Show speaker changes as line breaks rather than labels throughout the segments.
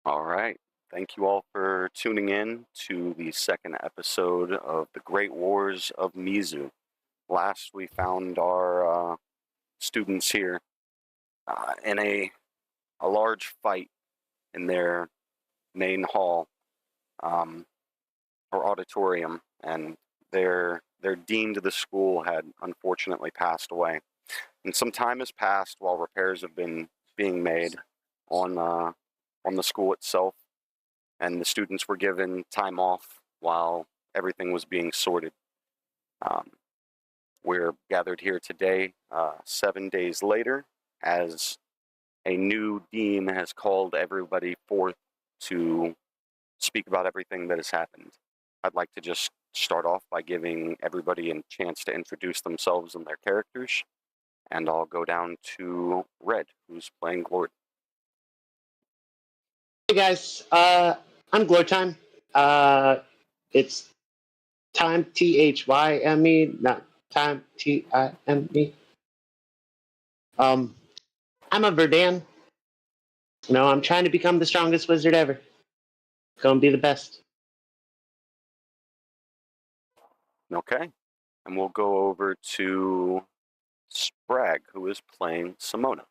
All right. Thank you all for tuning in to the second episode of the Great Wars of Mizu. Last, we found our students here in a large fight in their main hall or auditorium, and their dean to the school had unfortunately passed away. And some time has passed while repairs have been being made on the school itself, and the students were given time off while everything was being sorted. We're gathered here today, 7 days later, as a new dean has called everybody forth to speak about everything that has happened. I'd like to just start off by giving everybody a chance to introduce themselves and their characters, and I'll go down to Red, who's playing Glord.
Hey guys, I'm Glow Time. It's time THYME, not time TIME. I'm a Verdan. I'm trying to become the strongest wizard ever. Gonna be the best.
Okay, and we'll go over to Sprague, who is playing Simona.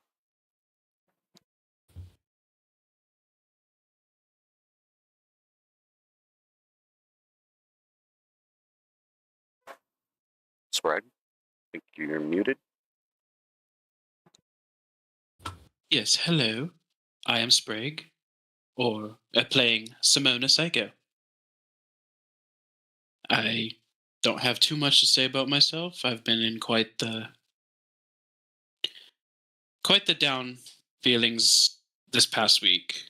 Sprague, I think you're muted.
Yes, hello. I am Sprague, or playing Simona Psycho. I don't have too much to say about myself. I've been in quite the down feelings this past week.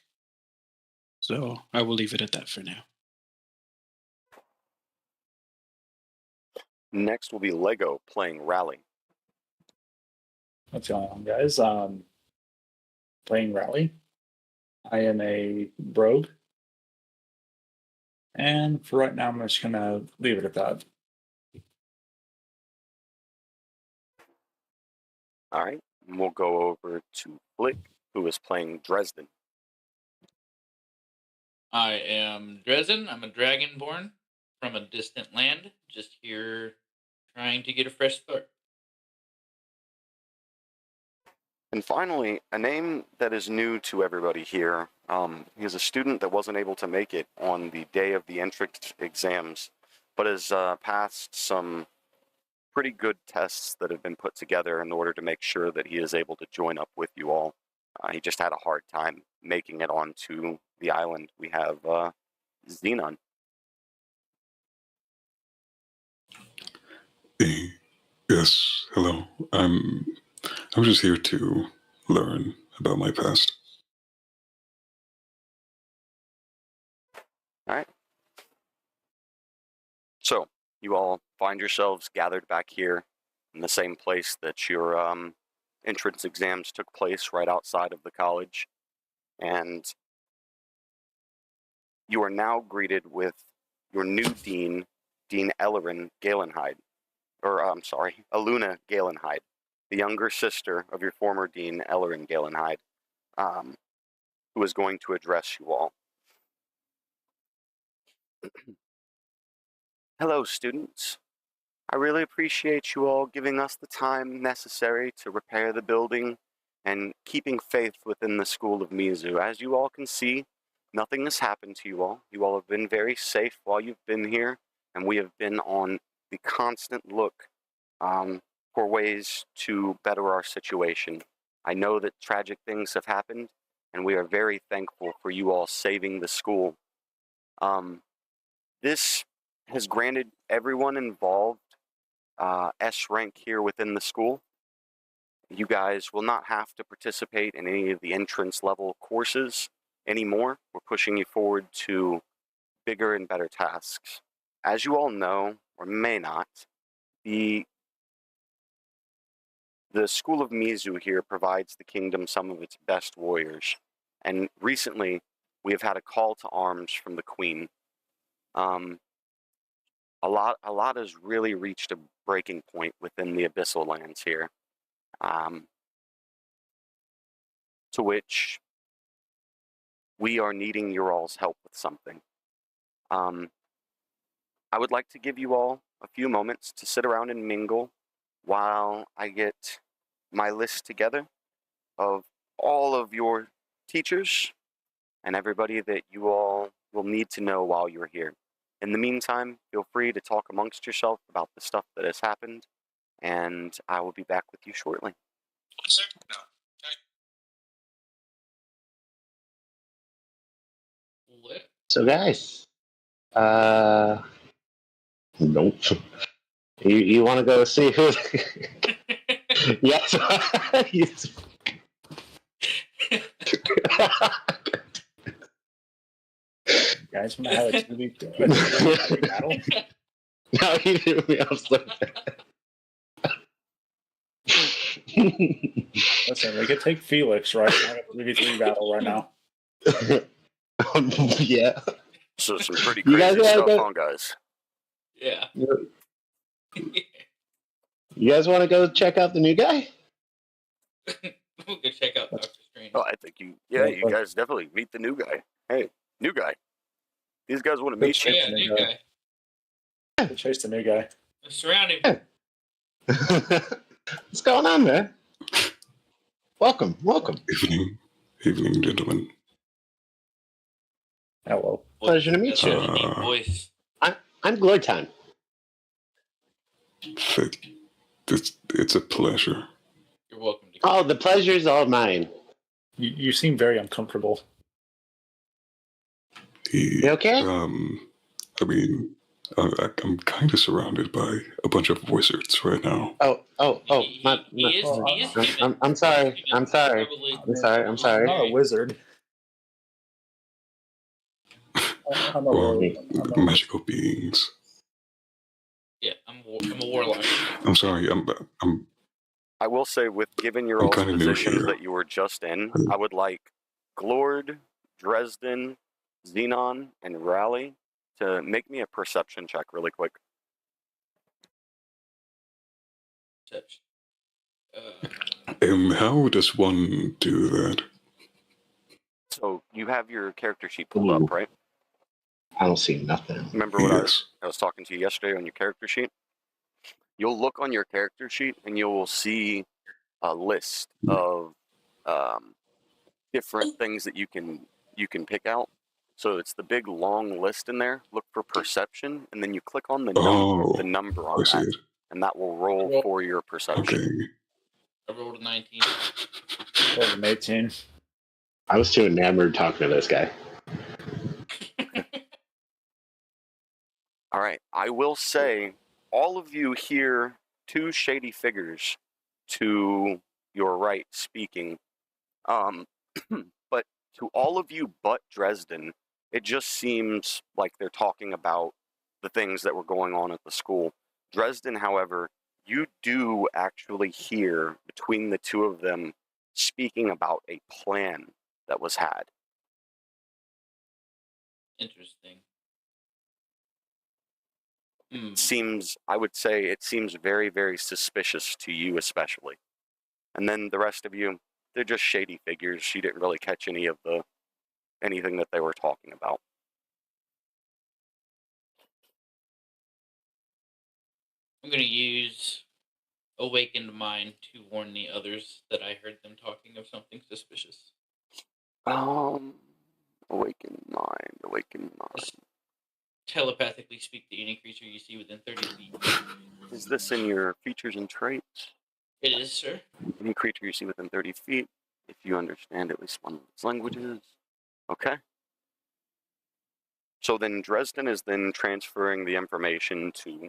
So I will leave it at that for now.
Next will be Lego playing Rally.
What's going on, guys? Playing Rally. I am a rogue. And for right now, I'm just going to leave it at that.
All right, and we'll go over to Flick, who is playing Dresden.
I am Dresden. I'm a dragonborn from a distant land, just here trying to get a fresh start.
And finally, a name that is new to everybody here. He is a student that wasn't able to make it on the day of the entrance exams, but has passed some pretty good tests that have been put together in order to make sure that he is able to join up with you all. He just had a hard time making it onto the island. We have Xenon.
Hey, yes, hello. I'm just here to learn about my past.
All right. So you all find yourselves gathered back here in the same place that your entrance exams took place, right outside of the college, and you are now greeted with your new dean, Dean Ellerin Galenhide, Aluna Galenhide, the younger sister of your former dean, Ellerin Galenhide, who is going to address you all. Hello, students. I really appreciate you all giving us the time necessary to repair the building and keeping faith within the School of Mizu. As you all can see, nothing has happened to you all. You all have been very safe while you've been here, and we have been on the constant look for ways to better our situation. I know that tragic things have happened, and we are very thankful for you all saving the school. This has granted everyone involved S rank here within the school. You guys will not have to participate in any of the entrance level courses anymore. We're pushing you forward to bigger and better tasks. As you all know, or may not, the School of Mizu here provides the kingdom some of its best warriors. And recently, we have had a call to arms from the Queen. A lot has really reached a breaking point within the Abyssal lands here, to which we are needing your all's help with something. I would like to give you all a few moments to sit around and mingle while I get my list together of all of your teachers and everybody that you all will need to know while you're here. In the meantime, feel free to talk amongst yourself about the stuff that has happened, and I will be back with you shortly.
What?
So, guys, nope. You want to go see who? Yes. Yes.
You guys want to have a 2v3 battle?
No, you threw me off so bad.
Listen, we could take Felix, right? Have a 3v3 battle right now.
Yeah.
So some pretty
You guys
crazy
wanna
stuff,
go-
huh, guys?
Yeah.
You guys want to go check out the new guy?
We'll go check out Doctor Strange.
Oh, I think you guys definitely meet the new guy. Hey, new guy. These guys want to meet
Oh,
you.
yeah, new guy.
We'll chase the new guy.
Surround him.
What's going on, man? Welcome.
Evening, gentlemen.
Hello.
Pleasure to meet
That's
you.
a unique voice.
I'm Glorton.
It's a pleasure.
You're welcome to.
Oh, the pleasure's all mine.
You seem very uncomfortable.
You okay?
I mean, I'm kind of surrounded by a bunch of wizards right now.
Oh,
He is
I'm sorry. I'm sorry.
Probably,
I'm sorry.
I'm not a wizard. I'm a
Or
rogue.
magical beings.
yeah, I'm a warlock.
I'm sorry.
I will say, given your
I'm
all's
kinda new
positions
here.
that you were just in, I would like Glord, Dresden, Xenon, and Rally to make me a perception check really quick.
How does one do that?
So you have your character sheet pulled up, right?
I don't see nothing.
Remember what
Yes.
I was talking to you yesterday on your character sheet? You'll look on your character sheet and you will see a list of different things that you can pick out. So it's the big long list in there. Look for perception, and then you click on the number on
I see
that,
it.
and that will roll for your perception.
Okay.
I rolled a 19.
Rolled an 18.
I was too enamored talking to this guy.
All right. I will say, all of you hear two shady figures to your right speaking. But to all of you but Dresden, it just seems like they're talking about the things that were going on at the school. Dresden, however, you do actually hear between the two of them speaking about a plan that was had.
Interesting.
I would say it seems very, very suspicious to you especially. And then the rest of you, they're just shady figures. You didn't really catch anything that they were talking about.
I'm going to use Awakened Mind to warn the others that I heard them talking of something suspicious.
Awakened mind.
Just telepathically speak to any creature you see within 30 feet.
Is this in your features and traits?
It is, sir.
Any creature you see within 30 feet, if you understand at least one of its languages. Okay. So then Dresden is then transferring the information to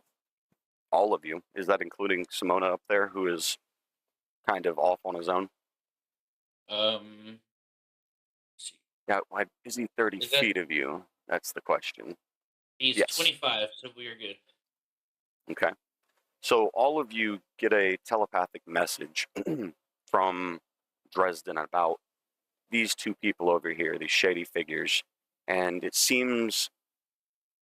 all of you. Is that including Simona up there, who is kind of off on his own?
Let's see.
Yeah, why is he 30 feet of you? That's the question.
He's
Yes.
25, so we are good.
Okay. So all of you get a telepathic message from Dresden about these two people over here, these shady figures. And it seems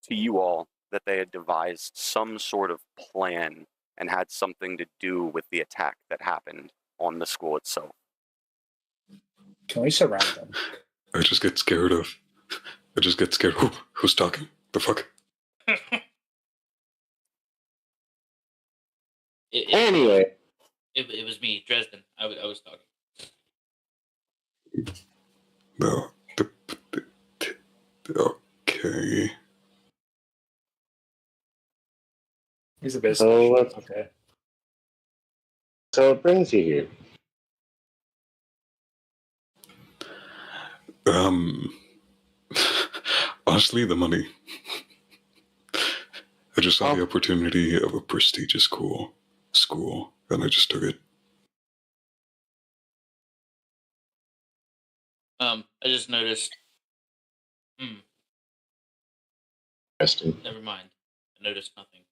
to you all that they had devised some sort of plan and had something to do with the attack that happened on the school itself.
Can we surround them?
I just get scared of. I just get scared. Who's talking? The fuck?
Anyway,
it was me, Dresden. I was talking.
No. Okay.
He's a bit
So,
special. Okay.
so it brings you here.
Honestly, the money. I just saw the
Oh.
opportunity of a prestigious school, and I just took it.
I just noticed.
Interesting.
Never mind. I noticed nothing.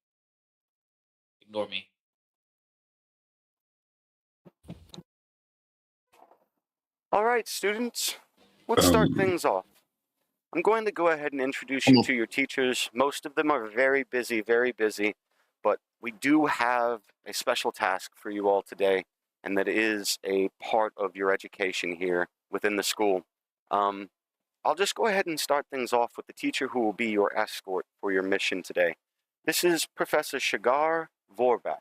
Ignore me.
All right, students, let's start things off. I'm going to go ahead and introduce you to your teachers. Most of them are very busy, but we do have a special task for you all today, and that is a part of your education here within the school. I'll just go ahead and start things off with the teacher who will be your escort for your mission today. This is Professor Shigar Vorbat.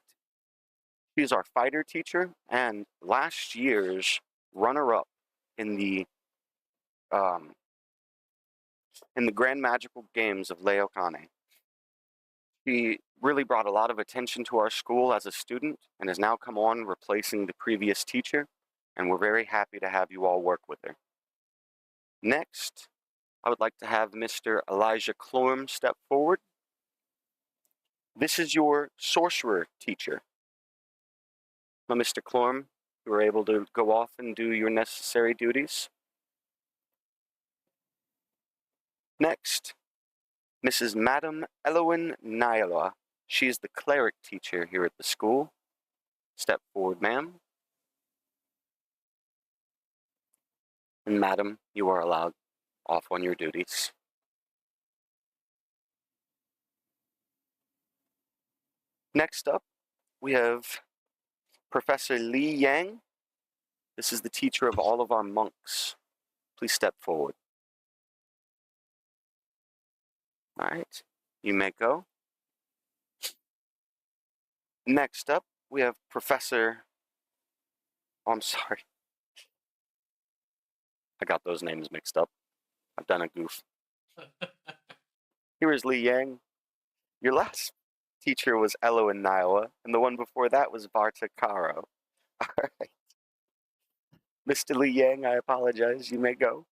She is our fighter teacher and last year's runner-up in the Grand Magical Games of Leokane. She really brought a lot of attention to our school as a student and has now come on replacing the previous teacher, and we're very happy to have you all work with her. Next, I would like to have Mr. Elijah Clorm step forward. This is your sorcerer teacher. Now, Mr. Clorm, you are able to go off and do your necessary duties. Next, Mrs. Madam Elowin Nyla. She is the cleric teacher here at the school. Step forward, ma'am. And madam, you are allowed off on your duties. Next up, we have Professor Li Yang. This is the teacher of all of our monks. Please step forward. All right, you may go. Next up, we have Professor... Oh, I'm sorry. I got those names mixed up. I've done a goof. Here is Li Yang. Your last teacher was Elo and Nyla, and the one before that was Varta Karo. All right. Mr. Li Yang, I apologize. You may go.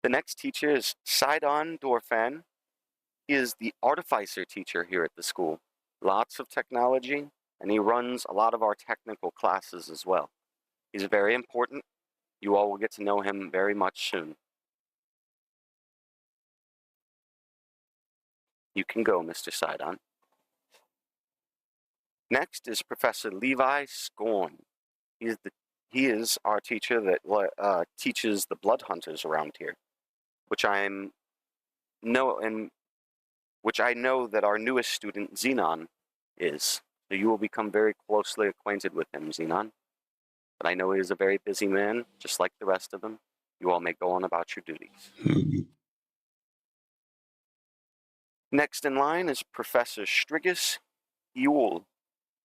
The next teacher is Sidon Dorfan. He is the artificer teacher here at the school. Lots of technology, and he runs a lot of our technical classes as well. He's very important. You all will get to know him very much soon. You can go, Mr. Sidon. Next is Professor Levi Scorn. He is our teacher that teaches the blood hunters around here, which I know that our newest student Xenon is. So you will become very closely acquainted with him, Xenon. But I know he is a very busy man, just like the rest of them. You all may go on about your duties. Next in line is Professor Strigus Yule.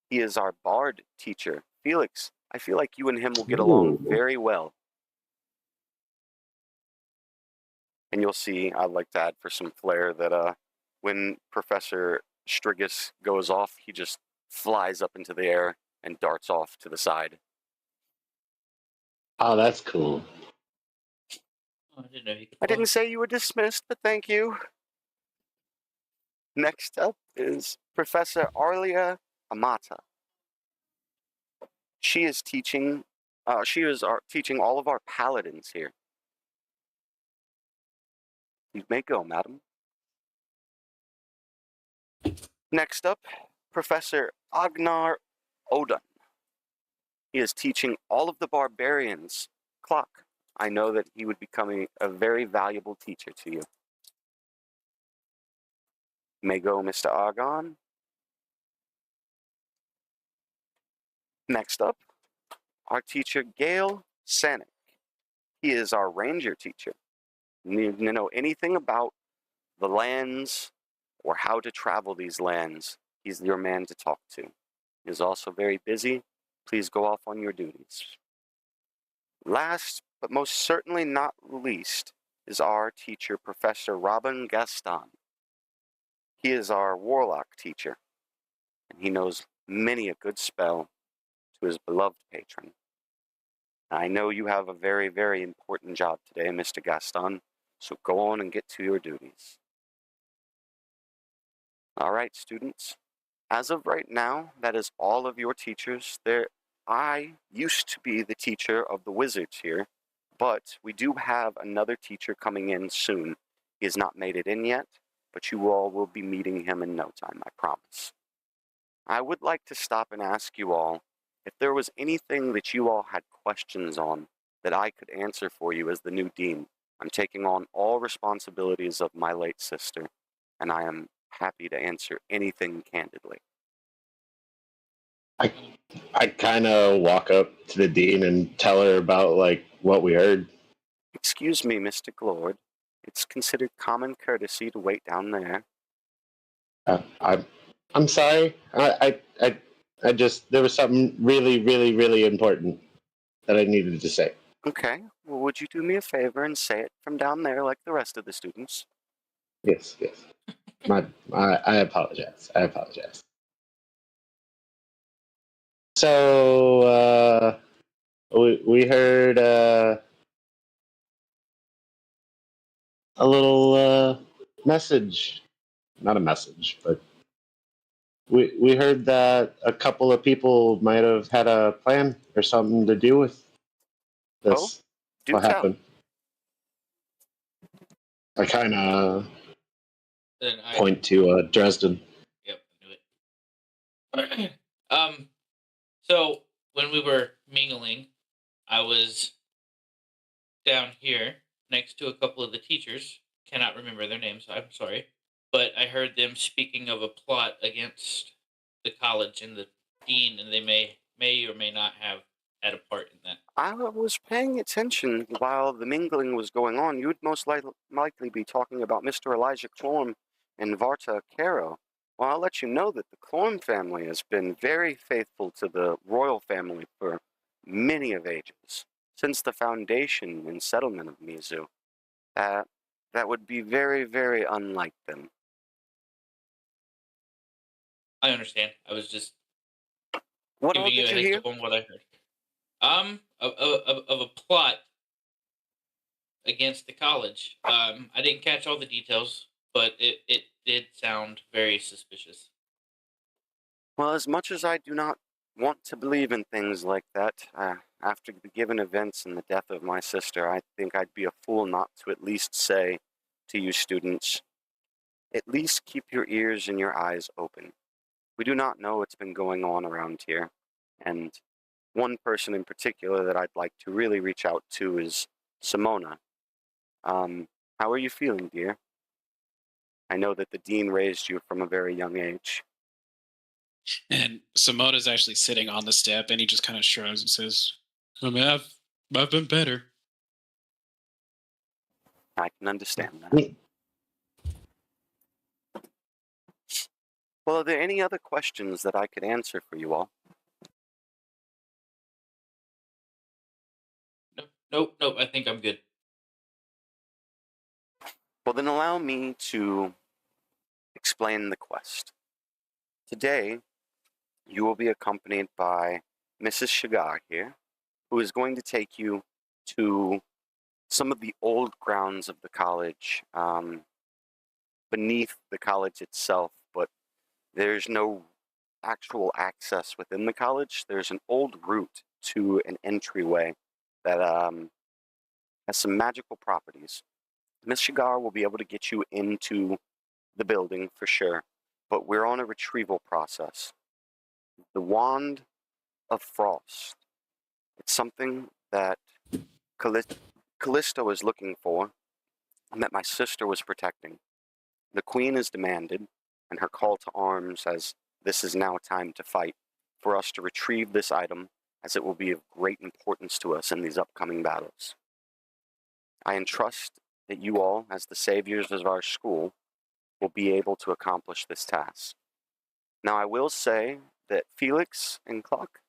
He is our bard teacher. Felix, I feel like you and him will get along very well. And you'll see, I'd like to add for some flair that when Professor Strigus goes off, he just flies up into the air and darts off to the side.
Oh, that's cool.
Oh, I didn't know you could.
I didn't say you were dismissed, but thank you. Next up is Professor Arlia Amata. She is teaching. Teaching all of our paladins here. You may go, madam. Next up, Professor Agnar Odun. He is teaching all of the barbarians clock. I know that he would become a very valuable teacher to you. May go, Mr. Argon. Next up, our teacher, Gail Sanic. He is our ranger teacher. Need to know anything about the lands or how to travel these lands, he's your man to talk to. He is also very busy. Please go off on your duties. Last, but most certainly not least, is our teacher, Professor Robin Gaston. He is our warlock teacher, and he knows many a good spell to his beloved patron. I know you have a very, very important job today, Mr. Gaston, so go on and get to your duties. All right, students. As of right now, that is all of your teachers. I used to be the teacher of the wizards here, but we do have another teacher coming in soon. He has not made it in yet, but you all will be meeting him in no time, I promise. I would like to stop and ask you all if there was anything that you all had questions on that I could answer for you as the new dean. I'm taking on all responsibilities of my late sister, and I am happy to answer anything candidly.
I kind of walk up to the dean and tell her about like what we heard.
Excuse me, Mr. Glord. It's considered common courtesy to wait down there.
I'm sorry. I just there was something really, really, really important that I needed to say.
Okay. Well, would you do me a favor and say it from down there like the rest of the students?
Yes. I apologize. So we heard a little message. Not a message, but we heard that a couple of people might have had a plan or something to do with this.
Oh, do
what
tell.
happened? I kind of point to Dresden.
Yep, I knew it. So when we were mingling, I was down here next to a couple of the teachers. Cannot remember their names, I'm sorry. But I heard them speaking of a plot against the college and the dean, and they may or may not have had a part in that.
I was paying attention while the mingling was going on. You would most likely be talking about Mr. Elijah Clorm and Varta Caro. Well, I'll let you know that the Clorm family has been very faithful to the royal family for many of ages, since the foundation and settlement of Mizu. That would be very, very unlike them.
I understand. I was just
What all
giving you
did
a
you
heads
hear?
up on what I heard. Of a plot against the college. I didn't catch all the details, but it did sound very suspicious.
Well, as much as I do not want to believe in things like that, after the given events and the death of my sister, I think I'd be a fool not to at least say to you students, at least keep your ears and your eyes open. We do not know what's been going on around here, and one person in particular that I'd like to really reach out to is Simona. How are you feeling, dear? I know that the dean raised you from a very young age.
And Simona's actually sitting on the step, and he just kind of shrugs and says, I mean, I've been better.
I can understand that. Well, are there any other questions that I could answer for you all?
Nope. I think I'm good.
Well, then allow me to explain the quest. Today, you will be accompanied by Mrs. Shigar here, who is going to take you to some of the old grounds of the college, beneath the college itself, but there's no actual access within the college. There's an old route to an entryway that has some magical properties. Miss Shigar will be able to get you into the building for sure, but we're on a retrieval process. The Wand of Frost. It's something that Callisto is looking for and that my sister was protecting. The Queen has demanded, and her call to arms as this is now time to fight, for us to retrieve this item as it will be of great importance to us in these upcoming battles. I entrust that you all, as the saviors of our school, will be able to accomplish this task. Now, I will say that Felix and Clock,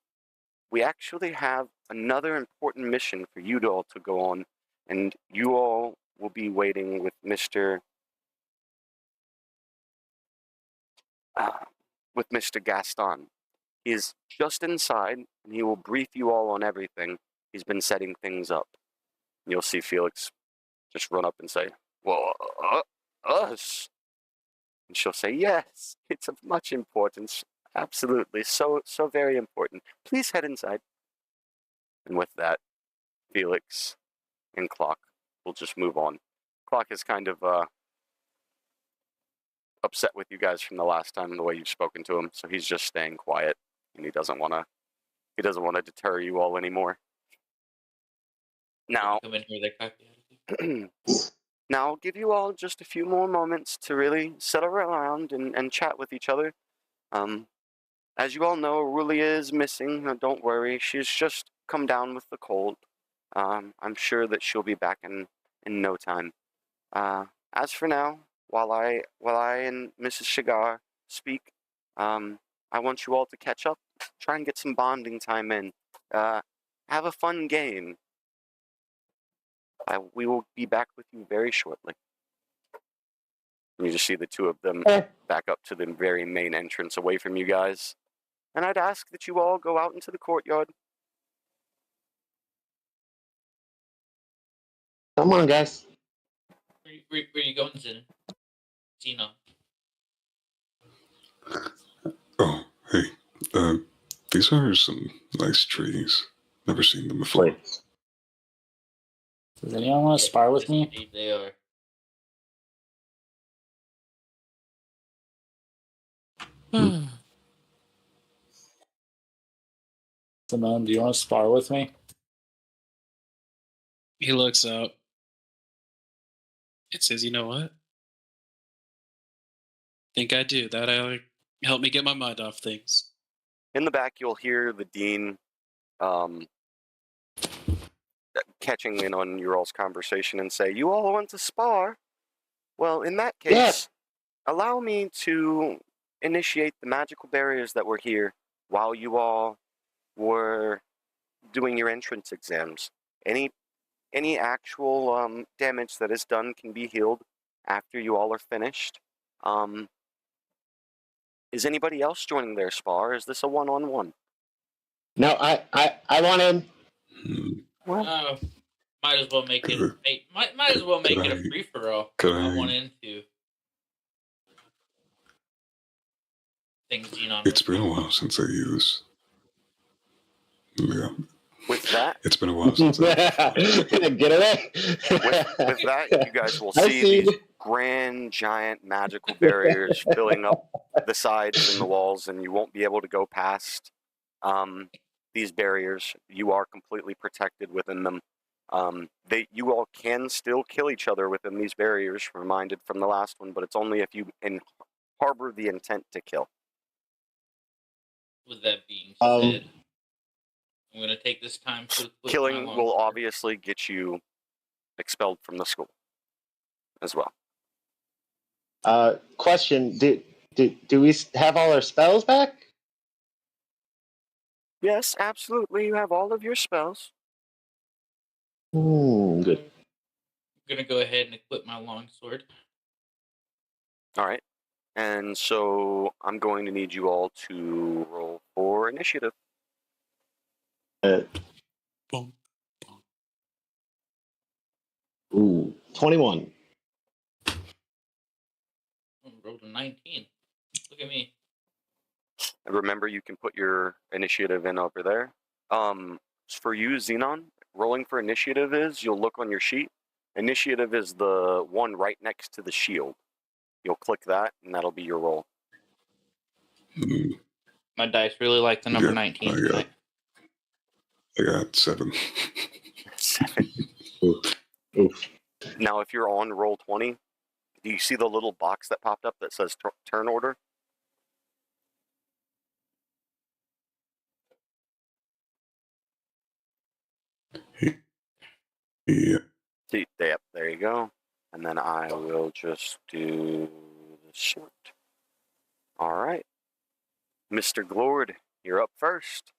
we actually have another important mission for you all to go on, and you all will be waiting with Mr. Gaston. He is just inside, and he will brief you all on everything. He's been setting things up. You'll see Felix just run up and say, "Well, us?" And she'll say, "Yes, it's of much importance. Absolutely, so very important. Please head inside." And with that, Felix and Clock will just move on. Clock is kind of upset with you guys from the last time, the way you've spoken to him, so he's just staying quiet, and he doesn't want to deter you all anymore. Now,
Come in here, they're cocky.
now I'll give you all just a few more moments to really settle around and chat with each other. As you all know, Ruli is missing. Don't worry, she's just come down with the cold. I'm sure that she'll be back in no time. As for now, while I and Mrs. Shigar speak, I want you all to catch up, try and get some bonding time in. Have a fun game. We will be back with you very shortly. And you just see the two of them back up to the very main entrance away from you guys. And I'd ask that you all go out into the courtyard.
Come on, guys.
Where you going, Xenon?
Oh, hey. These are some nice trees. Never seen them before.
Wait.
Does anyone want to spar with
Yes,
me?
indeed they are.
Simone, do you want to spar with me?
He looks up. It says, "You know what? Think I do. That'll help me get my mind off things."
In the back, you'll hear the dean catching in on your all's conversation and say, "You all want to spar? Well, in that case, allow me to initiate the magical barriers that were here while you all were doing your entrance exams. Any actual damage that is done can be healed after you all are finished. Is anybody else joining their spar? Is this a one-on-one?"
No, I want in.
Might as well make it. Might as well make it a free for all. I want into things Xenon.
It's been a while since I used. Yeah.
With that,
It's been a while since I.
Get away.
with that, you guys will see these grand, giant, magical barriers filling up the sides and the walls, and you won't be able to go past these barriers. You are completely protected within them. You all can still kill each other within these barriers, reminded from the last one, but it's only if you harbor the intent to kill.
With that being said, I'm going to take this time to equip
Killing
my
will
longsword.
obviously get you expelled from the school as well.
Question: Do we have all our spells back?
Yes, absolutely. You have all of your spells.
Good.
I'm going to go ahead and equip my longsword.
All right. And so I'm going to need you all to roll for initiative.
Boom.
21.
I rolled a 19. Look at me.
Remember, you can put your initiative in over there. For you, Xenon, rolling for initiative is, you'll look on your sheet. Initiative is the one right next to the shield. You'll click that, and that'll be your roll.
My dice really like the number 19 tonight.
I got 7.
7.
Oof.
Now, if you're on Roll20, do you see the little box that popped up that says turn order?
Yeah.
Yep, there you go. And then I will just do the short. All right. Mr. Glord, you're up first.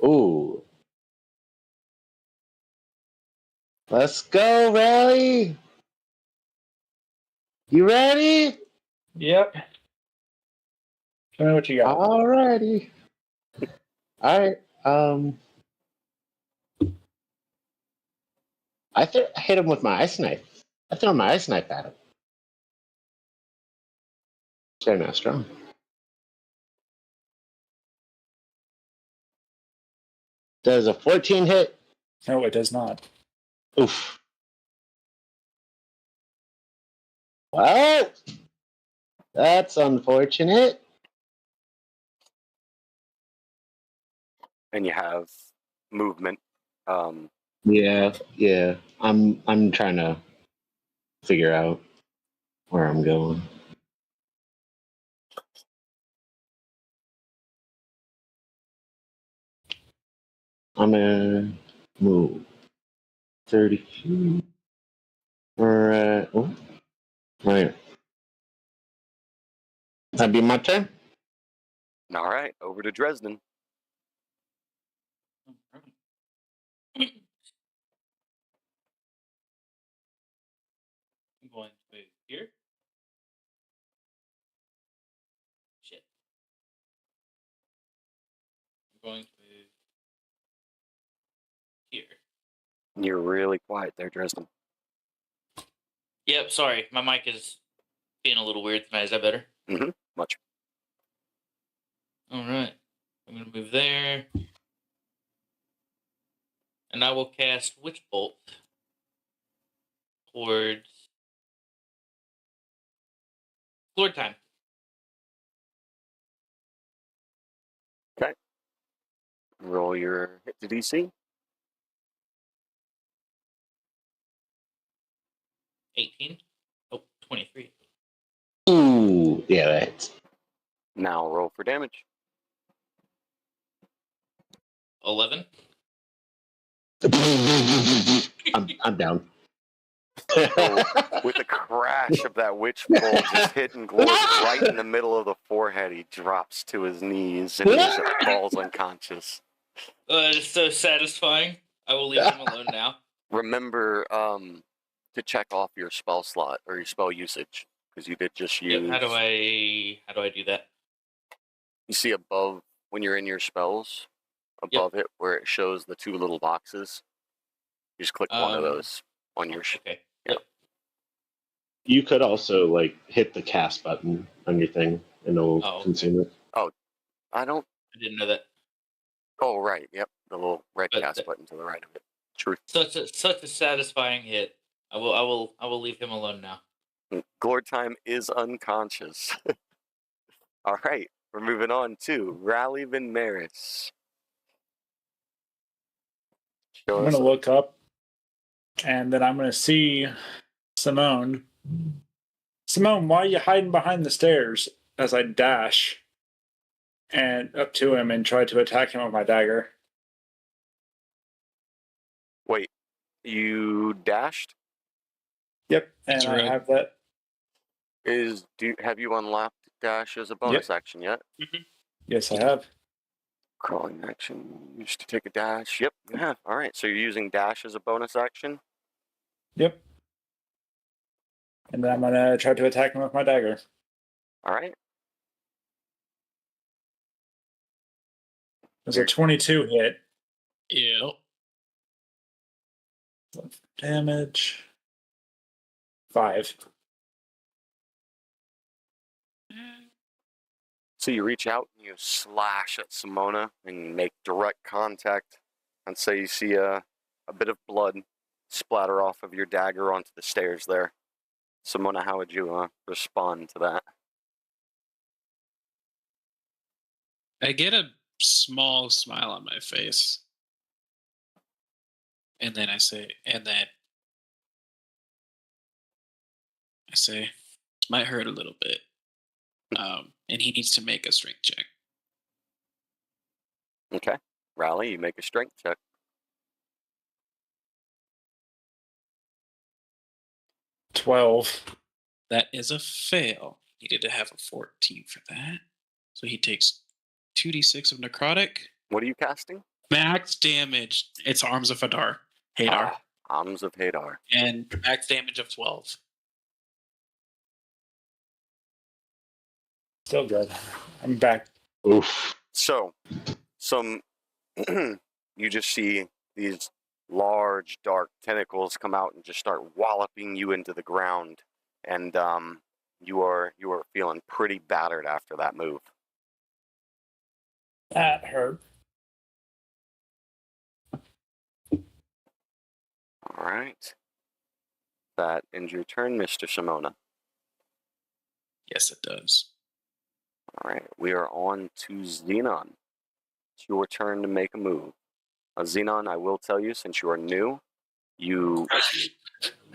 Ooh. Let's go, Rally. You ready?
Yep. Tell me what you got.
Alrighty. All right. I hit him with my ice knife. I throw my ice knife at him. They're not strong. Does a 14 hit?
No, it does not.
Oof. Well, that's unfortunate.
And you have movement.
Yeah. I'm trying to figure out where I'm going. I'm gonna move 30 feet. Oh, right. That'd be my turn.
All right, over to Dresden.
I'm going to move here. Shit. I'm going to move here.
You're really quiet there, Dresden.
Yep, sorry. My mic is being a little weird tonight. Is that better?
Much.
All right. I'm going to move there. And I will cast Witch Bolt towards floor time.
Okay. Roll your hit to DC.
18. Oh, 23.
Ooh, yeah, that's.
Now roll for damage.
11.
I'm down.
So, with the crash of that witch bolt just hitting Glord right in the middle of the forehead, he drops to his knees and he falls unconscious.
It is so satisfying. I will leave him alone now.
Remember to check off your spell slot or your spell usage because you did just use.
Yep, how do I do that?
You see above when you're in your spells, above it where it shows the two little boxes. You just click one of those on your.
Okay.
Yep.
You could also hit the cast button on your thing, and it'll consume it.
I don't.
I didn't know that.
Oh right, yep, the little red cast button to the right of it. Truth.
Such a satisfying hit. I will leave him alone now.
Glord time is unconscious. All right, we're moving on to Rally Van Maris.
I'm going to look up, and then I'm going to see Simone. Simone, why are you hiding behind the stairs? As I dash and up to him and try to attack him with my dagger.
Wait, you dashed?
Yep, and I have that.
Have you unlocked dash as a bonus action yet?
Mm-hmm.
Yes, I have.
Crawling action used to take a dash. Yep, yeah. All right, so you're using dash as a bonus action.
Yep. And then I'm going to try to attack him with my dagger.
All right.
There's a 22 hit.
Ew.
Damage. 5.
So you reach out and you slash at Simona and make direct contact. And so you see a bit of blood splatter off of your dagger onto the stairs there. Simona, how would you respond to that?
I get a small smile on my face. And then I say, might hurt a little bit. And he needs to make a strength check.
Okay. Rally, you make a strength check.
That is a fail. Needed to have a 14 for that. So he takes 2d6 of necrotic.
What are you casting?
Max damage. It's Arms of Hadar. Hadar.
Arms of Hadar.
And max damage of 12.
Still good. I'm back.
Oof.
So, you just see these large, dark tentacles come out and just start walloping you into the ground, and you are feeling pretty battered after that move.
That hurt.
All right. That ends your turn, Mr. Simona.
Yes, it does.
All right. We are on to Xenon. It's your turn to make a move. Xenon, I will tell you, since you are new, you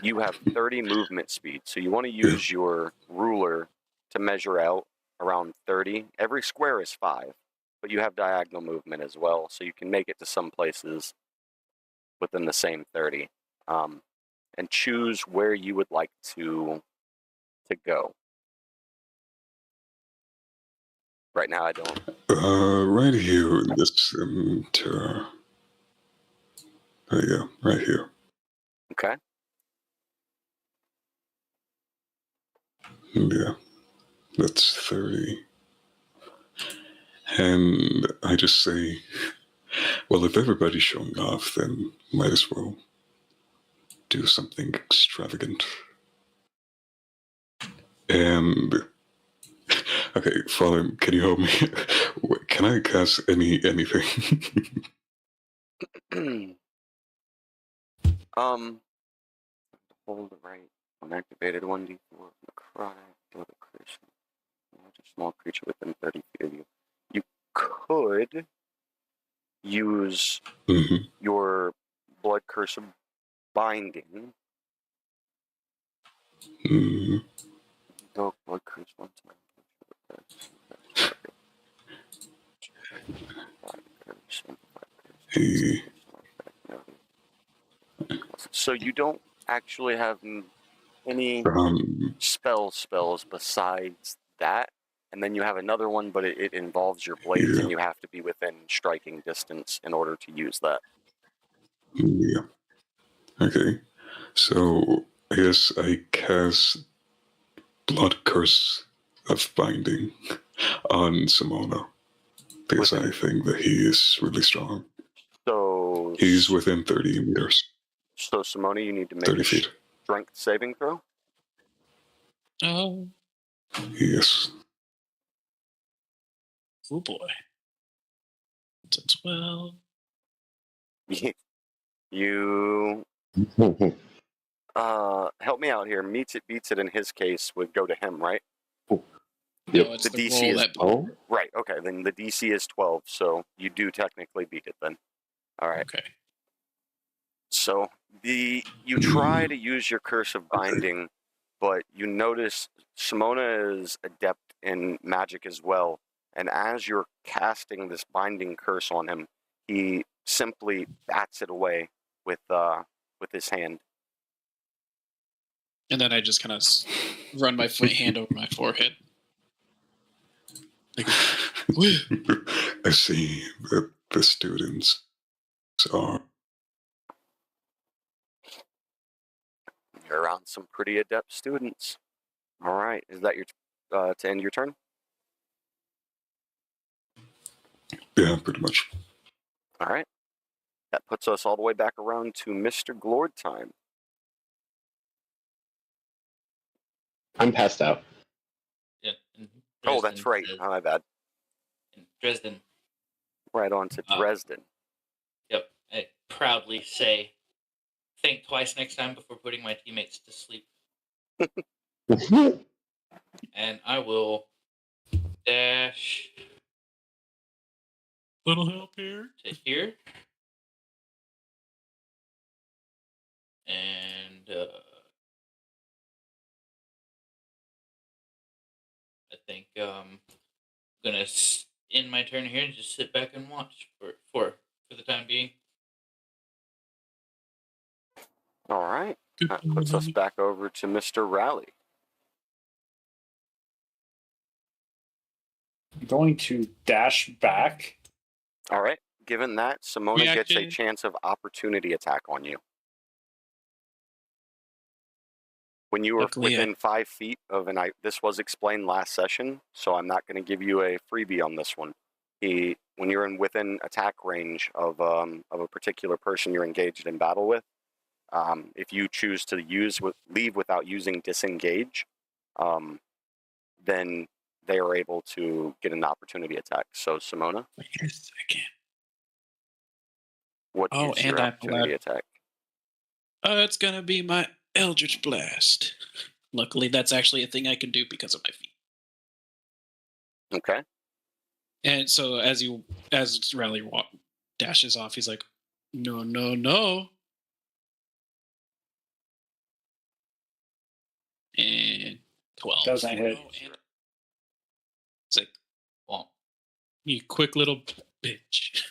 have 30 movement speed. So you want to use your ruler to measure out around 30. Every square is 5, but you have diagonal movement as well, so you can make it to some places within the same 30. And choose where you would like to go. Right now, I don't.
Right here in this center. Yeah, right here.
Okay.
Yeah, that's 30. And I just say, well, if everybody's showing off, then might as well do something extravagant. And okay, Father, can you help me? Can I cast anything?
Hold the right. Unactivated 1d4 necrotic. Deal the creation. A small creature within 30 feet of you. You could use your blood curse of binding. Go blood curse one time. So you don't actually have any spells besides that, and then you have another one, but it involves your blades, and you have to be within striking distance in order to use that.
Yeah. Okay. So I guess I cast Blood Curse of Binding on Simona because I think that he is really strong.
So
he's within 30 meters.
So Simona, you need to make
30 feet.
Strength saving throw.
Oh.
Yes.
Oh boy. It's a 12.
You help me out here. Meets it, beats it in his case would go to him, right?
Yep. No, it's the DC is
12. Right, okay. Then the DC is 12, so you do technically beat it then. All right.
Okay.
So you try to use your curse of binding, but you notice Simona is adept in magic as well. And as you're casting this binding curse on him, he simply bats it away with his hand.
And then I just kind of run my hand over my forehead. Like,
I see that the students are.
You're around some pretty adept students. All right, is that your to end your turn?
Yeah, pretty much.
All right. That puts us all the way back around to Mr. Glord time.
I'm passed out.
Yeah.
Oh, that's right. Oh, my bad.
In Dresden.
Right on to Dresden.
Yep. I proudly say, think twice next time before putting my teammates to sleep. And I will dash.
Little help here.
To here. And I think I'm gonna end my turn here and just sit back and watch for for the time being.
All right. That puts us back over to Mr. Rally.
I'm going to dash back.
All right. Given that, Simona gets a
Reaction.
chance of opportunity attack on you. When you were
Luckily,
within 5 feet of this was explained last session, so I'm not going to give you a freebie on this one. When you're within attack range of a particular person you're engaged in battle with, if you choose to leave without using disengage, then they are able to get an opportunity attack. So, Simona,
Wait a second.
what
Oh,
is
and
your
I
opportunity
bled.
attack?
It's gonna be my Eldritch Blast. Luckily, that's actually a thing I can do because of my feet.
Okay.
And so as Rally dashes off, he's like, "No, no, no!" And 12.
Doesn't hit.
Oh, and it's like,
Well,
you quick little bitch.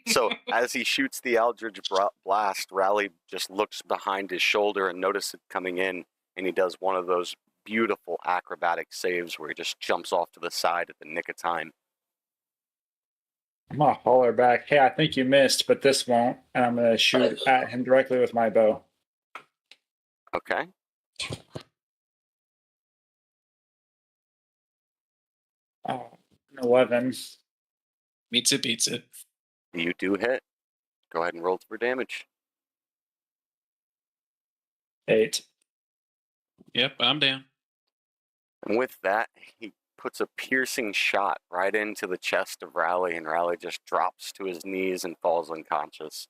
So as he shoots the Eldritch Blast, Rally just looks behind his shoulder and notices it coming in, and he does one of those beautiful acrobatic saves where he just jumps off to the side at the nick of time.
I'm going to holler back, hey, I think you missed, but this won't. And I'm going to shoot at him directly with my bow.
Okay.
Oh, 11.
Beats it.
You do hit. Go ahead and roll for damage.
8.
Yep, I'm down.
And with that, he puts a piercing shot right into the chest of Rally, and Rally just drops to his knees and falls unconscious.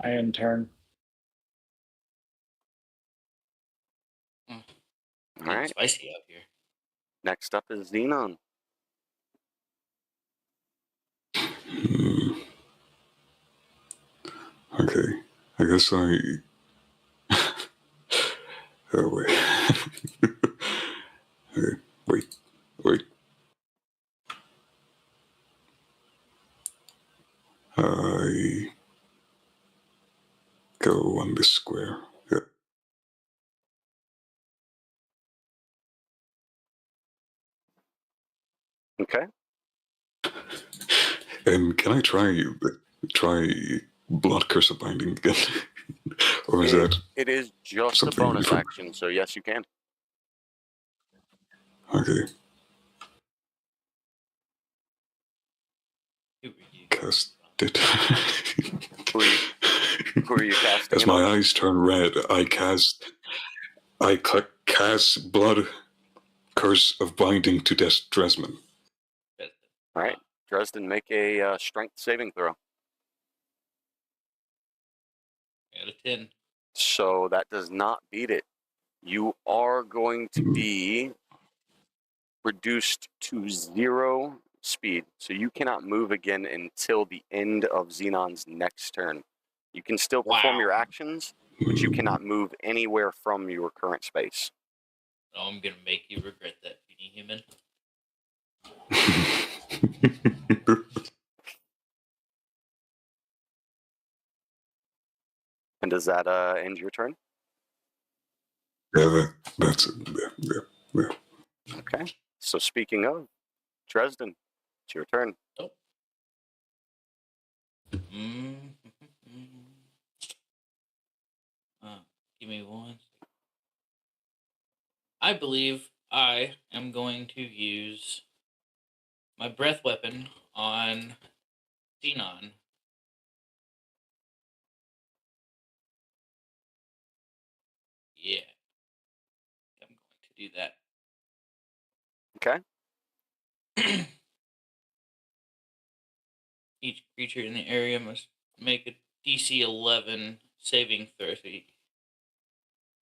I in turn.
All
it's
right.
spicy out here.
Next up is Xenon.
Hmm. Okay. I guess I. Oh, wait. Okay. Wait. I go on this square. Yeah.
Okay.
And can I try Blood Curse of Binding again? Or is that
It is just a
something
bonus
different?
action, so yes, you can.
Okay.
Who are you?
Cast it.
Who are you casting
As
it
my
on?
eyes turn red, I cast Blood Curse of Binding to Dresden.
All right. Dresden, make a strength saving throw.
Out of 10.
So that does not beat it. You are going to be reduced to 0 speed. So you cannot move again until the end of Xenon's next turn. You can still perform your actions, but you cannot move anywhere from your current space.
Oh, I'm going to make you regret that, puny human.
And does that end your turn?
Yeah, that's it. Yeah.
Okay. So speaking of, Dresden, it's your turn.
Give me one. I believe I am going to use my breath weapon on Xenon. Yeah. I'm going to do that.
Okay.
Each creature in the area must make a DC 11 saving throw.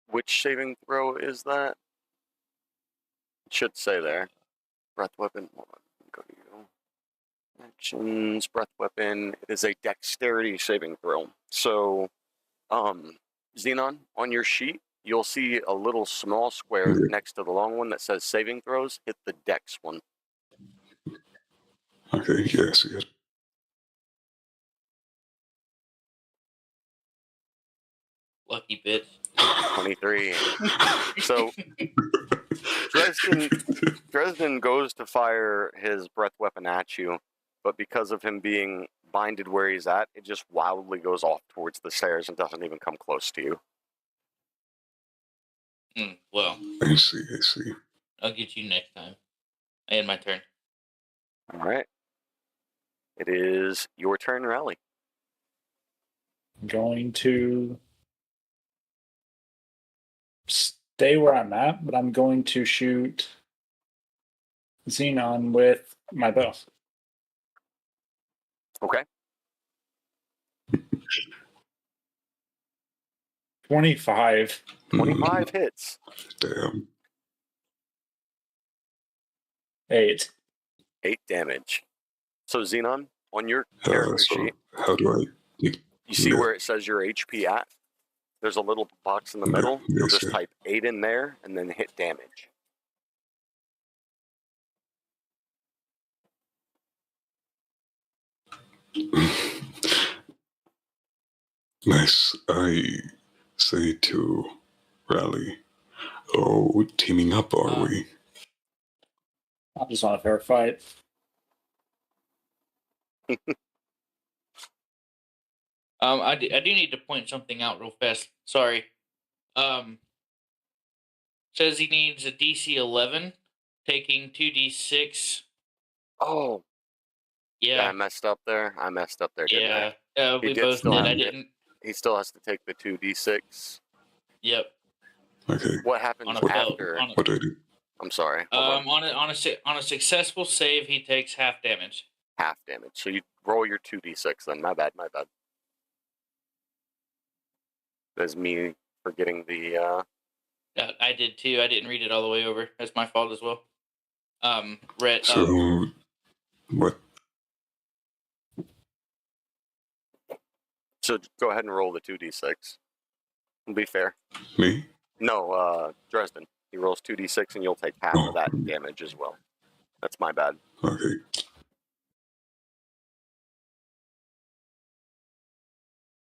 Which saving throw is that? It should say there. Breath weapon. Hold on. Go to you. Actions, breath weapon. It is a dexterity saving throw. So, Xenon, on your sheet, you'll see a little small square
Yeah.
next to the long one that says saving throws. Hit the dex one.
Okay, yeah, I see it.
Lucky bitch.
23. So Dresden goes to fire his breath weapon at you, but because of him being binded where he's at, it just wildly goes off towards the stairs and doesn't even come close to you.
Well,
I see, I see.
I'll get you next time. I had my turn.
All right. It is your turn, Rally.
Going to stay where I'm at, but I'm going to shoot Xenon with my bow.
Okay.
25.
25 hits.
Damn.
8.
8 damage. So Xenon, on your character
So
sheet,
how do I...
you see where it says your HP at? There's a little box in the middle. You'll just type 8 in there and then hit damage.
Nice. I say to Rally, oh, teaming up, are we?
I just want a fair fight.
I do need to point something out real fast. Sorry. Says he needs a DC 11, taking 2d6.
Oh.
Yeah.
I messed up there. Didn't
Yeah. We both did. I didn't.
He still has to take the 2d6.
Yep.
Okay.
What happens after?
What do I do?
I'm sorry.
On a successful save, he takes half damage.
Half damage. So you roll your 2d6 then. My bad. That's me forgetting the...
I did too. I didn't read it all the way over. That's my fault as well.
So, what?
So go ahead and roll the 2d6. It'll be fair.
Me?
No, Dresden. He rolls 2d6 and you'll take half of that damage as well. That's my bad.
Okay.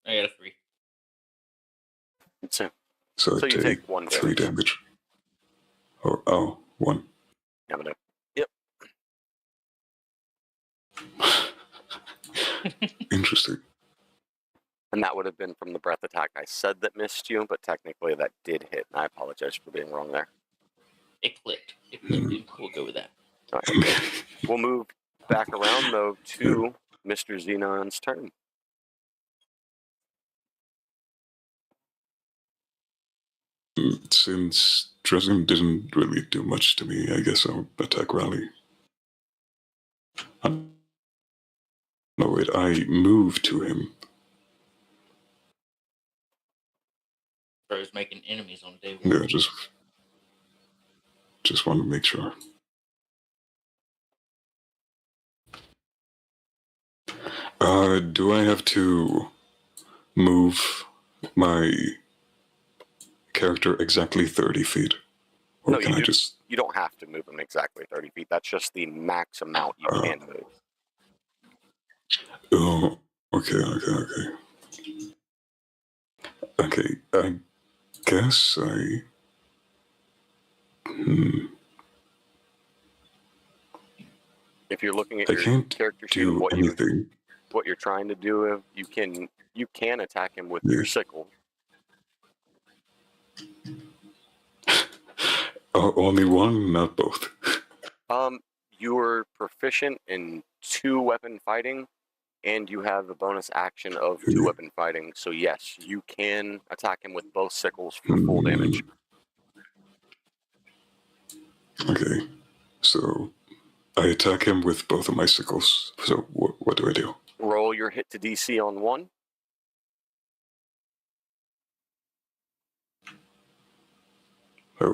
I got a 3.
So
I
you take 1 damage.
3 damage. Oh, 1.
Yeah, yep.
Interesting.
And that would have been from the breath attack I said that missed you, but technically that did hit, and I apologize for being wrong there.
It clicked. We'll go with that.
All right. We'll move back around, though, to Mr. Xenon's turn.
Since Dresden didn't really do much to me, I guess I'll attack Rally. No, wait, I move to him.
Bro's making enemies on day 1.
Yeah, just want to make sure. Do I have to move my character exactly 30 feet? Or
No,
can
you don't have to move him exactly 30 feet. That's just the max amount you can move.
Oh, okay. Okay, I guess I...
If you're looking at
I
your
can't
character sheet,
do anything.
what you're trying to do, you can attack him with your sickle.
Only one, not both.
You're proficient in 2-weapon fighting, and you have the bonus action of 2-weapon fighting. So yes, you can attack him with both sickles for full damage.
Okay, so I attack him with both of my sickles. So what do I do?
Roll your hit to DC on 1.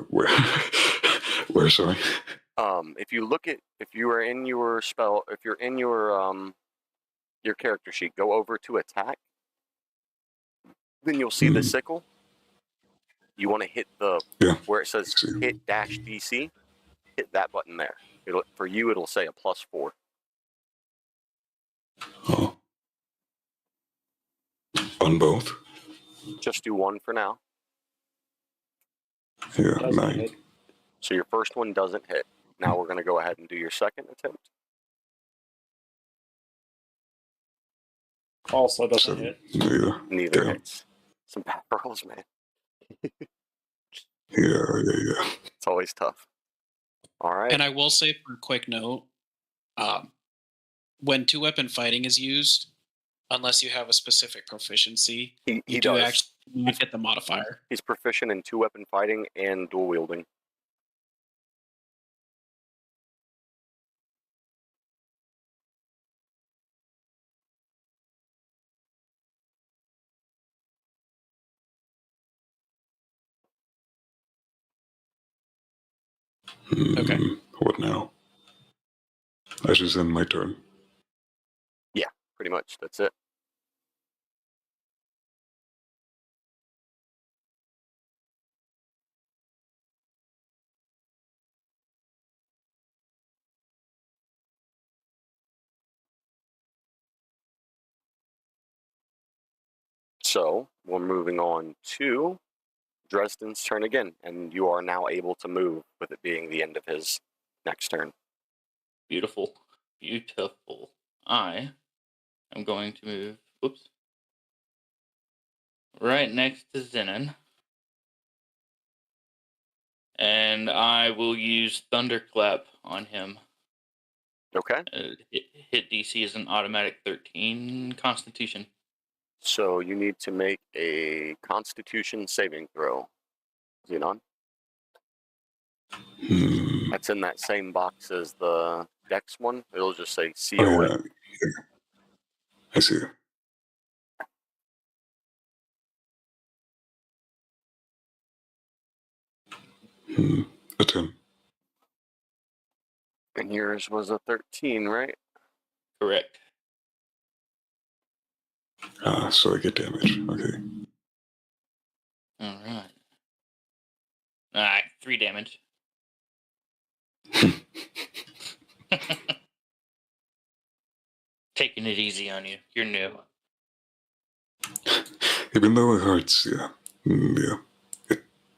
Where, sorry?
If you are in your spell, if you're in your character sheet, go over to attack. Then you'll see the sickle. you want to hit the
Yeah.
where it says
See.
hit dash DC. Hit that button there. For you, it'll say a +4.
Oh. On both?
Just do one for now.
Yeah,
Doesn't
9.
hit.
So your first one doesn't hit. Now we're going to go ahead and do your second attempt.
Also doesn't
7.
hit.
Neither.
Neither
Damn.
hits. Some bad rolls, man.
Yeah.
It's always tough. All right.
And I will say, for a quick note, when two-weapon fighting is used, unless you have a specific proficiency,
He
you do
does.
actually not get the modifier.
He's proficient in two-weapon fighting and dual wielding.
Okay.
What now? I just end my turn.
Yeah, pretty much. That's it. So we're moving on to Dresden's turn again, and you are now able to move with it being the end of his next turn.
Beautiful. Beautiful. I am going to move, whoops, right next to Zenon. And I will use Thunderclap on him.
Okay.
Hit DC is an automatic 13 Constitution.
So you need to make a Constitution saving throw. Xenon. That's in that same box as the Dex one. It'll just say COA.
Oh, yeah. I see. A 10.
And yours was a 13, right?
Correct.
So I get damage. Okay.
All right. 3 damage. Taking it easy on you. You're new.
Even though it hurts, yeah.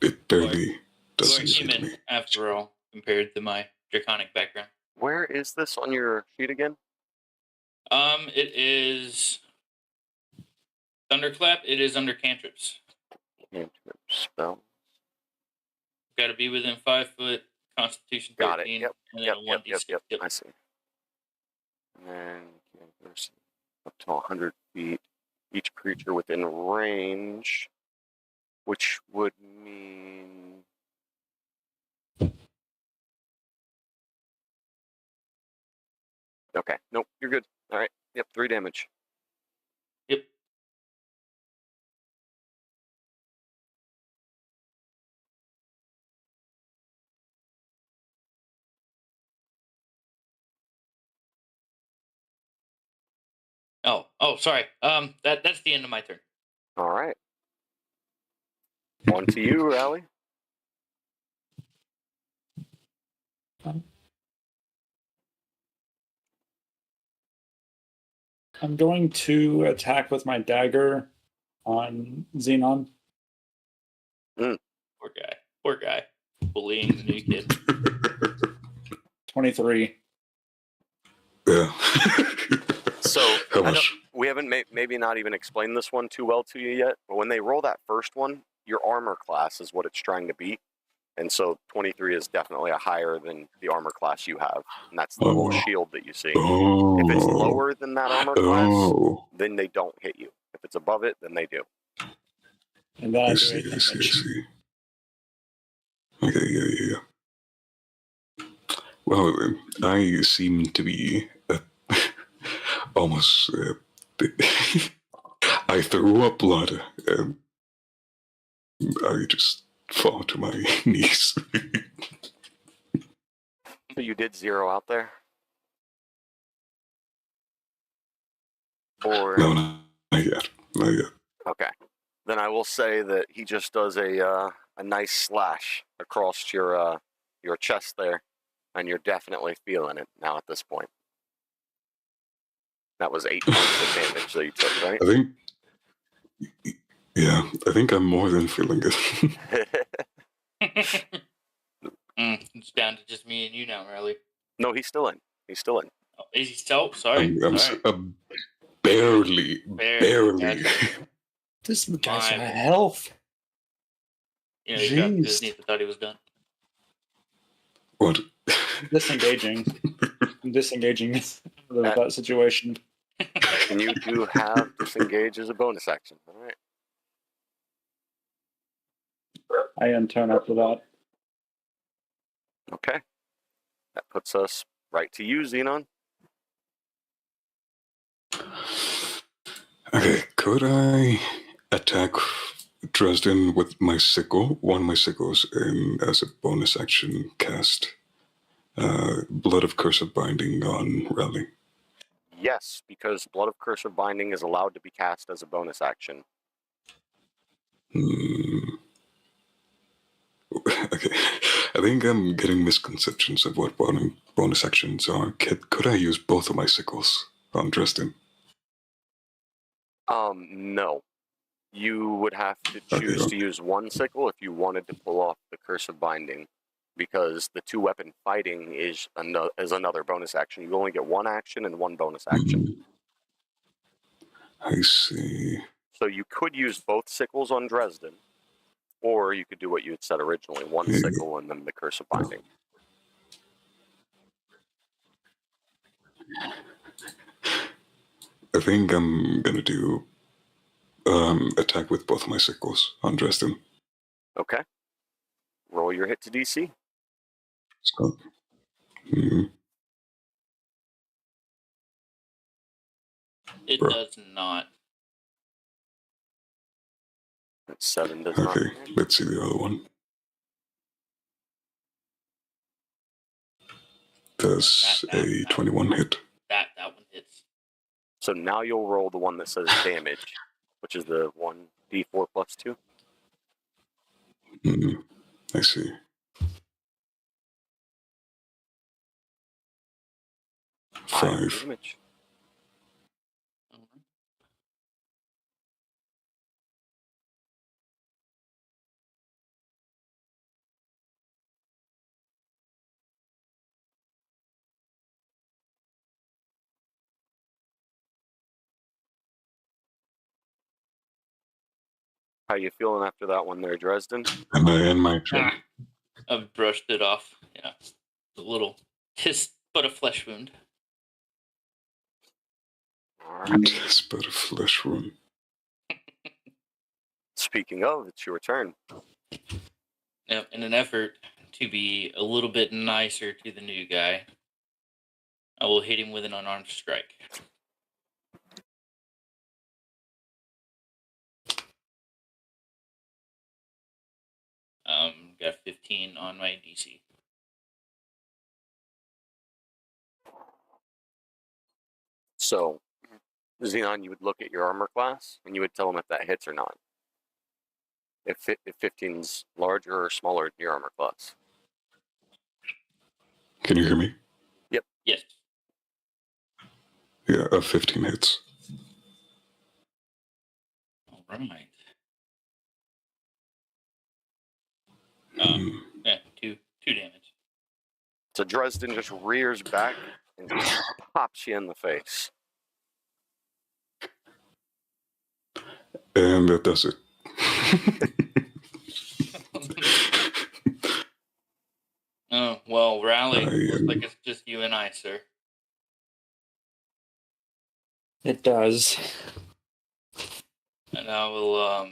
It barely
You're
doesn't hit
human,
me.
after all, compared to my draconic background.
Where is this on your sheet again?
It is Thunderclap. It is under cantrips.
Cantrip spell.
Got to be within 5 foot. Constitution 13.
Got it. Yep.
And then a 1d6.
Yep. I see. And then there's up to 100 feet. Each creature within range, which would mean okay. Nope, you're good. All right. Yep, 3 damage.
Yep. Oh, sorry. That's the end of my turn.
All right. On to you, Rally.
I'm going to attack with my dagger on Xenon.
Poor guy. Bullying the new kid.
23.
Yeah.
So
How much?
we haven't maybe not even explained this one too well to you yet, but when they roll that first one, your armor class is what it's trying to beat. And so 23 is definitely a higher than the armor class you have. And that's the little shield that you see.
Oh.
If it's lower than that armor class, then they don't hit you. If it's above it, then they do.
And then I
I
do
see.
8 damage.
Okay, yeah. Well, I seem to be almost. I threw up blood, and I just fall to my knees.
So you did 0 out there? Or
No, not yet. Not yet.
okay. then I will say that he just does a nice slash across your chest there, and you're definitely feeling it now at this point. That was 8 points of damage that you took, right?
I think I'm more than feeling it.
It's down to just me and you now, Riley.
No, he's still in. He's still in.
Oh, is he still? Sorry.
I'm barely.
Gotcha.
This guy's
My
got
bad.
health.
You know, he got
Jeez.
his knees. I thought he was done.
What?
Disengaging. I'm disengaging that situation.
And you do have disengage as a bonus action. All right.
I turn after that.
Okay. That puts us right to you, Xenon.
Okay, could I attack Dresden with my sickle, one of my sickles, and as a bonus action cast Blood of Curse of Binding on Rally?
Yes, because Blood of Curse of Binding is allowed to be cast as a bonus action.
Okay, I think I'm getting misconceptions of what bonus actions are. Could I use both of my sickles on Dresden?
No. You would have to choose to use one sickle if you wanted to pull off the Curse of Binding, because the 2-weapon fighting is another bonus action. You only get one action and one bonus action.
I see.
So you could use both sickles on Dresden, or you could do what you had said originally, one sickle and then the Curse of Binding.
I think I'm gonna do attack with both of my sickles on Dresden.
Okay. Roll your hit to DC.
So,
It does not.
That 7 does not.
Okay, let's see the other one. Does a 21 hit?
That one hits.
So now you'll roll the one that says damage, which is the 1d4 plus 2.
I see. 5
damage. How you feeling after that one there, Dresden?
Am I in my turn?
I've brushed it off. Yeah. A little tis but a flesh wound.
Tis but a flesh wound.
Speaking of, it's your turn.
Now, in an effort to be a little bit nicer to the new guy, I will hit him with an unarmed strike. Got 15 on my DC.
So, Xenon, you would look at your armor class, and you would tell him if that hits or not. If 15's larger or smaller than your armor class.
Can you hear me?
Yep.
Yes.
Yeah, 15 hits.
All right. Yeah, two damage.
So Dresden just rears back and pops you in the face.
And that does it.
Oh, well, Rally, looks like it's just you and I, sir.
It does.
And I will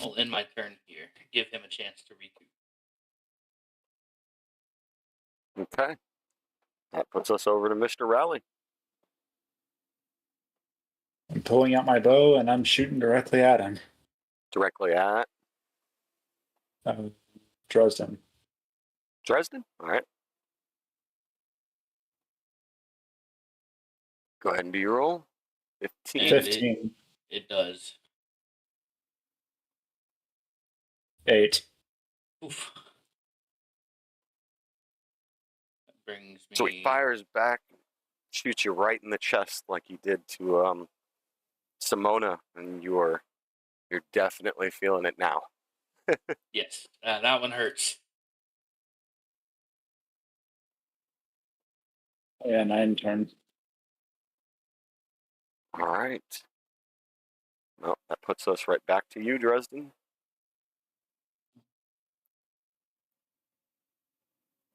I'll end my turn here. Give him a chance to recoup.
Okay. That puts us over to Mr. Rally.
I'm pulling out my bow and I'm shooting directly at him.
Directly at
Dresden.
Dresden? All right. Go ahead and do your roll. 15.
15.
It does.
8.
Oof. That brings me.
So he fires back, shoots you right in the chest like he did to Simona, and you're definitely feeling it now.
Yes, that one hurts.
Yeah, 9 turns.
All right. Well, that puts us right back to you, Dresden.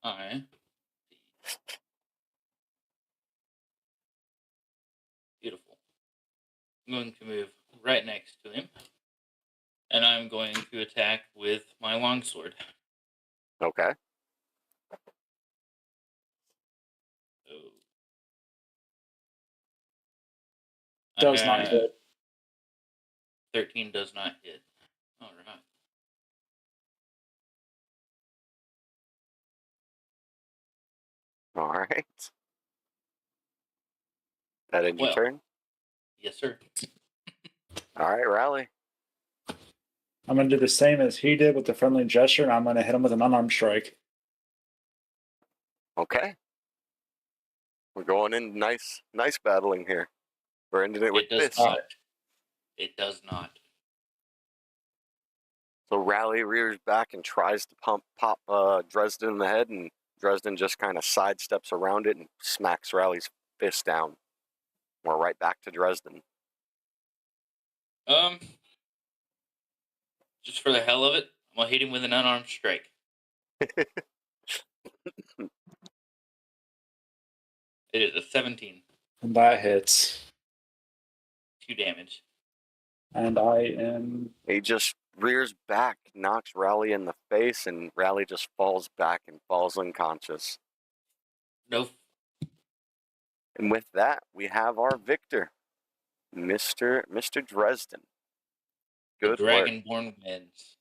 Alright. Beautiful. I'm going to move right next to him. And I'm going to attack with my longsword.
Okay.
So
Does not hit.
13 does not hit. All right.
All right. That ends your
Well.
turn?
Yes, sir.
All right, rally.
I'm going to do the same as he did with the friendly gesture, and I'm going to hit him with an unarmed strike.
Okay. We're going in nice battling here. We're ending it with
It does
fists.
not. It does not.
So Rally rears back and tries to pop Dresden in the head, and Dresden just kind of sidesteps around it and smacks Rally's fist down. We're right back to Dresden.
Just for the hell of it, I'm gonna hit him with an unarmed strike. It is a 17.
And that hits.
2 damage.
And I am...
He just rears back, knocks Rally in the face, and Rally just falls back and falls unconscious.
No.
And with that, we have our victor, Mr. Dresden. Good
The
work.
Dragonborn wins.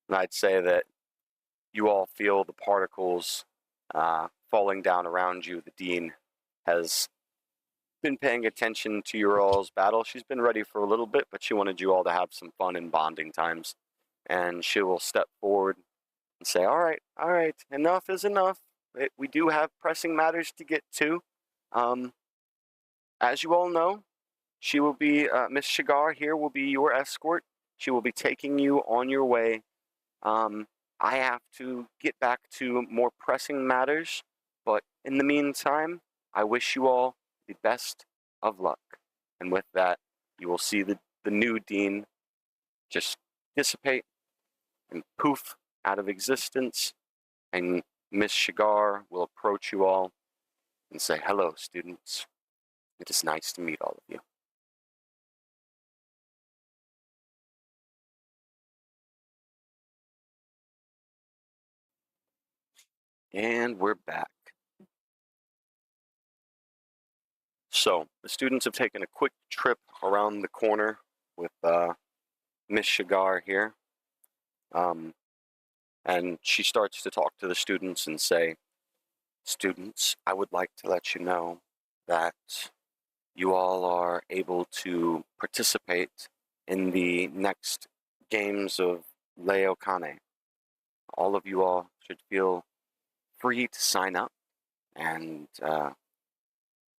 And I'd say that you all feel the particles falling down around you. The dean has been paying attention to your all's battle. She's been ready for a little bit, but she wanted you all to have some fun and bonding times. And she will step forward and say, all right, enough is enough. We do have pressing matters to get to. As you all know, she will be, Miss Shigar here will be your escort. She will be taking you on your way. I have to get back to more pressing matters, but in the meantime, I wish you all the best of luck. And with that, you will see the new dean just dissipate and poof out of existence, and Miss Shigar will approach you all and say, hello, students. It is nice to meet all of you. And we're back. So, the students have taken a quick trip around the corner with Miss Shigar here. And she starts to talk to the students and say, students, I would like to let you know that you all are able to participate in the next games of Leokane. All of you all should feel free to sign up and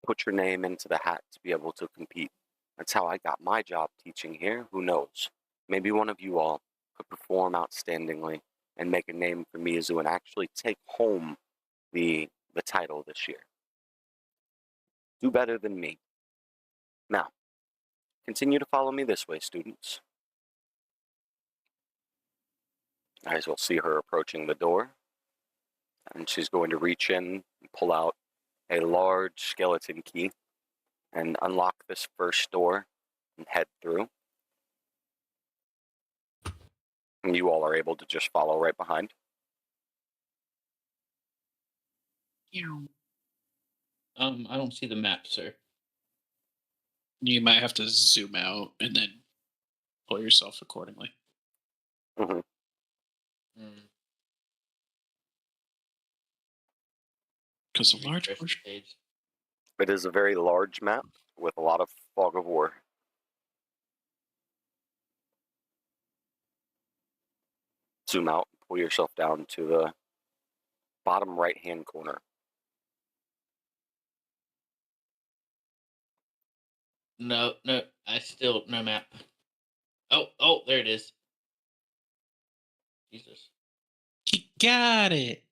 put your name into the hat to be able to compete. That's how I got my job teaching here. Who knows? Maybe one of you all could perform outstandingly and make a name for Mizu and actually take home the title this year. Do better than me. Now, continue to follow me this way, students. As you'll see her approaching the door, and she's going to reach in and pull out a large skeleton key and unlock this first door and head through. And you all are able to just follow right behind.
I don't see the map, sir.
You might have to zoom out and then pull yourself accordingly.
Mm-hmm.
Because a large
Refresh the
portion.
page.
It is a very large map with a lot of fog of war. zoom out and pull yourself down to the bottom right-hand corner.
No, I still no map. Oh, there it is. Jesus.
You got it.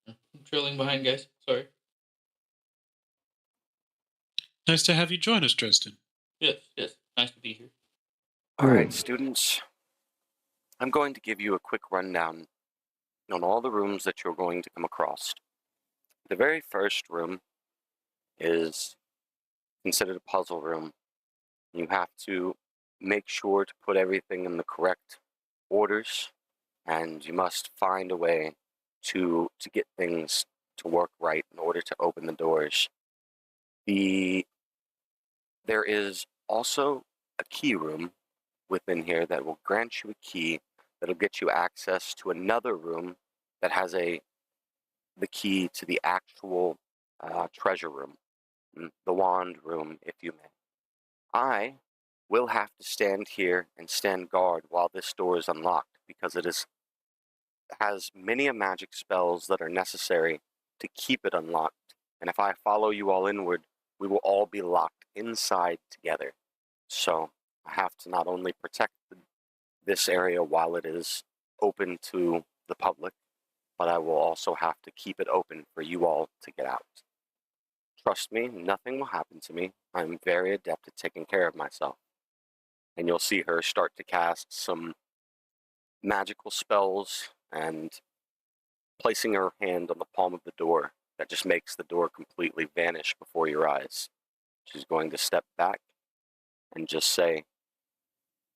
I'm trailing behind, guys. Sorry.
Nice to have you join us, Dresden.
Yes. Nice to be here.
All right, students. I'm going to give you a quick rundown on all the rooms that you're going to come across. The very first room is considered a puzzle room. You have to make sure to put everything in the correct orders, and you must find a way to get things to work right in order to open the doors. There is also a key room within here that will grant you a key that'll get you access to another room that has the key to the actual treasure room, the wand room, if you may. I will have to stand here and stand guard while this door is unlocked, because it has many magic spells that are necessary to keep it unlocked, and if I follow you all inward, we will all be locked inside together. So I have to not only protect this area while it is open to the public, but I will also have to keep it open for you all to get out. Trust me, nothing will happen to me. I'm very adept at taking care of myself. And you'll see her start to cast some magical spells and placing her hand on the palm of the door that just makes the door completely vanish before your eyes. She's going to step back and just say,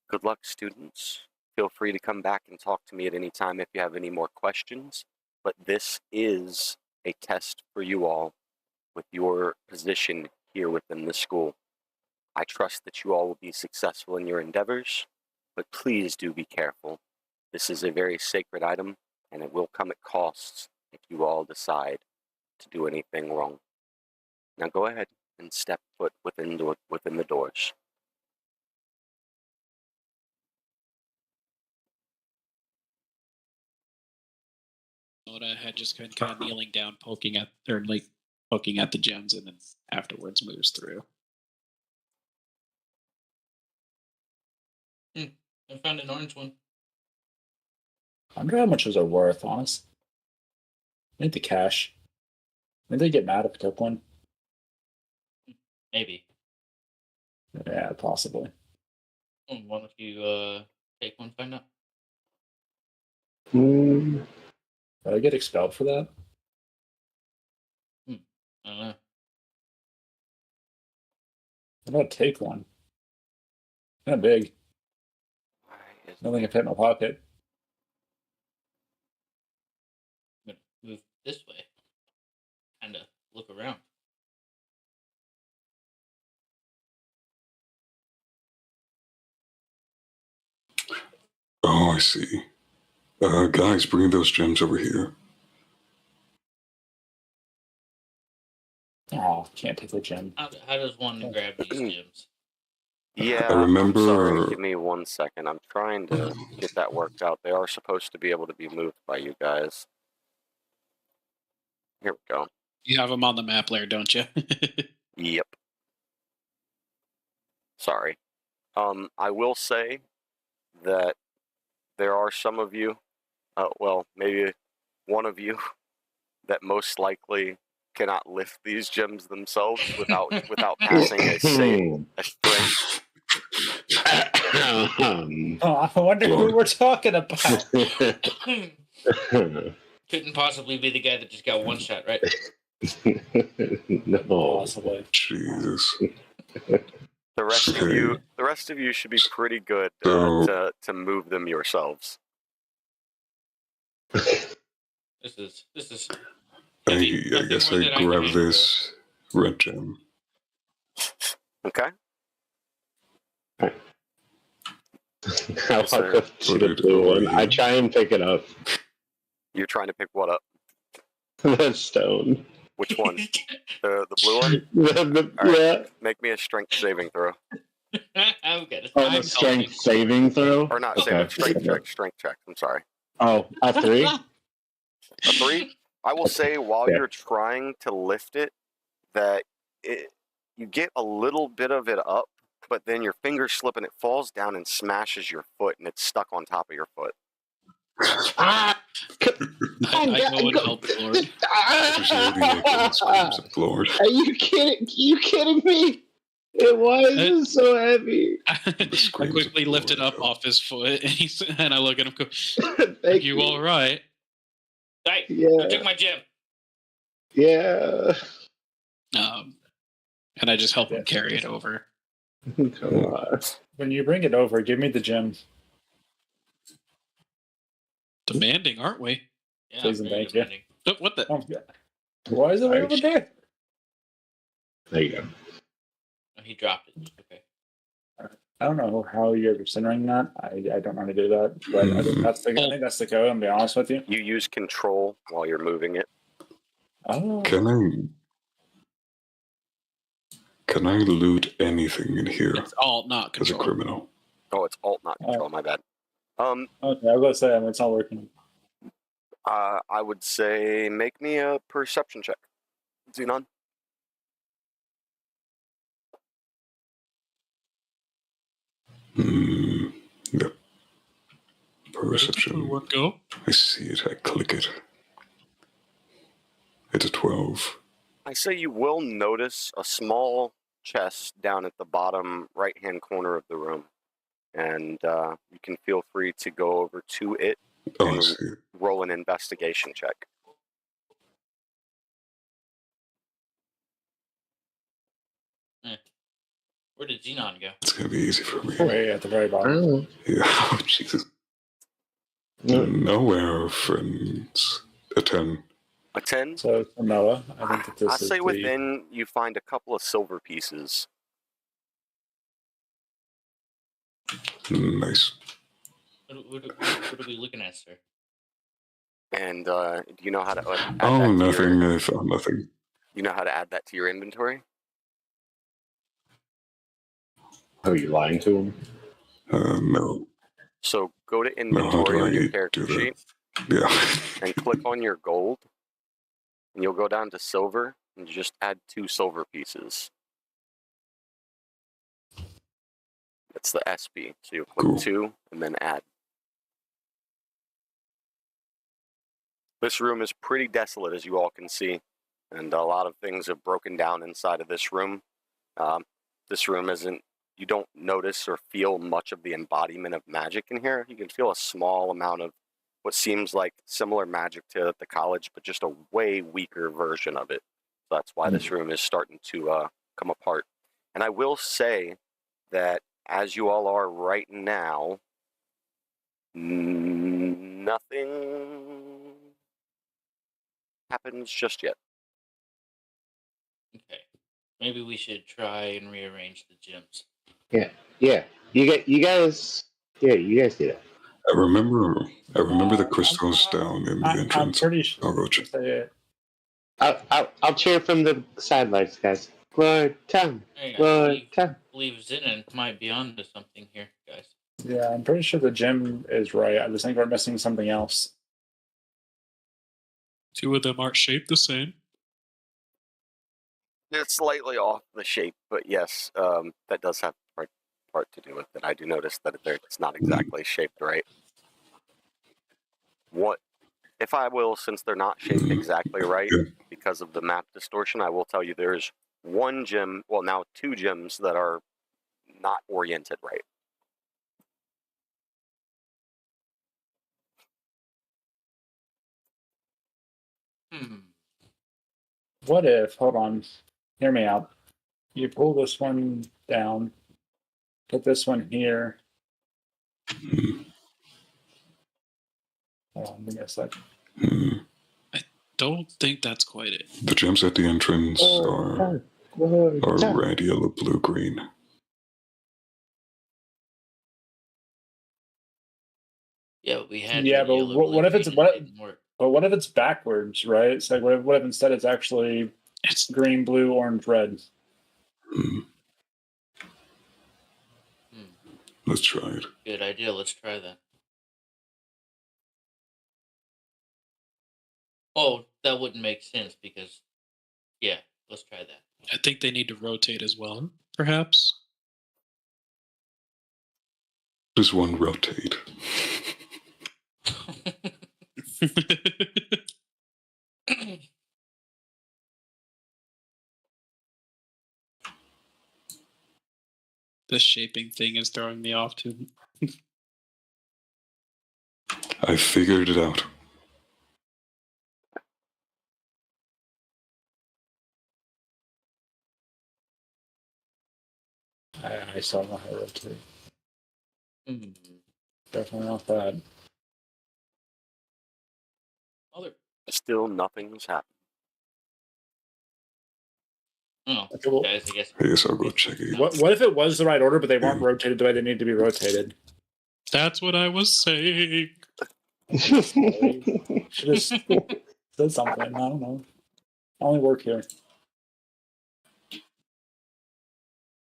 "Good luck, students. Feel free to come back and talk to me at any time if you have any more questions, but this is a test for you all with your position here within the school. I trust that you all will be successful in your endeavors, but please do be careful. This is a very sacred item, and it will come at costs if you all decide to do anything wrong. Now go ahead and step foot within the doors."
Oda had just kind of kneeling down, poking at the gems, and then afterwards moves through.
I found an orange one.
I wonder how much those are worth, honest. I need the cash. Maybe they get mad if I took one.
Maybe.
Yeah, possibly.
One if you take one, find out.
Did I get expelled for that?
I don't know.
I'm gonna take one. Kind of big. Nothing can fit in my pocket.
I'm gonna move this way. Kinda look around.
Oh, I see. Guys, bring those gems over here.
Oh, can't take the gem.
How does one grab these gems?
Yeah,
I remember.
I'm sorry. Give me 1 second. I'm trying to get that worked out. They are supposed to be able to be moved by you guys. Here we go.
You have them on the map layer, don't you?
Yep. Sorry. I will say that there are some of you, well, maybe one of you, that most likely cannot lift these gems themselves without passing a strength.
Oh, I wonder who we're talking about.
Couldn't possibly be the guy that just got one shot, right?
No.
Possibly.
Jesus.
The rest of you should be pretty good to move them yourselves.
This is.
I guess I grab this red gem.
Okay.
I walk up to the blue one. I try and pick it up.
You're trying to pick what up?
The stone.
Which one? The blue one?
Right,
yeah. Make me a strength saving throw.
I'm good.
Oh, the strength saving throw?
Or not
Okay.
saving, strength check. I'm sorry.
Oh, a 3?
A 3? I will say while
Yeah.
you're trying to lift it, that you get a little bit of it up, but then your fingers slip and it falls down and smashes your foot, and it's stuck on top of your foot.
Ah!
I go and help the Lord.
Did you hear the echoing screams of the Lord?
Are you kidding? You kidding me? It was so heavy.
I
screams
quickly
of
lift it
Lord,
up
though.
off his foot, and I look at him. Go,
Thank
"Are you all right?"
Hey,
Yeah.
you took my gem.
Yeah.
And I just help him carry it over.
Come on.
When you bring it over, give me the gem.
Demanding, aren't we?
Yeah,
Please and
very
thank you.
demanding.
What the?
Oh, yeah. Why is it way over there?
There you go.
Oh, he dropped it. Okay.
I don't know how you're centering that. I don't know how to do that, but I think that's the code. I'm being honest with you.
You use control while you're moving it.
Oh,
Can I loot anything in here
It's all not
as a
control.
criminal?
Oh, it's alt, not control. My bad.
okay. I was gonna say it's not working.
I would say make me a perception check, Xenon.
Yep.
Ready?
Perception.
One go.
I see it. I click it. It's a 12.
I say you will notice a small chest down at the bottom right-hand corner of the room, and you can feel free to go over to it
Oh, I
and
see it.
roll an investigation check.
Where did Xenon go?
It's gonna be easy for me.
Way at the very bottom.
Oh.
Yeah. Oh, Jesus. Nowhere, friends. A 10.
A 10?
So for Noah, I think that this
I
is
say
the
within you find a couple of silver pieces.
Nice.
What are we looking at, sir?
And do you know how to add
Oh,
that to
nothing.
your,
I found nothing.
you know how to add that to your inventory?
Oh, you lying to him?
No.
So go to
No, how
inventory
do
on your
I
character
do that?
sheet
Yeah.
and click on your gold, and you'll go down to silver and just add 2 silver pieces. That's the SB. So you'll click
Cool.
2 and then add. This room is pretty desolate, as you all can see, and a lot of things have broken down inside of this room. This room isn't, you don't notice or feel much of the embodiment of magic in here. You can feel a small amount of what seems like similar magic to the college, but just a way weaker version of it. So that's why this room is starting to come apart. And I will say that as you all are right now, nothing happens just yet.
Okay. Maybe we should try and rearrange the gyms.
Yeah. You guys do that.
I remember the crystals down in the
I'm
entrance.
pretty sure.
I'll go check.
I'll cheer from the sidelines, guys. Glory time.
Hey,
Glory time.
I believe Zenon might be onto something here, guys.
Yeah, I'm pretty sure the gym is right. I just think we're missing something else.
2 of them aren't shaped the same.
It's slightly off the shape, but yes, that does have part to do with it. I do notice that it's not exactly shaped right. What, if I will, since they're not shaped exactly right because of the map distortion, I will tell you there's one gym, well now 2 gyms that are not oriented right.
What if, hold on, hear me out. You pull this one down, put this one here. Hold on, give me a second.
Don't think that's quite it.
The gems at the entrance are red, yellow, blue, green.
Yeah, we had.
Yeah,
red,
but
yellow,
what
blue,
if it's
green, and it didn't work.
But what if it's backwards, right? It's like what if instead it's actually
It's
green, blue, orange, red?
Let's try it.
Good idea. Let's try that. Oh, that wouldn't make sense because, yeah, let's try that.
I think they need to rotate as well, perhaps.
Does one rotate?
The shaping thing is throwing me off too.
I figured it out.
I saw my hero too.
Hmm.
Definitely not that.
Other.
Still nothing's happened.
Oh,
Okay, well,
guys, I guess.
I guess I'll go check it.
what if it was the right order, but they weren't rotated the way they need to be rotated?
That's what I was saying.
Should have said something. I don't know. I only work here.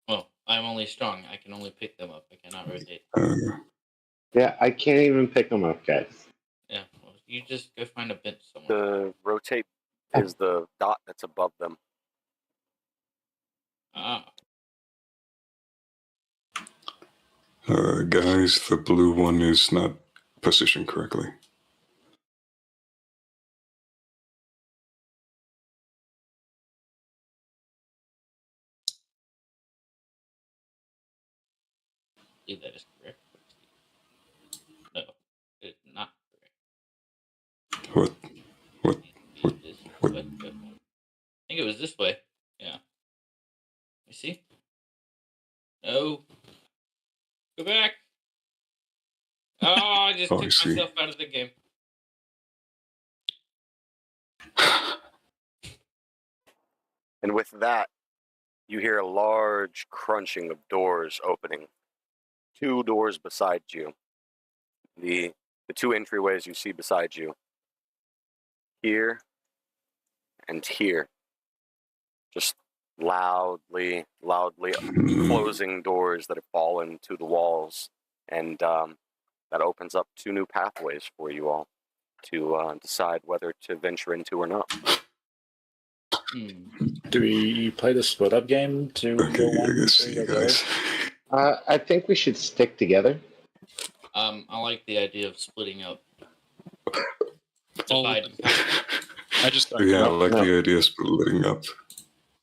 Well, I'm only strong. I can only pick them up. I cannot rotate.
Yeah, I can't even pick them up, guys.
Yeah, well, you just go find a bench somewhere.
The rotate is the dot that's above them.
Ah,
Guys, the blue one is not positioned correctly.
I believe that is correct. No, it's not correct.
What?
This
what?
way. I think it was this way. Yeah. You see? No. Go back. Oh, I just
Oh, I
took
see.
myself out of the game.
And with that, you hear a large crunching of doors opening. 2 doors beside you. The 2 entryways you see beside you. Here and here. Just loudly closing doors that have fallen to the walls. And that opens up 2 new pathways for you all to decide whether to venture into or not.
Do we play the split up game to go
Okay, I
one?
guess
to
see
go
you
the other?
guys.
I think we should stick together.
I like the idea of splitting up.
All
Divide
with
and conquer.
I just thought,
Yeah, I
No,
like
no.
the idea of splitting up.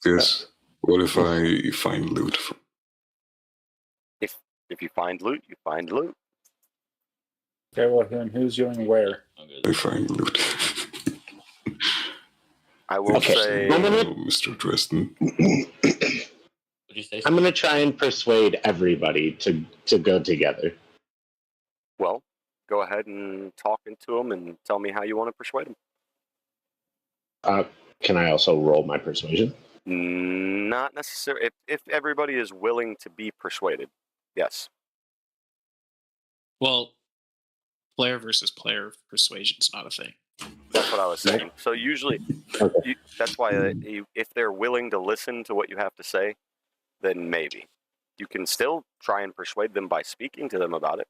Because what if I find loot?
If you find loot, you find loot.
Okay, well, then who's going where?
I'll go
I
there.
find loot.
I will
Okay.
say,
I'm gonna-
Oh, Mr. Dresden.
What'd you say?
I'm going to try and persuade everybody to go together.
well, go ahead and talk into them and tell me how you want to persuade them.
Can I also roll my persuasion?
Not necessarily. If everybody is willing to be persuaded, yes.
well, player versus player persuasion's not a thing.
That's what I was saying. So usually,
Okay.
that's why if they're willing to listen to what you have to say, then maybe. You can still try and persuade them by speaking to them about it.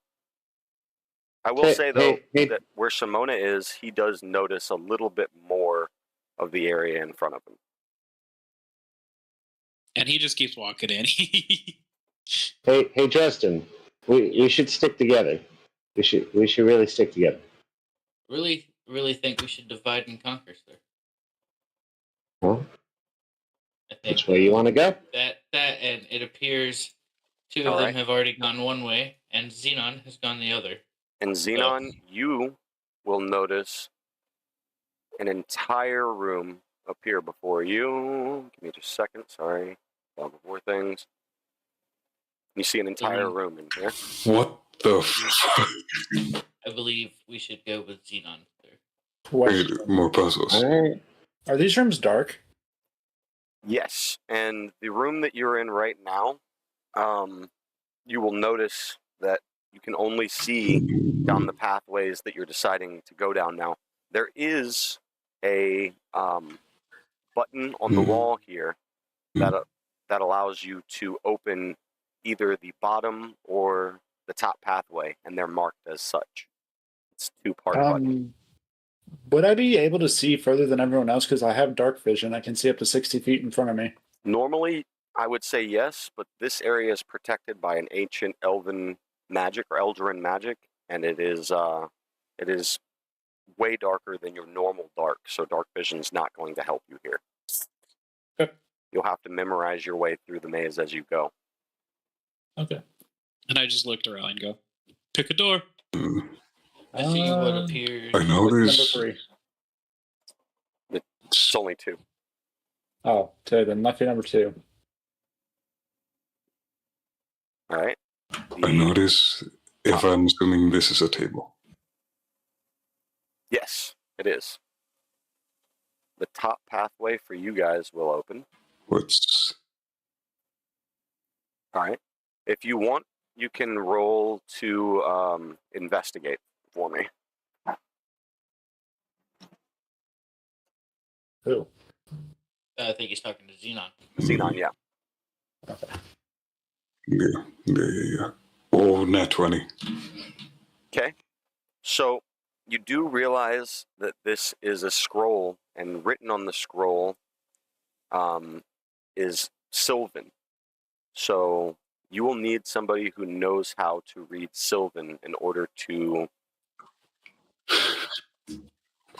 I will say, though,
hey.
that where Simona is, he does notice a little bit more of the area in front of him.
And he just keeps walking in.
Hey, Dresden, we should stick together. We should really stick together.
Really think we should divide and conquer, sir.
Well,
I think
which way you want to go?
that and it appears 2 of
All
them
right.
have already gone one way, and Xenon has gone the other.
And Xenon, you will notice an entire room appear before you. Give me just a second, sorry. Before things. You see an entire room in here.
What the fuck?
I believe we should go with Xenon, sir.
Question.
More puzzles.
All right.
Are these rooms dark?
Yes, and the room that you're in right now, you will notice that you can only see down the pathways that you're deciding to go down now. There is a button on the wall here that allows you to open either the bottom or the top pathway, and they're marked as such. It's 2-part button.
Would I be able to see further than everyone else? Because I have dark vision. I can see up to 60 feet in front of me.
Normally, I would say yes, but this area is protected by an ancient elven magic or Eldrin magic, and it is way darker than your normal dark, so dark vision's not going to help you here.
Okay.
You'll have to memorize your way through the maze as you go.
Okay.
And I just looked around and go, pick a door.
I see what appears.
I know
Number
this.
3.
It's only 2.
Oh, 2. Then lucky number 2.
All right.
I notice. If I'm assuming this is a table.
Yes, it is. The top pathway for you guys will open.
What's
All right. If you want, you can roll to investigate for me.
Who?
I think he's talking to Xenon.
Xenon, yeah.
yeah. Oh, nat 20.
Okay. So you do realize that this is a scroll, and written on the scroll is Sylvan. So you will need somebody who knows how to read Sylvan in order to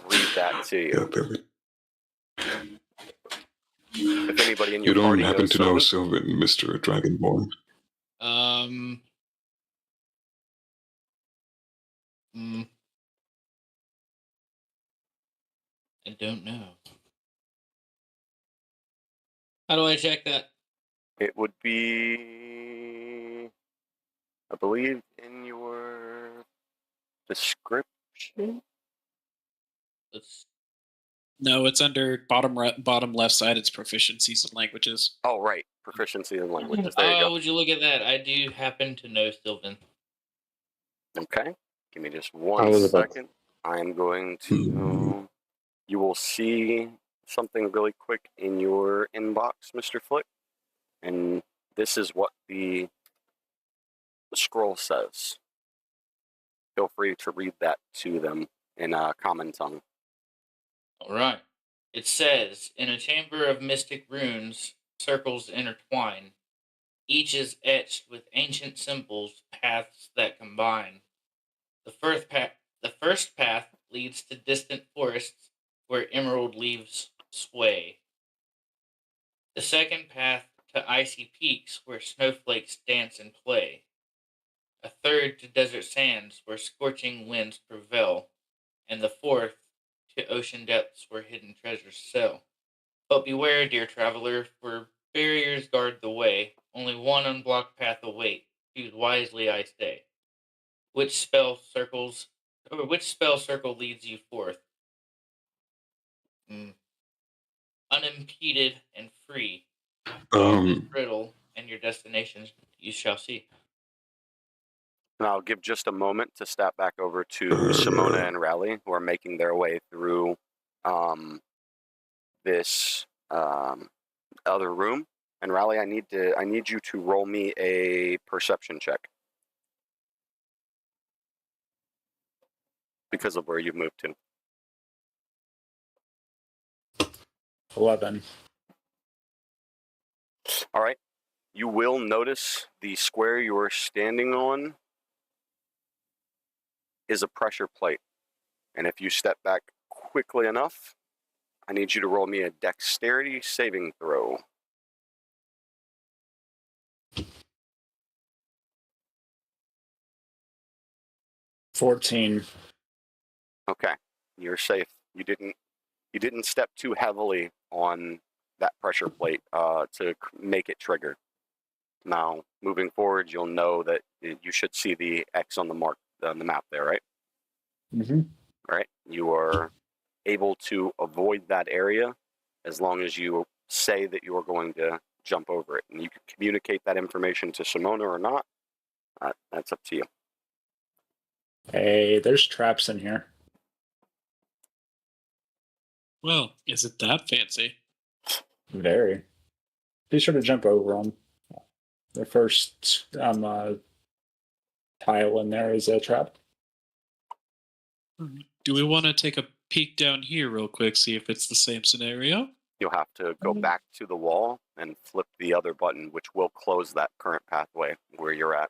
read that to you.
Yeah, there we
If anybody in your
You don't
party
happen
knows
to know
Sylvan,
Sylvan, Mr. Dragonborn?
I don't know. How do I check that?
it would be, I believe, in your description.
No, it's under bottom left side. It's proficiencies in languages.
Oh, right. Proficiency in languages. There you go.
Would you look at that? I do happen to know Sylvan.
Okay. Give me just
I
one
was about-
second. I'm going to. You will see something really quick in your inbox, Mr. Flick. And this is what the scroll says. Feel free to read that to them in common tongue.
All right. It says, in a chamber of mystic runes, circles intertwine. Each is etched with ancient symbols, paths that combine. The first path leads to distant forests where emerald leaves sway. The second path to icy peaks where snowflakes dance and play. A third to desert sands where scorching winds prevail. And the fourth to ocean depths where hidden treasures sail. But beware, dear traveler, for barriers guard the way. Only one unblocked path await. Choose wisely, I say. Which spell circle leads you forth? Unimpeded and free. Brittle, and your destination you shall see.
And I'll give just a moment to step back over to Simona and Raleigh, who are making their way through this other room. And Raleigh, I need you to roll me a perception check because of where you've moved to.
11.
All right. You will notice the square you are standing on is a pressure plate. And if you step back quickly enough, I need you to roll me a dexterity saving throw.
$14.
Okay. You're safe. You didn't step too heavily on that pressure plate to make it trigger. Now, moving forward, you'll know that you should see the X on the map there, right?
Mm-hmm.
All right. You are able to avoid that area as long as you say that you are going to jump over it. And you can communicate that information to Simona or not. That's up to you.
Hey, there's traps in here.
Well, is it that fancy?
Very. Be sure to jump over them. They're first tile in there as a trap.
Do we want to take a peek down here real quick, see if it's the same scenario?
You'll have to go back to the wall and flip the other button, which will close that current pathway where you're at.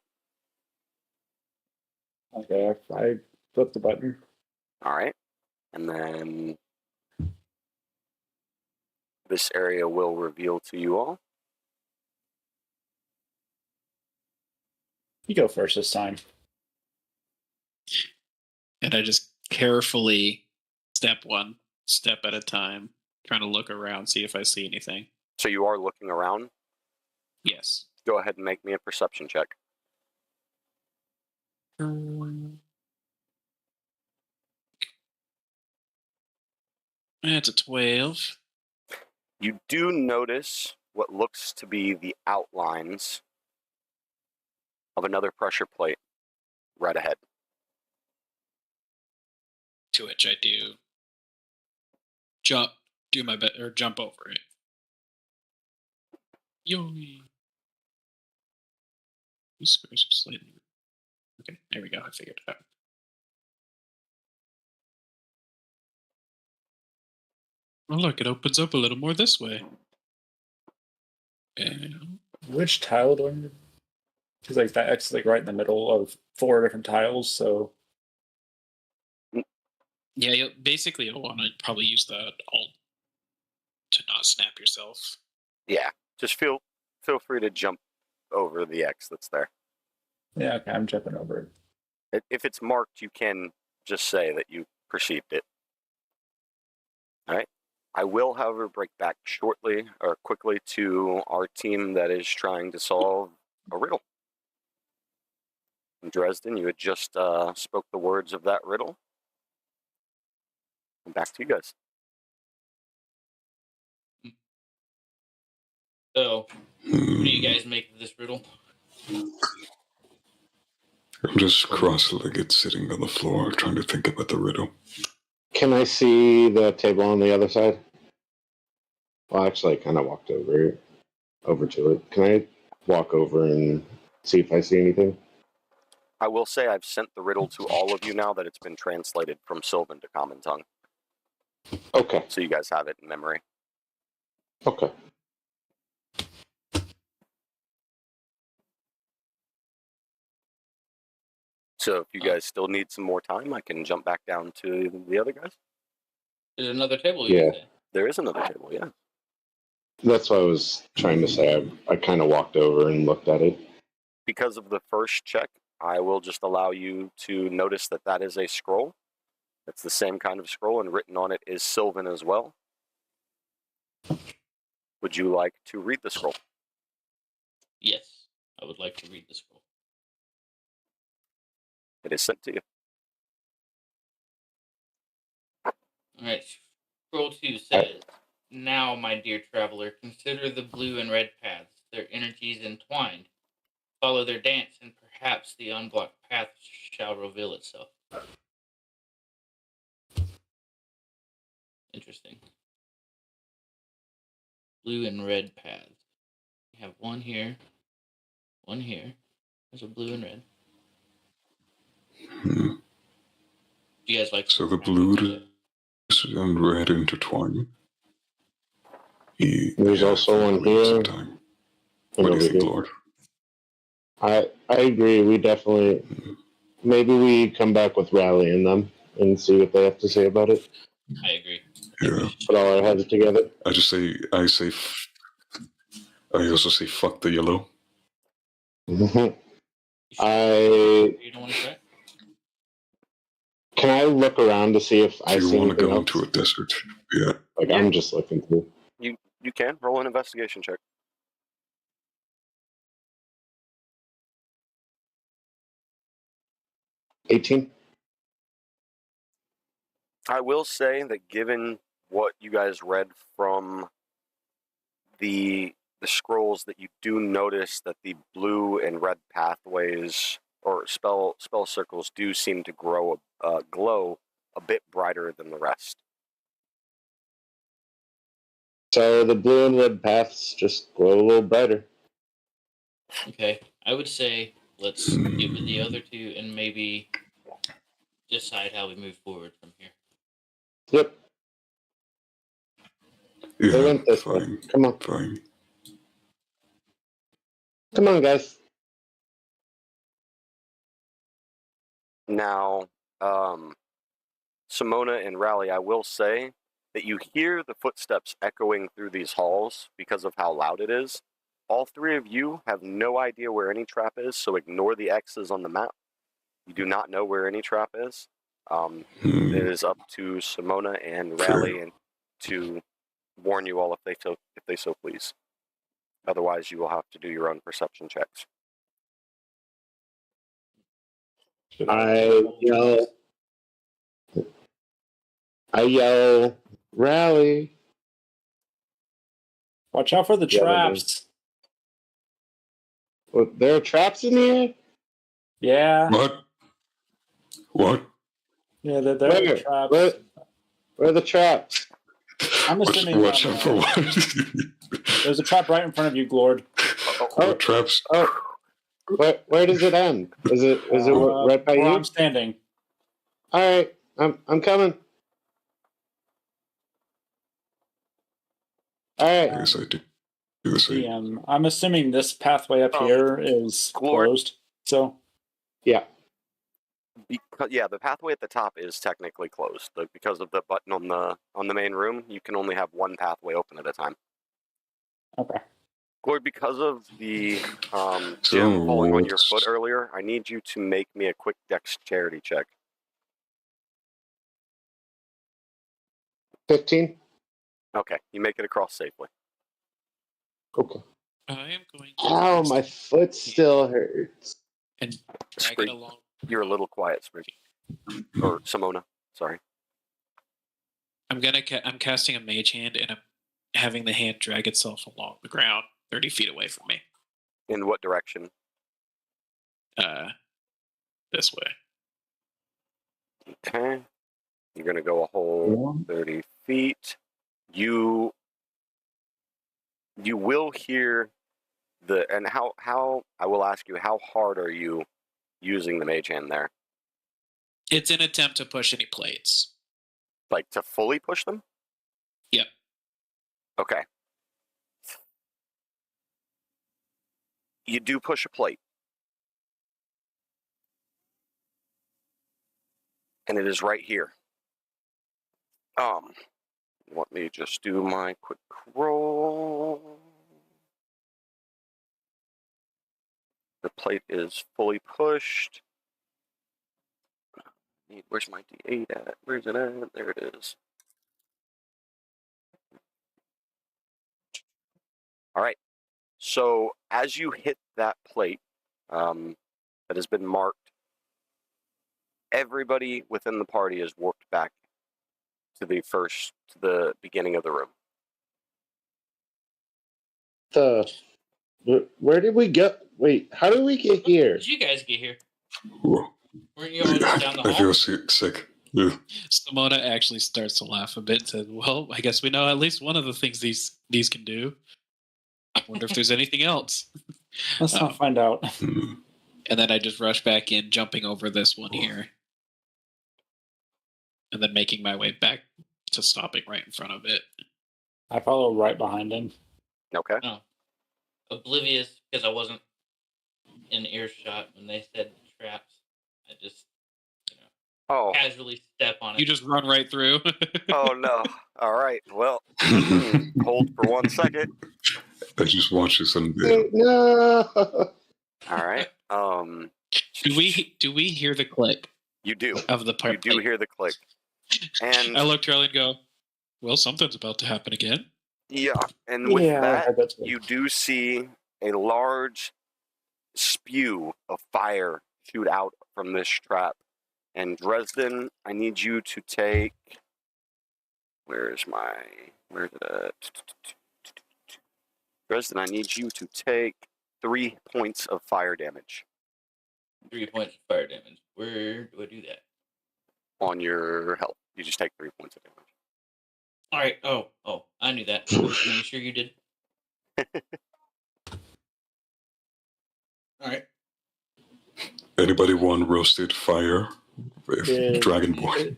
Okay, I flip the button.
All right. And then this area will reveal to you all.
You go first this time.
And I just carefully step one step at a time, trying to look around, see if I see anything.
So you are looking around.
Yes.
Go ahead and make me a perception check.
That's a 12.
You do notice what looks to be the outlines of another pressure plate right ahead.
To which I do jump over it. Yo. These squares are slightly. Okay, there we go. I figured it out. Oh, look, it opens up a little more this way. And
Which tile do I need? Because like that X is like right in the middle of 4 different tiles, so
yeah, you'll want to probably use the alt to not snap yourself.
Yeah, just feel free to jump over the X that's there.
yeah, okay, I'm jumping over it.
If it's marked, you can just say that you perceived it. All right. I will, however, break back quickly to our team that is trying to solve a riddle. Dresden, you had just spoke the words of that riddle. And back to you guys.
So, what do you guys make of this riddle?
I'm just cross-legged sitting on the floor trying to think about the riddle.
Can I see the table on the other side? Well, actually, I kind of walked over to it. Can I walk over and see if I see anything?
I will say I've sent the riddle to all of you now that it's been translated from Sylvan to Common Tongue.
Okay.
So you guys have it in memory.
Okay.
So if you guys still need some more time, I can jump back down to the other guys.
There's another table,
Yeah.
say?
There is another table, yeah.
That's what I was trying to say. I kind of walked over and looked at it.
Because of the first check, I will just allow you to notice that that is a scroll. It's the same kind of scroll, and written on it is Sylvan as well. Would you like to read the scroll?
Yes, I would like to read the scroll.
It is sent to you.
All right. Scroll 2 says, "Now, my dear traveler, consider the blue and red paths, their energies entwined. Follow their dance, and perhaps the unblocked path shall reveal itself." Interesting. Blue and red paths. We have one here, one here. There's a blue and red.
Hmm.
Do you guys like?
So the blue and red intertwine.
There's also one here.
What do you think, Lord?
I agree. We definitely. Maybe we come back with rallying them and see what they have to say about it.
I agree.
Yeah.
Put all our heads together.
I also say fuck the yellow.
You don't want to try?
Can I look around to see if I see anything else?
If you want to go into a desert, yeah.
Like, I'm just looking through.
You can roll an investigation check.
18.
I will say that given what you guys read from the scrolls, that you do notice that the blue and red pathways or spell circles do seem to glow a bit brighter than the rest.
So the blue and red paths just glow a little brighter.
Okay, I would say let's get with the other two and maybe decide how we move forward from here.
Yep. They
Yeah,
went this way.
fine.
Come on.
Fine.
Come on, guys.
Now, Simona and Rally, I will say that you hear the footsteps echoing through these halls because of how loud it is. All three of you have no idea where any trap is, so ignore the X's on the map. You do not know where any trap is. It is up to Simona and Rally and to warn you all if they so please. Otherwise, you will have to do your own perception checks.
I yell, Rally.
Watch out for the
Yeah,
traps.
What, there are traps in here?
Yeah.
What?
Yeah, there are traps.
Where are the traps?
I'm assuming
Watch out for what?
there's a trap right in front of you, Glord.
What traps?
Where does it end? Is it right by
where
you?
I'm standing.
All right, I'm coming. All right.
I guess I do the same.
I'm assuming this pathway up here is
Glord?
closed. So
Yeah.
Yeah, the pathway at the top is technically closed. Because of the button on the main room, you can only have one pathway open at a time.
okay.
Glord, because of the gem falling on your foot earlier, I need you to make me a quick dexterity check.
15.
Okay, you make it across safely.
Okay.
I am going to.
Ow, my foot still hurts.
And drag
Sprig,
it along.
you're a little quiet, Sprig. Or Simona, sorry.
I'm casting a mage hand, and I'm having the hand drag itself along the ground 30 feet away from me.
In what direction?
This way.
Okay. You're going to go a whole 30 feet. You will hear and how I will ask you, how hard are you using the mage hand there?
It's an attempt to push any plates.
Like to fully push them?
Yep.
Okay. You do push a plate. And it is right here. Let me just do my quick roll. The plate is fully pushed. Where's my D8 at? Where's it at? There it is. All right. So as you hit that plate that has been marked, everybody within the party is warped back to the beginning of the room.
Where did we go? Wait, how did we get here?
Did you guys get here?
Whoa.
Weren't you all just down the hall?
I feel sick. Yeah.
Simona actually starts to laugh a bit and says, well, I guess we know at least one of the things these can do. I wonder if there's anything else.
Let's not find out.
And then I just rush back in, jumping over this one here. And then making my way back to stopping right in front of it.
I follow right behind him.
Okay.
No. Oblivious, because I wasn't in earshot when they said traps. I just, casually step on it.
You just run right through.
Oh, no. All right. Well, hold for 1 second.
I just watched this on video.
No.
All right.
Do we hear the click?
You do.
Of the part.
You do hear the click. And
I look to Charlie and go, well, something's about to happen again.
yeah, and with
Yeah, I
that,
heard that too.
you do see a large spew of fire shoot out from this trap. And Dresden, I need you to take. Where's it at? Dresden, I need you to take 3 points of fire damage
3 points of fire damage. Where do I do that?
on your health. You just take 3 points of damage.
All right. Oh, I knew that. I was making sure you did. All right.
Anybody want roasted fire? Dragon Boy.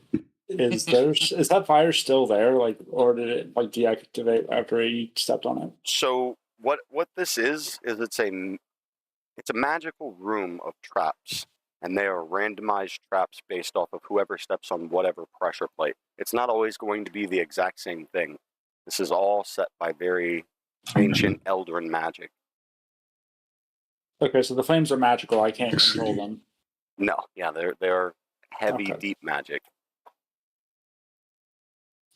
Is that fire still there? Like, or did it like deactivate after he stepped on it?
So what this is it's a magical room of traps, and they are randomized traps based off of whoever steps on whatever pressure plate. It's not always going to be the exact same thing. This is all set by very ancient Eldarin magic.
Okay, so the flames are magical. I can't control them.
No, yeah, they're heavy,
Okay.
deep magic.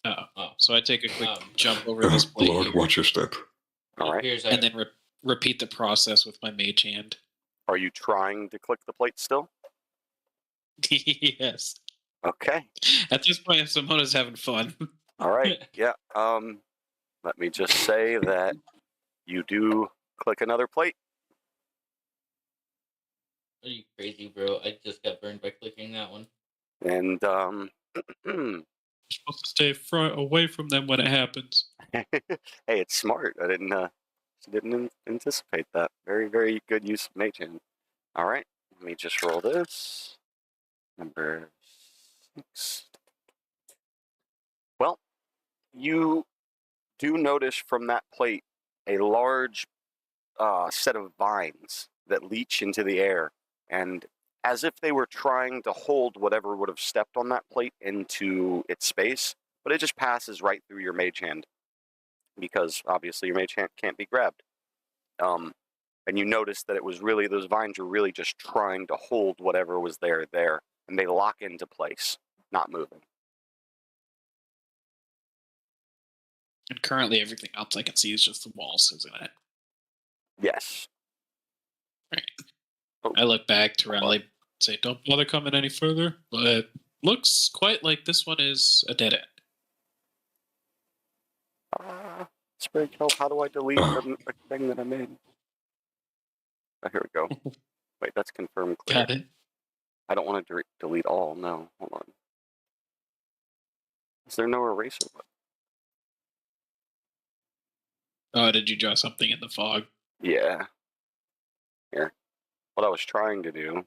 Oh, so I take a quick jump over this plate
Lord,
here,
watch your step.
All right.
Here's
and then repeat the process with my mage hand.
Are you trying to click the plate still?
Yes.
Okay.
At this point, Simona's having fun.
All right. Yeah. Let me just say that you do click another plate.
Are you crazy, bro? I just got burned by clicking that one.
And
You're supposed to stay away from them when it happens.
hey, it's smart. I didn't anticipate that. Very, very good use of mage hand. All right. Let me just roll this. Number 6. Well, you do notice from that plate a large set of vines that leach into the air, and as if they were trying to hold whatever would have stepped on that plate into its space, but it just passes right through your mage hand, because obviously your mage hand can't be grabbed. And you notice that it was really, those vines were really just trying to hold whatever was there, and they lock into place, not moving.
And currently, everything else I can see is just the walls, isn't it?
Yes.
I look back to Raleigh, say, "Don't bother coming any further." But looks quite like this one is a dead end.
Spirit Help, how do I delete a thing that I made? Oh, here we go. Wait, that's confirmed clear.
Got it.
I don't want to delete all. No, hold on. Is there no eraser button?
Oh, did you draw something in the fog?
Yeah. Here. What I was trying to do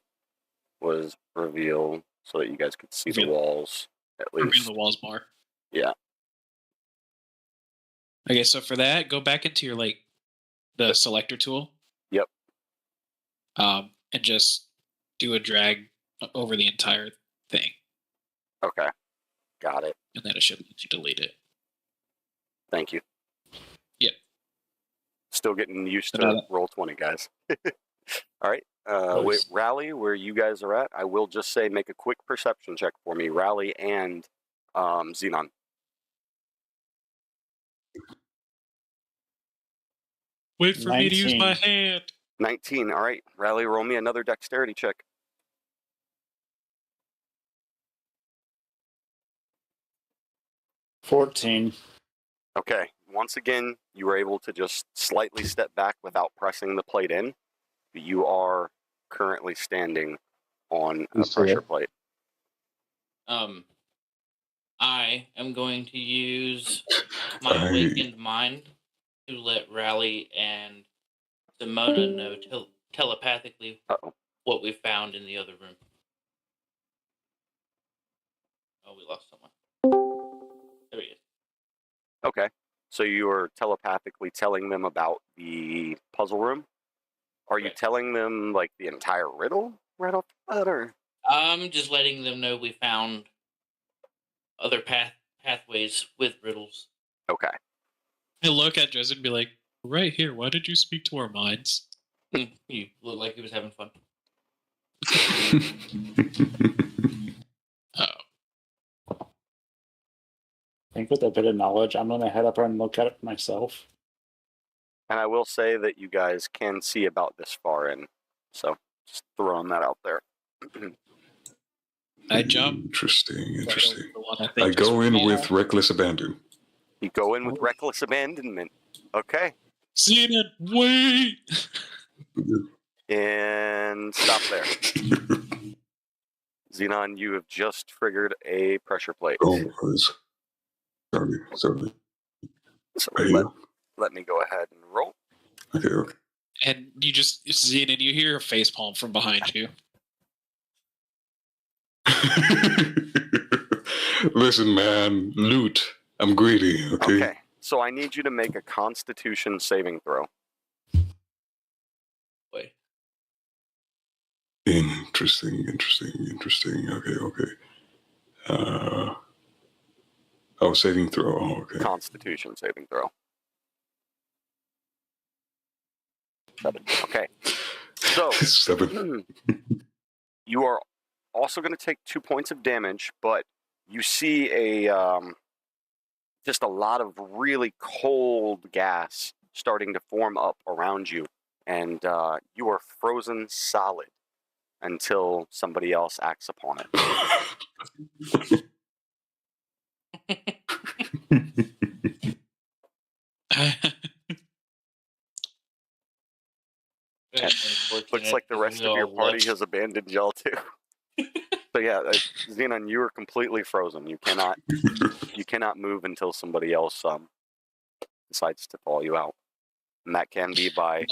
was reveal so that you guys could see the walls, at
Reveal
least.
the walls more.
Yeah.
Okay, so for that, go back into your the selector tool.
Yep.
And just do a drag over the entire thing,
Okay. Got it.
and then it should let you delete it.
Thank you.
Yep.
Still getting used
So
to
now that-
Roll20, guys. All right.
Nice.
Wait, Rally, where you guys are at, I will just say make a quick perception check for me, Rally and Xenon.
Wait for me to use my
19.
hand.
19. All right. Rally, roll me another dexterity check.
$14.
Okay. Once again, you were able to just slightly step back without pressing the plate in. You are currently standing on a
Let's see
pressure
it.
plate.
I am going to use my
I-
awakened mind to let Rally and Simona know telepathically
Uh-oh.
what we found in the other room. Oh, we lost someone. There he is.
Okay. So you are telepathically telling them about the puzzle room? Are you
Right.
telling them, like, the entire riddle right off the bat, or?
I'm just letting them know we found other pathways with riddles.
Okay.
I look at Dresden and be like, "Right here. Why did you speak to our minds?"
You looked like he was having fun.
Oh,
I think with a bit of knowledge, I'm going to head up and look at it myself.
And I will say that you guys can see about this far in. So, just throwing that out there.
I jump.
Interesting.
The one I think
I
just
go in
ran
with
out.
reckless abandon.
You go in with reckless abandonment. Okay.
Xenon, wait!
And stop there. Xenon, you have just triggered a pressure plate.
Oh, sorry.
So let me go ahead and roll.
Okay.
And you just, Xenon, you hear a facepalm from behind you.
Listen, man, loot. I'm greedy, okay?
Okay, so I need you to make a Constitution saving throw.
Wait.
Interesting. Okay. Saving throw. Oh, okay.
Constitution saving throw. 7. Okay. So
7.
you are also going to take 2 points of damage, but you see a just a lot of really cold gas starting to form up around you, and you are frozen solid until somebody else acts upon it. Looks like the rest of your party has abandoned y'all too. So yeah, Xenon, you are completely frozen. You cannot move until somebody else decides to thaw you out, and that can be by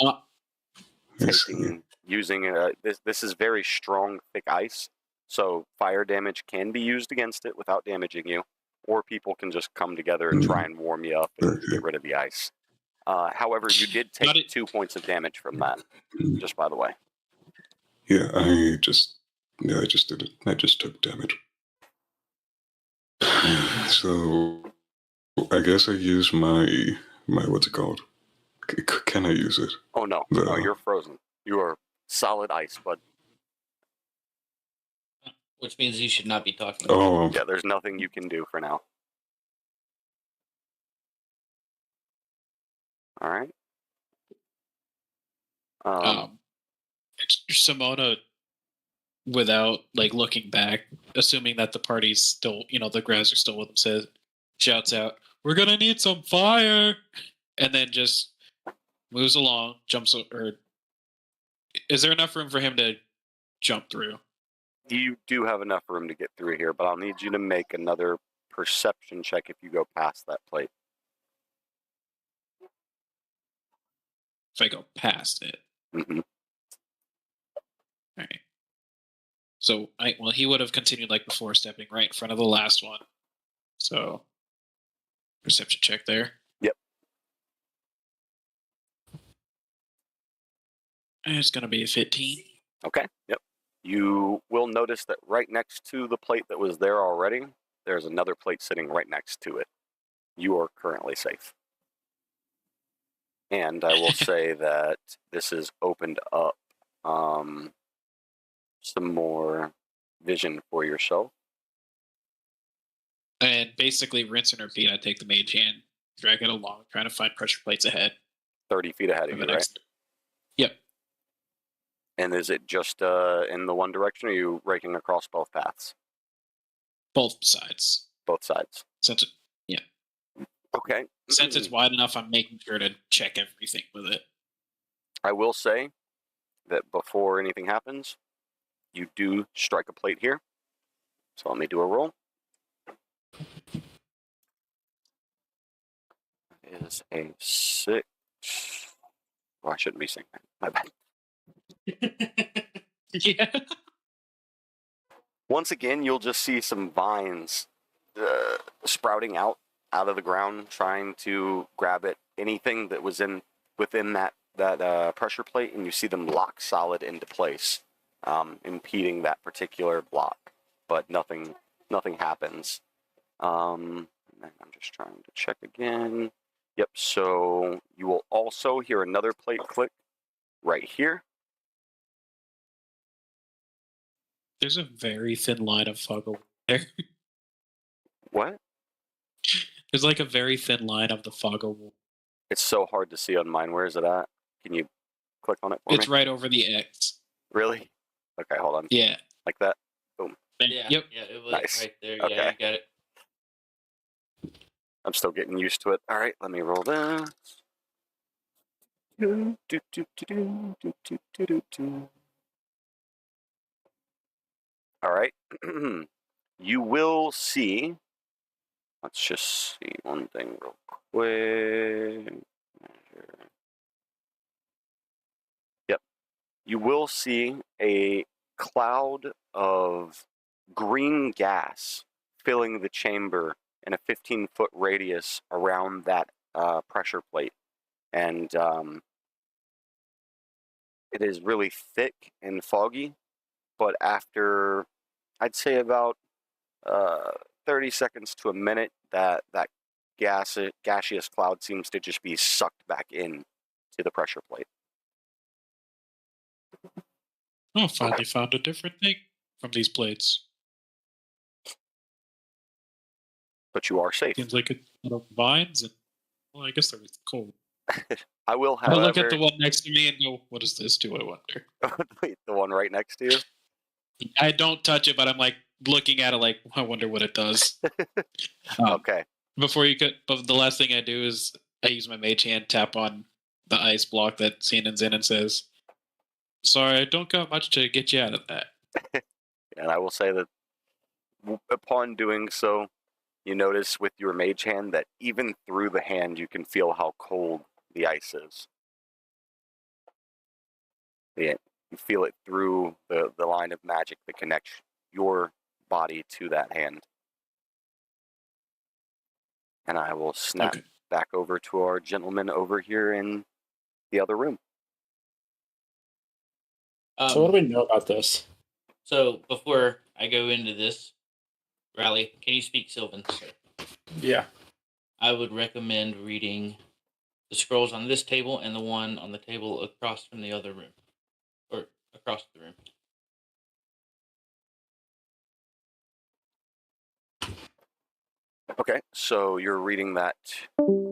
using this is very strong, thick ice. So fire damage can be used against it without damaging you, or people can just come together and try and warm you up and get rid of the ice. However, you did take 2 points of damage from that, just by the way.
Yeah, I just did it. I just took damage. So I guess I use my what's it called? Can I use it?
Oh no, no, you're frozen. You are solid ice, bud.
Which means you should not be talking.
Oh,
yeah. There's nothing you can do for now. All right.
Simona, without like looking back, assuming that the party's still, the Graz are still with them, shouts out, "We're gonna need some fire," and then just moves along, jumps. Or is there enough room for him to jump through?
You do have enough room to get through here, but I'll need you to make another perception check if you go past that plate.
If I go past it.
Mm-hmm.
All right. So he would have continued like before, stepping right in front of the last one. So perception check there.
Yep.
And it's gonna be a 15.
Okay. Yep. You will notice that right next to the plate that was there already, there's another plate sitting right next to it. You are currently safe. And I will say that this has opened up some more vision for yourself.
And basically rinse and repeat. I take the mage hand, drag it along, trying to find pressure plates ahead.
30 feet ahead of you, right?
Yep.
And is it just in the one direction, or are you raking across both paths?
Both sides.
Both sides.
Yeah.
Okay.
Since it's wide enough, I'm making sure to check everything with it.
I will say that before anything happens, you do strike a plate here. So let me do a roll. That is a 6. Well, I shouldn't be saying that. My bad.
Yeah.
Once again, you'll just see some vines sprouting out of the ground, trying to grab at anything that was within that pressure plate, and you see them lock solid into place, impeding that particular block. But nothing happens. I'm just trying to check again. Yep. So you will also hear another plate click right here.
There's a very thin line of fog there.
What?
There's like a very thin line of the fog.
It's so hard to see on mine. Where is it at? Can you click on it for me?
It's right over the X.
Really? Okay, hold on.
Yeah.
Like that? Boom.
Yeah.
Yep.
Yeah, it was
Nice.
right there.
Okay.
Yeah, you got it.
I'm still getting used to it. All right, let me roll this. All right. You will see. Let's just see one thing real quick. Yep. You will see a cloud of green gas filling the chamber in a 15-foot radius around that pressure plate. And it is really thick and foggy, but after, I'd say about 30 seconds to a minute, that gaseous cloud seems to just be sucked back in to the pressure plate.
Oh, finally found a different thing from these plates.
But you are safe.
Seems like it's out of vines, and well, I guess they're cold.
I will,
I'll
however...
look at the one next to me and go, what does this do, I wonder?
Wait, the one right next to you?
I don't touch it, but I'm like looking at it like, I wonder what it does.
Okay.
But the last thing I do is I use my mage hand, tap on the ice block that Xenon's in and says, sorry, I don't got much to get you out of that.
And I will say that upon doing so, you notice with your mage hand that even through the hand, you can feel how cold the ice is. Yeah, you feel it through the line of magic that connects your body to that hand. And I will snap back over to our gentleman over here in the other room.
So what do we know about this?
So before I go into this, Rally, can you speak Sylvan, sir?
Yeah.
I would recommend reading the scrolls on this table and the one on the table across from the other room. Or across the room.
Okay, so you're reading that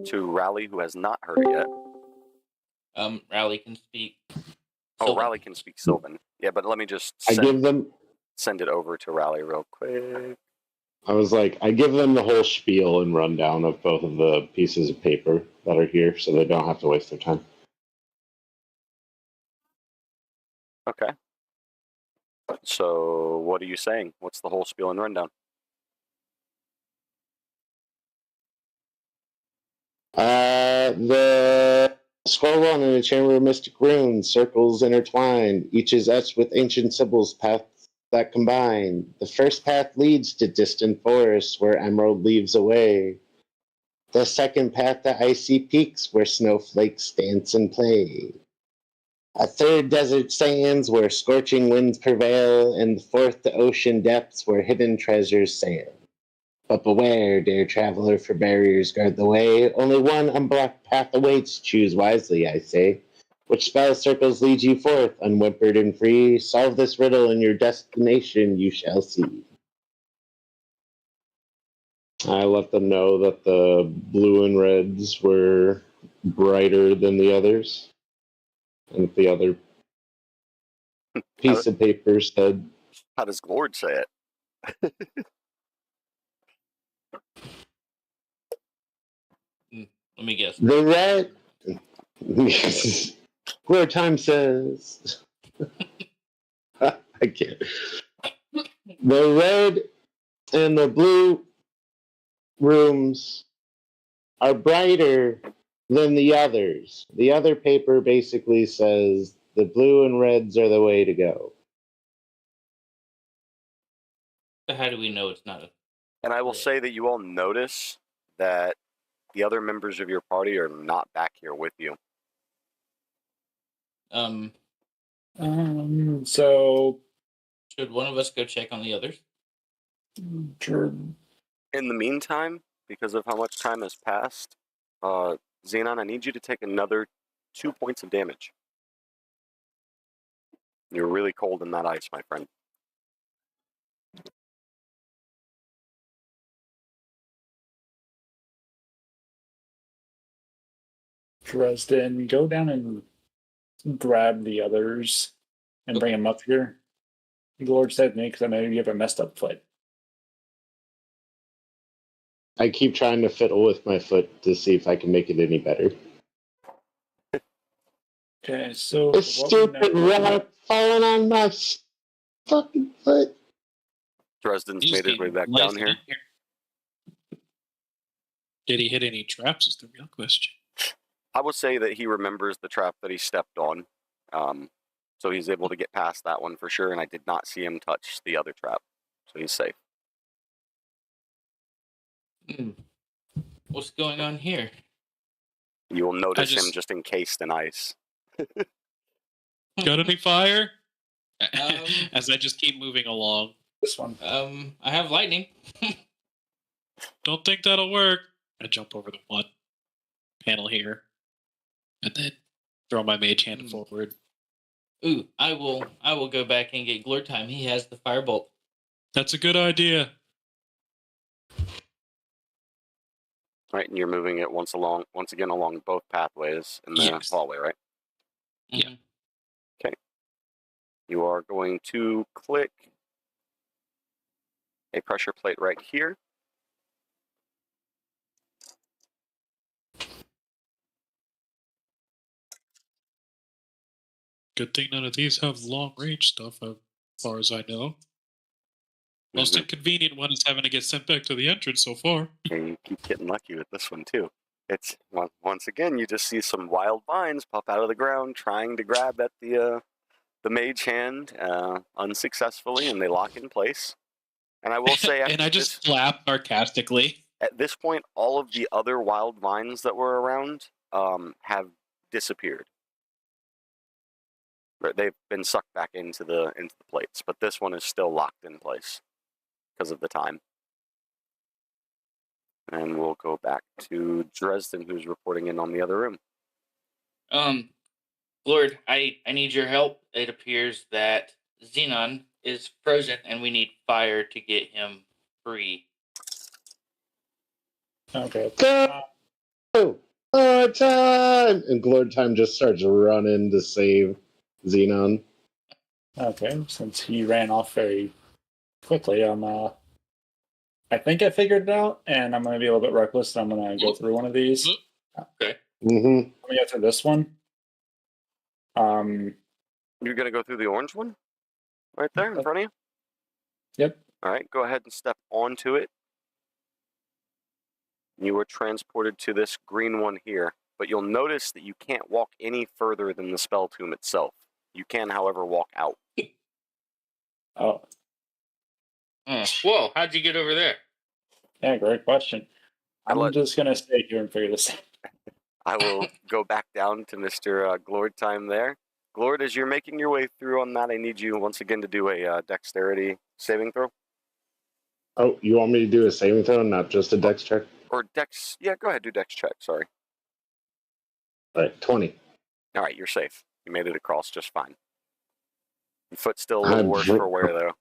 to Rally, who has not heard it yet.
Rally can speak
Sylvan. Rally can speak Sylvan. Yeah, but let me just send it over to Rally real quick.
I was like, I give them the whole spiel and rundown of both of the pieces of paper that are here, so they don't have to waste their time.
Okay. So, what are you saying? What's the whole spiel and rundown?
The scroll one in the Chamber of Mystic Runes, circles intertwined. Each is etched with ancient symbols, paths that combine. The first path leads to distant forests where emerald leaves away. The second path to icy peaks where snowflakes dance and play. A third desert sands where scorching winds prevail, and the fourth to ocean depths where hidden treasures sail. But beware, dear traveler, for barriers guard the way. Only one unblocked path awaits. Choose wisely, I say. Which spell circles lead you forth, unwhimpered and free? Solve this riddle, and your destination you shall see. I let them know that the blue and reds were brighter than the others. And the other piece of paper said...
How does Lord say it?
Let me guess.
The red... Glore time says... I can't. The red and the blue rooms are brighter than the others. The other paper basically says the blue and reds are the way to go.
So how do we know it's not a...
And I will say that you all notice that the other members of your party are not back here with you.
So
should one of us go check on the others?
Sure.
In the meantime, because of how much time has passed, Xenon, I need you to take another 2 points of damage. You're really cold in that ice, my friend.
Dresden, go down and grab the others and bring them up here. The Lord said me because I know you have a messed up foot.
I keep trying to fiddle with my foot to see if I can make it any better.
Okay, so
a stupid rock falling on my fucking foot.
Dresden's made his way back down here.
Did he hit any traps is the real question.
I would say that he remembers the trap that he stepped on. So he's able to get past that one for sure, and I did not see him touch the other trap. so he's safe.
What's going on here?
You will notice him just encased in ice.
Got any fire?
Um,
As I just keep moving along.
This one.
I have lightning.
Don't think that'll work. I jump over the one panel here, and then throw my mage hand forward.
Ooh, I will go back and get Glor time. He has the firebolt.
That's a good idea.
Right, and you're moving it once again along both pathways in the hallway, right?
Yeah.
Okay. You are going to click a pressure plate right here.
Good thing none of these have long range stuff, as far as I know. Most inconvenient one is having to get sent back to the entrance so far.
And you keep getting lucky with this one too. It's once again you just see some wild vines pop out of the ground, trying to grab at the mage hand unsuccessfully, and they lock in place. And I will say,
and I just laugh sarcastically.
At this point, all of the other wild vines that were around have disappeared. They've been sucked back into the plates, but this one is still locked in place because of the time. And we'll go back to Dresden, who's reporting in on the other room.
Lord, I need your help. It appears that Xenon is frozen, and we need fire to get him free.
Okay.
Go! Glord time! And Glord time just starts running to save Xenon.
Okay, since he ran off very quickly, I think I figured it out, and I'm going to be a little bit reckless, and I'm going to go through one of these.
Okay.
Mm-hmm.
I'm going to go through this one.
You're going to go through the orange one? Right there in front of you?
Yep.
All right, go ahead and step onto it. You were transported to this green one here, but you'll notice that you can't walk any further than the spell tomb itself. You can, however, walk out.
Oh.
Whoa, how'd you get over there?
Yeah, great question. I'm just going to stay here and figure this out.
I will go back down to Mr. Glord time there. Glord, as you're making your way through on that, I need you once again to do a dexterity saving throw.
Oh, you want me to do a saving throw, not just a dex check?
Or dex, yeah, go ahead, do dex check, sorry.
All right, 20.
All right, you're safe. You made it across just fine. Your foot's still a little worse for wear, though.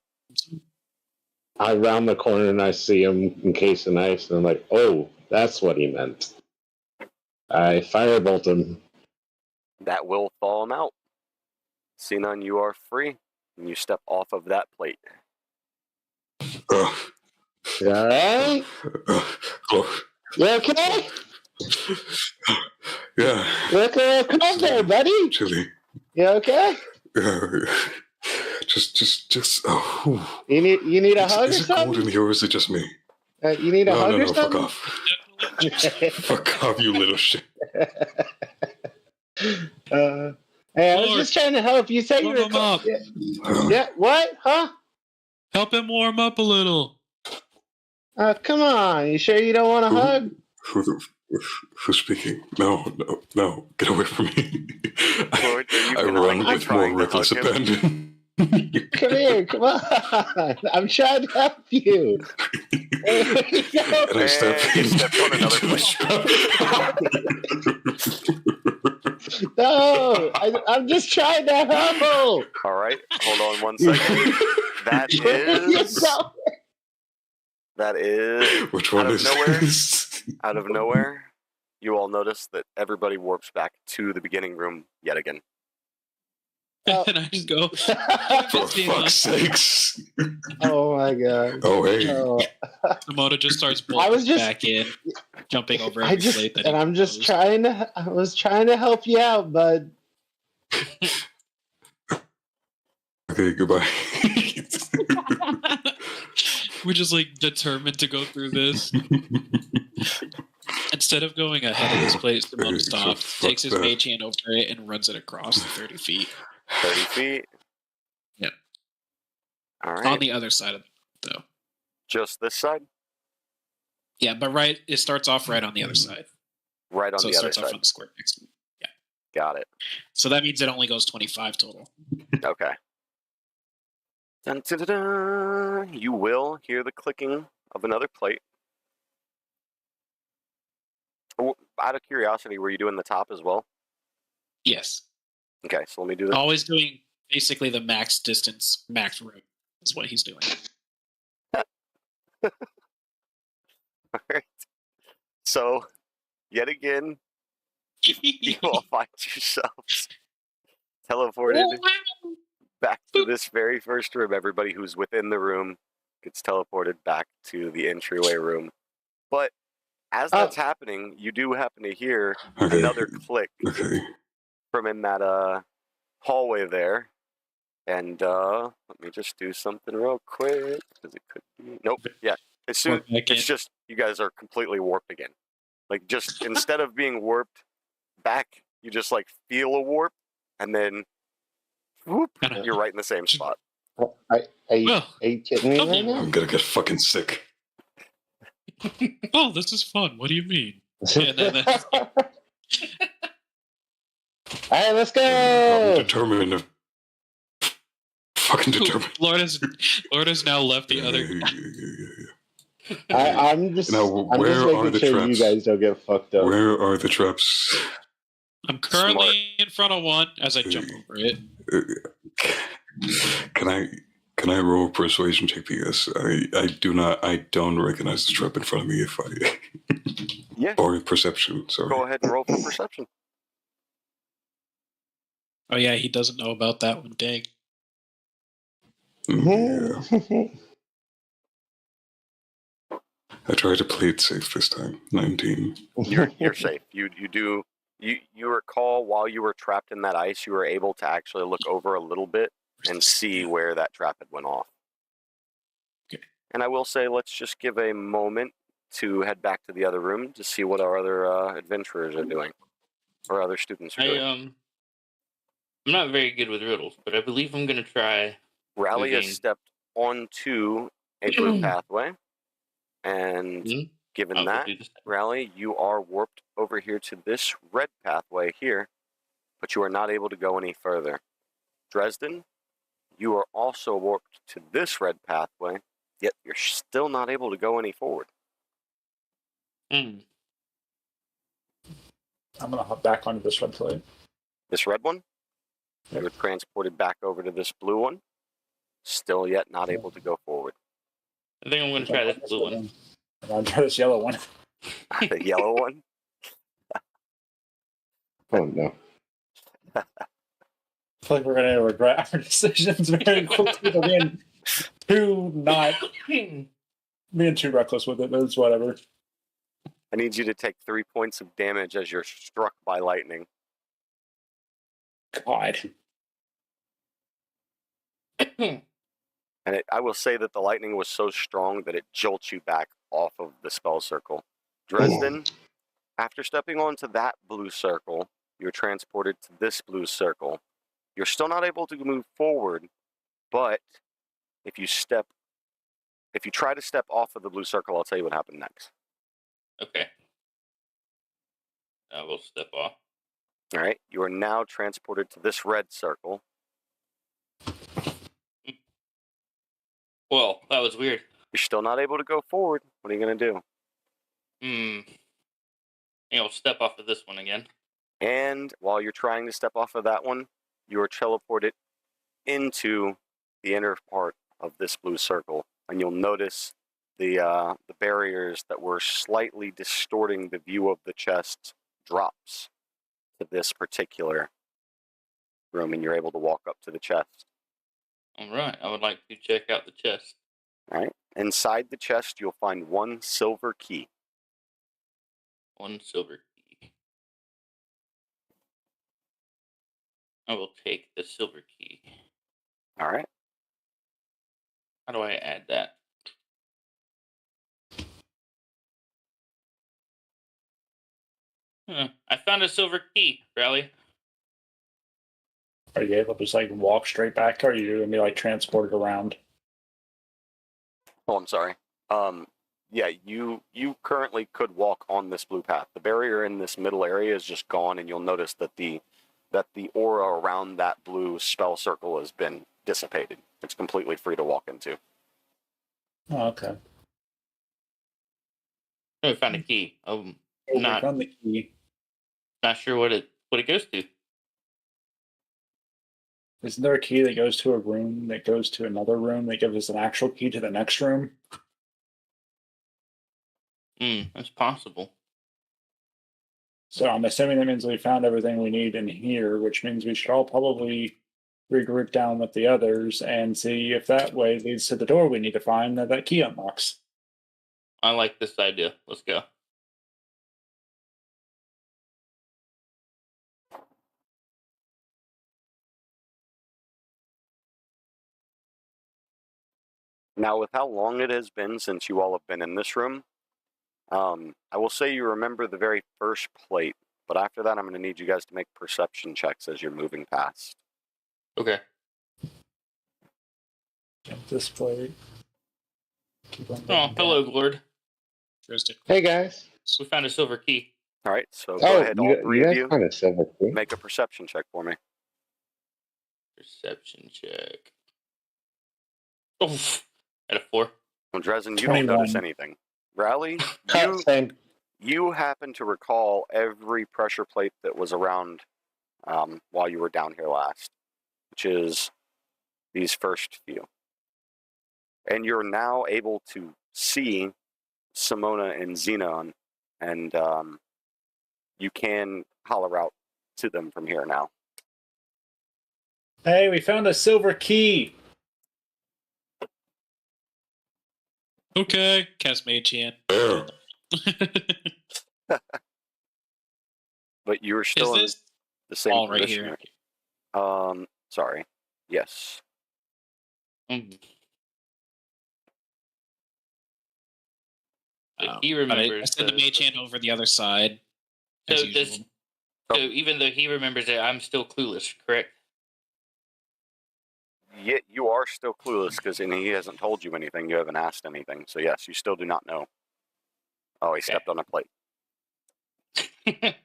I round the corner and I see him encased in ice, and I'm like, oh, that's what he meant. I firebolt him.
That will thaw him out. Xenon, you are free, and you step off of that plate.
You all right? You okay?
Yeah.
You okay? Come on there, buddy.
Chilly.
You okay?
Just. Oh.
You need a hug or
Is it
something?
cold in here, or is it just me?
You need a hug or
fuck
something?
off. Fuck off, you little shit.
Hey, I was just trying to help. You said you were...
Warm him up.
Yeah, what? Huh?
Help him warm up a little.
Come on. You sure you don't want a hug?
Who's speaking? No. Get away from me.
Lord,
I run with more reckless abandon.
Come here. Come on. I'm trying to help you.
And I stepped
on another
No, I'm just trying to help.
All right, hold on one second. That is
Which one is this?
Out of nowhere, you all notice that everybody warps back to the beginning room yet again.
And I just go,
For fuck's sakes.
Oh my god.
Oh, hey.
Simona just starts bolting back in, jumping over every plate that
I was trying to help you out, bud.
Okay, goodbye.
We're just like determined to go through this. Instead of going ahead of this plate, Simona stops, takes his mage hand over it, and runs it across the 30 feet.
30 feet?
Yep.
All right.
On the other side of though.
Just this side?
Yeah, but it starts off right on the other side.
Right on
So
the
it
other
starts off
side.
on the square next to it. Yeah.
Got it.
So that means it only goes 25 total.
Okay. Dun, dun, dun, dun. You will hear the clicking of another plate. Out of curiosity, were you doing the top as well?
Yes.
Okay, so let me do this.
Always doing basically the max distance, max room is what he's doing.
All right. So, yet again, you all find yourselves teleported back to this very first room. Everybody who's within the room gets teleported back to the entryway room. But as that's happening, you do happen to hear another click from in that hallway there. And let me just do something real quick because it could be. Nope. Yeah. It's just you guys are completely warped again. Like just instead of being warped back, you just like feel a warp, and then whoop, you're right in the same spot.
Are you kidding me right now?
I'm gonna get fucking sick.
Oh, this is fun. What do you mean? And then
All right, let's go.
I'm determined. Fucking determined.
Lord has now left the other.
I'm just making sure
traps?
you guys don't get fucked up.
Where are the traps?
I'm currently in front of one as I jump over it.
Can I roll persuasion check? Because I don't recognize the trap in front of me. If
Yeah.
Or perception. Sorry.
Go ahead and roll for perception.
Oh yeah, he doesn't know about that one. Dang.
Yeah. I tried to play it safe this time. 19.
You're safe. You recall while you were trapped in that ice, you were able to actually look over a little bit and see where that trap had went off.
Okay.
And I will say, let's just give a moment to head back to the other room to see what our other adventurers are doing, or other students are doing.
I'm not very good with riddles, but I believe I'm going to try.
Rally has stepped onto a blue pathway, and given that, Rally, you are warped over here to this red pathway here, but you are not able to go any further. Dresden, you are also warped to this red pathway, yet you're still not able to go any forward.
I'm going to hop back onto this red plate.
This red one? You were transported back over to this blue one, still yet not able to go forward.
I think I'm going to try this blue one.
I'm going to try this yellow one.
The yellow one?
Oh, no.
I feel like we're going to regret our decisions very quickly. Being too reckless with it, but it's whatever.
I need you to take 3 points of damage as you're struck by lightning.
God.
And I will say that the lightning was so strong that it jolts you back off of the spell circle. Dresden, after stepping onto that blue circle, you're transported to this blue circle. You're still not able to move forward, but if you try to step off of the blue circle, I'll tell you what happened next.
Okay. I will step off.
All right. You are now transported to this red circle.
Well, that was weird.
You're still not able to go forward. What are you going to do?
I'll step off of this one again.
And while you're trying to step off of that one, you are teleported into the inner part of this blue circle. And you'll notice the barriers that were slightly distorting the view of the chest drops to this particular room, and you're able to walk up to the chest.
All right. I would like to check out the chest.
All right. Inside the chest, you'll find one silver key.
One silver key. I will take the silver key.
All right.
How do I add that? I found a silver key, Rally.
Are you able to just walk straight back, or are you going to be transported around?
Oh, I'm sorry. Yeah, you currently could walk on this blue path. The barrier in this middle area is just gone, and you'll notice that the aura around that blue spell circle has been dissipated. It's completely free to walk into.
Oh, okay.
We found a key.
We
Not
found the key.
not sure what it goes to.
Isn't there a key that goes to a room that goes to another room that gives us an actual key to the next room?
That's possible.
So I'm assuming that means we found everything we need in here, which means we should all probably regroup down with the others and see if that way leads to the door we need to find that key unlocks.
I like this idea. Let's go.
Now, with how long it has been since you all have been in this room, I will say you remember the very first plate, but after that, I'm going to need you guys to make perception checks as you're moving past.
Okay.
This plate.
Oh, hello, Lord.
Interesting.
Hey guys.
We found a silver key.
All right, so go ahead, all three
you
of
guys
you,
found a silver key.
make a perception check for me.
Perception check. Oh, at a 4.
Well, Dresden, you
21.
don't notice anything. Rally,
Same.
you happen to recall every pressure plate that was around while you were down here last, which is these first few. And you're now able to see Simona and Xenon, and you can holler out to them from here now.
Hey, we found a silver key.
Okay, cast Mage Hand.
There.
But you're
Is
still in
this
the same
all right
position.
here?
Sorry. Yes.
He
But
remembers.
I send the Mage Hand over the other side.
So
as
this.
usual.
So even though he remembers it, I'm still clueless. Correct.
Yet you are still clueless because he hasn't told you anything. You haven't asked anything. So yes, you still do not know. Oh, he stepped on a plate. Okay.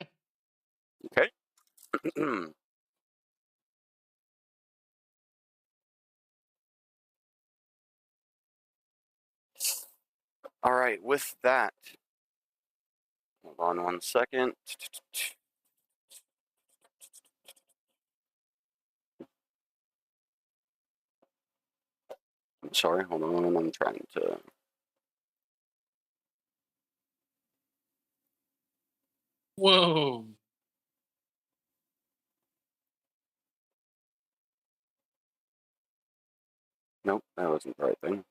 All right. With that, hold on one second. I'm sorry. Hold on. I'm trying to.
Whoa.
Nope, that wasn't the right thing.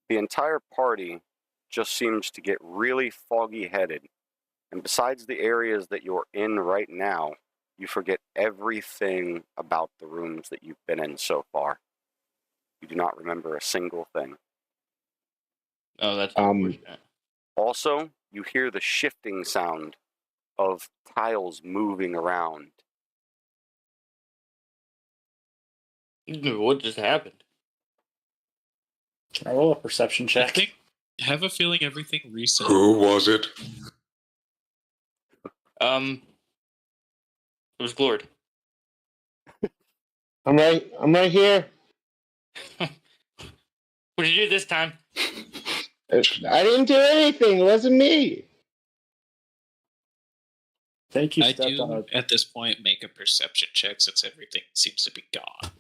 The entire party just seems to get really foggy-headed. And besides the areas that you're in right now, you forget everything about the rooms that you've been in so far. You do not remember a single thing.
Oh, that's unfortunate.
Also, you hear the shifting sound of tiles moving around.
What just happened?
Can I roll a perception check?
I have a feeling everything reset.
Who was it?
It was Glord.
I'm right here.
What did you do this time?
I didn't do anything. It wasn't me.
Thank you.
I do, at this point, make a perception check since everything seems to be gone.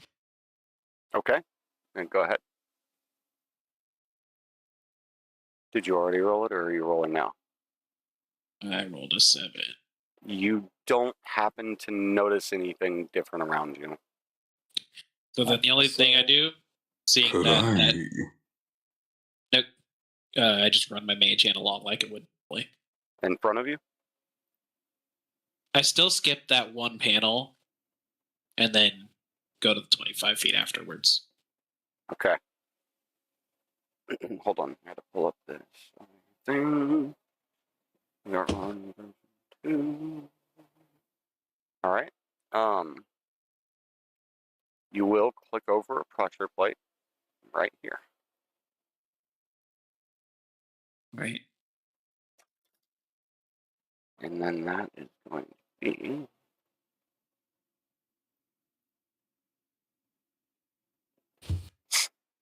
Okay, and go ahead. Did you already roll it, or are you rolling now?
I rolled a 7.
You don't happen to notice anything different around you.
So then the only thing I do, seeing
Could
I just run my Mage Hand along like it would.
In front of you?
I still skip that one panel and then go to the 25 feet afterwards.
Okay. Hold on. I had to pull up this thing. We are on 2. All right. you will click over a pressure plate right here.
Right.
And then that is going to be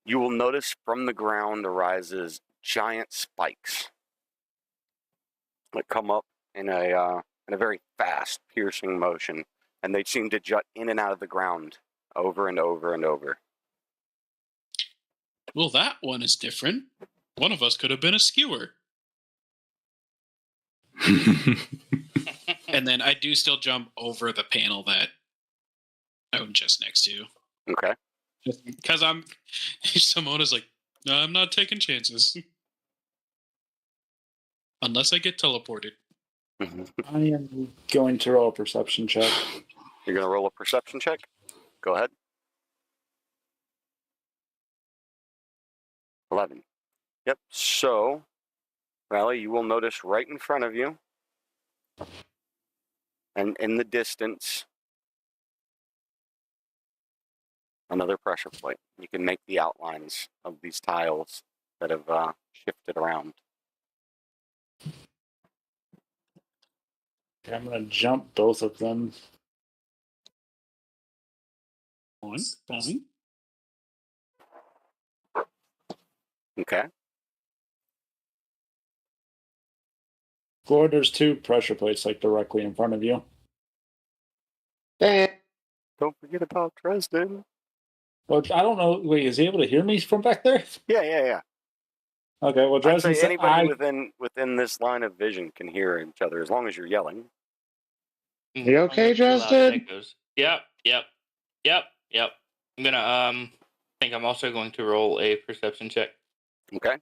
you will notice from the ground arises giant spikes that come up in a very fast, piercing motion, and they seem to jut in and out of the ground over and over and over.
Well, that one is different. One of us could have been a skewer. And then I do still jump over the panel that I'm just next to.
Okay.
Because Simona's like, no, I'm not taking chances. Unless I get teleported.
I am going to roll a perception check.
You're going to roll a perception check? Go ahead. 11. Yep. So, Riley, you will notice right in front of you and in the distance another pressure plate. You can make the outlines of these tiles that have shifted around.
Okay, I'm going to jump both of them.
Fine.
Okay.
Floor, there's 2 pressure plates like directly in front of you.
Damn.
Don't forget about Dresden.
Well, I don't know. Wait, is he able to hear me from back there?
Yeah.
Okay, well,
I'd
Dresden
say
said
anybody within this line of vision can hear each other as long as you're yelling.
You okay, Dresden?
Yep. I'm gonna I think I'm also going to roll a perception check.
Okay.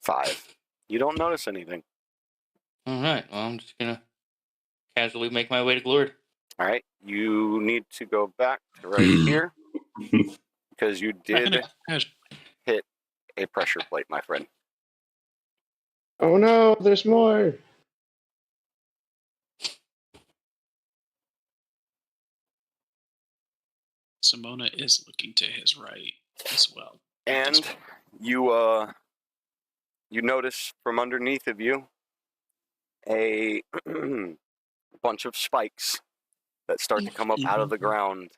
5. You don't notice anything.
All right. Well, I'm just gonna casually make my way to Glord.
All right. You need to go back to right here because you did hit a pressure plate, my friend.
Oh no, there's more.
Simona is looking to his right as well.
And you notice from underneath of you a bunch of spikes that start to come up out of the ground.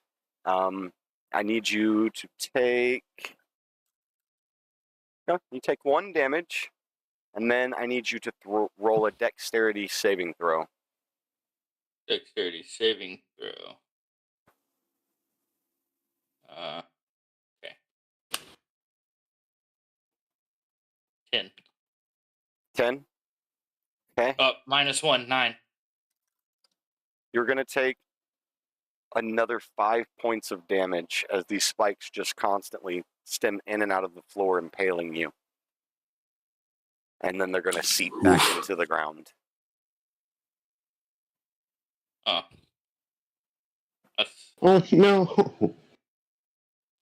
I need you to take... No, you take 1 damage, and then I need you to roll a dexterity saving throw.
Dexterity saving throw. Okay. 10.
10? Okay.
-1, 9.
You're going to take another 5 points of damage as these spikes just constantly stem in and out of the floor, impaling you. And then they're going to seep back into the ground.
Oh no.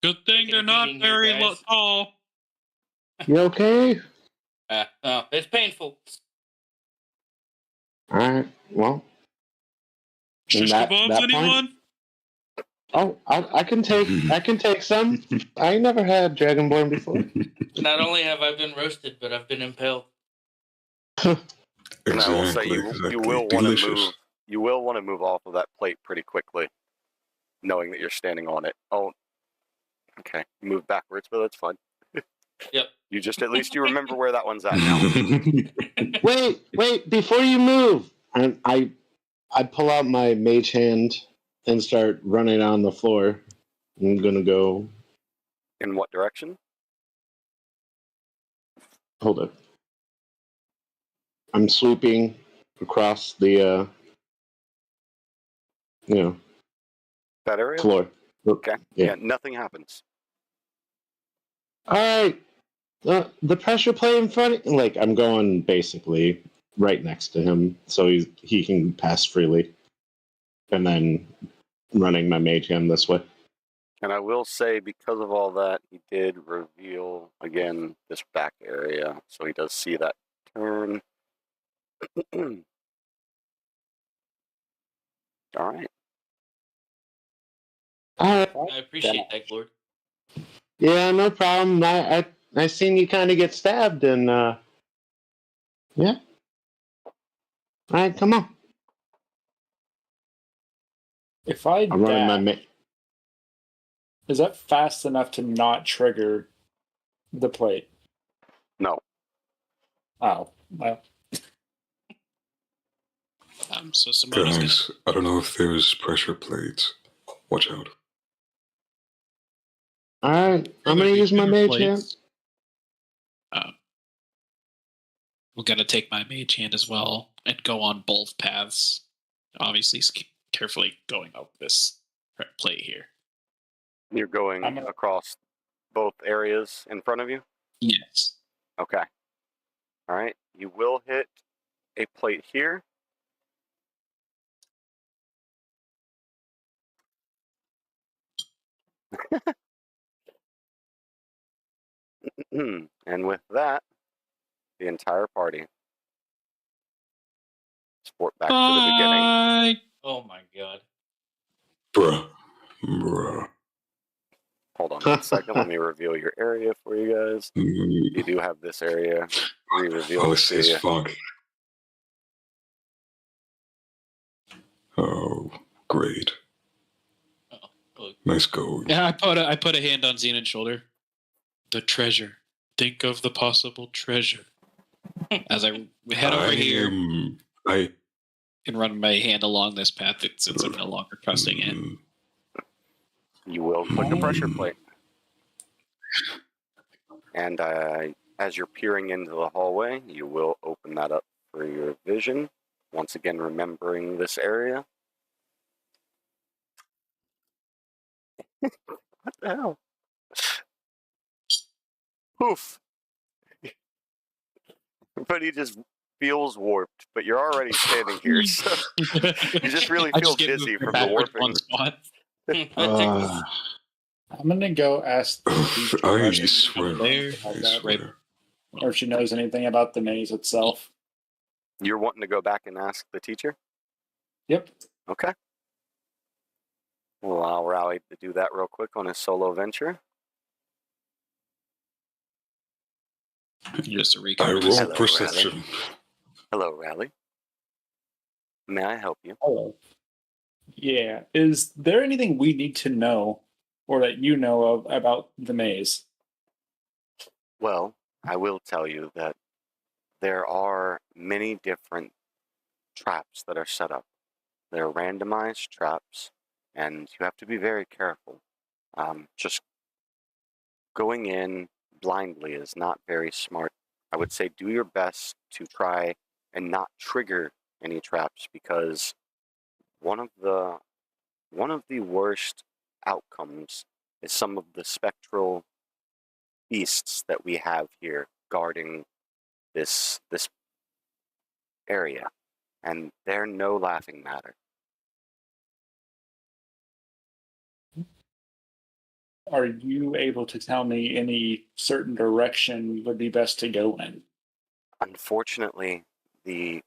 Good thing they're not very tall.
You okay?
No, it's painful.
Alright, well.
Shish kebabs, anyone?
Oh, I can take some. I never had Dragonborn before.
Not only have I been roasted, but I've been impaled.
And I will say you will want to move. You will want to move off of that plate pretty quickly, knowing that you're standing on it. Oh, okay. Move backwards, but that's fine.
Yep.
You just at least you remember where that one's at now.
Wait! Before you move, I pull out my mage hand and start running on the floor. I'm gonna go.
In what direction?
Hold it. I'm sweeping across the
That area?
floor.
Okay. Yeah, nothing happens.
All right. The pressure plate in front. Like I'm going basically right next to him, so he can pass freely, and then running my mage hand this way.
And I will say, because of all that, he did reveal, again, this back area. So he does see that turn. All right.
All right.
I appreciate that, Lord.
Yeah, no problem. I seen you kind of get stabbed, and yeah. All right, come on.
If I
I'm running my.
dash, is that fast enough to not trigger the plate?
No.
Oh, well.
So Simona's
Guys, I don't know if there's pressure plates. Watch out.
All right, I'm gonna use my mage hand.
I'm gonna take my mage hand as well and go on both paths. Obviously, carefully going up this plate here.
You're going across both areas in front of you?
Yes.
Okay. All right. You will hit a plate here. And with that, the entire party sport back to the beginning.
Oh my god.
Bruh.
Hold on 1 second. Let me reveal your area for you guys. You do have this area re-revealed.
Oh, it's fuck. Oh, great. Nice go.
Yeah, I put a hand on Xenon's shoulder. The treasure. Think of the possible treasure. As I head over here and run my hand along this path since I'm no longer trusting it.
You will click a pressure plate. And as you're peering into the hallway, you will open that up for your vision. Once again, remembering this area. What the hell? Poof. But he just feels warped, but you're already standing here, so you just really feel dizzy from the warping.
I'm gonna go ask the teacher
I swear.
or if she knows anything about the maze itself.
You're wanting to go back and ask the teacher?
Yep.
Okay. Well, I'll rally to do that real quick on his solo venture.
Just a recap.
I roll perception.
Rally. Hello, Rally. May I help you?
Hello. Yeah. Is there anything we need to know or that you know of about the maze?
Well, I will tell you that there are many different traps that are set up. They're randomized traps, and you have to be very careful. Just going in blindly is not very smart. I would say do your best to try and not trigger any traps, because one of the worst outcomes is some of the spectral beasts that we have here guarding this area, and they're no laughing matter.
Are you able to tell me any certain direction would be best to go in?
Unfortunately, the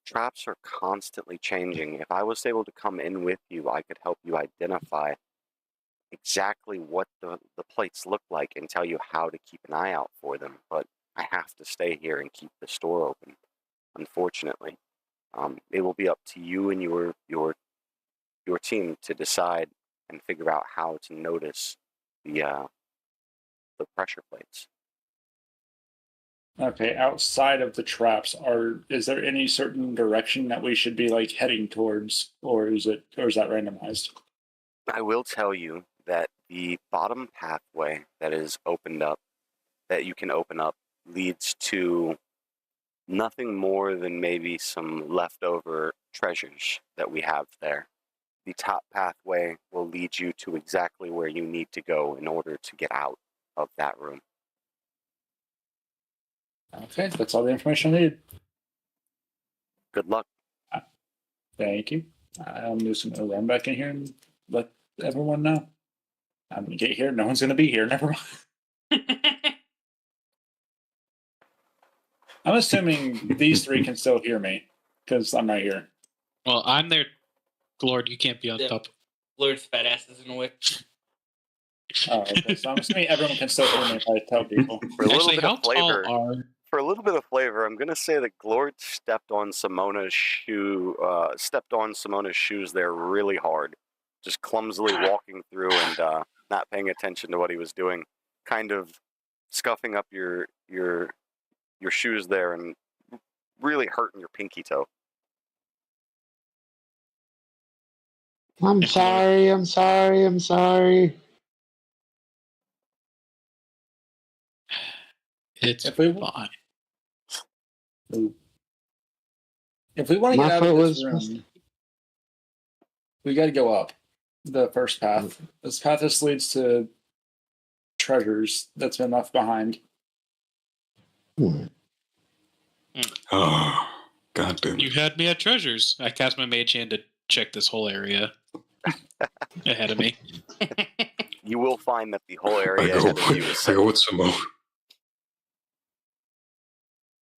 traps are constantly changing. If I was able to come in with you, I could help you identify exactly what the plates look like and tell you how to keep an eye out for them. But I have to stay here and keep the store open, unfortunately. It will be up to you and your team to decide and figure out how to notice the pressure plates.
Okay, outside of the traps, is there any certain direction that we should be like heading towards, or is that randomized?
I will tell you that the bottom pathway that is opened up, that you can open up, leads to nothing more than maybe some leftover treasures that we have there. The top pathway will lead you to exactly where you need to go in order to get out of that room.
Okay, that's all the information I need.
Good luck.
Thank you. I'm just going to run back in here and let everyone know. I'm going to get here. No one's going to be here. Never mind. I'm assuming these three can still hear me because I'm right here.
Well, I'm their Lord, you can't be on
Yeah.
top.
Lord's fat ass is in the way.
Oh, okay. So I'm assuming everyone can still hear me if I tell people.
For a little
Actually,
bit
how
of flavor,
tall are...
for a little bit of flavor, I'm gonna say that Glord stepped on Simona's shoes there really hard, just clumsily walking through and not paying attention to what he was doing, kind of scuffing up your shoes there and really hurting your pinky toe.
I'm sorry.
It's
If we-
fine.
If we want to
My
get out of
foot
this
was-
room, we got to go up the first path. This path just leads to treasures that's been left behind.
Oh, God damn
You
it.
had me at treasures. I cast my mage hand to check this whole area ahead of me.
You will find that the whole
I
area
go,
ahead of you is
I
safe.
go with Simone.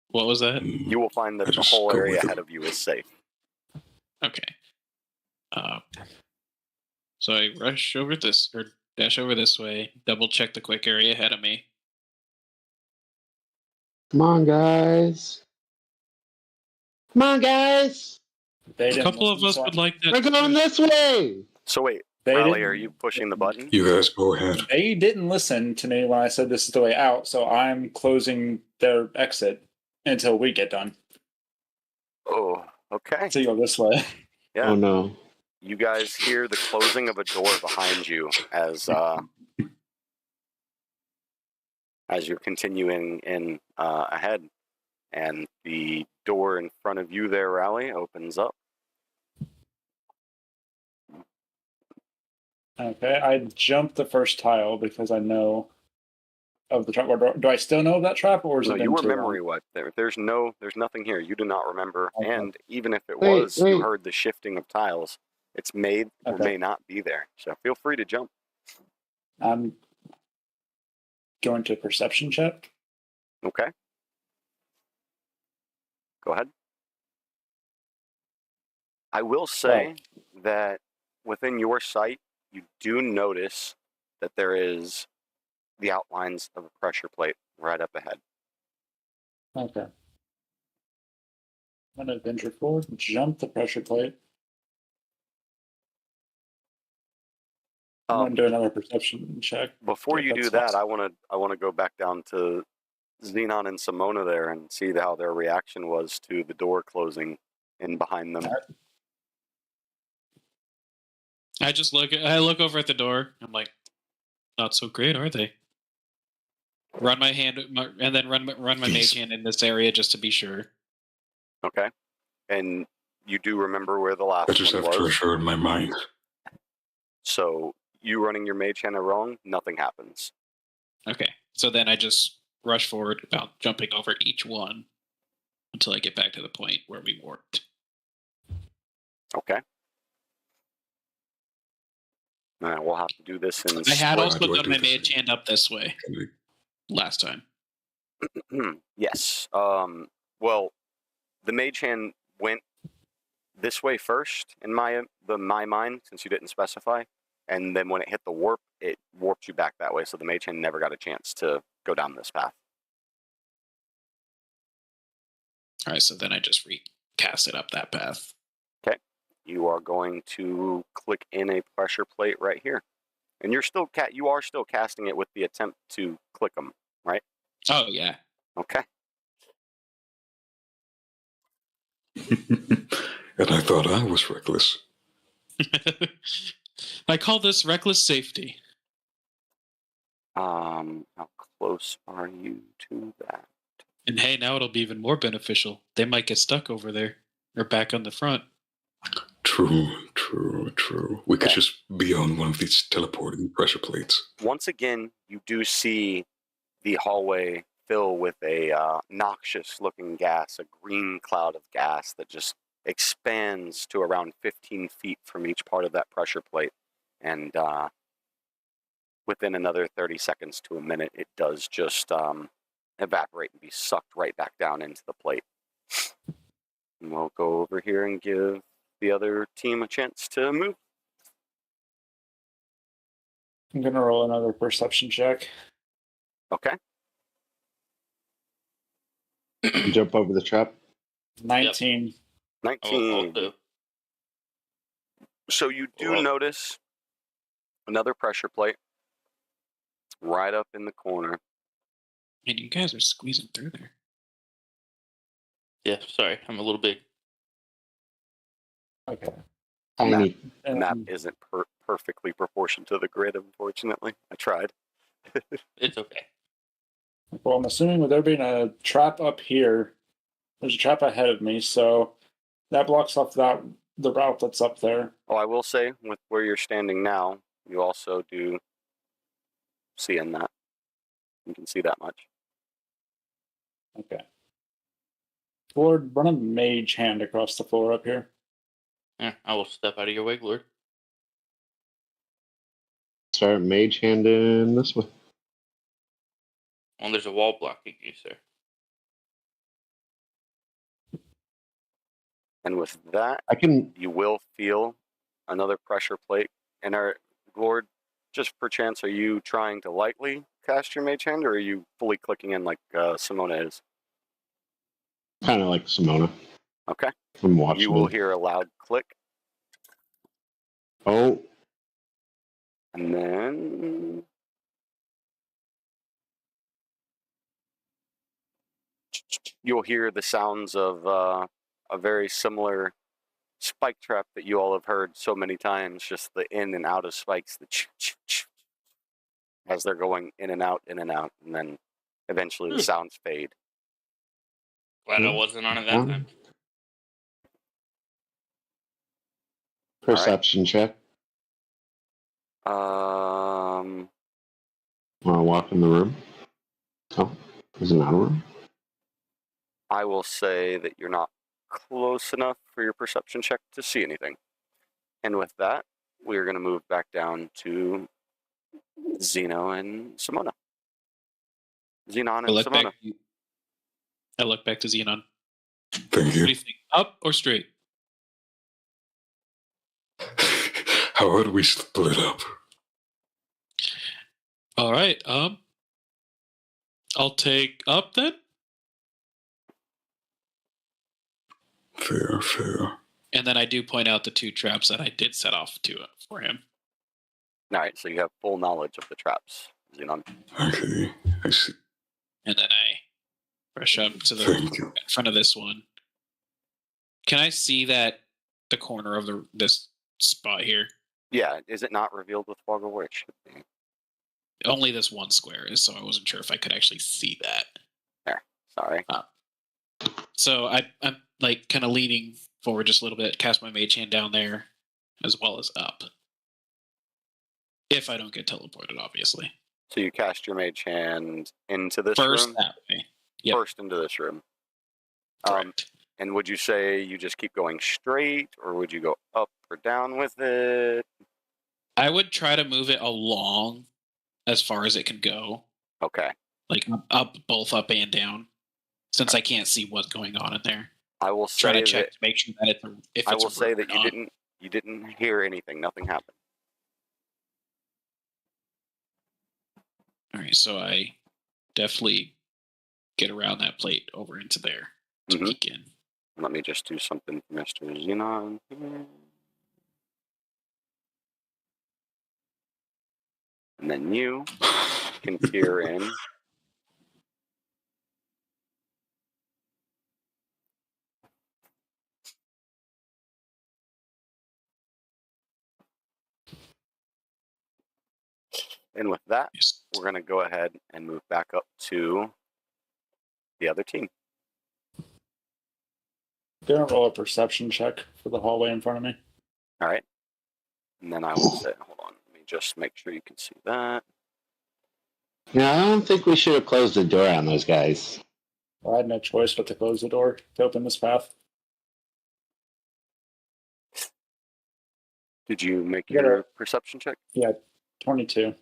What was that?
You will find that
I
the
just
whole
go
area
with
ahead
him.
of you is safe.
Okay. So I rush over this, or dash over this way, double check the quick area ahead of me.
Come on, guys.
They
A
didn't
couple of
listen,
us
so
would like that.
We're going this way.
So wait,
They
Riley,
didn't-
are you pushing the button?
You guys go ahead.
They didn't listen to me when I said this is the way out, so I'm closing their exit until we get done.
Oh, okay.
So you go this way.
Yeah.
Oh no.
You guys hear the closing of a door behind you as you're continuing in ahead, and the door in front of you there, Riley, opens up.
Okay, I jumped the first tile because I know of the trap. Do I still know of that trap, or is
No,
it been
you were
too
memory
long?
wiped there. There's nothing here. You do not remember,
Okay.
and even if it
Wait,
was, you
wait.
heard the shifting of tiles. It's may or
Okay.
may not be there. So feel free to jump.
I'm going to perception check.
Okay. Go ahead. I will say that within your sight, you do notice that there is the outlines of a pressure plate right up ahead.
Okay. I'm going to venture forward, jump the pressure plate. I'm going to do another perception check.
Before
if
you do
that's
that,
possible.
I want to go back down to Xenon and Simona there and see how their reaction was to the door closing in behind them.
I look over at the door. I'm like, not so great, are they? Run my hand, and then run my mage hand in this area just to be sure.
Okay. And you do remember where the last
I just
one
have
was.
treasure in my mind.
So you running your mage hand wrong, nothing happens.
Okay, so then I just rush forward, about jumping over each one until I get back to the point where we warped.
Okay. All right, we'll have to do this in.
I had
Why
also
do I
done
do
my
this?
mage hand up this way
Can I-
last time.
Yes. Well, the mage hand went this way first in my mind, since you didn't specify, and then when it hit the warp, it warped you back that way. So the mage hand never got a chance to go down this path.
All right, so then I just recast it up that path.
You are going to click in a pressure plate right here, and you are still casting it with the attempt to click them, right?
Oh yeah.
Okay.
And I thought I was reckless.
I call this reckless safety.
How close are you to that?
And hey, now it'll be even more beneficial. They might get stuck over there or back on the front.
True. We could
Okay.
just be on one of these teleporting pressure plates.
Once again, you do see the hallway fill with a noxious-looking gas, a green cloud of gas that just expands to around 15 feet from each part of that pressure plate. And within another 30 seconds to a minute, it does just evaporate and be sucked right back down into the plate. And we'll go over here and give the other team a chance to move.
I'm gonna roll another perception check.
Okay.
Jump over the trap.
19.
19.
do.
So you do
Whoa.
notice another pressure plate right up in the corner.
And you guys are squeezing through there.
Yeah, sorry, I'm a little big.
Okay.
Tiny.
Map isn't perfectly proportioned to the grid, unfortunately. I tried.
It's okay.
Well, I'm assuming with there being a trap up here, there's a trap ahead of me, so that blocks off the route that's up there.
Oh, I will say, with where you're standing now, you also do see in that. You can see that much.
Okay. Lord, run a mage hand across the floor up here.
Yeah, I will step out of your way, Lord.
Start mage handing this way.
Well, there's a wall blocking you, sir.
And with that,
I can.
you will feel another pressure plate. And Lord, just per chance, are you trying to lightly cast your mage hand, or are you fully clicking in like Simona is?
Kind of like Simona.
Okay.
I'm watching.
You will hear a loud click,
Oh,
and then you'll hear the sounds of a very similar spike trap that you all have heard so many times, just the in and out of spikes, the as they're going in and out, and then eventually the sounds fade.
Glad I wasn't on it that time.
perception check.
Um,
Want to walk in the room? Oh, is it not a room?
I will say that you're not close enough for your perception check to see anything. And with that, we're going to move back down to Zeno and Simona. Xenon and Simona.
I look back to Xenon.
Thank
What do
you.
you think? Up or straight?
How would we split up?
All right. I'll take up then.
Fair, fair.
And then I do point out the two traps that I did set off for him.
All right, so you have full knowledge of the traps, Xenon.
Okay, I see.
And then I rush up to
Thank you.
in front of this one. Can I see that the corner of this spot here?
Yeah, is it not revealed with fog, where it should be?
Only this one square is, so I wasn't sure if I could actually see that.
There, sorry.
So I'm like kind of leaning forward just a little bit, cast my mage hand down there, as well as up. If I don't get teleported, obviously.
So you cast your mage hand into this
First
room?
that way. Yep.
First into this room.
Correct.
And would you say you just keep going straight, or would you go up or down with it?
I would try to move it along as far as it can go.
Okay.
Like up, both up and down, since I can't see what's going on in there.
I will
Try
say
to check
that
to make sure that if it's
I will
a
say
room
that
or not.
you didn't hear anything. Nothing happened.
All right, so I definitely get around that plate over into there to
Mhm.
peek in.
Let me just do something for Mr. Xenon here. And then you can peer in. And with that,
Yes.
we're going to go ahead and move back up to the other team.
Gonna roll a perception check for the hallway in front of me.
All right. And then I will say, hold on, let me just make sure you can see that.
Yeah, I don't think we should have closed the door on those guys.
Well, I had no choice but to close the door to open this path.
Did you make
Yeah.
your perception check?
Yeah, 22.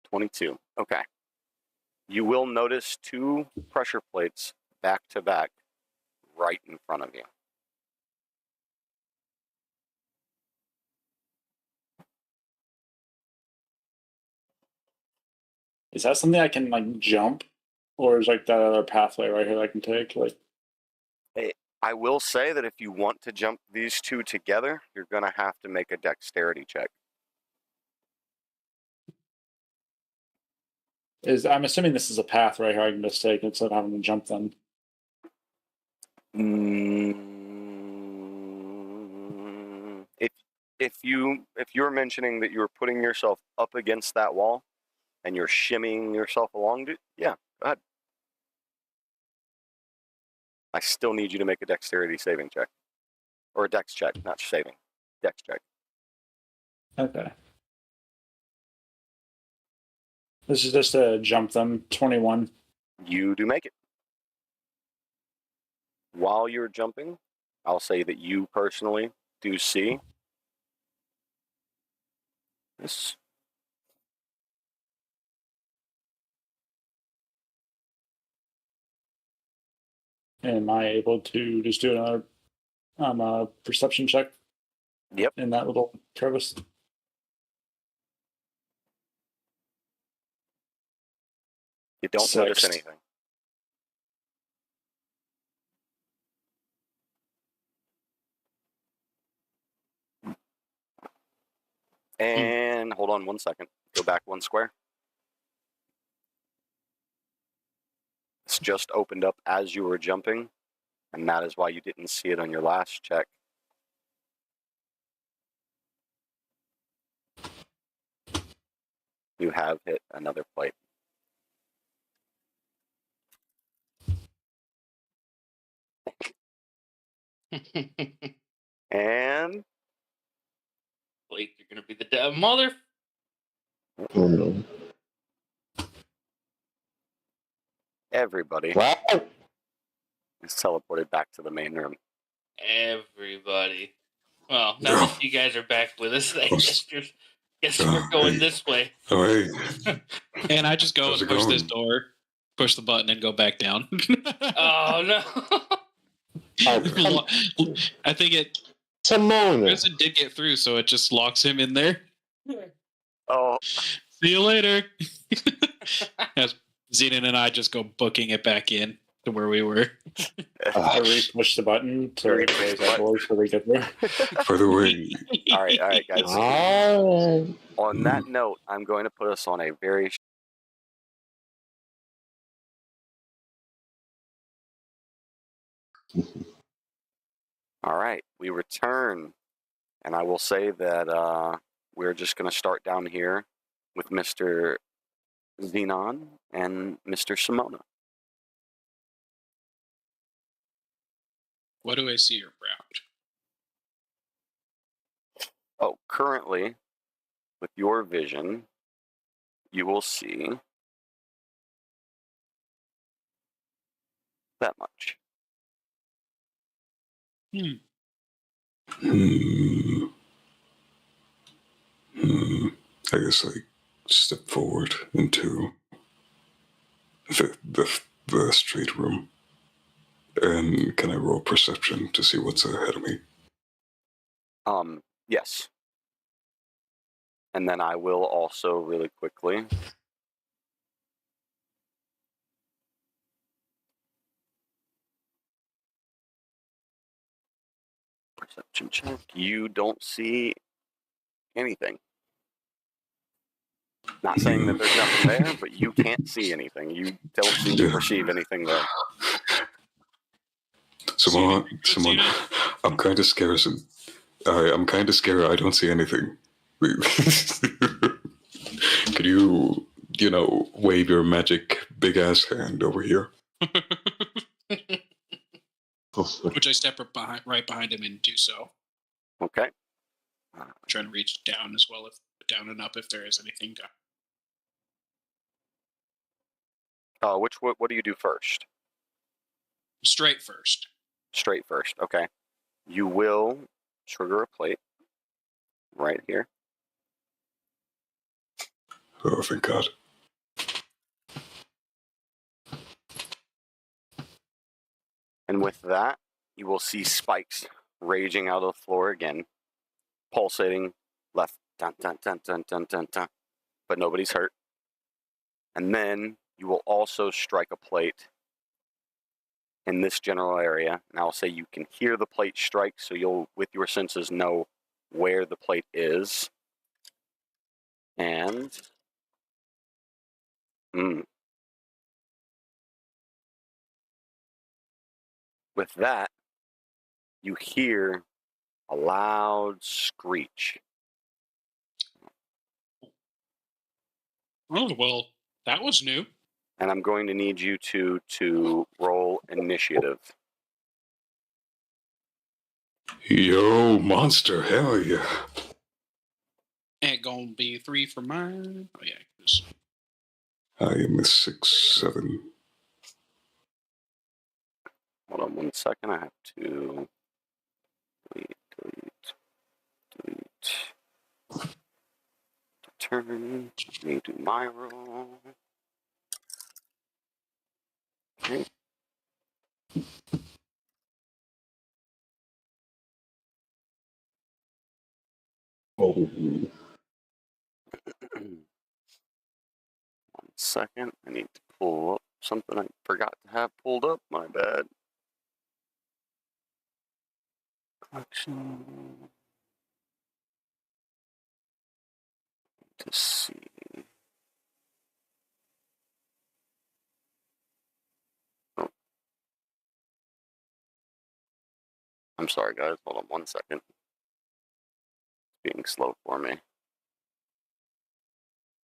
22. Okay. You will notice two pressure plates back to back right in front of you.
Is that something I can like jump, or is like that other pathway right here that I can take? Like,
I will say that if you want to jump these two together, you're going to have to make a dexterity check.
I'm assuming this is a path right here I can just take instead of having to jump them.
If you're mentioning that you're putting yourself up against that wall and you're shimmying yourself along it, yeah, go ahead. I still need you to make a dexterity saving check. Or a dex check, not saving. Dex check.
Okay. This is just to jump them. 21.
You do make it. While you're jumping, I'll say that you personally do see this.
Am I able to just do another perception check?
Yep.
In that little crevice?
You don't notice anything. And hold on 1 second. Go back 1 square. It's just opened up as you were jumping, and that is why you didn't see it on your last check. You have hit another plate. And
Blake, you're gonna be the mother.
Oh no.
everybody
Wow.
is teleported back to the main room.
Everybody. Well, now that you guys are back with us, I guess we're going this way.
Oh, hey.
And I just go
How's
and
it
push this
going?
door, push the button, and go back down.
Oh, no.
I think it.
Simone.
Prison did get through, so it just locks him in there.
Oh,
See you later. As Zenon and I just go booking it back in to where we were.
I re-push the button to
Re-push
close
the
that door so we get there.
By the way,
all right, guys.
All right.
On that note, I'm going to put us on a very all right, we return, and I will say that we're just going to start down here with Mr. Zenon and Mr. Simona.
What do I see around?
Oh, currently, with your vision, you will see that much.
I guess I step forward into the street room. And can I roll perception to see what's ahead of me?
Yes. And then I will also really quickly perception check. You don't see anything. Not saying that there's nothing there, but you can't see anything. You don't seem to perceive anything there.
Simone, I'm kind of scared. I'm kind of scared. I don't see anything. Could you, wave your magic big ass hand over here?
Which I step right behind him and do so.
Okay.
Trying to reach down as well, down and up if there is anything down.
What do you do first?
Straight first.
Straight first. Okay. You will trigger a plate right here.
Oh, thank God.
And with that, you will see spikes raging out of the floor again, pulsating left, dun, dun, dun, dun, dun, dun, dun. But nobody's hurt. And then you will also strike a plate in this general area. And I'll say you can hear the plate strike, so you'll, with your senses, know where the plate is. And with that, you hear a loud screech.
Oh, well, that was new.
And I'm going to need you to roll initiative.
Yo, monster, hell yeah.
Ain't gonna be 3 for mine. Oh, yeah. Just...
I am a 6/7.
Hold on 1 second. I have to delete. Turn. Let me do my roll. Okay.
Oh.
1 second. I need to pull up something I forgot to have pulled up. My bad. Collection. To see. Oh. I'm sorry, guys. Hold on 1 second. It's being slow for me.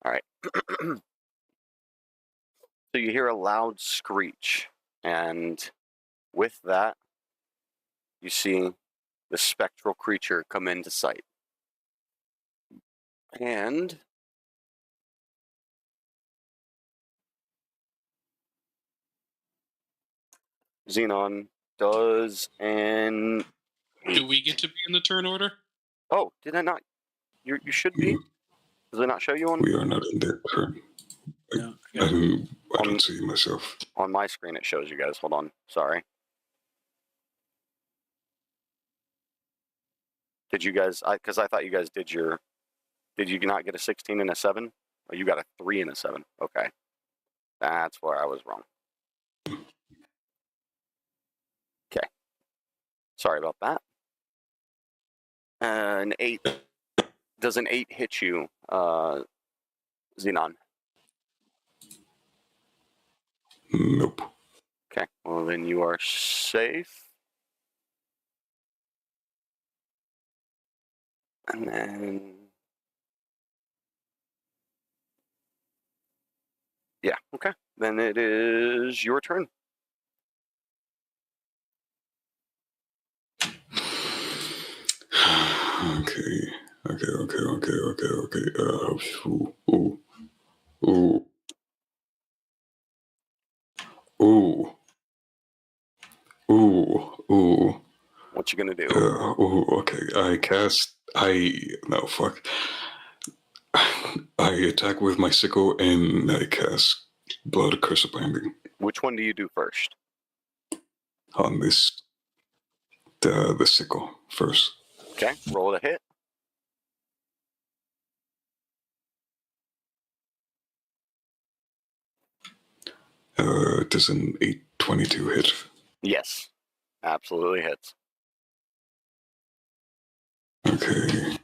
All right. So you hear a loud screech, and with that, you see the spectral creature come into sight. And Xenon does an...
Do we get to be in the turn order?
Oh, did I not? You should be. Does it not show you on?
We are not in their turn.
No.
I don't see myself.
On my screen, it shows you guys. Hold on. Sorry. Did you guys? Because I thought you guys did your. Did you not get a 16 and a 7? Oh, you got a 3 and a 7. Okay. That's where I was wrong. Okay. Sorry about that. An 8. Does an 8 hit you, Xenon?
Nope.
Okay. Well, then you are safe. And then... Yeah, okay. Then it is your turn.
Okay. Ooh.
What you gonna do?
Okay. No, fuck. I attack with my sickle and I cast Blood Curse of Binding.
Which one do you do first?
On this, the sickle first.
Okay, roll a hit.
Does an 8/22 hit?
Yes, absolutely hits.
Okay.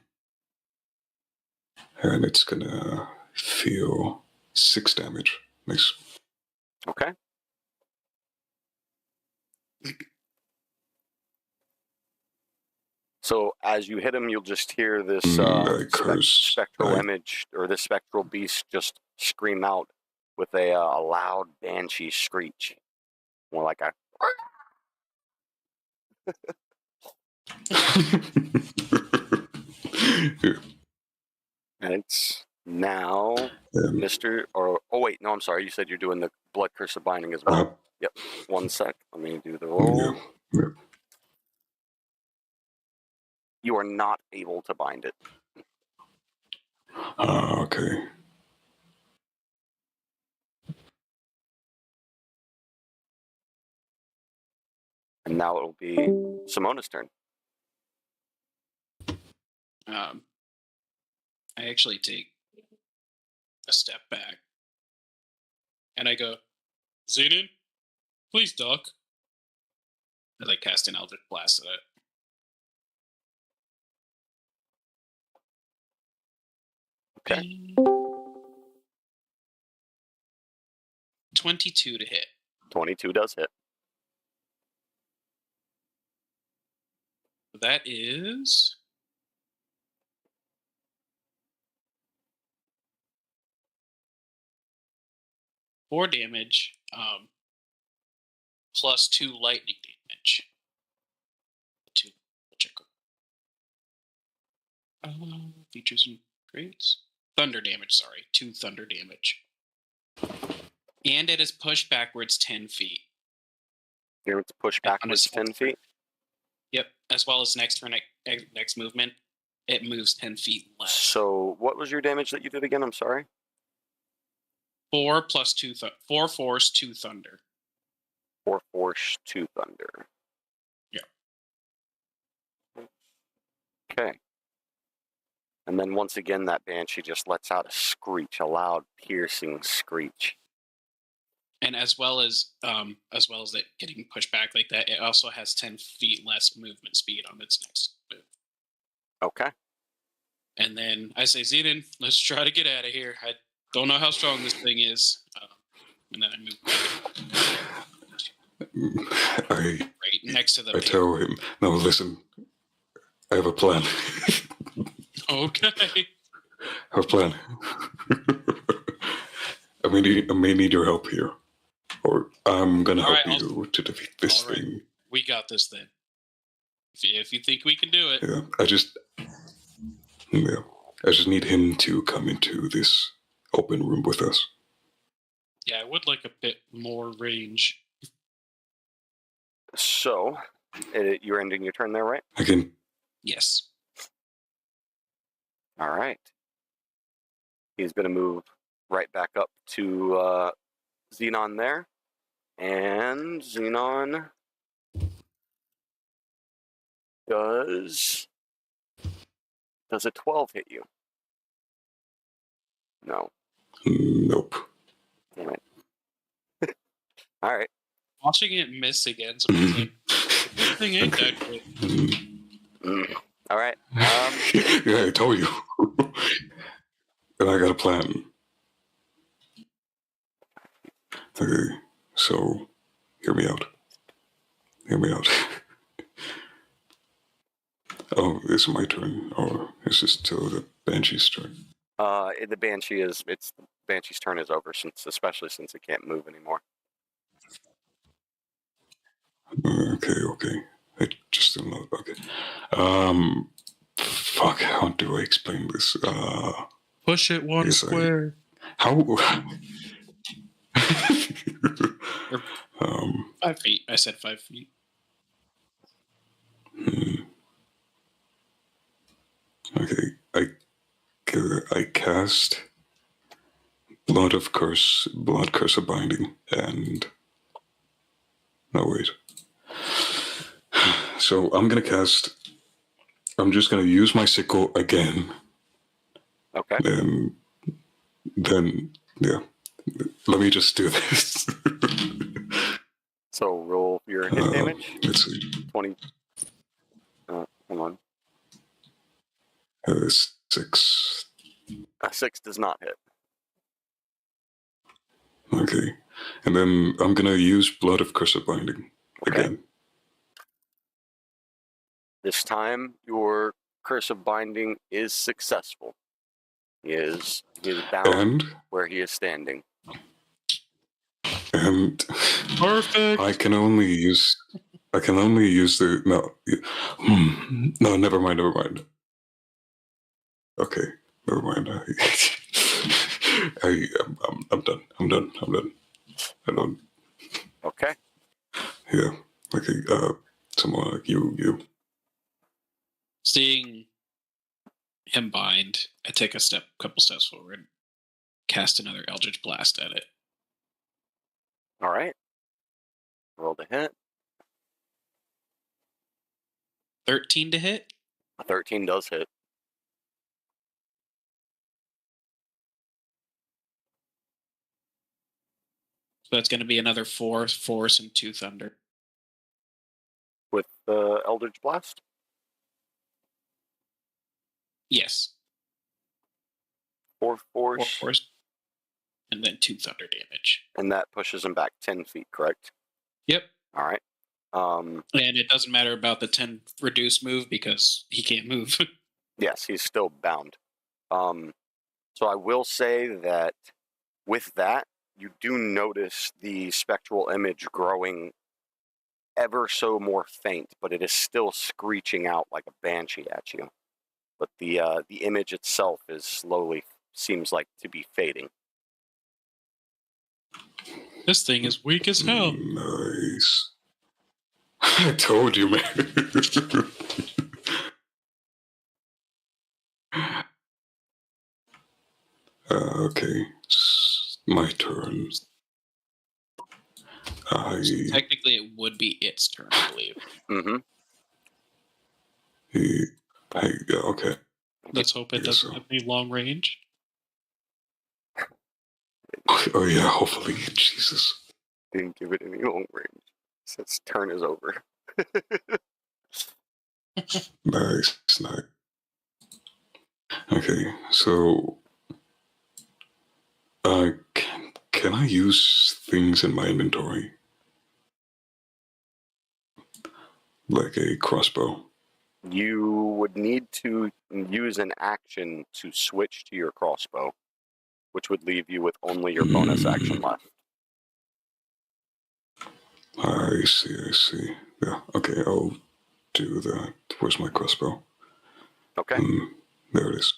And it's gonna feel 6 damage. Nice.
Okay. So as you hit him, you'll just hear this spectral image, or this spectral beast just scream out with a loud banshee screech. More like a... And it's now Mr. Or, oh wait, no, I'm sorry. You said you're doing the Blood Curse of Binding as well. Yep. 1 sec. Let me do the roll.
Yeah.
You are not able to bind it.
Okay.
And now it'll be Simona's turn.
I actually take a step back and I go, Xenon, please duck. As I cast an Eldritch Blast at it. 22 to hit.
22 does hit.
That is 4 damage, plus 2 lightning damage. 2. We'll check. Features and traits. Thunder damage, sorry. 2 thunder damage. And it is pushed backwards 10 feet.
You're to push backwards 10 feet?
Yep. As well as next turn, next movement, it moves 10 feet less.
So what was your damage that you did again? I'm sorry.
4 plus 2. 4 force, 2 thunder.
4 force, 2 thunder.
Yeah.
Okay. And then once again, that banshee just lets out a screech, a loud, piercing screech.
And as well as it getting pushed back like that, it also has 10 feet less movement speed on its next move.
Okay.
And then I say, Xenon, let's try to get out of here. I don't know how strong this thing is. And then I move back. Right next to the
I tell him, no, listen, I have a plan.
Okay.
I have a plan. I may need your help here. Or I'm going to help you to defeat this thing.
We got this then. If you think we can do it.
Yeah, I just need him to come into this open room with us.
Yeah, I would like a bit more range.
So, you're ending your turn there, right?
Again.
Yes.
All right. He's going to move right back up to Xenon there. And Xenon does a 12 hit you? No.
Nope.
Damn it. All right.
Watching it miss again, sometimes like, this thing ain't that good.
All right.
Yeah, I told you. And I got a plan. Okay, so hear me out. Oh, it's my turn, or is this still the Banshee's turn?
The Banshee's turn is over, especially since it can't move anymore.
Okay. I just don't know. Okay. Fuck, how do I explain this?
Push it one square.
How?
5 feet. I said 5 feet.
Okay, I cast Blood Curse of Binding, and no wait. So I'm just gonna use my sickle again.
Okay.
Then yeah. Let me just do this.
So roll your hit damage.
Let's see.
20. Hold on.
6.
6 does not hit.
Okay. And then I'm gonna use Blood of Curse of Binding again.
This time, your Curse of Binding is successful. He is bound where he is standing.
And
perfect.
I can only use the no. Never mind. Okay, never mind. I'm done.
Okay.
Yeah. Okay. Someone like you.
Seeing him bind, I take a couple steps forward, cast another Eldritch Blast at it.
All right. Roll the hit.
13 to hit.
13 does hit.
So that's going to be another 4 force and 2 thunder.
With the Eldritch Blast?
Yes.
4
4
force.
force. And then 2 thunder damage.
And that pushes him back 10 feet, correct?
Yep.
All right.
And it doesn't matter about the 10 reduce move because he can't move.
Yes, he's still bound. So I will say that with that, you do notice the spectral image growing ever so more faint, but it is still screeching out like a banshee at you. But the image itself is slowly seems like to be fading.
This thing is weak as hell.
Nice. I told you, man. Okay, my turn.
Technically, it would be its turn, I believe.
Mm-hmm.
Okay.
Let's hope it doesn't have any long range.
Oh yeah, hopefully. Jesus.
Didn't give it any long range. So its turn is over.
Nice. Okay, so can I use things in my inventory? Like a crossbow?
You would need to use an action to switch to your crossbow, which would leave you with only your bonus action left.
I see. Yeah, okay, I'll do that. Where's my crossbow?
Okay.
There it is.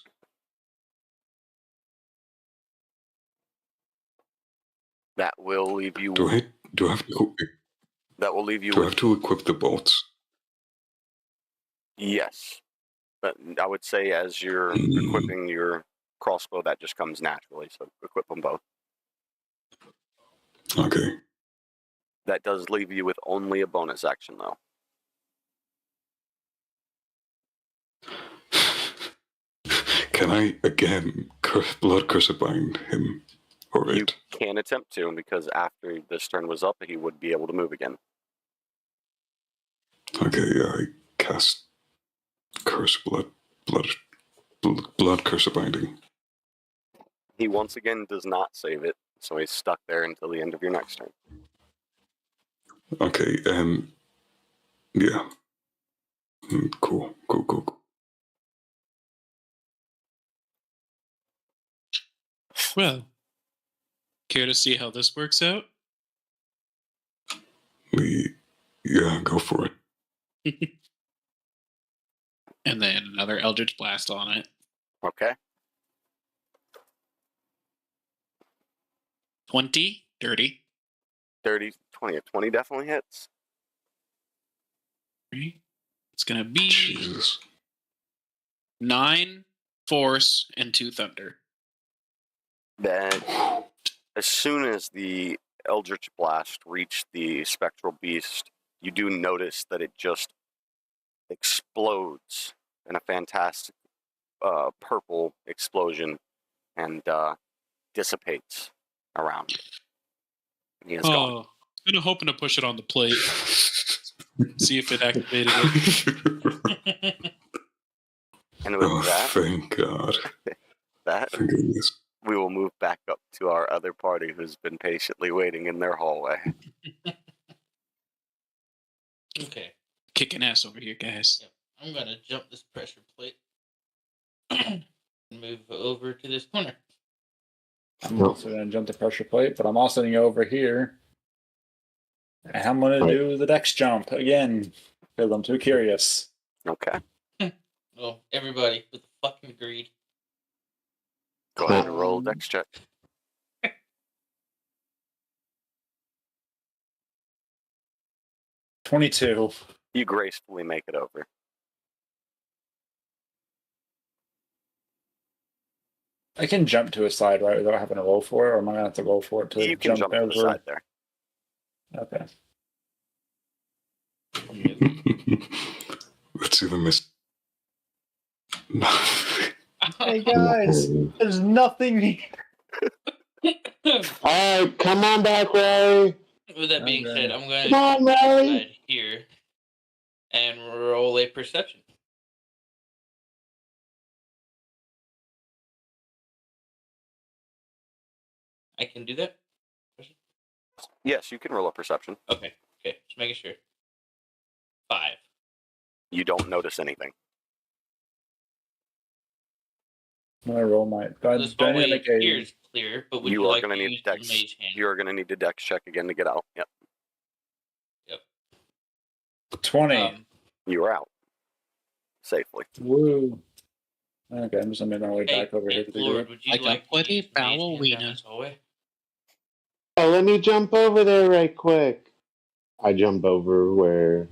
That will leave you.
Do I have to?
That will leave you.
Do I have to equip the bolts?
Yes, but I would say as you're equipping your crossbow, that just comes naturally. So equip them both.
Okay.
That does leave you with only a bonus action, though.
Can I again blood curse bind him or
You
it?
can attempt to, because after this turn was up, he would be able to move again.
Okay, yeah, I cast curse blood curse binding.
He once again does not save it, so he's stuck there until the end of your next turn.
Okay, yeah. Cool.
Well, care to see how this works out?
Yeah, go for it.
And then another Eldritch Blast on it.
Okay.
20, dirty.
30, 20. 20 definitely hits.
It's going to be
Jesus.
9 force and 2 thunder.
Then, as soon as the Eldritch Blast reached the Spectral Beast, you do notice that it just explodes in a fantastic purple explosion and dissipates around. And he is gone.
I'm hoping to push it on the plate. See if it activated it.
And with
thank God.
Thank
goodness.
We will move back up to our other party who's been patiently waiting in their hallway.
Okay.
Kicking ass over here, guys.
Yep. I'm going to jump this pressure plate and move over to this corner.
I'm also going to jump the pressure plate, but I'm also going to go over here. And I'm going to do the dex jump again, because I'm too curious.
Okay.
Well, everybody with the fucking greed.
Go ahead and roll dex check.
$22.
You gracefully make it over.
I can jump to a side, right, without having to roll for it, or am I going to have to roll for it to
You can jump to
over?
the side there.
Okay.
Let's see the miss.
Hey guys, there's nothing here.
Alright, come on back, Ray.
With that being
Okay.
said, I'm going
Come on,
to
Ray.
side here and roll a perception. I can do that?
Yes, you can roll a perception.
Okay, just making sure. 5.
You don't notice anything.
I'm gonna roll my.
This hallway appears clear, but would you
are
like
going
to
to need
use
dex.
the mage hand?
You are going to need a dex check again to get out. Yep.
20.
You are out safely.
Woo. Okay, I'm just gonna make my way
Hey,
back over here to the door.
Lord, would you
Like a
like to
bloody
use the mage hand down
ballerina.
this hallway?
Oh, let me jump over there right quick. I jump over where.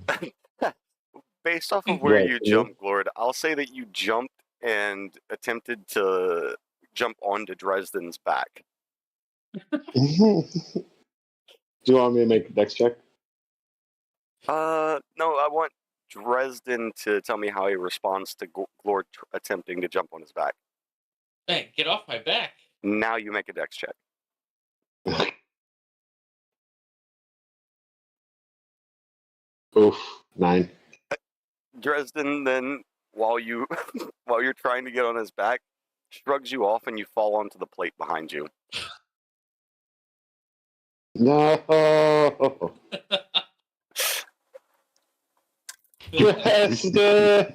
Based off of where
Right,
you
yeah.
jumped, Lord, I'll say that you jumped and attempted to jump onto Dresden's back.
Do you want me to make a dex check?
No, I want Dresden to tell me how he responds to Glord attempting to jump on his back.
Hey, get off my back.
Now you make a dex check.
Oof, 9.
Dresden then, while you're trying to get on his back, shrugs you off and you fall onto the plate behind you.
No.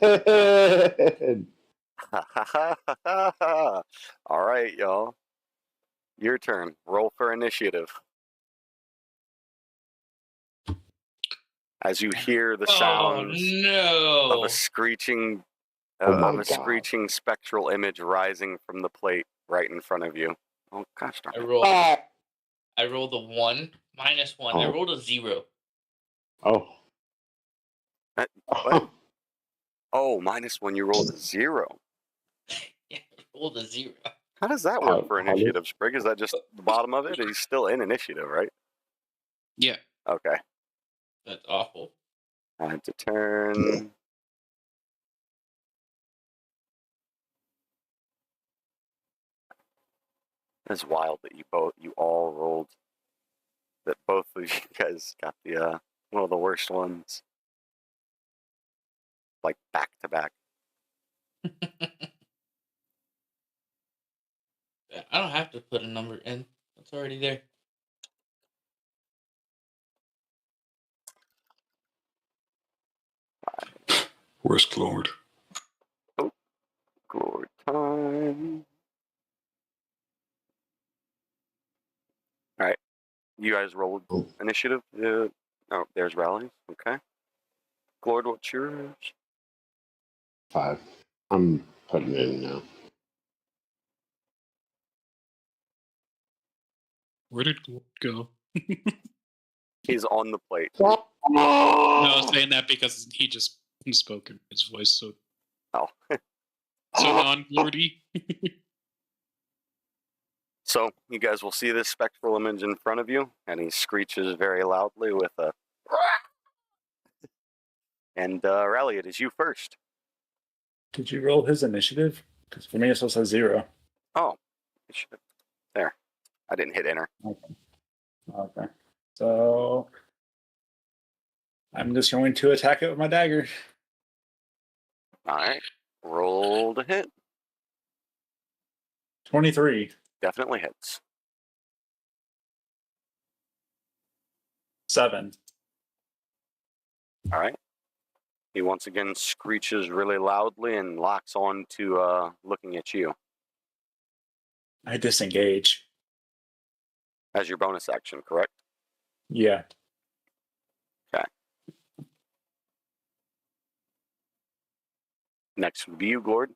Dresden!
All right, y'all. Your turn. Roll for initiative. As you hear the sounds
no!
of a screeching,
Oh my
of a
God.
screeching spectral image rising from the plate right in front of you. Oh gosh darn
I
it!
rolled.
Ah.
I rolled a 1, -1. I
Oh.
rolled a 0.
Oh.
What? Oh, -1. You rolled a 0.
Yeah, I rolled a 0.
How does that work for
How does-
initiative, Sprig? Is that just the bottom of it? He's still in initiative, right?
Yeah.
Okay.
That's awful.
I had to turn. It's wild that you all rolled. That both of you guys got the one of the worst ones, like back to back.
I don't have to put a number in. It's already there.
Where's Glord?
Glory time. All right, you guys rolled initiative. Oh, there's rallies. Okay. Glord, what's yours?
5. I'm putting it in now.
Where did Glord go?
He's on the plate.
No, I was saying that because he just spoke in his voice, so
Oh.
so non-Glordy.
So you guys will see this spectral image in front of you, and he screeches very loudly with a. And Rally, it is you first.
Did you roll his initiative? Because for me, it still says 0.
Oh, it should. There. I didn't hit enter.
Okay. So I'm just going to attack it with my dagger.
All right. Roll to hit.
23.
Definitely hits.
7.
All right. He once again screeches really loudly and locks on to looking at you
I disengage.
as your bonus action, correct?
Yeah.
Next would be you, Glord.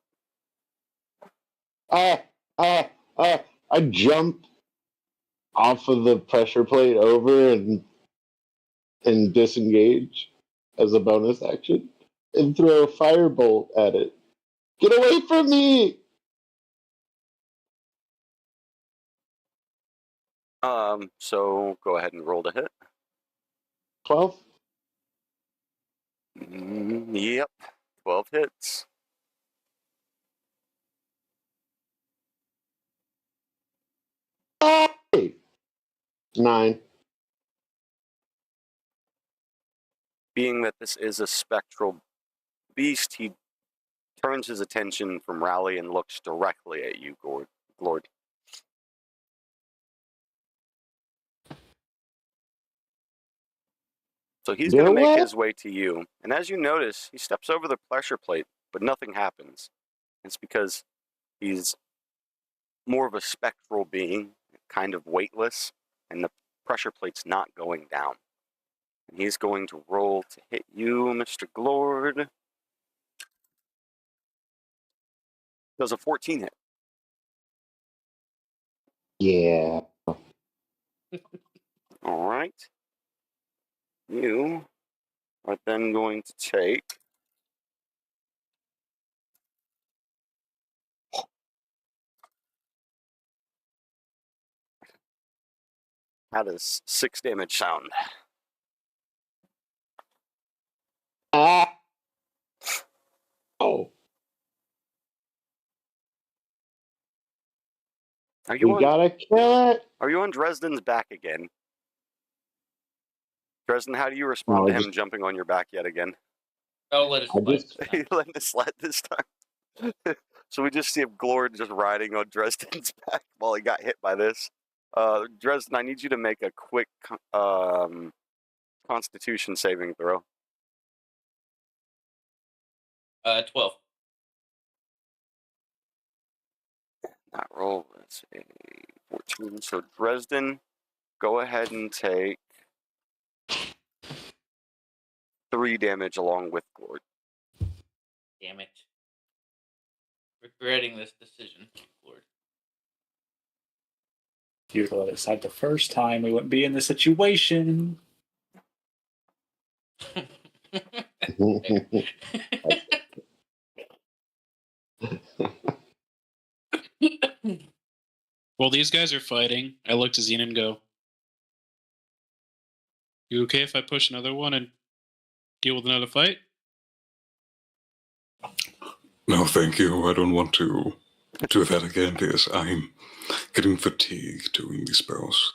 I jump off of the pressure plate over and disengage as a bonus action and throw a firebolt at it. Get away from me!
So go ahead and roll to hit.
12?
Yep. 12 hits.
Hey! 9.
Being that this is a spectral beast, he turns his attention from Rally and looks directly at you, Glord. So he's going to make his way to you, and as you notice, he steps over the pressure plate, but nothing happens. It's because he's more of a spectral being, kind of weightless, and the pressure plate's not going down. And he's going to roll to hit you, Mr. Glord. Does a 14 hit?
Yeah.
All right. You are then going to take... How does 6 damage sound?
Ah. Oh. Gotta kill it.
Are you on Dresden's back again? Dresden, how do you respond to him jumping on your back yet again?
I'll let it slide.
He let it slide this time. So we just see Glord just riding on Dresden's back while he got hit by this. Dresden, I need you to make a quick Constitution saving throw.
12.
That roll is a 14. So Dresden, go ahead and take 3 damage along with Glord.
Damn it. Regretting this decision, Lord.
If you would let it slide the first time, we wouldn't be in this situation.
While these guys are fighting, I look to Xena and go, "You okay if I push another one and deal with another fight?"
No, thank you. I don't want to do that again because I'm getting fatigued doing these spells.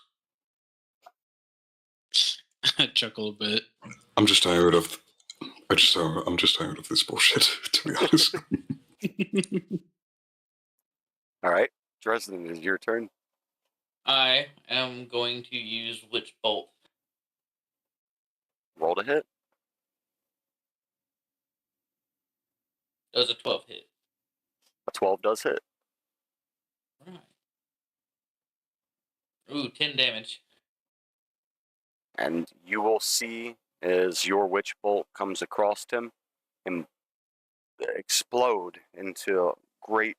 I chuckle a bit.
I'm just tired of this bullshit, to be honest.
All right, Dresden, it is your turn.
I am going to use Witch Bolt.
Roll to hit.
Does a 12 hit?
A 12 does hit.
Right. Ooh, 10 damage.
And you will see as your witch bolt comes across him and explode into great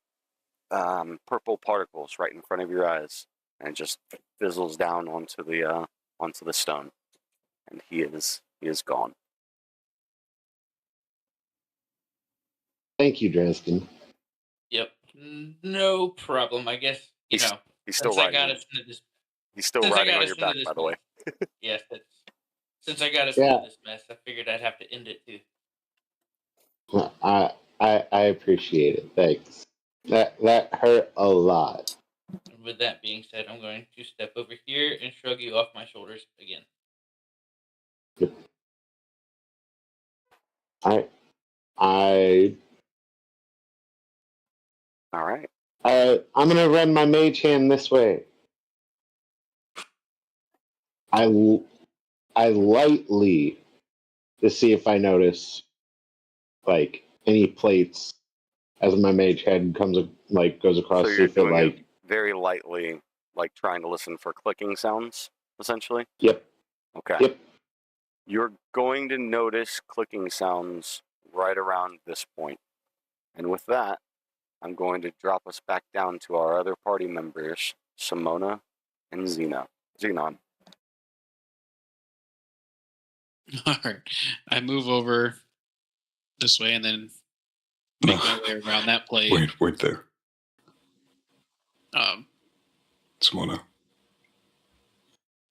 purple particles right in front of your eyes, and it just fizzles down onto the stone, and he is gone.
Thank you, Dresden.
Yep, no problem. I guess he's
still riding. He's still riding on your back, by the way.
Yes, since I got us into this mess, I figured I'd have to end it too.
Well, I appreciate it. Thanks. That hurt a lot.
And with that being said, I'm going to step over here and shrug you off my shoulders again.
Yep.
All right.
I'm gonna run my mage hand this way. I lightly to see if I notice like any plates as my mage hand goes across.
So you're doing it very lightly, like trying to listen for clicking sounds, essentially.
Yep.
Okay.
Yep.
You're going to notice clicking sounds right around this point, and with that, I'm going to drop us back down to our other party members, Simona and Xenon.
All right. I move over this way and then make my way around that plate.
Wait there. Simona.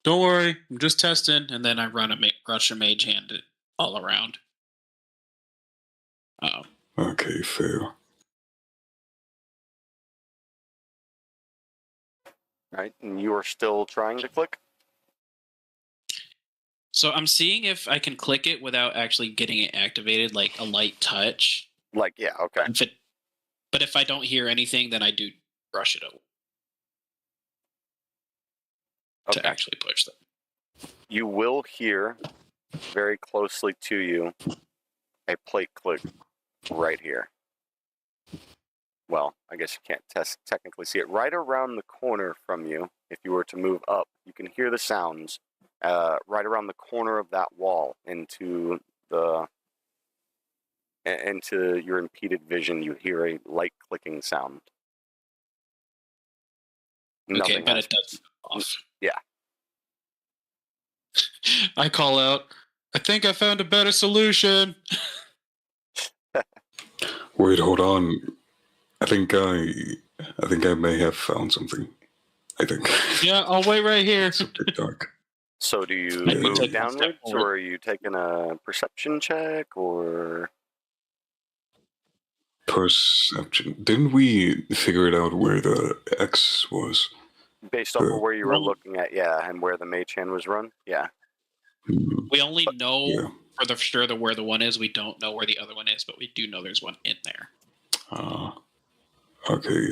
Don't worry, I'm just testing, and then I rush a mage hand it all around.
Okay, fair.
Right, and you are still trying to click?
So I'm seeing if I can click it without actually getting it activated, like a light touch.
Like, yeah, okay.
But if I don't hear anything, then I do brush it over to actually push them.
You will hear very closely to you a plate click right here. Well, I guess you can't technically see it. Right around the corner from you, if you were to move up, you can hear the sounds right around the corner of that wall into your impeded vision. You hear a light clicking sound.
Okay, but it does off.
Yeah.
I call out, I think I found a better solution.
Wait, hold on. I think I may have found something. I think.
Yeah, I'll wait right here.
It's a bit dark.
So do you
Maybe
move
take one
downwards,
step forward.
or are you taking a perception check, or
Perception. Didn't we figure it out where the X was?
based off of where you were looking at, yeah, and where the mage hand was run? Yeah.
We only know for the sure where the one is. We don't know where the other one is, but we do know there's one in there.
Okay,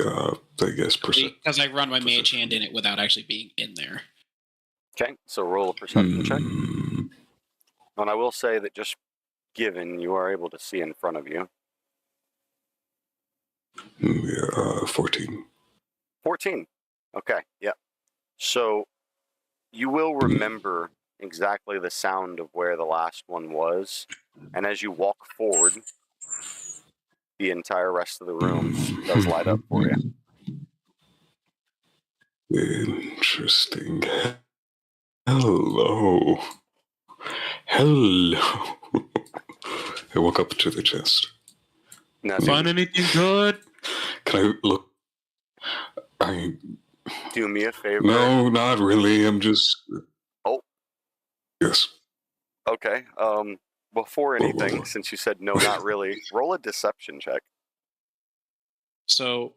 I guess
because I run my mage hand in it without actually being in there.
Okay, so roll a perception check. And I will say that just given you are able to see in front of you.
14.
14. Okay, yeah. So you will remember exactly the sound of where the last one was, and as you walk forward, the entire rest of the room does light up for you.
Interesting. Hello. I walk up to the chest.
Nothing.
Find anything good?
Can I look?
Do me a favor.
No, not really. I'm just.
Oh.
Yes.
Okay. Before anything, since you said no, not really, roll a deception check.
So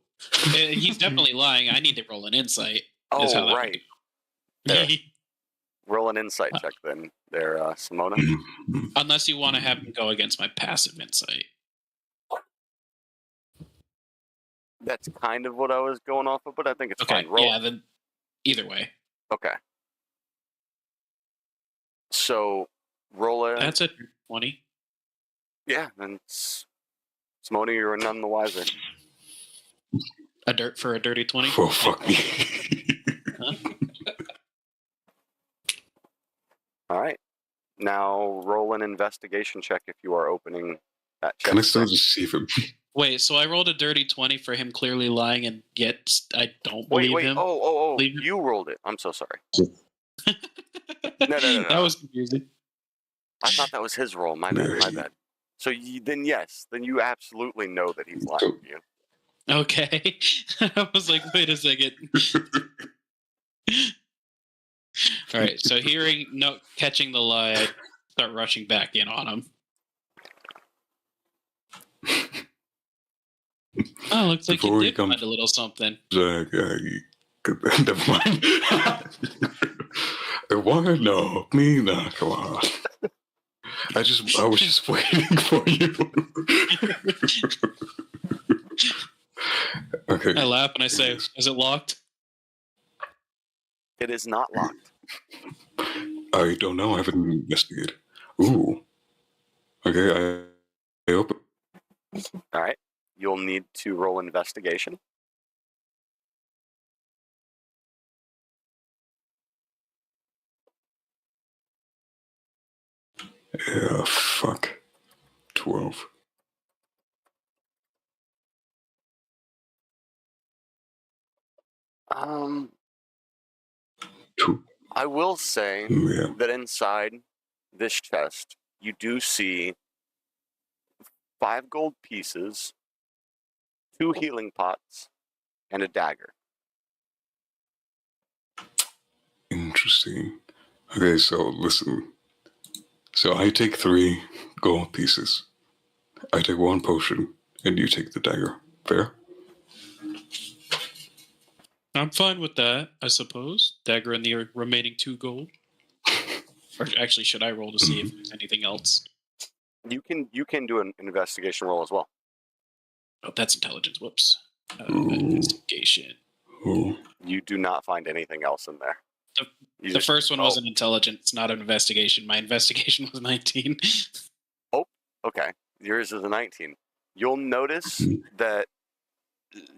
he's definitely lying. I need to roll an insight.
Oh, right. Roll an insight check then, there, Simona.
Unless you want to have him go against my passive insight.
That's kind of what I was going off of, but I think it's fine. Roll.
Yeah, then either way.
Okay. So, roll a...
That's a 20.
Yeah, then Simona, you're none the wiser.
A dirty 20?
Oh, fuck me.
All right. Now, roll an investigation check if you are opening that chest.
Can I still deceive him?
Wait, so I rolled a dirty 20 for him clearly lying, and yet I don't believe him?
Oh, you rolled it. I'm so sorry. No.
That was confusing.
I thought that was his roll. My bad. So then you absolutely know that he's lying to you.
Okay. I was like, wait a second. All right, so catching the lie, I start rushing back in on him. Oh, looks like you did find a little something.
Never mind. What? No, me? No, come on. I was just waiting for you. Okay.
I laugh and I say, is it locked?
It is not locked.
I don't know. I haven't investigated. Ooh. Okay, I open.
All right. You'll need to roll investigation.
Yeah, fuck. 12.
I will say that inside this chest, you do see 5 gold pieces, 2 healing pots, and a dagger.
Interesting. Okay, so listen. So I take 3 gold pieces. I take 1 potion, and you take the dagger. Fair?
I'm fine with that, I suppose. Dagger and the remaining 2 gold. Or actually, should I roll to see if there's anything else?
You can do an investigation roll as well.
Oh, that's intelligence. Whoops. Investigation.
Oh.
You do not find anything else in there.
The first one was an intelligence, not an investigation. My investigation was 19.
Okay, yours is a 19. You'll notice that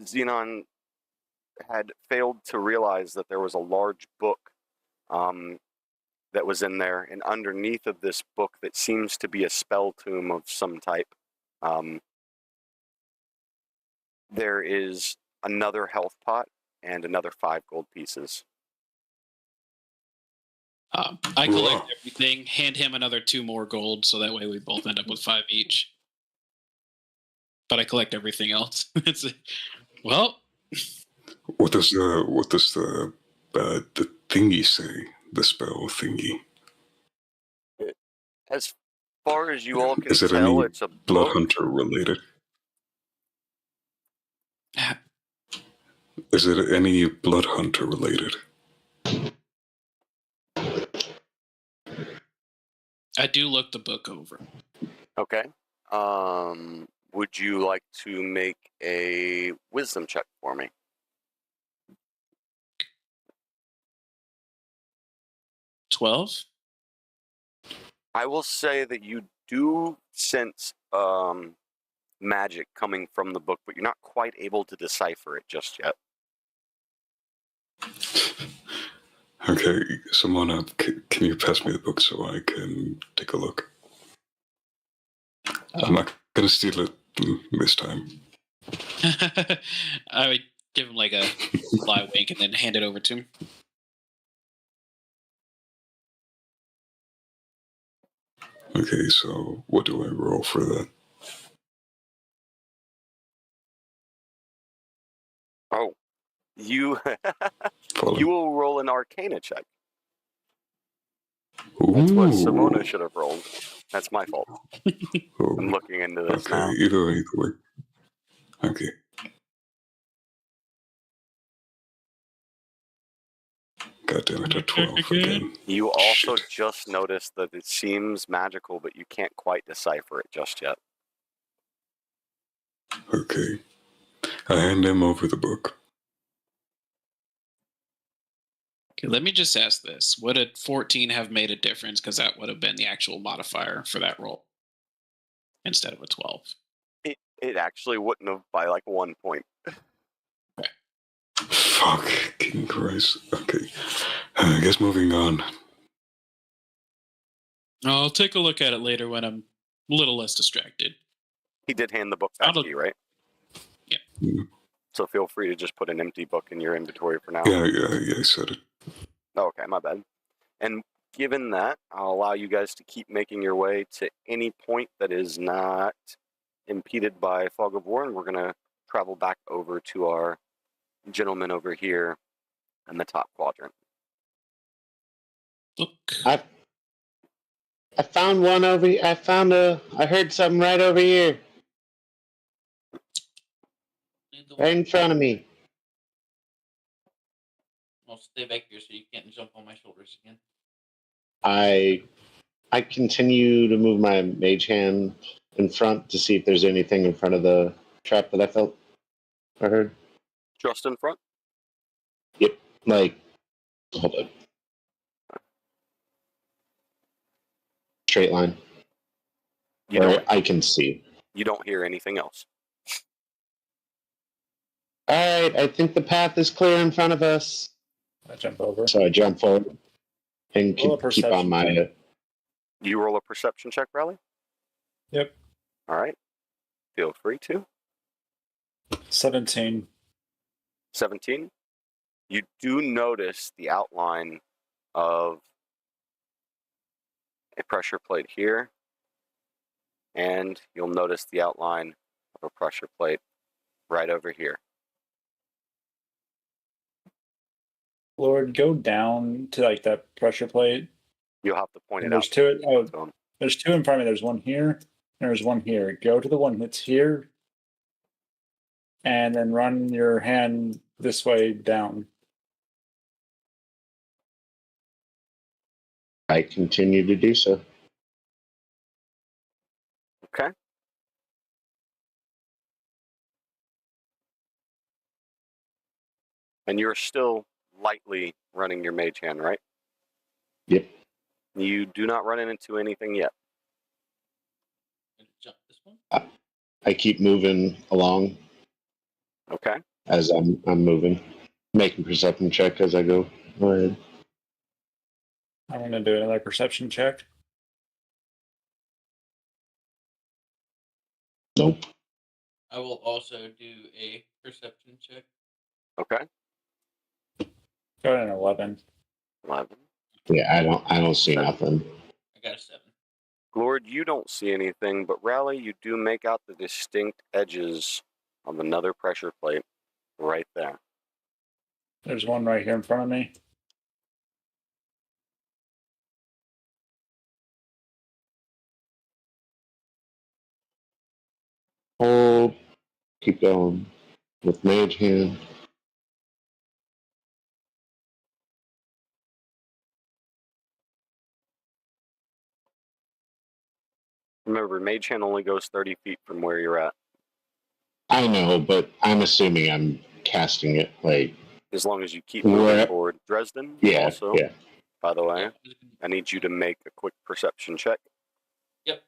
Xenon had failed to realize that there was a large book that was in there, and underneath of this book that seems to be a spell tome of some type, there is another health pot and another 5 gold pieces.
I collect everything, hand him another 2 more gold, so that way we both end up with 5 each. But I collect everything else. Well,
what does the thingy say? The spell thingy.
As far as you all can
Is it
tell,
any
it's a
blood
book.
hunter related? Is it any blood hunter related?
I do look the book over.
Okay. Would you like to make a wisdom check for me?
$12?
I will say that you do sense magic coming from the book, but you're not quite able to decipher it just yet.
Okay, Simona, can you pass me the book so I can take a look? I'm not gonna steal it this time.
I would give him like a sly wink and then hand it over to him.
Okay, so what do I roll for that?
Oh, you
Follow.
you will roll an Arcana check.
Ooh.
That's what Simona should have rolled. That's my fault.
Oh,
I'm looking into this
okay,
now.
either way. Okay. God damn it, a 12 again.
You also
Shit.
just noticed that it seems magical, but you can't quite decipher it just yet.
Okay. I hand him over the book.
Okay, let me just ask this. Would a 14 have made a difference? Because that would have been the actual modifier for that roll instead of a 12.
It actually wouldn't have by like 1 point.
Fucking Christ. Okay. I guess moving on.
I'll take a look at it later when I'm a little less distracted.
He did hand the book back to you, right?
Yeah.
So feel free to just put an empty book in your inventory for now.
Yeah, I said it.
Oh, okay, my bad. And given that, I'll allow you guys to keep making your way to any point that is not impeded by fog of war, and we're going to travel back over to our gentleman over here in the top quadrant.
Look.
I found one over here. I heard something right over here. Right in front of me.
I'll stay back here so you can't jump on my shoulders again.
I continue to move my mage hand in front to see if there's anything in front of the trap that I heard.
Just in front?
Yep. Like, hold on. Straight line. Where I can see.
You don't hear anything else.
Alright, I think the path is clear in front of us.
I jump over.
So I jump forward and keep on my...
You roll a perception check, Riley?
Yep.
All right. Feel free to.
17.
17. You do notice the outline of a pressure plate here, and you'll notice the outline of a pressure plate right over here.
Lord, go down to like that pressure plate.
You'll have to point it
There's
out.
two. Oh, there's two in front of me. There's one here. There's one here. Go to the one that's here, and then run your hand this way down.
I continue to do so.
Okay. And you're still lightly running your mage hand, right?
Yep.
You do not run into anything yet.
Jump this one.
I keep moving along
Okay.
as I'm moving, making perception check as I go. Go ahead.
I'm going to do another perception check.
Nope.
I will also do a perception check.
Okay.
Got an 11.
11.
Yeah, I don't see
7.
nothing.
I got a 7.
Lord, you don't see anything, but Rally, you do make out the distinct edges on another pressure plate right there.
There's one right here in front of me.
Hold. Keep going with mage hand.
Remember, mage hand only goes 30 feet from where you're at,
I know, but I'm assuming I'm casting it like.
as long as you keep moving
Where-
forward. Dresden,
Yeah,
also,
yeah.
by the way,
Yeah.
I need you to make a quick perception check.
Yep.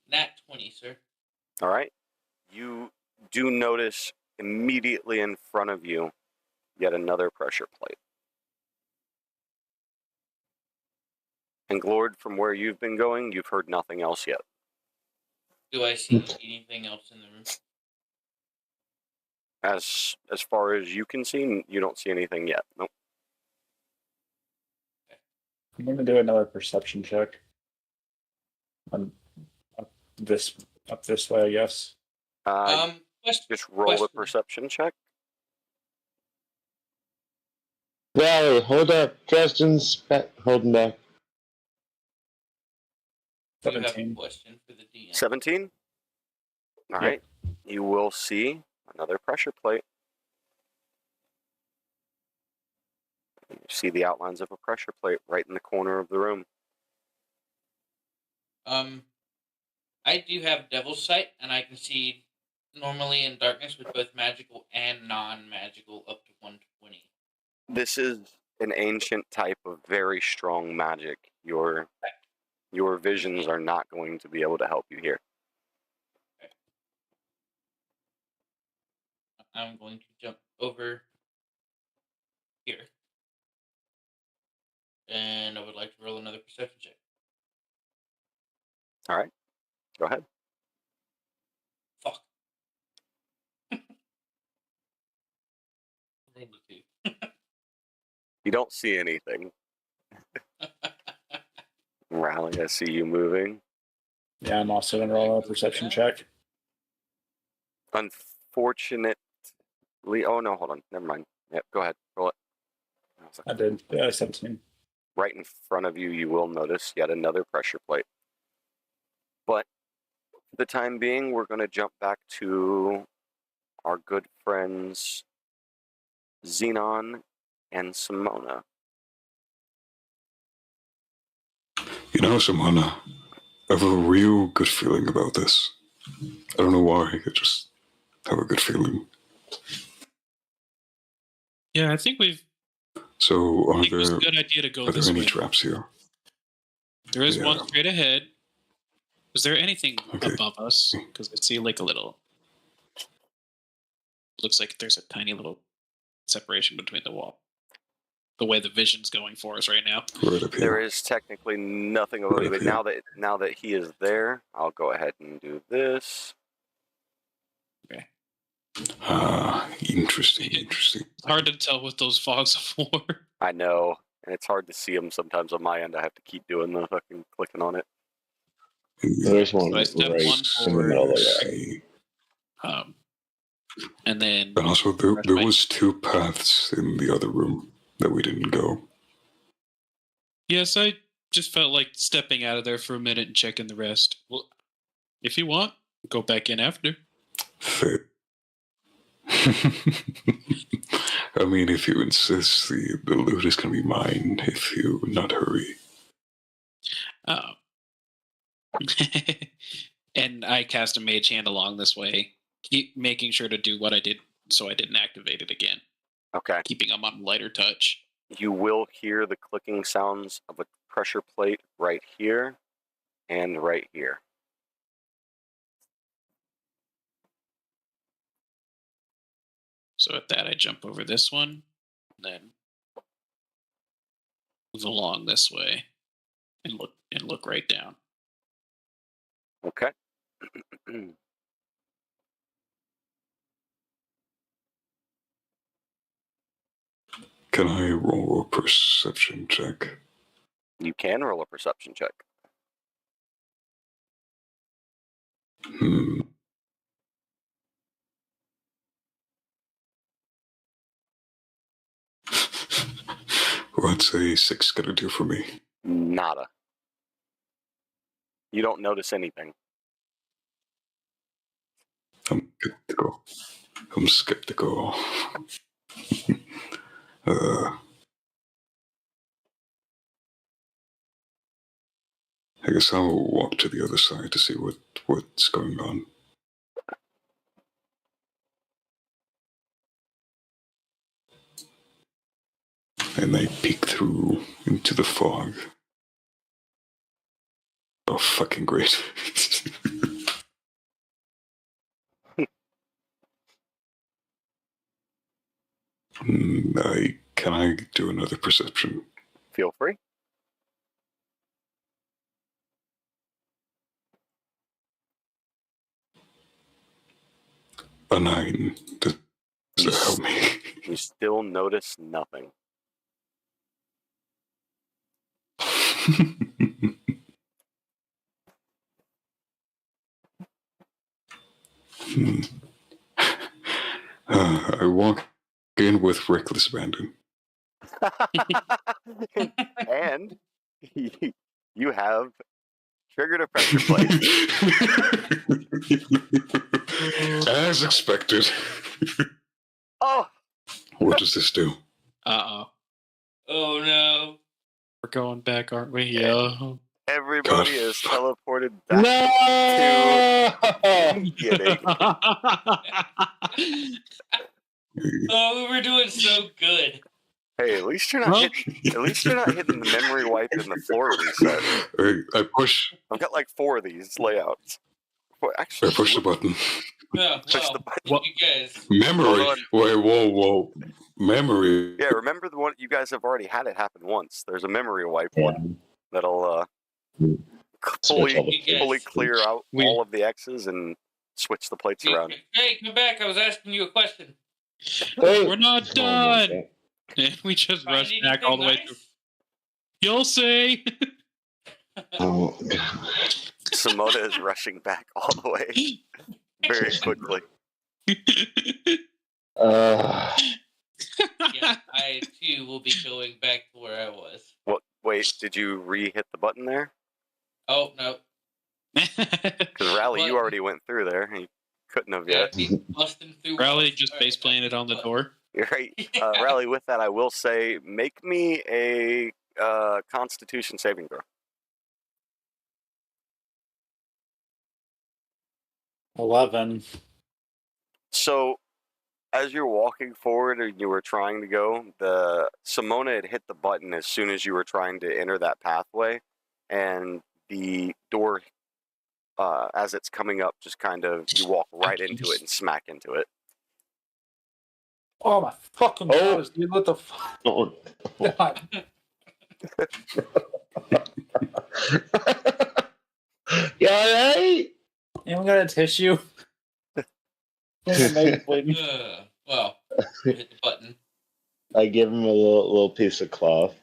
Nat 20, sir.
All right. You do notice immediately in front of you yet another pressure plate. And Glord, from where you've been going, you've heard nothing else yet.
Do I see anything else in the room?
As far as you can see, you don't see anything yet. Nope.
I'm going to do another perception check. Up this way, I guess.
Question.
Just roll a
question.
perception check.
Valerie, hold up. Dresden's holding back.
I do have a
17.
question for the DM.
17? All
Yep.
right. You will see another pressure plate. You see the outlines of a pressure plate right in the corner of the room.
I do have Devil's Sight, and I can see normally in darkness with both magical and non-magical up to 120.
This is an ancient type of very strong magic. Your visions are not going to be able to help you here.
I'm going to jump over here. And I would like to roll another perception check.
All right. Go ahead.
Fuck. Roll a 2.
You don't see anything. Rally, I see you moving.
Yeah, I'm also going to roll a perception check.
Unfortunately, oh no, hold on. Never mind. Yep, go ahead. Roll it.
I did. 17.
Right in front of you, you will notice yet another pressure plate. But for the time being, we're going to jump back to our good friends Xenon and Simona.
You know, Simona, I have a real good feeling about this. I don't know why, I just have a good feeling.
Yeah, I think we've.
So,
I think it was a good idea to go
are
this
there any
way.
traps here?
There is one
Yeah.
straight ahead. Is there anything
Okay.
above us? Because I see like a little. Looks like there's a tiny little separation between the wall. The way the vision's going for us right now.
Right up
There
here.
is technically nothing above you, but now that he is there, I'll go ahead and do this.
Okay.
Interesting.
It's hard to tell with those fogs of war.
I know, and it's hard to see them sometimes on my end. I have to keep doing the fucking clicking on it.
There's one
So I step
right
one
in the
forward.
middle of the
See.
And then
And also, there was 2 paths in the other room that we didn't go.
yes, I just felt like stepping out of there for a minute and checking the rest. Well, if you want, go back in after.
Fair. I mean, if you insist, the loot is going to be mine if you not hurry.
And I cast a mage hand along this way, keep making sure to do what I did so I didn't activate it again.
Okay.
Keeping them on lighter touch.
You will hear the clicking sounds of a pressure plate right here and right here.
So at that, I jump over this one, then move along this way, and look right down.
Okay.
Can I roll a perception check?
You can roll a perception check.
What's a 6 gonna do for me?
Nada. You don't notice anything.
I'm skeptical. I guess I'll walk to the other side to see what's going on. And I peek through into the fog. Oh, fucking great. Can I do another perception?
Feel free.
A 9. Does that help me?
You still notice nothing.
I walk in with reckless abandon.
And you have triggered a pressure plate.
As expected.
Oh!
What does this do?
Uh-oh.
Oh no.
We're going back, aren't we? Yeah.
Everybody is teleported back
No!
to the beginning.
Oh, we were doing so good.
Hey, at least you're not hitting the memory wipe and the floor reset.
I push.
I've got like 4 of these layouts. Well,
I
actually,
push the button.
Yeah,
push
well,
the button.
What?
you guys.
Memory. Wait, whoa. Memory.
Yeah, remember the one you guys have already had it happen once. There's a memory wipe one that'll fully clear out all of the X's and switch the plates around.
Hey, come back. I was asking you a question.
We're not done. And we just
Find
rush back all the way
anything
through. You'll see.
Oh,
Simona is rushing back all the way very quickly.
Yeah, I too will be going back to where I was.
What? Wait, did you re-hit the button there?
Oh, no.
Because Rally, you already went through there. And you couldn't have yet.
Yeah, busting through
Rally
walls.
just
All
face planted on the door.
You're right. Rally, with that, I will say, make me a Constitution saving throw.
11.
So, as you're walking forward and you were trying to go, Simona had hit the button as soon as you were trying to enter that pathway, and the door, as it's coming up, just kind of, you walk right into it and smack into it.
Oh my fucking god, dude, what the fuck?
oh.
God.
You alright?
Anyone got a tissue?
Well, hit the button.
I give him a little piece of cloth.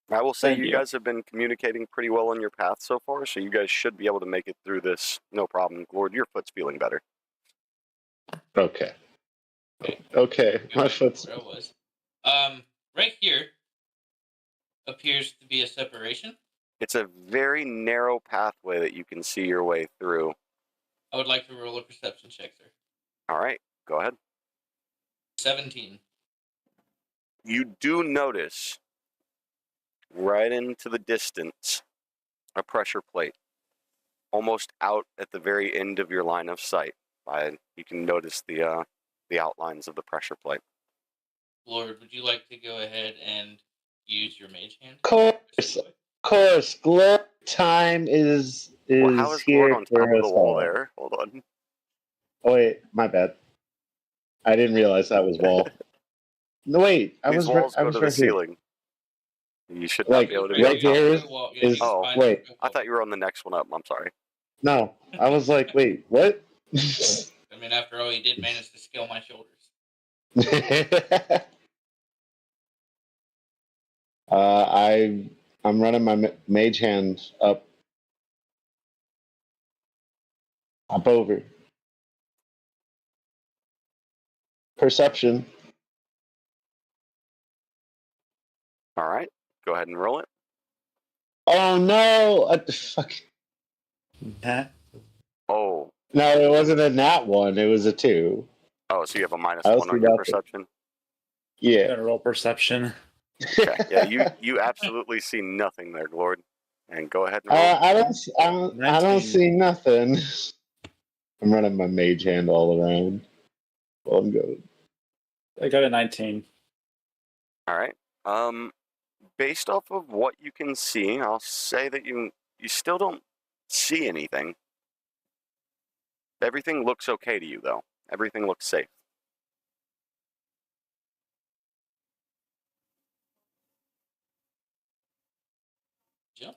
I will say
Thank
you
you.
guys have been communicating pretty well on your path so far, so you guys should be able to make it through this no problem. Lord, your foot's feeling better.
Okay. Okay, my foot's...
Where I was. Right here appears to be a separation.
It's a very narrow pathway that you can see your way through.
I would like to roll a perception check, sir.
All right, go ahead.
17.
you do notice right into the distance a pressure plate, almost out at the very end of your line of sight. You can notice the outlines of the pressure plate.
Lord, would you like to go ahead and use your mage hand?
Course. Glory time is
Well, how is Glord
here
on top
for
of the
us
wall
all.
there? Hold on.
Oh wait, my bad. I didn't realize that was wall. No wait, I
These
was
walls go
right
to the
here.
ceiling. You should
Like,
not be able to be on
right
top
here
of it.
is
Oh,
wait.
I thought you were on the next one up. I'm sorry.
No, I was like, wait, what?
I mean, after all, you did manage to scale my shoulders.
I'm running my mage hand up over. Perception.
All right. Go ahead and roll it.
Oh no! Fuck.
That.
Oh.
No, it wasn't a nat one. It was a 2.
Oh, so you have a -1
I
on
see
your
nothing.
perception?
Yeah.
Gotta roll perception.
Okay. Yeah, you absolutely see nothing there, Glord. And go ahead and roll.
I don't see nothing. I'm running my mage hand all around. Well, I'm good.
I got a 19.
All right. Based off of what you can see, I'll say that you still don't see anything. Everything looks okay to you, though. Everything looks safe.
Jump.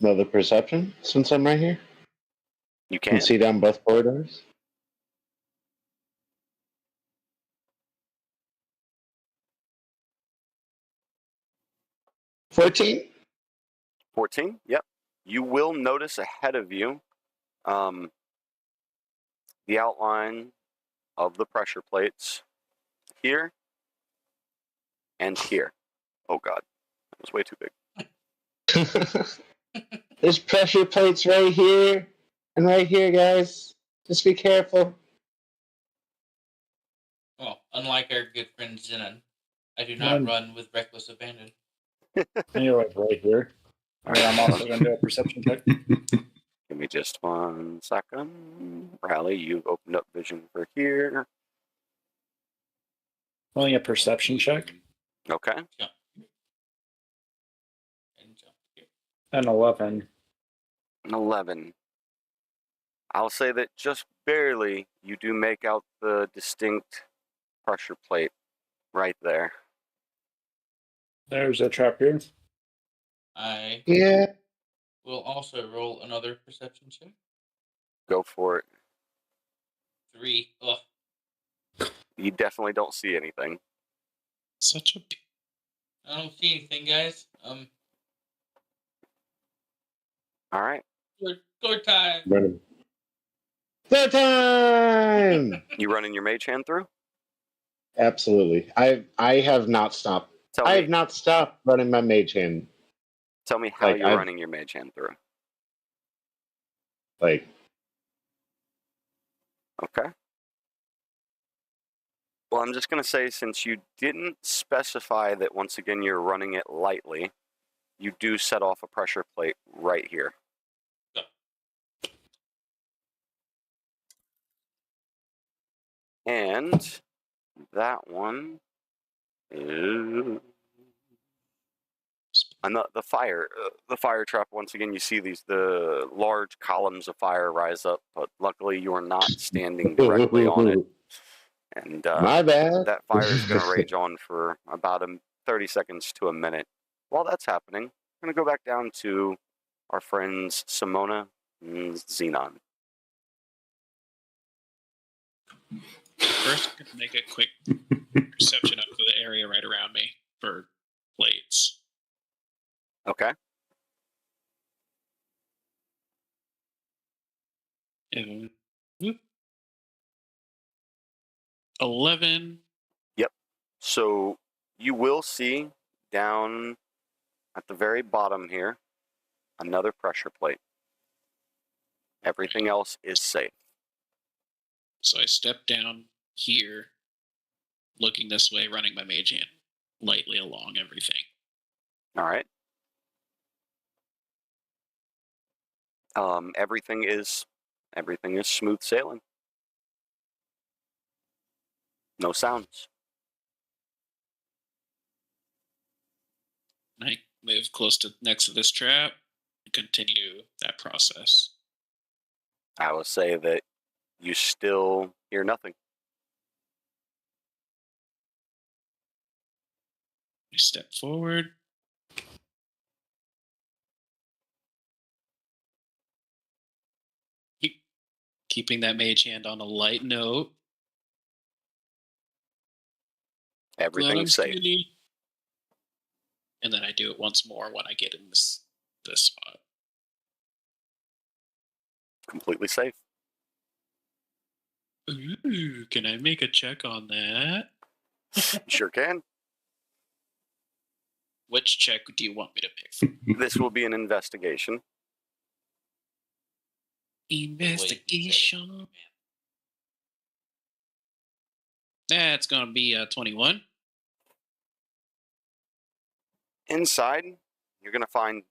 Another perception since I'm right here.
You
Can
can.
see down both corridors. $14.
14. Yep. You will notice ahead of you the outline of the pressure plates here and here. Oh God, that was way too big.
There's pressure plates right here and right here, guys. Just be careful.
Well, unlike our good friend Zenon, I do not run with reckless abandon.
And you're like right here. I mean, I'm also going to do a perception check.
Give me just 1 second. Rally, you've opened up vision for here.
Rolling a perception check.
Okay.
Jump. And jump here.
An 11.
An 11. I'll say that just barely you do make out the distinct pressure plate right there.
There's a trap here.
I
Yeah.
will also roll another perception check.
Go for it.
3. Ugh.
You definitely don't see anything.
Such a.
I don't see anything, guys.
All right.
Door time.
Running. Third time.
You running your mage hand through?
Absolutely. I have not stopped. I have not stopped running my mage hand.
Tell me how you're running your mage hand through.
Like.
Okay. Well, I'm just going to say, since you didn't specify that once again you're running it lightly, you do set off a pressure plate right here.
Go.
And that one is the fire trap. Once again, you see the large columns of fire rise up, but luckily you are not standing directly on it. And
my bad.
That fire is going to rage on for about 30 seconds to a minute. While that's happening, I'm going to go back down to our friends Simona and Xenon.
First, I'm going to make a quick perception up for the area right around me for plates.
Okay.
And 11.
Yep. So you will see down at the very bottom here another pressure plate. Everything else is safe.
So I step down here looking this way, running my mage hand lightly along everything.
All right. Everything is smooth sailing. No sounds.
And I move close to next to this trap and continue that process.
I will say that you still hear nothing.
I step forward. Keeping that mage hand on a light note.
Everything's safe.
Steady. And then I do it once more when I get in this spot.
Completely safe.
Ooh, can I make a check on that?
Sure can.
Which check do you want me to make?
This will be an investigation.
Investigation. That's going to be 21.
Inside, you're going to find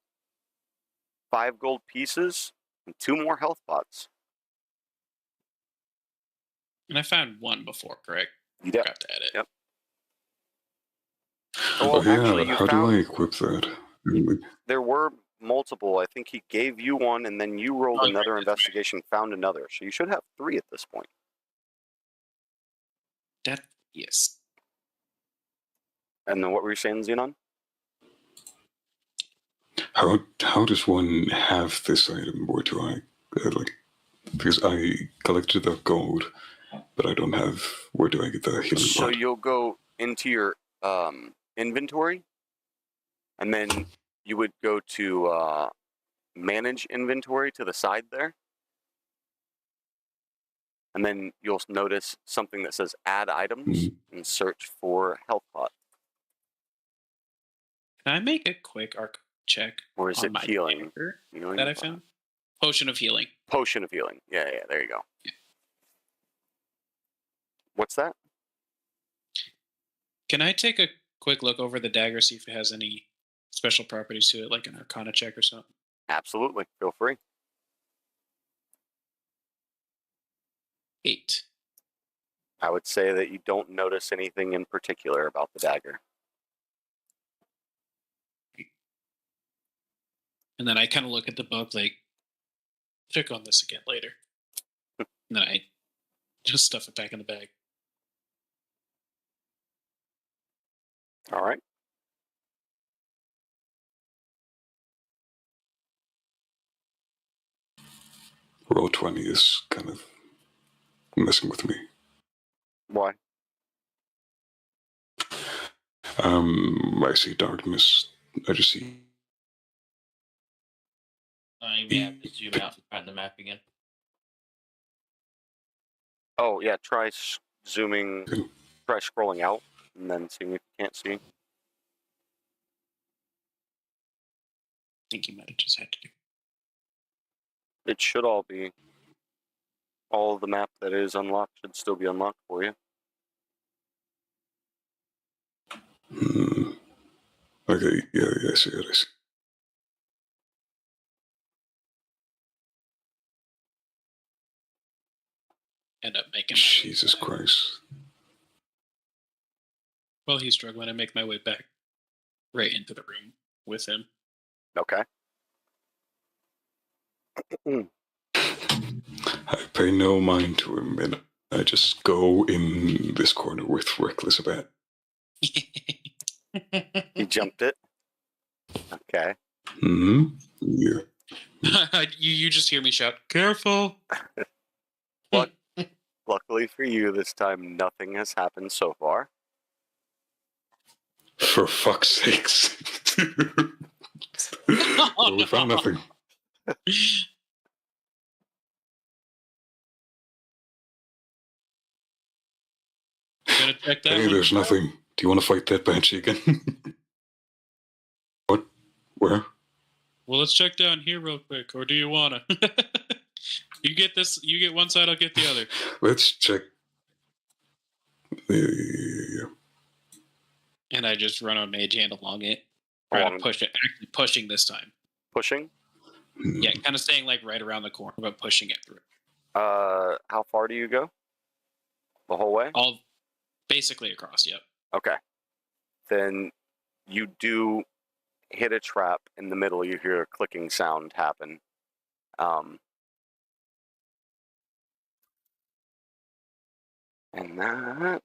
5 gold pieces and 2 more health pots.
And I found 1 before, correct?
You did.
Forgot to add it.
Yep.
Oh,
Well, actually,
yeah.
you
How do
found
I equip that?
there were multiple. I think he gave you 1, and then you rolled
Oh,
another
right, that's
investigation, found another. So you should have 3 at this point.
Yes.
And then what were you saying, Xenon?
How does one have this item? Where do I because I collected the gold, but I don't have. Where do I get the healing
So
rod?
you'll go into your inventory, and then you would go to manage inventory to the side there. And then you'll notice something that says add items and search for health pot.
Can I make a quick arc check?
Or is
on
it
my
healing?
dagger
Healing
that I
pot.
found? Potion of healing.
Potion of healing. Yeah, there you go.
Yeah.
What's that?
Can I take a quick look over the dagger, see if it has any special properties to it, like an arcana check or something?
Absolutely. Feel free.
8.
I would say that you don't notice anything in particular about the dagger.
And then I kind of look at the book like, check on this again later. And then I just stuff it back in the bag.
All right.
Roll 20 is kind of messing with me.
Why?
I see darkness. I just see.
You may have to zoom out and find the map again.
Oh, yeah. Try zooming. Try scrolling out and then seeing if you can't see.
I think you might have just had to do.
It should all be. All of the map that is unlocked should still be unlocked for you.
Okay, yeah, I see it. I see.
End up making.
Jesus Christ.
While he's struggling, I make my way back right into the room with him.
Okay.
I pay no mind to him, and I just go in this corner with reckless abandon.
You jumped it. Okay.
Yeah.
you just hear me shout, "Careful!"
Luckily for you, this time nothing has happened so far.
For fuck's sakes.
Oh,
We found nothing.
Gonna check that
Hey,
one.
there's nothing. Do you want to fight that banshee again? What? Where?
Well, let's check down here real quick, or do you wanna? You get this. You get one side. I'll get the other.
Let's check. Yeah.
And I just run a mage hand along it. Try to push it. Actually pushing this time.
Pushing?
Yeah, kind of staying like right around the corner, but pushing it through.
How far do you go? The whole way?
All basically across, yep.
Okay. Then you do hit a trap in the middle. You hear a clicking sound happen. And that...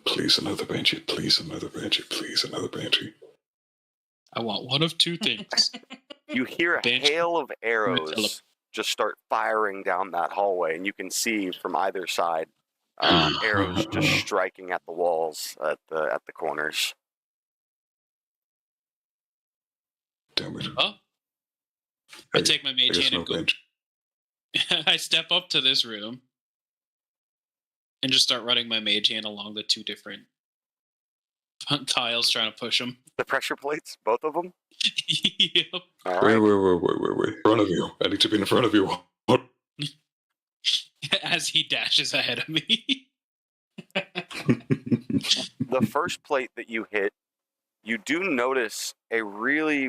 Please another banshee, please another banshee, please another banshee.
I want one of two things.
You hear a hail of arrows just start firing down that hallway, and you can see from either side arrows just striking at the walls at the corners.
Damn it.
Oh. I take my mage hand and go.
Banshee.
I step up to this room and just start running my mage hand along the two different tiles, trying to push them.
The pressure plates, both of them?
Yep.
All right.
Wait. In front of you. I need to be in front of you.
As he dashes ahead of me.
The first plate that you hit, you do notice a really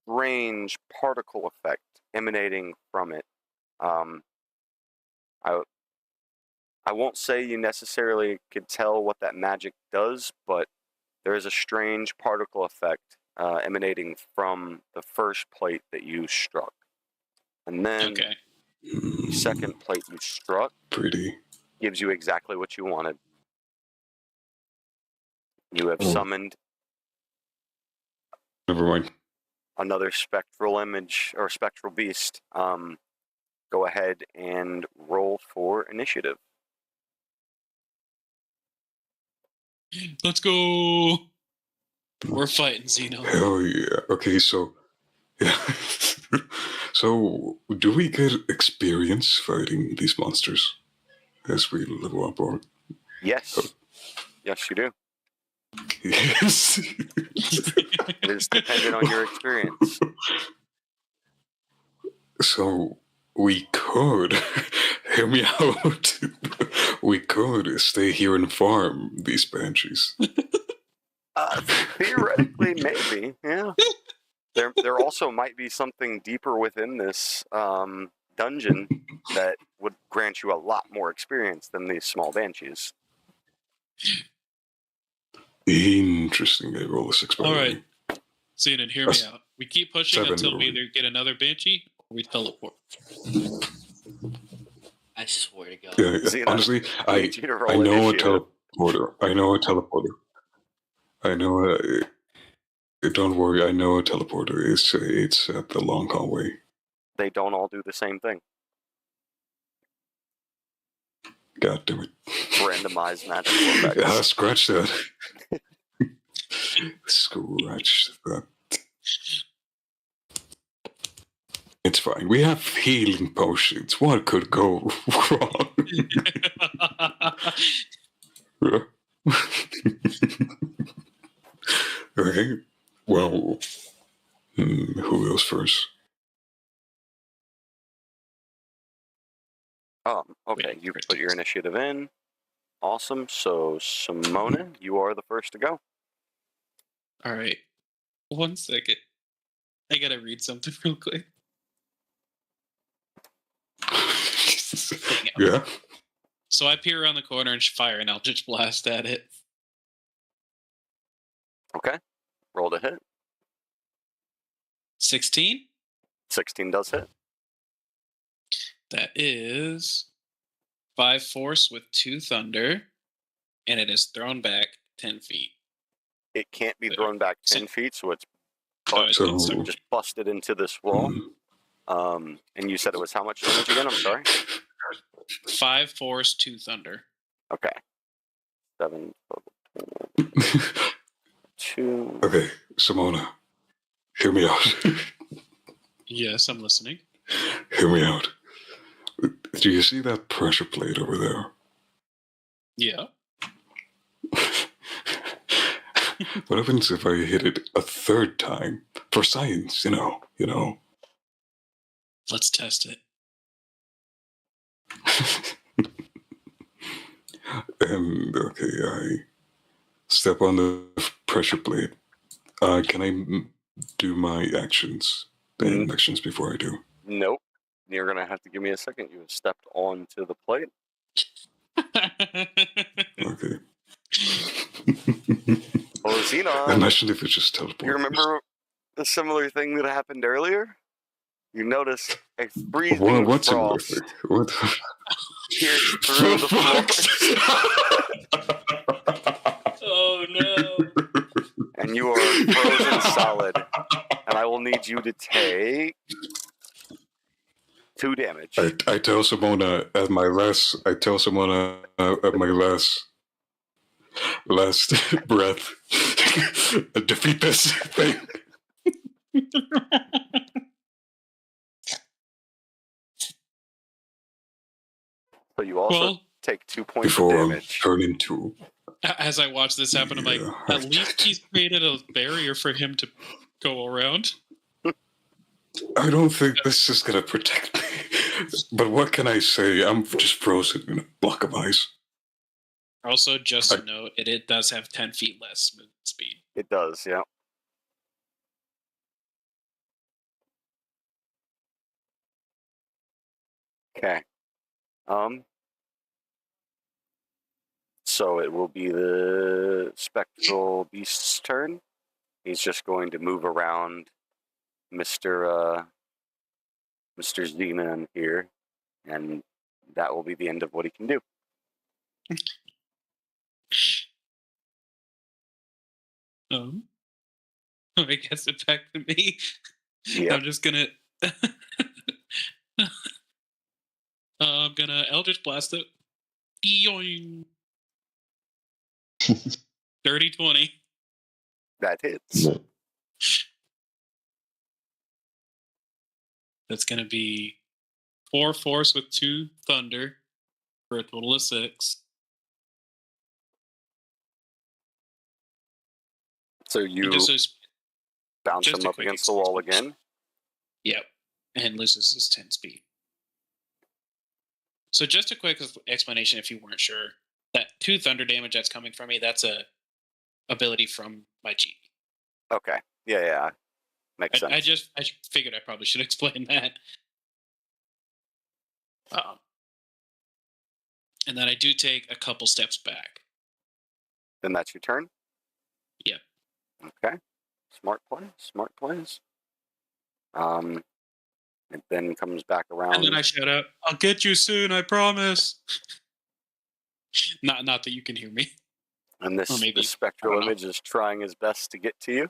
strange particle effect emanating from it. I won't say you necessarily could tell what that magic does, but there is a strange particle effect emanating from the first plate that you struck. And then the second plate you struck gives you exactly what you wanted. You have summoned
Never mind.
another spectral image or spectral beast. Go ahead and roll for initiative.
Let's go. We're fighting Xeno.
Hell yeah. Okay, so yeah. So do we get experience fighting these monsters as we level up, or?
Yes. Yes, you do.
Yes.
It is dependent on your experience.
So we could, hear me out, we could stay here and farm these banshees.
Theoretically, maybe, yeah. There also might be something deeper within this dungeon that would grant you a lot more experience than these small banshees.
Interesting. I roll a 6 by
All right. Xenon, hear me out. We keep pushing
7
until we either get another banshee or we teleport.
I swear to God.
Yeah,
Xenon,
honestly, I know a teleporter. I know a teleporter. I know don't worry, I know a teleporter. It's at the long hallway.
They don't all do the same thing.
God damn it.
Randomized magical effects.
Scratch that. Scratch that. It's fine. We have healing potions. What could go wrong? Okay. Well, who goes first?
Okay, you put your initiative in. Awesome. So, Simona, you are the first to go.
All right. 1 second. I gotta read something real quick.
Yeah.
So I peer around the corner and fire an Eldritch Blast at it.
Okay. Roll to hit.
16?
16 does hit.
That is 5 force with 2 thunder, and it is thrown back 10 feet.
It can't be thrown back 10 feet, so it's just busted into this wall. And you said it was how much damage again? I'm sorry.
5 force, 2 thunder.
Okay. 7, 2.
Okay, Simona, hear me out.
Yes, I'm listening.
Hear me out. Do you see that pressure plate over there?
Yeah.
What happens if I hit it a third time? For science, you know.
Let's test it.
And okay, I step on the pressure plate. Can I do my actions? The actions before I do.
Nope. You're going to have to give me a second. You have stepped onto the plate.
Okay.
Well, Xenon,
Imagine if it just teleports.
you remember a similar thing that happened earlier? You notice a freezing
What's
frost
it? What?
pierced through the floor.
Oh no!
And you are frozen solid. And I will need you to take 2 damage.
I tell Simona at my last. I tell Simona at my last breath. Defeat this thing.
So you also
Well,
take 2 points
Before
of
I
damage.
turn into.
as I watch this happen, I'm like, at least he's created a barrier for him to go around.
I don't think this is gonna protect me. But what can I say? I'm just frozen in a block of ice.
Also, just a note, it does have 10 feet less movement speed.
It does, yeah. Okay. So it will be the spectral beast's turn. He's just going to move around Mr. Xenon here, and that will be the end of what he can do.
I guess it's back to me.
Yep.
I'm just gonna. I'm gonna Eldritch Blast it. Yoing. Dirty 20.
That hits.
That's gonna be 4 force with 2 thunder for a total of 6.
So you bounce him up against the wall again?
Yep. And loses his 10 speed. So just a quick explanation if you weren't sure. That 2 thunder damage that's coming from me, that's a ability from my genie.
Okay. Yeah. Makes sense.
I figured I probably should explain that. And then I do take a couple steps back.
Then that's your turn?
Yep.
Okay. Smart plays. It then comes back around.
And then I shout out, "I'll get you soon, I promise." Not that you can hear me.
And this spectral image is trying his best to get to you.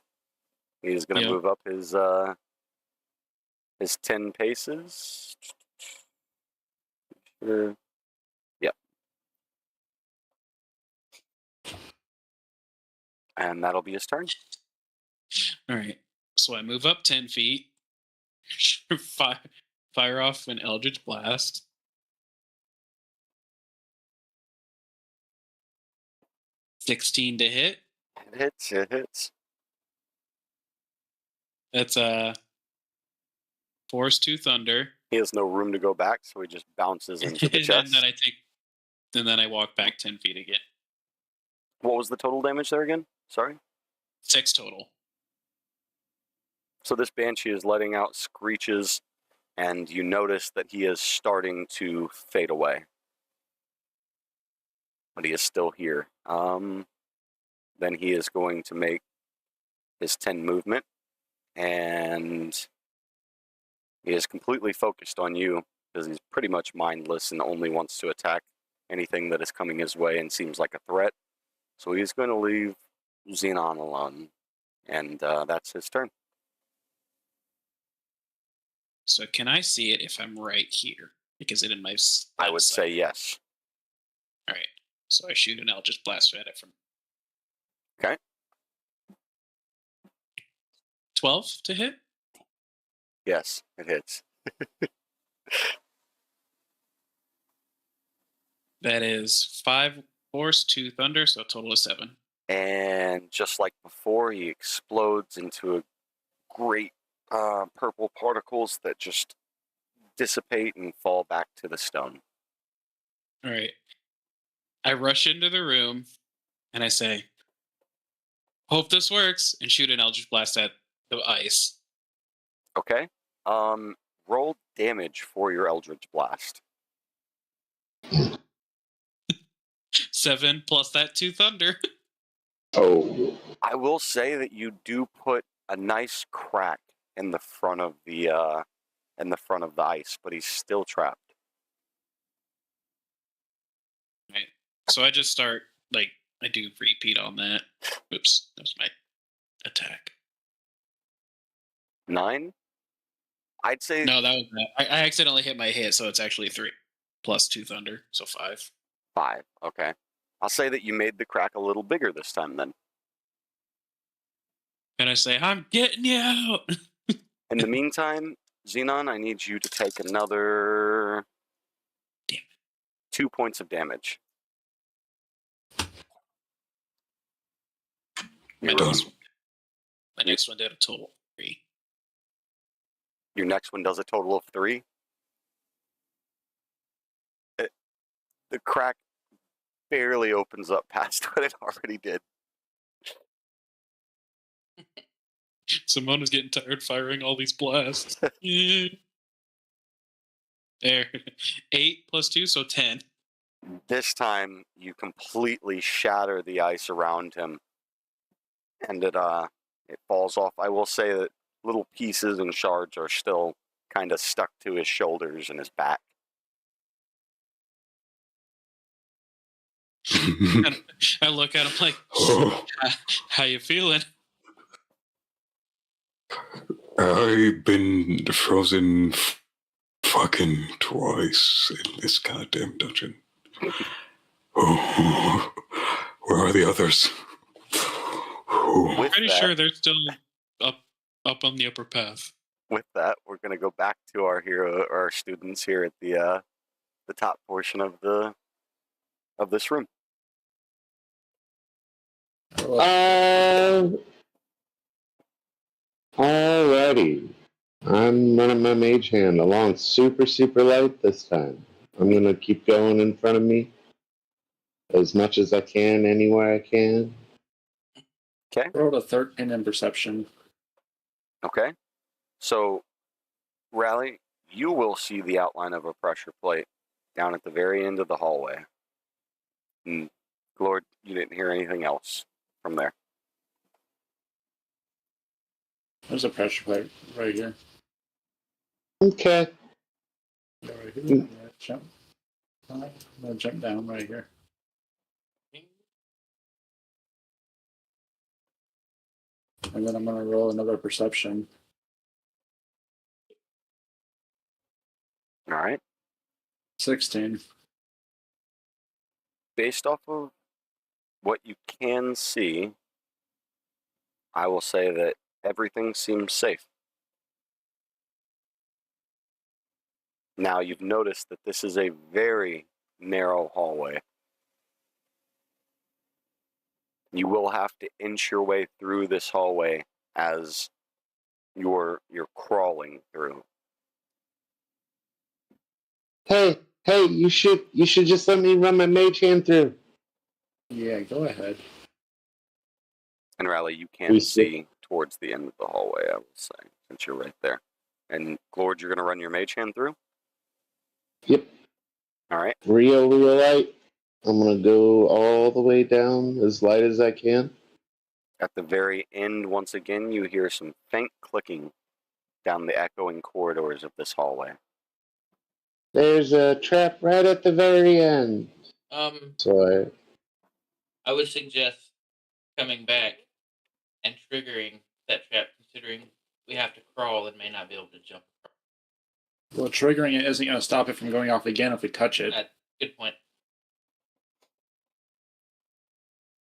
He's going to move up his 10 paces. Sure. Yep. And that'll be his turn.
All right. So I move up 10 feet. Fire off an Eldritch Blast. $16 to hit.
It hits.
That's Force 2 Thunder.
He has no room to go back, so he just bounces into the chest.
And then I walk back 10 feet again.
What was the total damage there again? Sorry?
6 total.
So this Banshee is letting out screeches, and you notice that he is starting to fade away. But he is still here. Then he is going to make his 10 movement, and he is completely focused on you, because he's pretty much mindless and only wants to attack anything that is coming his way and seems like a threat. So he's going to leave Xenon alone, and that's his turn.
So can I see it if I'm right here? Because it in my...
I would say yes.
All right. So I shoot an Eldritch Blast at it from...
Okay.
12 to hit?
Yes, it hits.
That is 5 force, 2 thunder, so a total of 7.
And just like before, he explodes into a great purple particles that just dissipate and fall back to the stone.
All right. I rush into the room and I say, "Hope this works," and shoot an Eldritch Blast at the ice.
Okay. Roll damage for your Eldritch Blast.
7 plus that 2 thunder.
Oh.
I will say that you do put a nice crack in the front of the ice, but he's still trapped.
Right. So I just start, I do repeat on that. Oops, that was my attack.
9? I'd say
No, that was I accidentally hit my hit, so it's actually 3 plus 2 thunder, so 5.
5. Okay. I'll say that you made the crack a little bigger this time then.
And I say, "I'm getting you out."
In the meantime, Xenon, I need you to take another 2 points of damage.
My
Done.
next one did a total of 3.
Your next one does a total of 3. The crack barely opens up past what it already did.
Simone is getting tired firing all these blasts. There. 8 plus 2, so 10.
This time, you completely shatter the ice around him, and it falls off. I will say that little pieces and shards are still kind of stuck to his shoulders and his back.
And I look at him like, "How you feeling?"
I've been frozen fucking twice in this goddamn dungeon. Oh, where are the others? Oh.
With
Pretty
that,
sure they're still up on the upper path.
with that, we're going to go back to our students here at the top portion of this room.
Alrighty. I'm running my mage hand along super, super light this time. I'm going to keep going in front of me as much as I can, anywhere I can.
Okay.
Rolled a 13 in perception.
Okay. So, Rally, you will see the outline of a pressure plate down at the very end of the hallway. And Lord, you didn't hear anything else from there.
There's a pressure plate right here.
Okay.
Yeah, right here. I'm gonna jump. I'm gonna jump down right here. And then I'm gonna roll another perception.
All right.
16.
Based off of what you can see, I will say that everything seems safe. Now, you've noticed that this is a very narrow hallway. You will have to inch your way through this hallway as you're crawling through.
Hey, you should just let me run my mage hand through.
Yeah, go ahead.
And Rally, you can see towards the end of the hallway, I will say, since you're right there. And Lord, you're going to run your mage hand through?
Yep.
All right.
Real light. I'm going to go all the way down as light as I can.
At the very end, once again, you hear some faint clicking down the echoing corridors of this hallway.
There's a trap right at the very end. So
I would suggest coming back and triggering that trap, considering we have to crawl and may not be able to jump across.
Well, triggering it isn't going to stop it from going off again if we touch it.
Good point.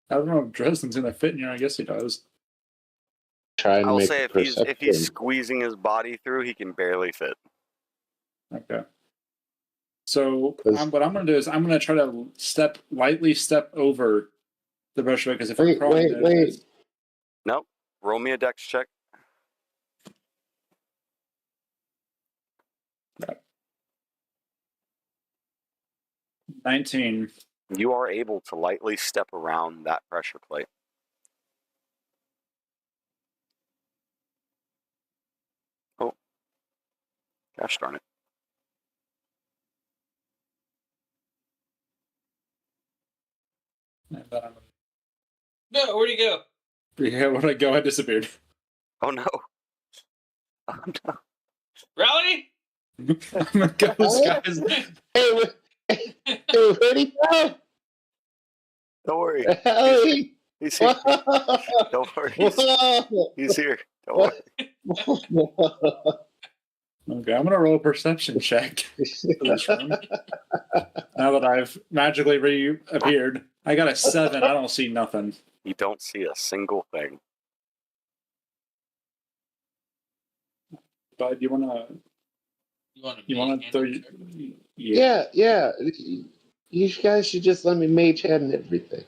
I don't know if Dresden's going to fit in here. I guess he does.
try and
I'll
make
say
a
if he's squeezing his body through, he can barely fit.
Okay. So what I'm going to do is I'm going to try to lightly step over the pressure plate, because if I'm crawling,
wait.
Nope. Roll me a dex check.
Yeah. 19.
You are able to lightly step around that pressure plate. Oh, gosh darn it.
And then
No, where'd he go?
yeah, when I go, I disappeared.
Oh no. Oh no.
Rowdy?
I'm gonna go, guys.
Hey, where'd he go?
Don't worry.
Ellie!
He's here. Don't worry. He's here. Don't worry.
Okay, I'm gonna roll a perception check for this room. Now that I've magically reappeared, I got a 7. I don't see nothing.
You don't see a single thing.
But you wanna throw your,
Yeah. You guys should just let me mage hand everything.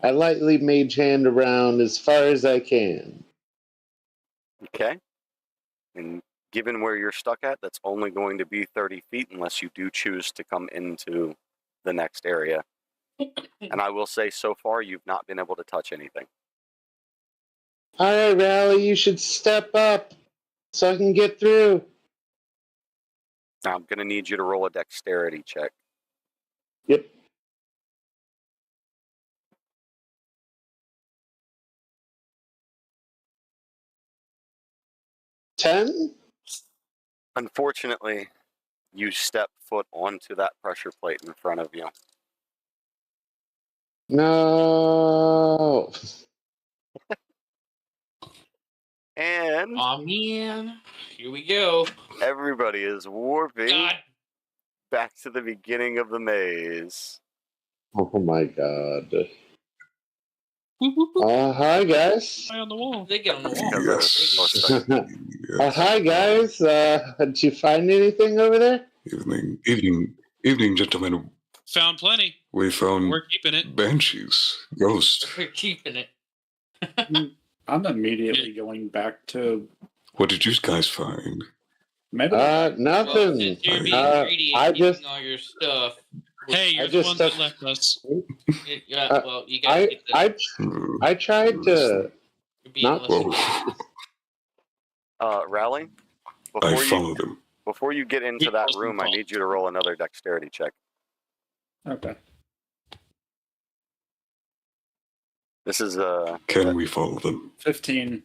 I lightly mage hand around as far as I can.
Okay. And given where you're stuck at, that's only going to be 30 feet unless you do choose to come into the next area. And I will say, so far, you've not been able to touch anything.
All right, Rally, you should step up so I can get through.
Now, I'm going to need you to roll a dexterity check.
Yep. $10?
Unfortunately, you step foot onto that pressure plate in front of you.
No.
And
Aw, man. Here we go.
everybody is warping
God.
back to the beginning of the maze.
Oh my god.
Whoop, whoop, whoop.
Hi, guys.
Eye on the wall.
They get on the wall.
Because
Yes.
of
Yes.
Hi, guys. Did you find anything over there?
Evening, gentlemen.
Found plenty.
We found
We're keeping it.
banshees, ghosts.
We're keeping it.
I'm immediately going back to
What did you guys find?
maybe.
Well,
Nothing.
since you're being greedy
I
and keeping
just-
all your stuff.
Hey, you're
I
the
just
one that
stuck-
left us.
Yeah, well, you guys get the.
I tried to.
You're being
not-
less
Whoa.
Rally,
I followed them.
before you get into that room, I need you to roll another dexterity check.
Okay.
This is
Can we follow them?
15.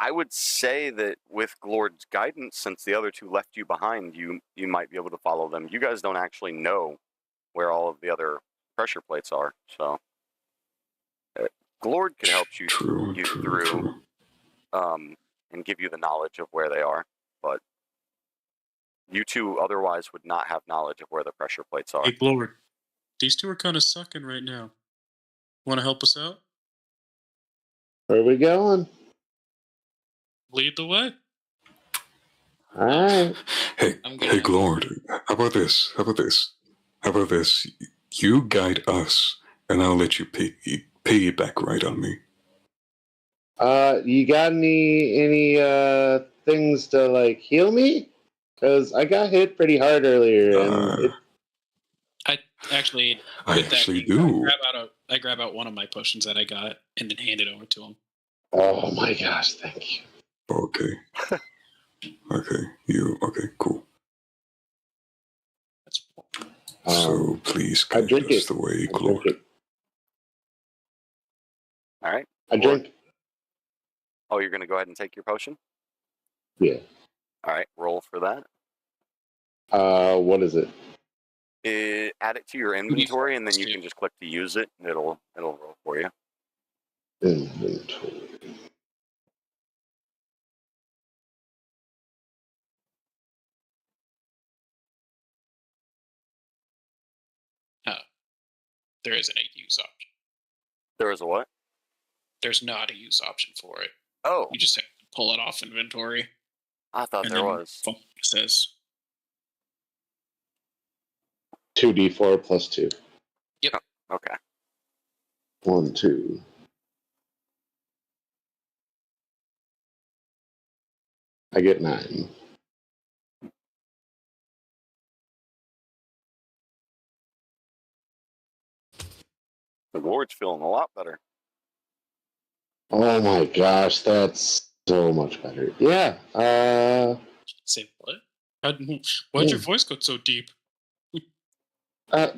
I would say that with Glord's guidance, since the other two left you behind, you might be able to follow them. You guys don't actually know where all of the other pressure plates are, so Glord could help you
True.
through and give you the knowledge of where they are, but you two otherwise would not have knowledge of where the pressure plates are.
Hey, Lord. These two are kind of sucking right now. Want to help us out?
Where are we going?
Lead the way.
All right.
Hey, Lord. How about this? You guide us, and I'll let you pay it back right on me.
You got any things to like heal me? Because I got hit pretty hard earlier, and
I actually
do.
I grab out one of my potions that I got and then hand it over to him.
oh my gosh, thank you.
Okay. Okay, cool.
That's
So please
I
guide
drink
us
it.
the way,
I
Lord.
drink it.
All right.
I drink.
Oh, you're going to go ahead and take your potion?
Yeah.
All right, roll for that.
What is it?
Add it to your inventory, and then you can just click to use it, and it'll roll for you.
Inventory.
There isn't a use option.
There is a what?
There's not a use option for it.
Oh,
You just have to pull it off inventory.
I thought
And
there
then
was.
it says
2d4 plus 2.
Okay.
1, 2. I get 9.
The Lord's feeling a lot better.
Oh my gosh, that's so much better. Yeah.
Say what? Why'd your voice go so deep?
What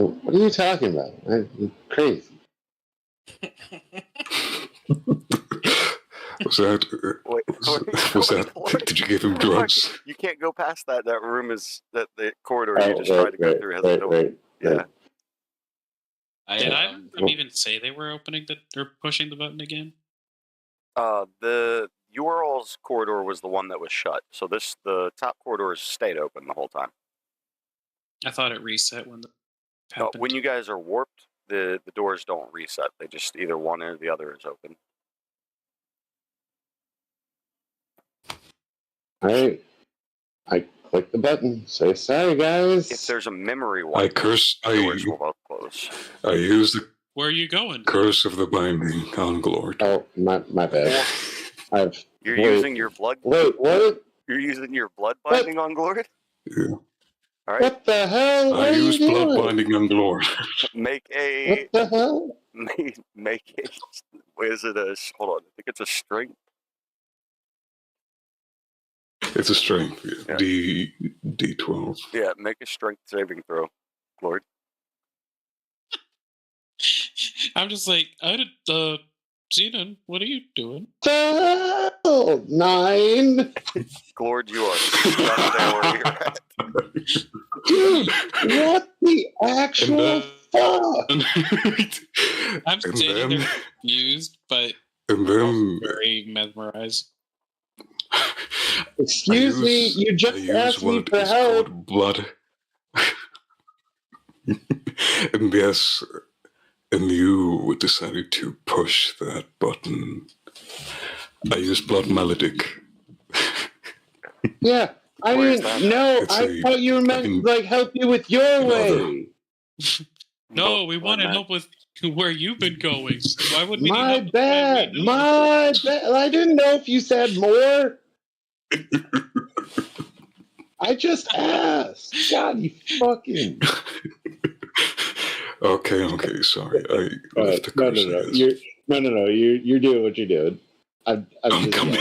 are you talking about? I'm crazy.
Was that? Was that? Did you give him drugs?
You can't go past that. That room is the corridor you just tried to go through has a door.
Right.
Yeah.
Did either of them even say they were opening or pushing the button again?
The Ural's corridor was the one that was shut. So the top corridor stayed open the whole time.
I thought it reset when happened.
When you guys are warped, the doors don't reset. They just either one or the other is open.
Alright. I click the button. Say sorry, guys.
If there's a memory one,
doors
will both close.
I use the
Where are you going?
curse of the binding on Glord.
Oh, my bad.
You're using your blood.
Wait, what?
You're using your blood binding on Glord?
Yeah.
All right.
What the hell? What
I
are
use
you
blood
doing?
binding on Glord.
Make a.
What the hell?
Make a. Wait, is it a? Hold on. I think it's a strength.
It's a strength.
Yeah.
D12.
Yeah, make a strength saving throw, Glord.
I'm just like, Xenon, what are you doing?
The hell? 9.
Glord, you are stuck there where you're at.
Dude, what the actual fuck?
I'm standing there confused, but
And then
very mesmerized.
Excuse me, you just asked me for help.
Blood. And yes, and you decided to push that button. I used blood melodic.
Yeah, I
Where's
mean,
that?
no,
It's
I thought you were meant to like help you with your way.
No, we want to help with where you've been going. Why would we need
My
help with
bad,
where we
my bad. I didn't know if you said more. I just asked. God, you fucking.
Okay, sorry. I left the curse.
No. You're doing what you're doing. I'm just
coming.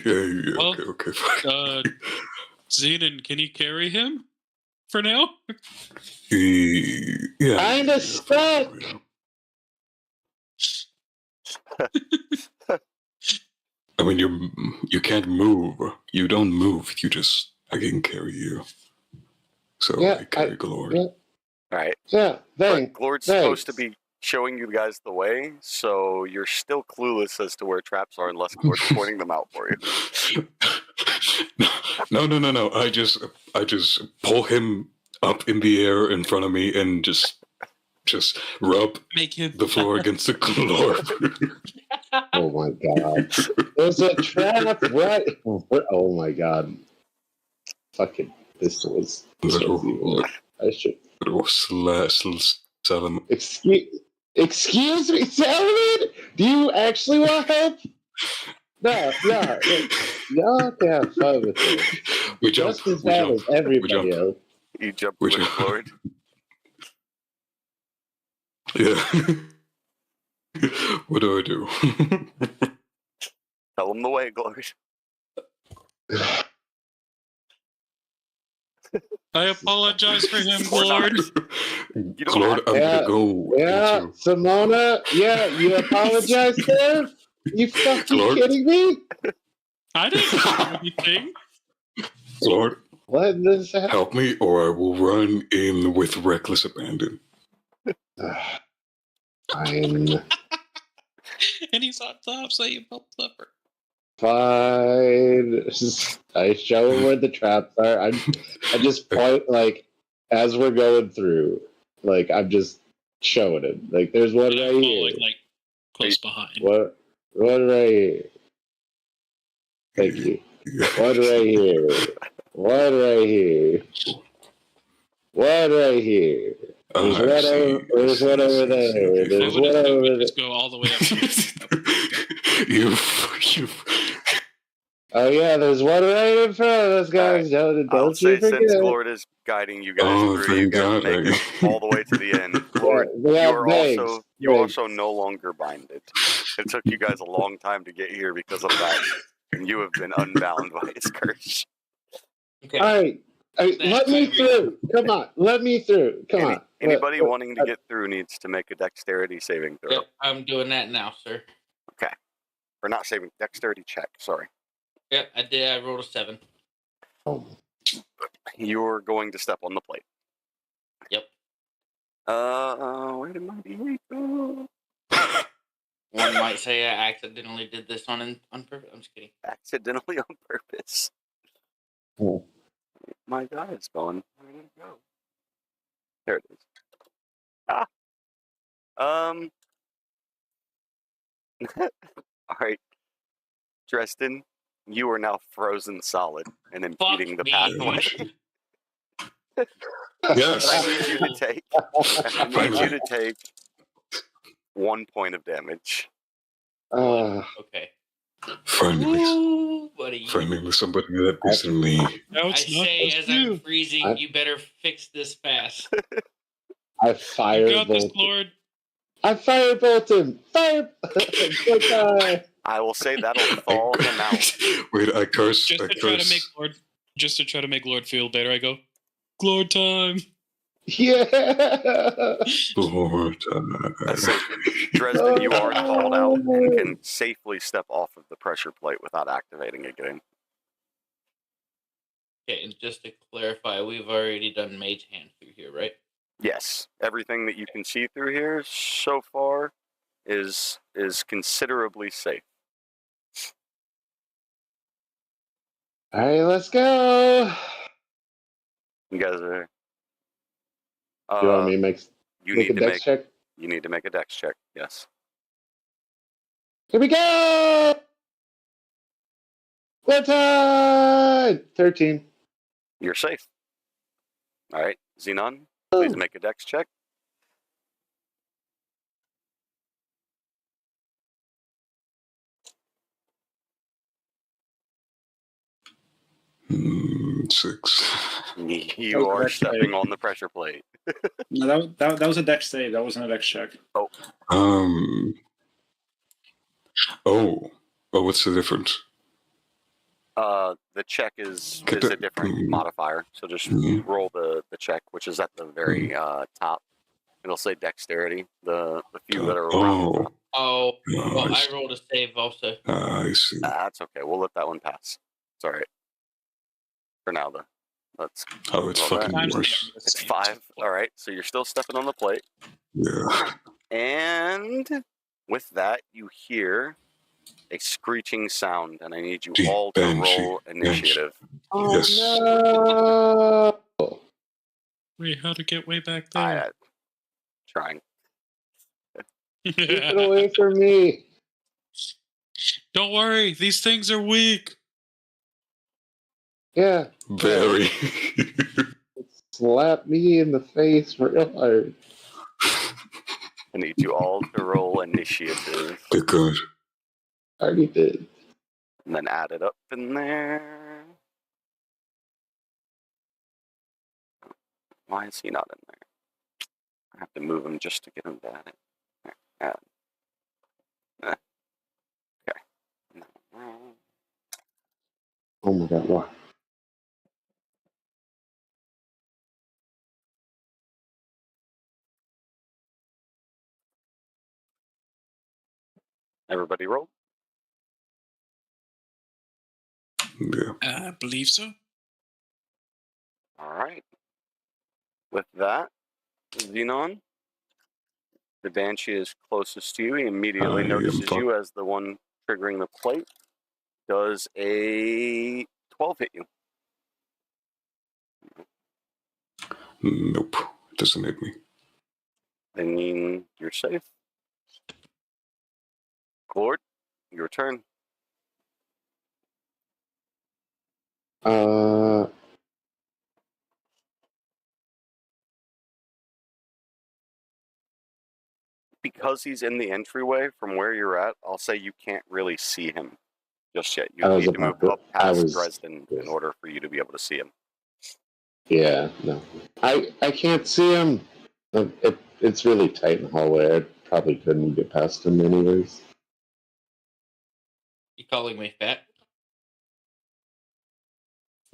Yeah.
Well,
Okay, fine.
Xenon, can you carry him for now?
Yeah.
Kinda stuck.
I mean, you can't move. You don't move. I can carry you. So
Yeah,
I carry Glord.
Yeah.
All right.
Yeah,
But Glord's supposed to be showing you guys the way, so you're still clueless as to where traps are unless Glord's pointing them out for you.
No. I just pull him up in the air in front of me and just rub the floor against the floor.
Oh my god. There's a trap right. Oh my god. Fucking this was evil. I should Excuse me, Salomon? Do you actually want help? No. Y'all can have fun with it.
We
Just
jump.
as bad as everybody else.
You jump with Glord.
Yeah. What do I do?
Tell him the way, Glord.
I apologize for him, Glord.
Glord, I'm gonna go.
Yeah, Simona. Yeah, you apologize there? You fucking
Glord?
kidding me?
I didn't do anything.
Glord,
What does that?
help me, or I will run in with reckless abandon.
Fine.
And he's on top, so you both suffer.
Fine. I show him where the traps are. I just point like as we're going through. Like I'm just showing him. Like there's one right here.
Like close behind.
What? One right here. Thank you. One right here. One right here. One right here. There's one over there. There's one over there.
Just go all the way up.
You.
Oh yeah, there's one right in front of us, guys. Don't
I'll
you
say
forget.
since Glord is guiding you guys
Oh,
through, you
thank
guys
God.
make it all the way to the end. Glord,
We
you
have
are
legs.
also no longer binded. It took you guys a long time to get here because of that, and you have been unbound by its curse.
Okay.
All right, let me through. Come on, let me through. Come on.
Anybody wanting to get through needs to make a dexterity saving throw.
Yep, I'm doing that now, sir.
Okay. Or not saving, dexterity check, sorry.
Yep, I did. I rolled a 7.
You're going to step on the plate.
Yep.
Where did my D8 go?
One might say I accidentally did this on purpose. I'm just kidding.
Accidentally on purpose.
Oh.
My die is gone. Where did it go? There it is. Ah. All right. Dresden, you are now frozen solid and impeding the
me.
pathway.
Yes.
I need you to take 1 point of damage.
Okay.
Finally.
Ooh, buddy.
Finally, somebody that recently.
I say as I'm freezing, you better fix this fast.
I
You got this,
firebolt.
Lord.
I firebolt him. Fire!
I will say that'll thaw him out.
Wait, I curse.
Just to try to make Lord feel better, I go, Lord time.
Yeah.
Lord.
Dresden, you are thawed out and can safely step off of the pressure plate without activating it again.
Okay, and just to clarify, we've already done Mage Hand through here, right?
Yes, everything that you can see through here so far is considerably safe.
All right, let's go.
You guys are.
You want me to make a dex check?
You need to make a dex check. Yes.
Here we go. What time? 13.
You're safe. All right, Xenon, please make a dex check.
Six.
You are stepping on the pressure plate.
No, that was a dex save. That wasn't a dex check.
Oh.
What's the difference?
The check is a different modifier, so just roll the check, which is at the very top. It'll say dexterity, the few that are around the top.
Oh, well, I rolled a save also.
I see.
That's okay. We'll let that one pass. It's all right. For now, though.
It's fucking worse.
It's 5. All right, so you're still stepping on the plate.
Yeah.
And with that, you hear a screeching sound, and I need you all to roll initiative.
Oh,
yes.
no.
Wait, how to get way back there?
Trying.
Keep it away from me.
Don't worry, these things are weak.
Yeah.
Very.
Slap me in the face real hard.
I need you all to roll initiative.
They're good.
Already did.
And then add it up in there. Why is he not in there? I have to move him just to get him to add it. Okay.
Oh my god, what?
Everybody roll?
Yeah.
I believe so.
All right. With that, Xenon, the Banshee is closest to you. He immediately notices you as the one triggering the plate. Does a 12 hit you?
Nope. It doesn't hit me.
Then you're safe. Glord, your turn. Because he's in the entryway from where you're at, I'll say you can't really see him just yet.
I
You
was
need to move
about to.
up
I
past
was.
Dresden
Yes.
in order for you to be able to see him.
Yeah, no. I can't see him. It's really tight in the hallway. I probably couldn't get past him anyways.
You calling me fat?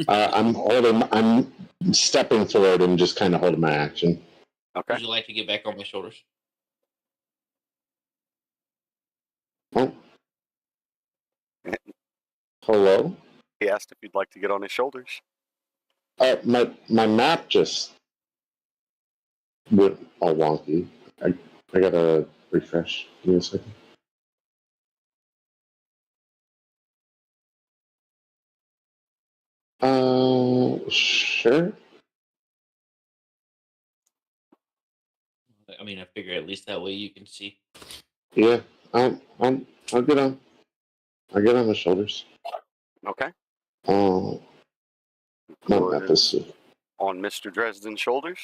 I'm stepping forward and just kind of holding my action.
Okay.
Would you like to get back on my shoulders?
Oh. Hello?
He asked if you'd like to get on his shoulders.
My map just went all wonky. I gotta refresh. Give me a second. Sure.
I mean, I figure at least that way you can see.
Yeah, I'll get on. I'll get on the shoulders.
Okay.
Oh, my
Lord
map is.
on Mr. Dresden's shoulders.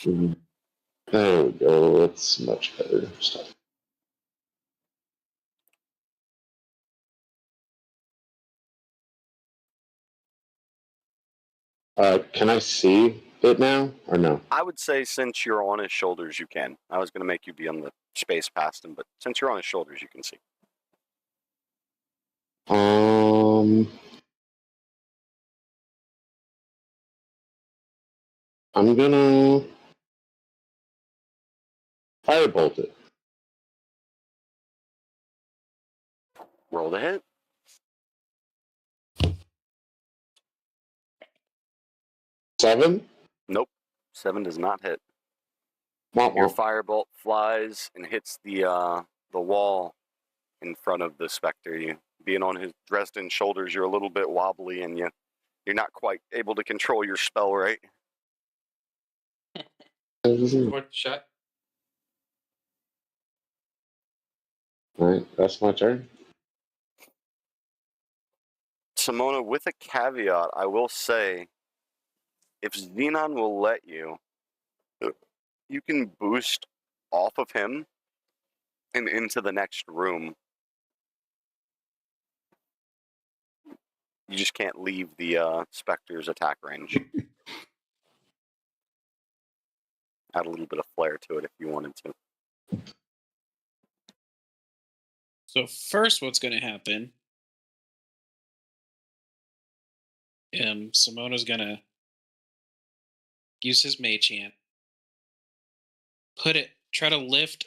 There we go. That's much better stuff. Can I see it now or no?
I would say since you're on his shoulders, you can. I was going to make you be on the space past him, but since you're on his shoulders, you can see.
I'm gonna firebolt it.
Roll the hit.
Seven?
Nope. 7 does not hit.
Womp
Your
womp.
firebolt flies and hits the wall in front of the specter. You being on his Dresden shoulders, you're a little bit wobbly and you're not quite able to control your spell, right?
Worth the shot.
Alright, that's my turn.
Simona, with a caveat, I will say, if Xenon will let you, you can boost off of him and into the next room. You just can't leave the Spectre's attack range. Add a little bit of flair to it if you wanted to.
So first, what's going to happen? Simona's going to use his mage hand. Try to lift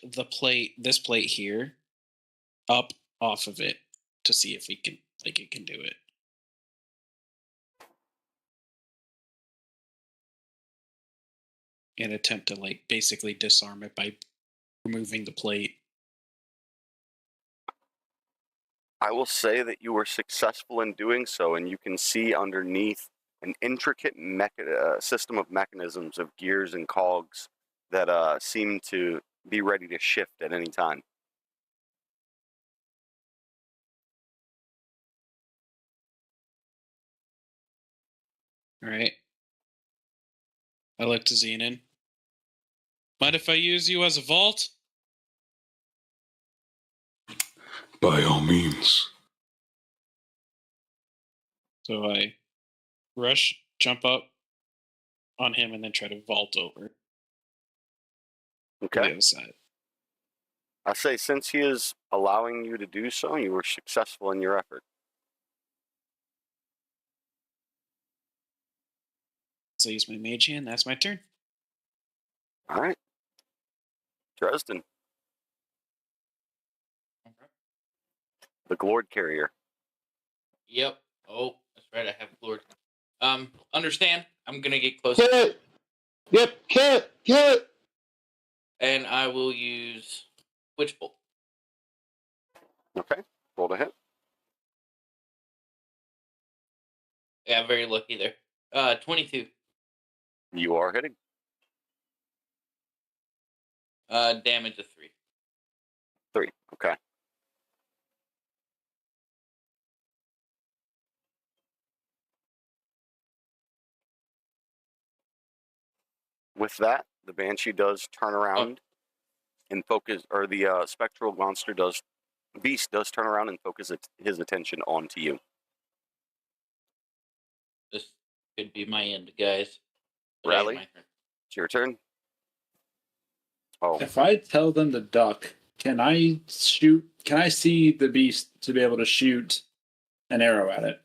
this plate here, up off of it to see if it can do it. And attempt to basically disarm it by removing the plate.
I will say that you were successful in doing so, and you can see underneath an intricate system of mechanisms of gears and cogs that seem to be ready to shift at any time.
All right. I look to Xenon. Mind if I use you as a vault?
By all means.
So I jump up on him, and then try to vault over to the
Okay.
other side.
I say since he is allowing you to do so, you were successful in your effort.
So I use my mage hand. That's my turn.
All right. Dresden, the Glord Carrier.
Yep. Oh, that's right. I have Lord. Understand? I'm gonna get close.
Kill it! Yep, kill it!
And I will use Witch Bolt.
Okay. Roll to hit.
Yeah, I'm very lucky there. 22.
You are hitting.
Damage of 3.
3. Okay. With that, the Banshee does turn around and focus, or the spectral beast does turn around and focus his attention onto you.
could be my end, guys. But
Rally?
my turn.
It's your turn. Oh,
If I tell them to duck, can I shoot? Can I see the beast to be able to shoot an arrow at it?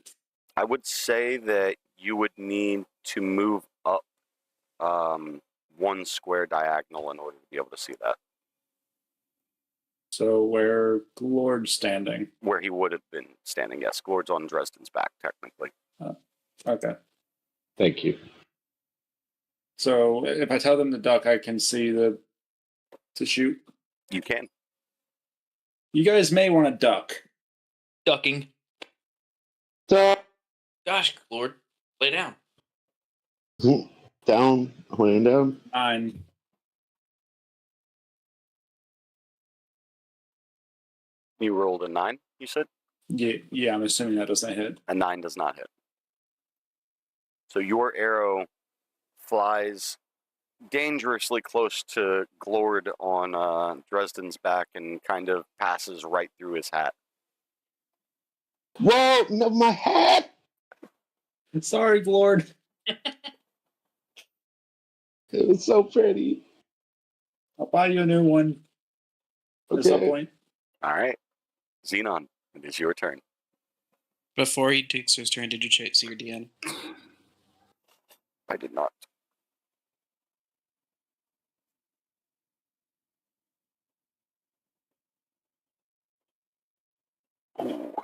I would say that you would need to move up 1 square diagonal in order to be able to see that.
So where Glord's standing.
Where he would have been standing, yes. Gord's on Dresden's back, technically.
Okay.
Thank you.
So if I tell them to duck, I can see to shoot.
You can.
You guys may want to duck.
Ducking.
So,
Gosh, Lord, lay down.
down, laying down.
9.
You rolled a 9, you said?
Yeah, I'm assuming that doesn't hit.
A 9 does not hit. So your arrow flies dangerously close to Glord on Dresden's back and kind of passes right through his hat.
Whoa, no, my hat!
Sorry, Glord.
It was so pretty.
I'll buy you a new one at some
Okay.
point.
All right. Xenon, it is your turn.
Before he takes his turn, did you see your DN?
I did not. Ooh,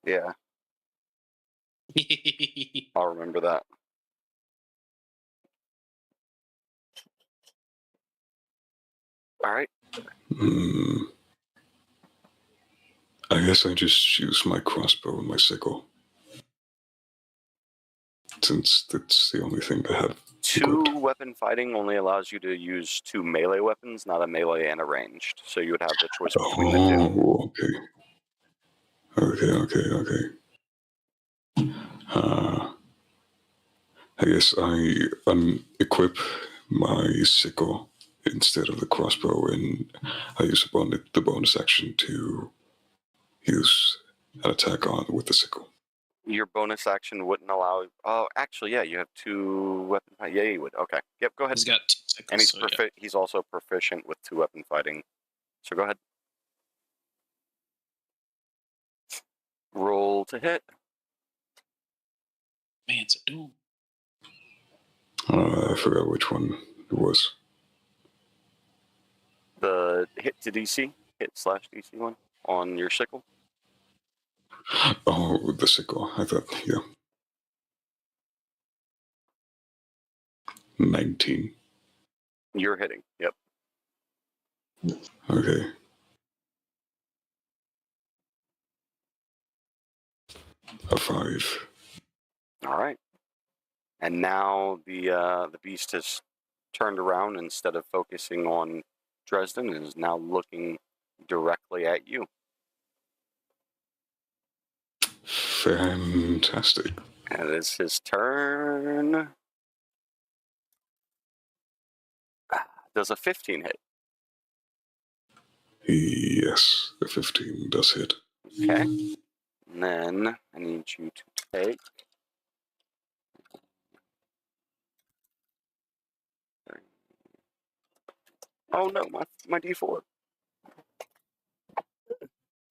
yeah, I'll remember that. All right.
I guess I just use my crossbow and my sickle. Since that's the only thing I have.
2 weapon fighting only allows you to use 2 melee weapons, not a melee and a ranged. So you would have the choice between the 2.
Oh, okay. Okay. I guess I unequip my sickle instead of the crossbow, and I use the bonus action to use an attack on with the sickle.
Your bonus action wouldn't allow. Oh, actually, yeah, you have 2 weapon fighting. Yeah, you would. Okay. Yep, go ahead.
He's got 2 seconds.
And he's
so yeah.
he's also proficient with 2 weapon fighting. So go ahead. Roll to hit.
Man, it's a duel.
I forgot which one it was.
The hit to DC, hit/DC one on your sickle.
Oh, the sickle. I thought, yeah. 19.
You're hitting. Yep.
Okay. A 5.
All right. And now the beast has turned around instead of focusing on Dresden and is now looking directly at you.
Fantastic.
And it is his turn. Does a 15 hit?
Yes, the 15 does hit.
Okay. And then I need you to take. Oh no, my D4.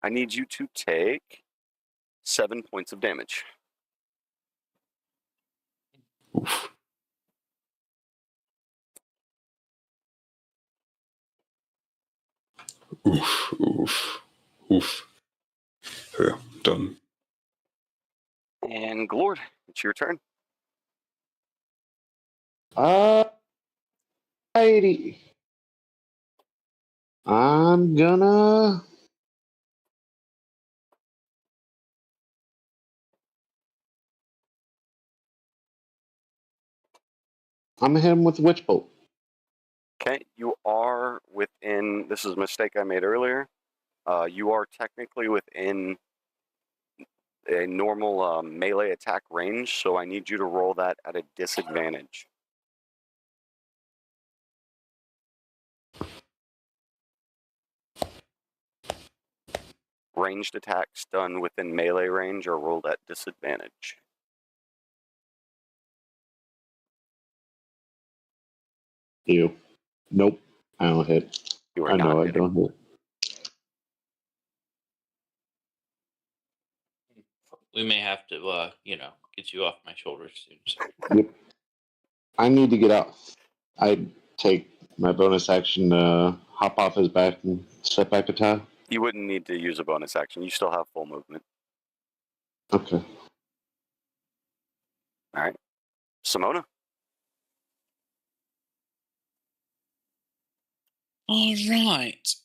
I need you to take 7 points of damage.
Oof. Oof. Yeah, done.
And Glord, it's your turn.
Alrighty. I'm gonna. I'm gonna hit him with the witch bolt.
Okay, you are within. This is a mistake I made earlier. You are technically within a normal melee attack range, so I need you to roll that at a disadvantage. Ranged attacks done within melee range are rolled at disadvantage.
You. Nope. I don't hit.
You are
I
not
know I
hitting.
don't hit.
We may have to, get you off my shoulders soon. Sir.
Yep. I need to get off. I take my bonus action to hop off his back and step back a tie.
You wouldn't need to use a bonus action. You still have full movement.
Okay.
All right. Simona.
All right.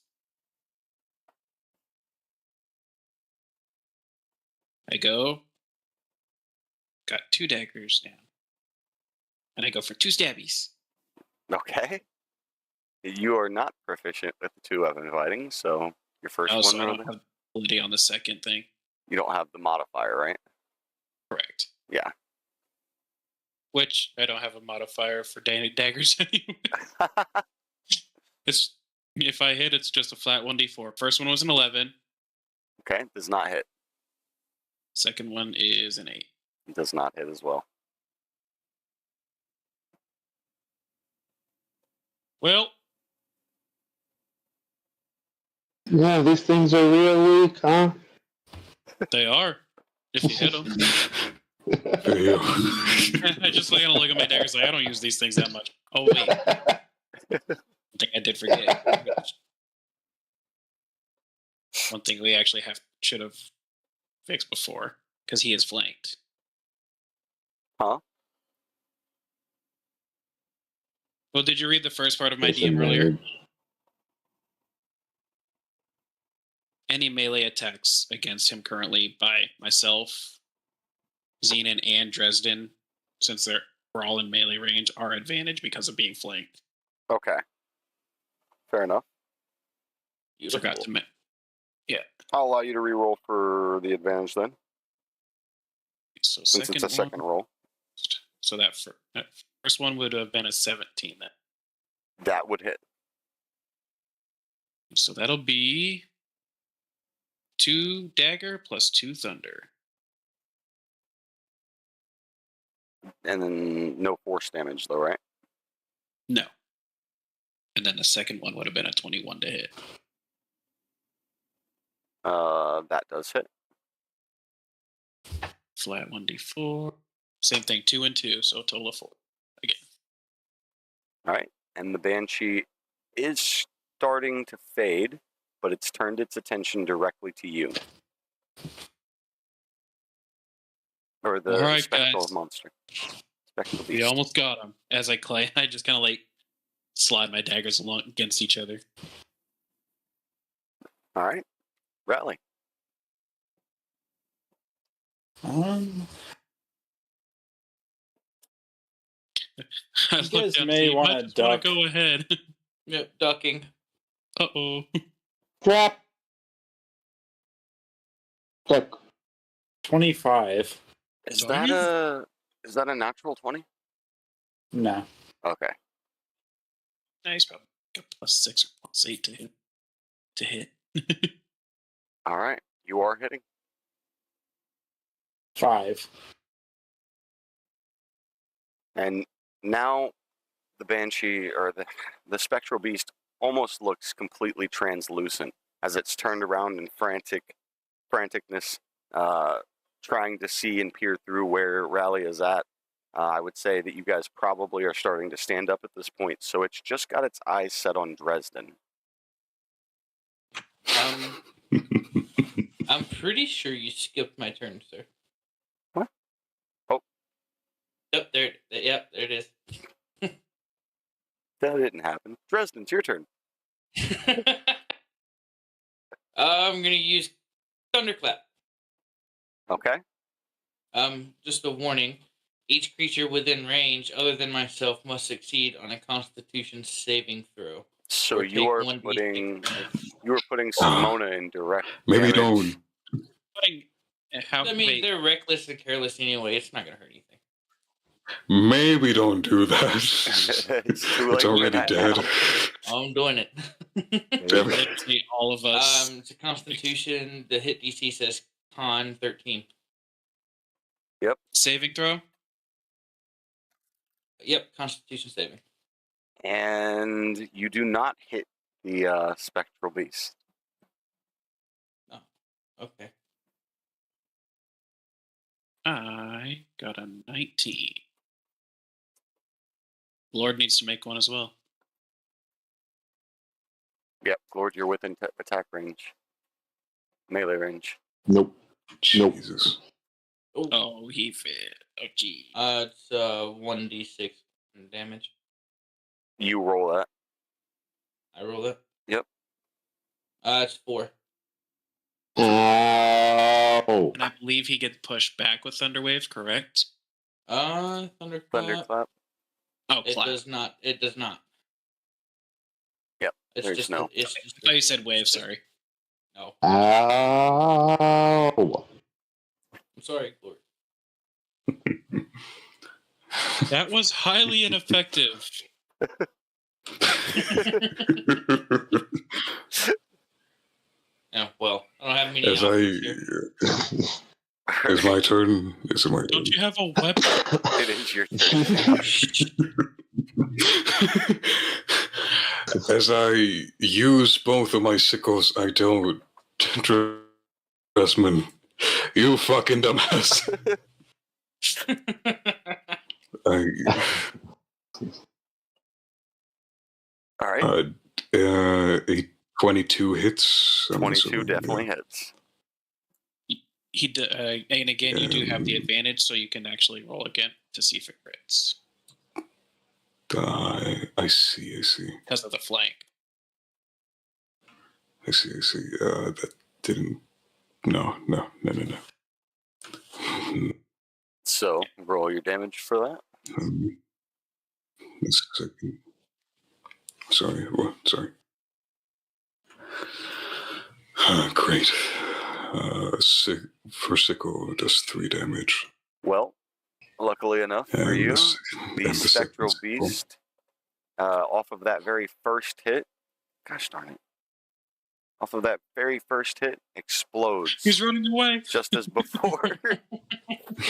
I go. Got 2 daggers now. And I go for 2 stabbies.
Okay. You are not proficient with the 2 weapon fighting, so your first one.
So I don't have ability on the second thing.
You don't have the modifier, right?
Correct.
Yeah.
Which I don't have a modifier for daggers anyway. It's if I hit, it's just a flat 1d4. First one was an 11.
Okay, does not hit.
Second one is an 8.
Does not hit as well.
Well,
Yeah, these things are real weak, huh?
they are. If you hit them.
There you go.
I just gonna look at my daggers like I don't use these things that much. Oh wait, I think I did forget. One thing we actually should have fixed before because he is flanked.
Huh?
Well, did you read the first part of my DM earlier? Any melee attacks against him currently by myself, Xenon, and Dresden, since we're all in melee range, are advantage because of being flanked.
Okay. Fair enough.
Forgot to mention. Yeah.
I'll allow you to reroll for the advantage then,
So
since it's a second roll.
So that first one would have been a 17 then.
That would hit.
So that'll be 2 dagger plus 2 thunder.
And then no force damage though, right?
No. And then the second one would have been a 21 to hit.
That does hit.
Flat 1d4. Same thing, 2 and 2, so a total of 4. Again.
All right. And the Banshee is starting to fade, but it's turned its attention directly to you. Or the
right,
spectral
guys.
monster. Spectral beast.
We almost got him. As I just kind of like slide my daggers along against each other.
All right. Rally.
I
You guys may want to duck.
Go ahead.
Yep, ducking.
Uh-oh.
Drop. Click.
So
Is25. that a natural 20?
No.
Okay.
Nice, probably got +6 or +8 to hit.
All right. You are hitting.
5.
And now the Banshee, or the Spectral Beast, almost looks completely translucent as it's turned around in franticness, trying to see and peer through where Rally is at. I would say that you guys probably are starting to stand up at this point, so it's just got its eyes set on Dresden.
I'm pretty sure you skipped my turn, sir.
What? Oh.
Yep, there it is.
That didn't happen. Dresden, it's your turn.
I'm gonna use Thunderclap.
Okay.
Just a warning. Each creature within range, other than myself, must succeed on a Constitution saving throw.
So you are putting
damage.
Simona in direct.
Maybe
damage.
don't.
They're reckless and careless anyway. It's not gonna hurt anything.
Maybe don't do that.
It's too late
It's
for
already
that
dead.
now.
I'm doing it.
Damn it.
Literally all of us.
It's a Constitution. The hit DC says Con 13.
Saving throw?
Yep, Constitution saving.
And you do not hit the spectral beast.
Oh, okay.
I got a 19. Lord needs to make one as well.
Yep, Lord, you're within attack range. Melee range.
Nope. Nope.
Jesus.
Oh, he fit. Oh, gee.
It's 1d6 damage.
You roll that.
I roll it.
Yep.
It's 4.
Ow.
And I believe he gets pushed back with Thunderwave, correct?
Thunderclap.
Thunderclap.
Oh,
It
clap.
does not. It does not.
Yep.
It's
there's
just.
no.
It's
I
just.
thought you said wave, sorry.
No.
Ow.
I'm sorry, Lord.
That was highly ineffective.
Yeah. Well, I don't have many
As
options here.
It's my turn. Is it my turn?
Don't you have a weapon?
It is your turn.
As I use both of my sickles, I don't trust me. You fucking dumbass.
All right.
A 22 hits.
22 definitely hits.
And again, you do have the advantage, so you can actually roll again to see if it crits.
I see.
Because of the flank.
I see. That didn't. No.
So, roll your damage for that.
Just a second. Sorry, what? Sorry. Great. For sickle, it does 3 damage.
Well, luckily enough for you, the spectral beast, off of that very first hit, gosh darn it, off of that very first hit, explodes.
He's running away.
Just as before,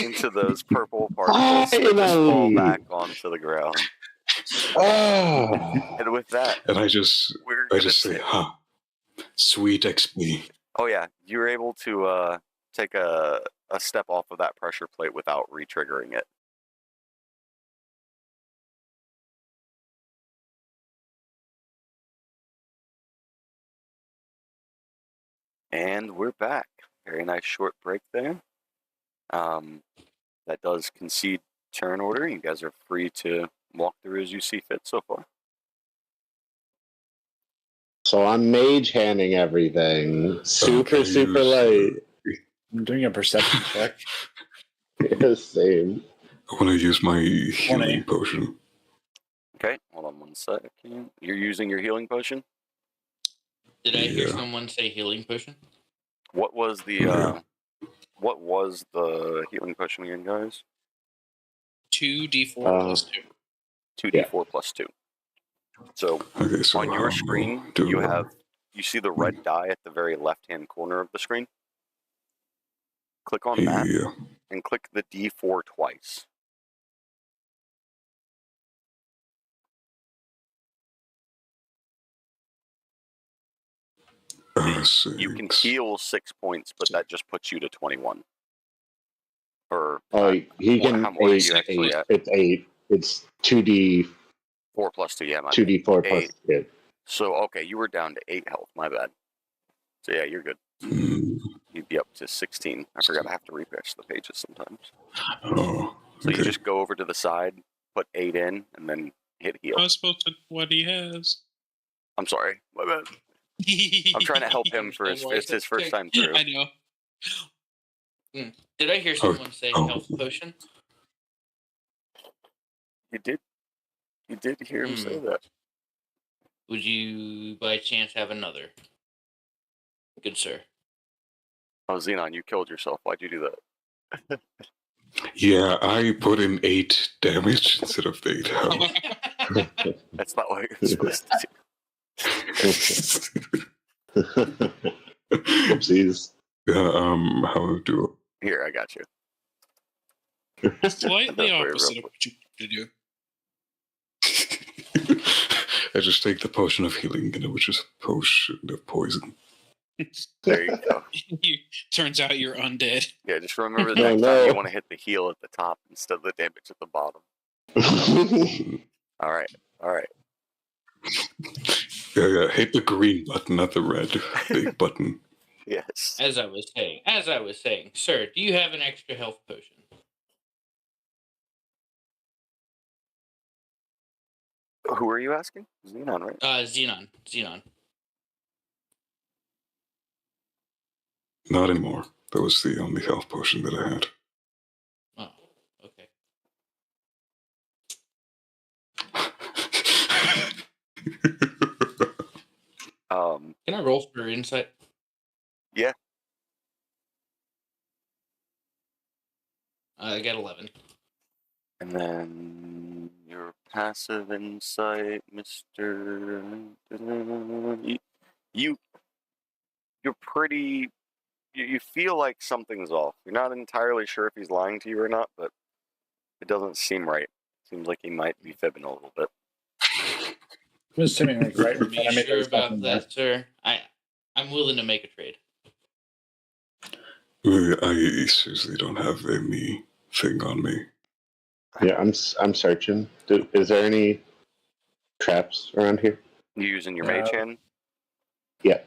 into those purple particles that just fall back onto the ground. And with that,
and I just say, sweet XP.
Oh yeah, you were able to take a step off of that pressure plate without re-triggering it. And we're back. Very nice short break there. That does concede turn order. You guys are free to walk through as you see fit so far.
So I'm mage handing everything. Super light.
I'm doing a perception check.
Yeah, same.
I want to use my healing potion.
Okay, hold on one second. You're using your healing potion?
Did I hear someone say healing potion?
What was the healing potion again, guys?
2d4 plus 2.
2d4 plus 2. So, on your screen, you see the red die at the very left-hand corner of the screen. Click on that and click the D4 twice. You can heal 6 points, but that just puts you to 21. Or
he can
how much are you actually at?
It's 8. It's 2d4
plus 2. Yeah, my
2d4
bad.
plus 2.
So okay, you were down to 8 health. My bad. So yeah, you're good. You'd be up to 16. I forgot I have to refresh the pages sometimes. So you just go over to the side, put 8 in, and then hit heal.
I was supposed to what he has.
I'm sorry. My bad. I'm trying to help him for it's his first time through.
I know.
Did I hear someone say health potion?
You did. You did hear him say that.
Would you, by chance, have another? Good sir.
Oh, Xenon, you killed yourself. Why'd you do that?
Yeah, I put in 8 damage instead of 8 health.
That's not what you're supposed to do.
Oopsies.
How do
Here, I got you.
Slightly opposite of what you wanted to do.
I just take the potion of healing, and it was just a potion of poison.
There you go.
Turns out you're undead.
Yeah, just remember the
No,
next time
no.
you want to hit the heal at the top instead of the damage at the bottom. All right.
Yeah, hit the green button, not the red big button.
Yes.
As I was saying, sir, do you have an extra health potion?
Who are you asking? Xenon, right?
Xenon.
Not anymore. That was the only health potion that I had.
Oh, okay. Can I roll for insight?
Yeah.
I got 11.
And then your passive insight, Mr. You're pretty. You feel like something's off. You're not entirely sure if he's lying to you or not, but it doesn't seem right. Seems like he might be fibbing a little bit.
I'm assuming like right in front
Be
of me.
sure
There's
about
nothing there.
that, sir. I'm willing to make a trade.
I seriously don't have anything on me.
Yeah, I'm searching. Is there any traps around here?
You using your mage hand?
Yeah.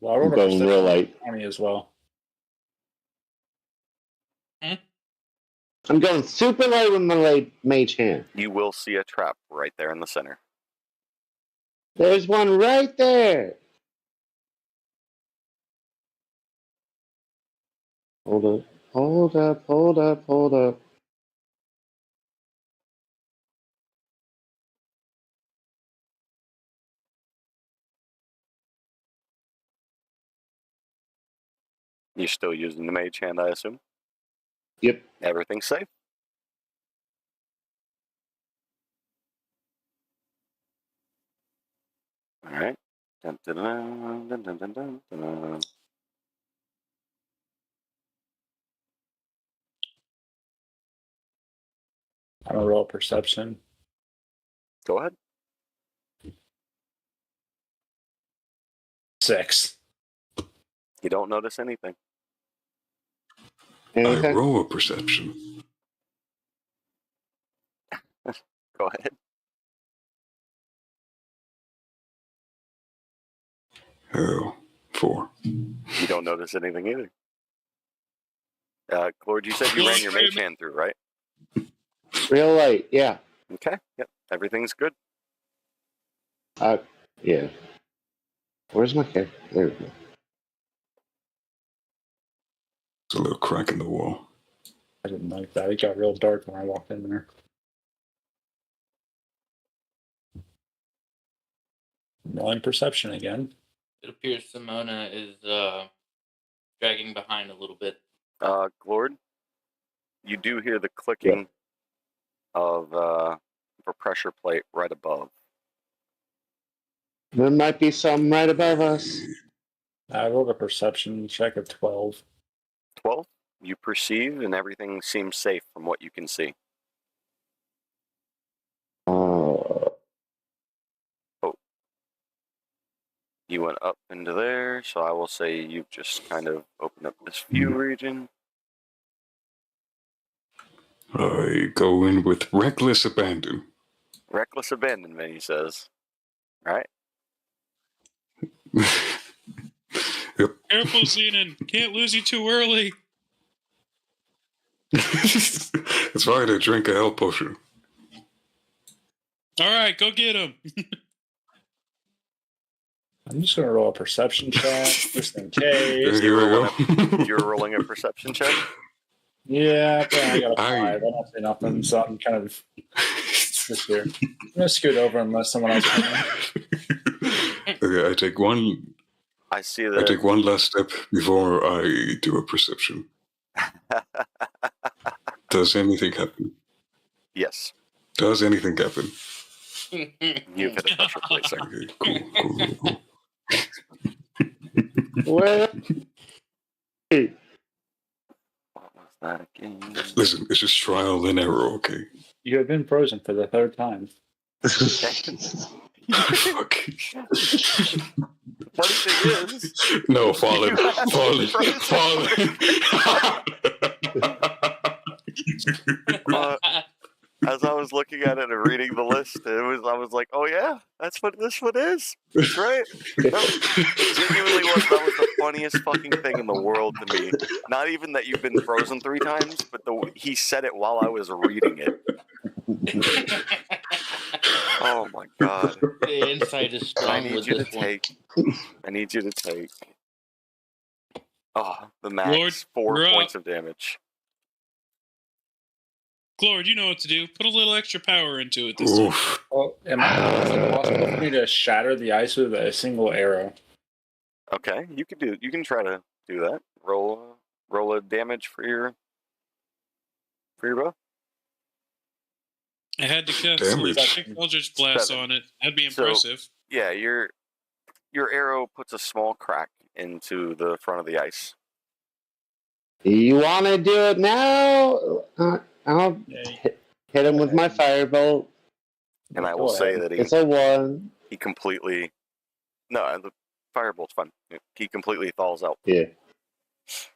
Well, I rolled a
Going
perception
real light.
20 as well.
I'm going super light with my mage hand.
You will see a trap right there in the center.
There's one right there. Hold up.
You're still using the mage hand, I assume?
Yep.
Everything's safe? Alright. Dun, dun, dun, dun, dun, dun, dun, dun.
I'm gonna roll perception.
Go ahead.
6.
You don't notice anything.
I
Anything?
roll a perception.
Go ahead.
Oh, 4.
You don't notice anything either. Claude, you said you ran your mage hand through, right?
Real light, yeah.
Okay. Yep. Everything's good.
Yeah. Where's my character? There we go.
There's a little crack in the wall.
I didn't like that. It got real dark when I walked in there. Rolling perception again.
It appears Simona is dragging behind a little bit.
Glord, you do hear the clicking of a pressure plate right above.
There might be some right above us.
I rolled a perception check of 12.
12, you perceive, and everything seems safe from what you can see. You went up into there, so I will say you've just kind of opened up this view region.
I go in with reckless abandon.
Reckless abandonment, he says. Right?
Yep.
Careful, Xenon. Can't lose you too early.
That's why I drink a health potion.
All right, go get him.
I'm just going to roll a perception check just in case.
Here we go.
You're rolling a perception check?
Yeah, but I got a 5. I don't see nothing, so I'm kind of just here. I'm going to scoot over unless someone else comes in.
Okay, I take one.
I see that.
I take one last step before I do a perception. Does anything happen?
Yes.
Does anything happen?
You've hit a pressure plate, sir.
Okay, cool.
Where?
What was that again?
Listen, it's just trial and error, okay?
You have been frozen for the 3rd time.
Fuck.
Funny thing is,
No, falling.
You have
Falling.
frozen.
Falling.
As I was looking at it and reading the list, I was like, oh yeah, that's what this one is. That's right. Genuinely that was the funniest fucking thing in the world to me. Not even that you've been frozen 3 times, but he said it while I was reading it. Oh my god.
The insight is strong.
I need you to take. Oh, the max
Lord,
4
you're
points
up.
of damage.
Glord, you know what to do. Put a little extra power into it this time.
Oof.
Well, is it possible for me to shatter the ice with a single arrow?
Okay, you can try to do that. Roll a damage for your bow.
I had to cast
Damage.
Eldritch Blast
7.
on it. That'd be
So-
impressive.
Yeah, your arrow puts a small crack into the front of the ice.
You want to do it now? I'll hit him with my firebolt.
And I
Go
will say
ahead.
that
It's a 1.
he completely. No, the firebolt's fun. He completely thaws out.
Yeah.
It's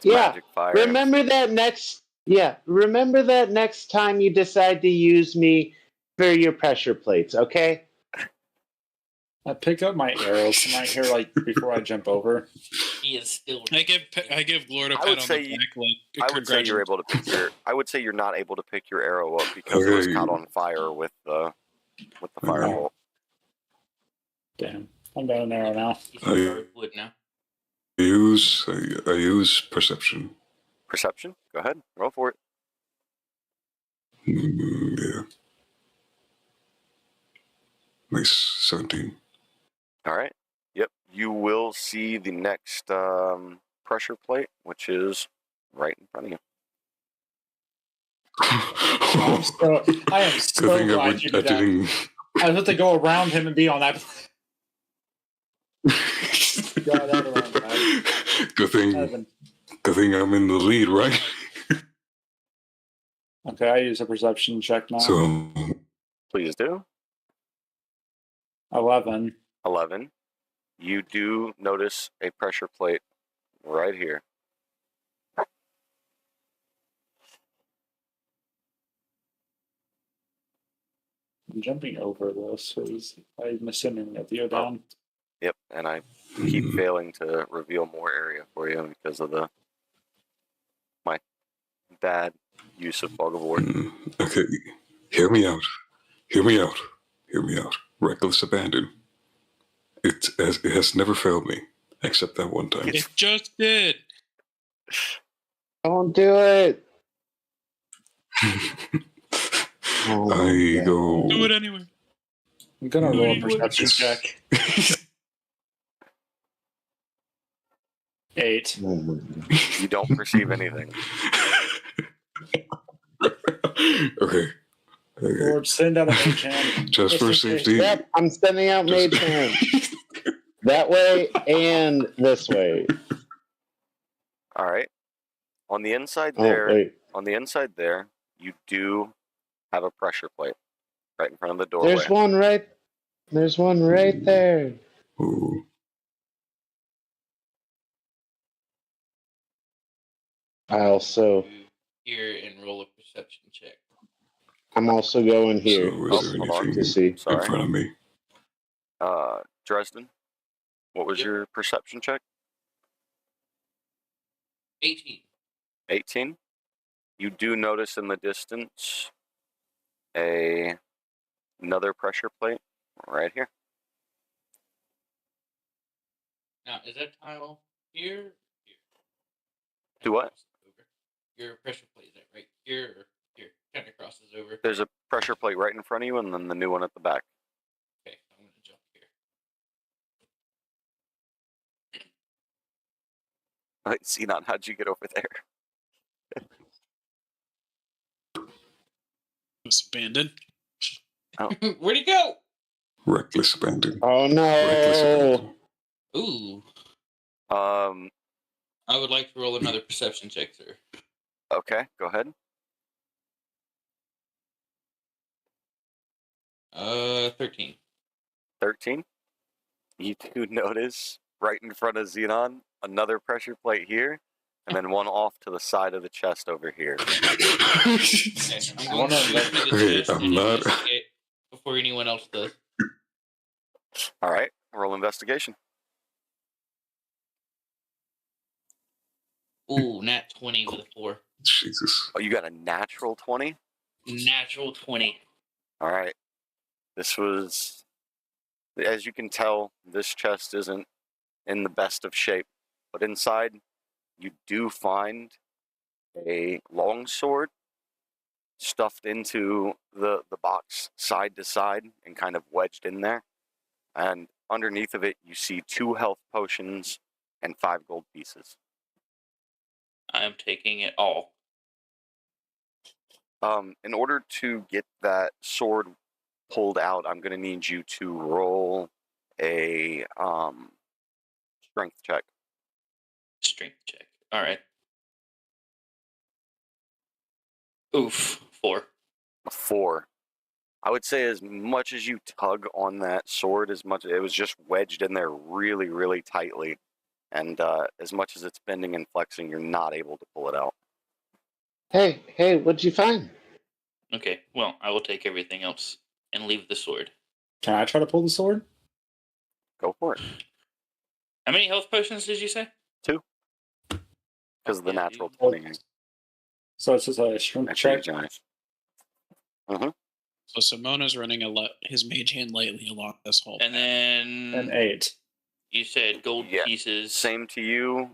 Yeah.
magic fire.
Remember that next time you decide to use me for your pressure plates, okay?
I pick up my arrows from my hair before I jump over.
He is still.
I give Glord a
I
pat
would
on
say
the back. Like,
I would say you're able to pick your. I would say you're not able to pick your arrow up because it was caught on fire with the firebolt.
Damn. I'm got an arrow now.
He's hard wood now.
I use perception.
Perception. Go ahead. Roll for it.
Yeah. Nice. 17.
All right. Yep. You will see the next pressure plate, which is right in front of you.
I am so
Good thing
glad you
I
did that.
didn't.
I was about to go around him and be on that. Got that around that.
Good thing I'm in the lead, right?
Okay, I use a perception check now.
So,
Please do.
11.
11. You do notice a pressure plate right here.
I'm jumping over this. I'm assuming that you're down.
Yep. And I keep failing to reveal more area for you because of my bad use of Fog of War.
okay, hear me out. Reckless abandon. It has never failed me, except that one time.
It just did.
Don't do it.
I go.
Do it anyway.
I'm gonna roll a perception check. 8.
You don't perceive anything.
Okay.
Lord, send out a mage hand.
Just for safety.
Yep, I'm sending out mage hand. That way and this way.
All right. On the inside
Oh,
there,
wait.
you do have a pressure plate right in front of the doorway.
There's one right there.
Ooh.
I also,
Here and roll a perception check.
I'm also going here.
So is there
hold on.
anything
To see.
in
Sorry.
front of me?
Dresden, what was
Yep.
your perception check?
18.
18. You do notice in the distance another pressure plate right here.
Now, is that tile here? Here.
Do what?
Over. Your pressure plate is that right here or here? Kind of crosses over.
There's a pressure plate right in front of you, and then the new one at the back.
Okay, I'm gonna jump here.
Xenon, how'd you get over there?
It's abandoned.
Where'd he go?
Reckless abandon.
Oh
Reckless
no!
abandon.
Ooh.
Um.
I would like to roll another perception check, sir.
Okay, go ahead.
13.
13. You do notice right in front of Xenon another pressure plate here, and then one off to the side of the chest over here.
Okay, I'm going to go to the
Okay,
chest
I'm
and
not-
investigate before anyone else does.
All right, roll investigation.
Ooh, nat 20 with a 4.
Jesus.
Oh, you got a natural 20?
Natural 20.
All right. This was, as you can tell, this chest isn't in the best of shape, but inside you do find a long sword stuffed into the box side to side and kind of wedged in there. And underneath of it, you see 2 health potions and 5 gold pieces.
I am taking it all.
In order to get that sword pulled out, I'm going to need you to roll a strength check.
Strength check. All right. Oof. 4.
A 4. I would say as much as you tug on that sword, as much it was just wedged in there really, really tightly, and as much as it's bending and flexing, you're not able to pull it out.
Hey, what'd you find?
Okay, well, I will take everything else and leave the sword.
Can I try to pull the sword?
Go for it.
How many health potions did you say?
2. Because of the
Yeah,
natural
dude.
20.
So it's just a strength
That's
check.
pretty nice.
So Simona's running his mage hand lightly along this whole
And
path.
then
An 8.
you said gold
Yeah,
pieces.
Same to you.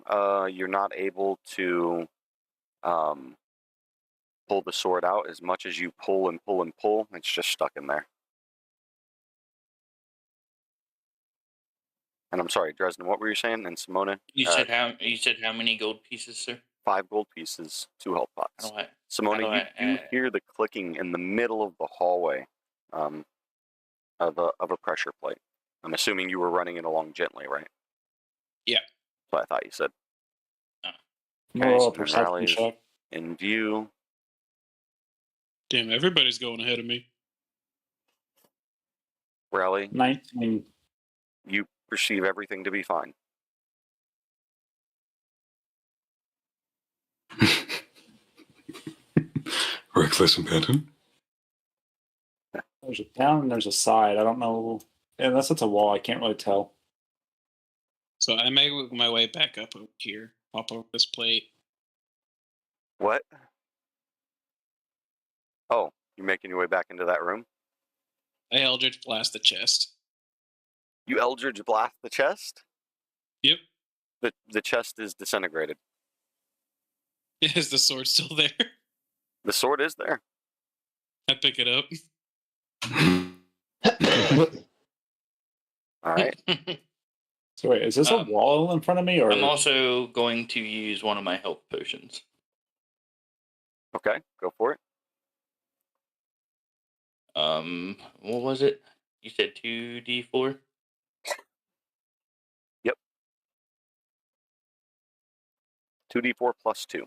You're not able to pull the sword out as much as you pull and pull and pull. It's just stuck in there. And I'm sorry, Dresden, what were you saying? And Simona?
You said how many gold pieces, sir?
5 gold pieces, 2 health pots.
How do I-
Simona, you do hear the clicking in the middle of the hallway of a pressure plate. I'm assuming you were running it along gently, right?
Yeah.
So I thought you said.
Roll
so
a
then
perception
rallies
check.
in view.
Damn, everybody's going ahead of me.
Rally,
19.
you perceive everything to be fine.
Reckless abandon?
There's a down and there's a side. I don't know. Unless it's a wall, I can't really tell.
So I make my way back up over here, pop over this plate.
What? Oh, you're making your way back into that room?
I Eldritch blast the chest.
You Eldritch blast the chest?
Yep.
The chest is disintegrated.
Is the sword still there?
The sword is there.
I pick it up.
All right.
So wait, is this a wall in front of me, or
I'm also going to use one of my health potions.
Okay, go for it.
What was it? You said 2d4?
Yep. 2d4 plus 2.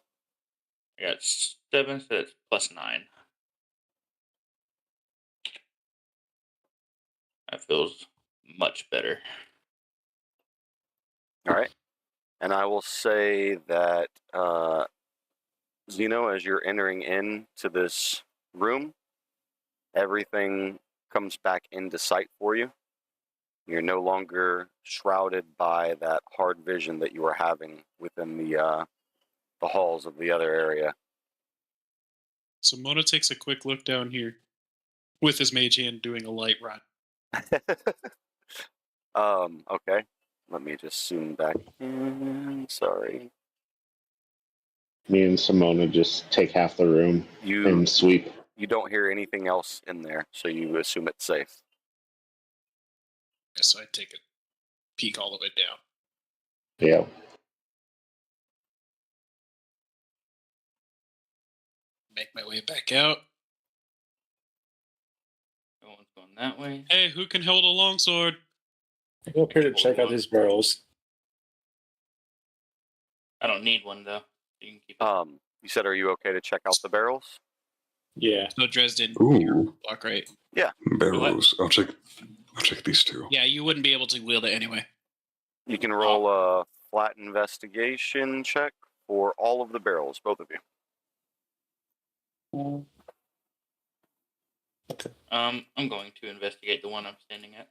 I got 7, so that's plus 9. That feels much better.
All right. And I will say that, Zeno, as you're entering into this room, everything comes back into sight for you. You're no longer shrouded by that hard vision that you were having within the halls of the other area.
So Mona takes a quick look down here with his mage hand doing a light run.
Okay. Let me just zoom back in. Sorry.
Me and Simona just take half the room
You
and sweep.
you don't hear anything else in there, so you assume it's safe.
So I take a peek all the way down.
Yeah.
Make my way back out.
No one's going that way.
Hey, who can hold a longsword?
I go up here to check out these barrels?
I don't need one, though. You can keep it.
You said, are you okay to check out the barrels?
Yeah.
So Dresden,
Ooh,
block right.
barrels. I'll I'll take these two.
Yeah, you wouldn't be able to wield it anyway.
You can roll a flat investigation check for all of the barrels, both of you.
Okay.
I'm going to investigate the one I'm standing at.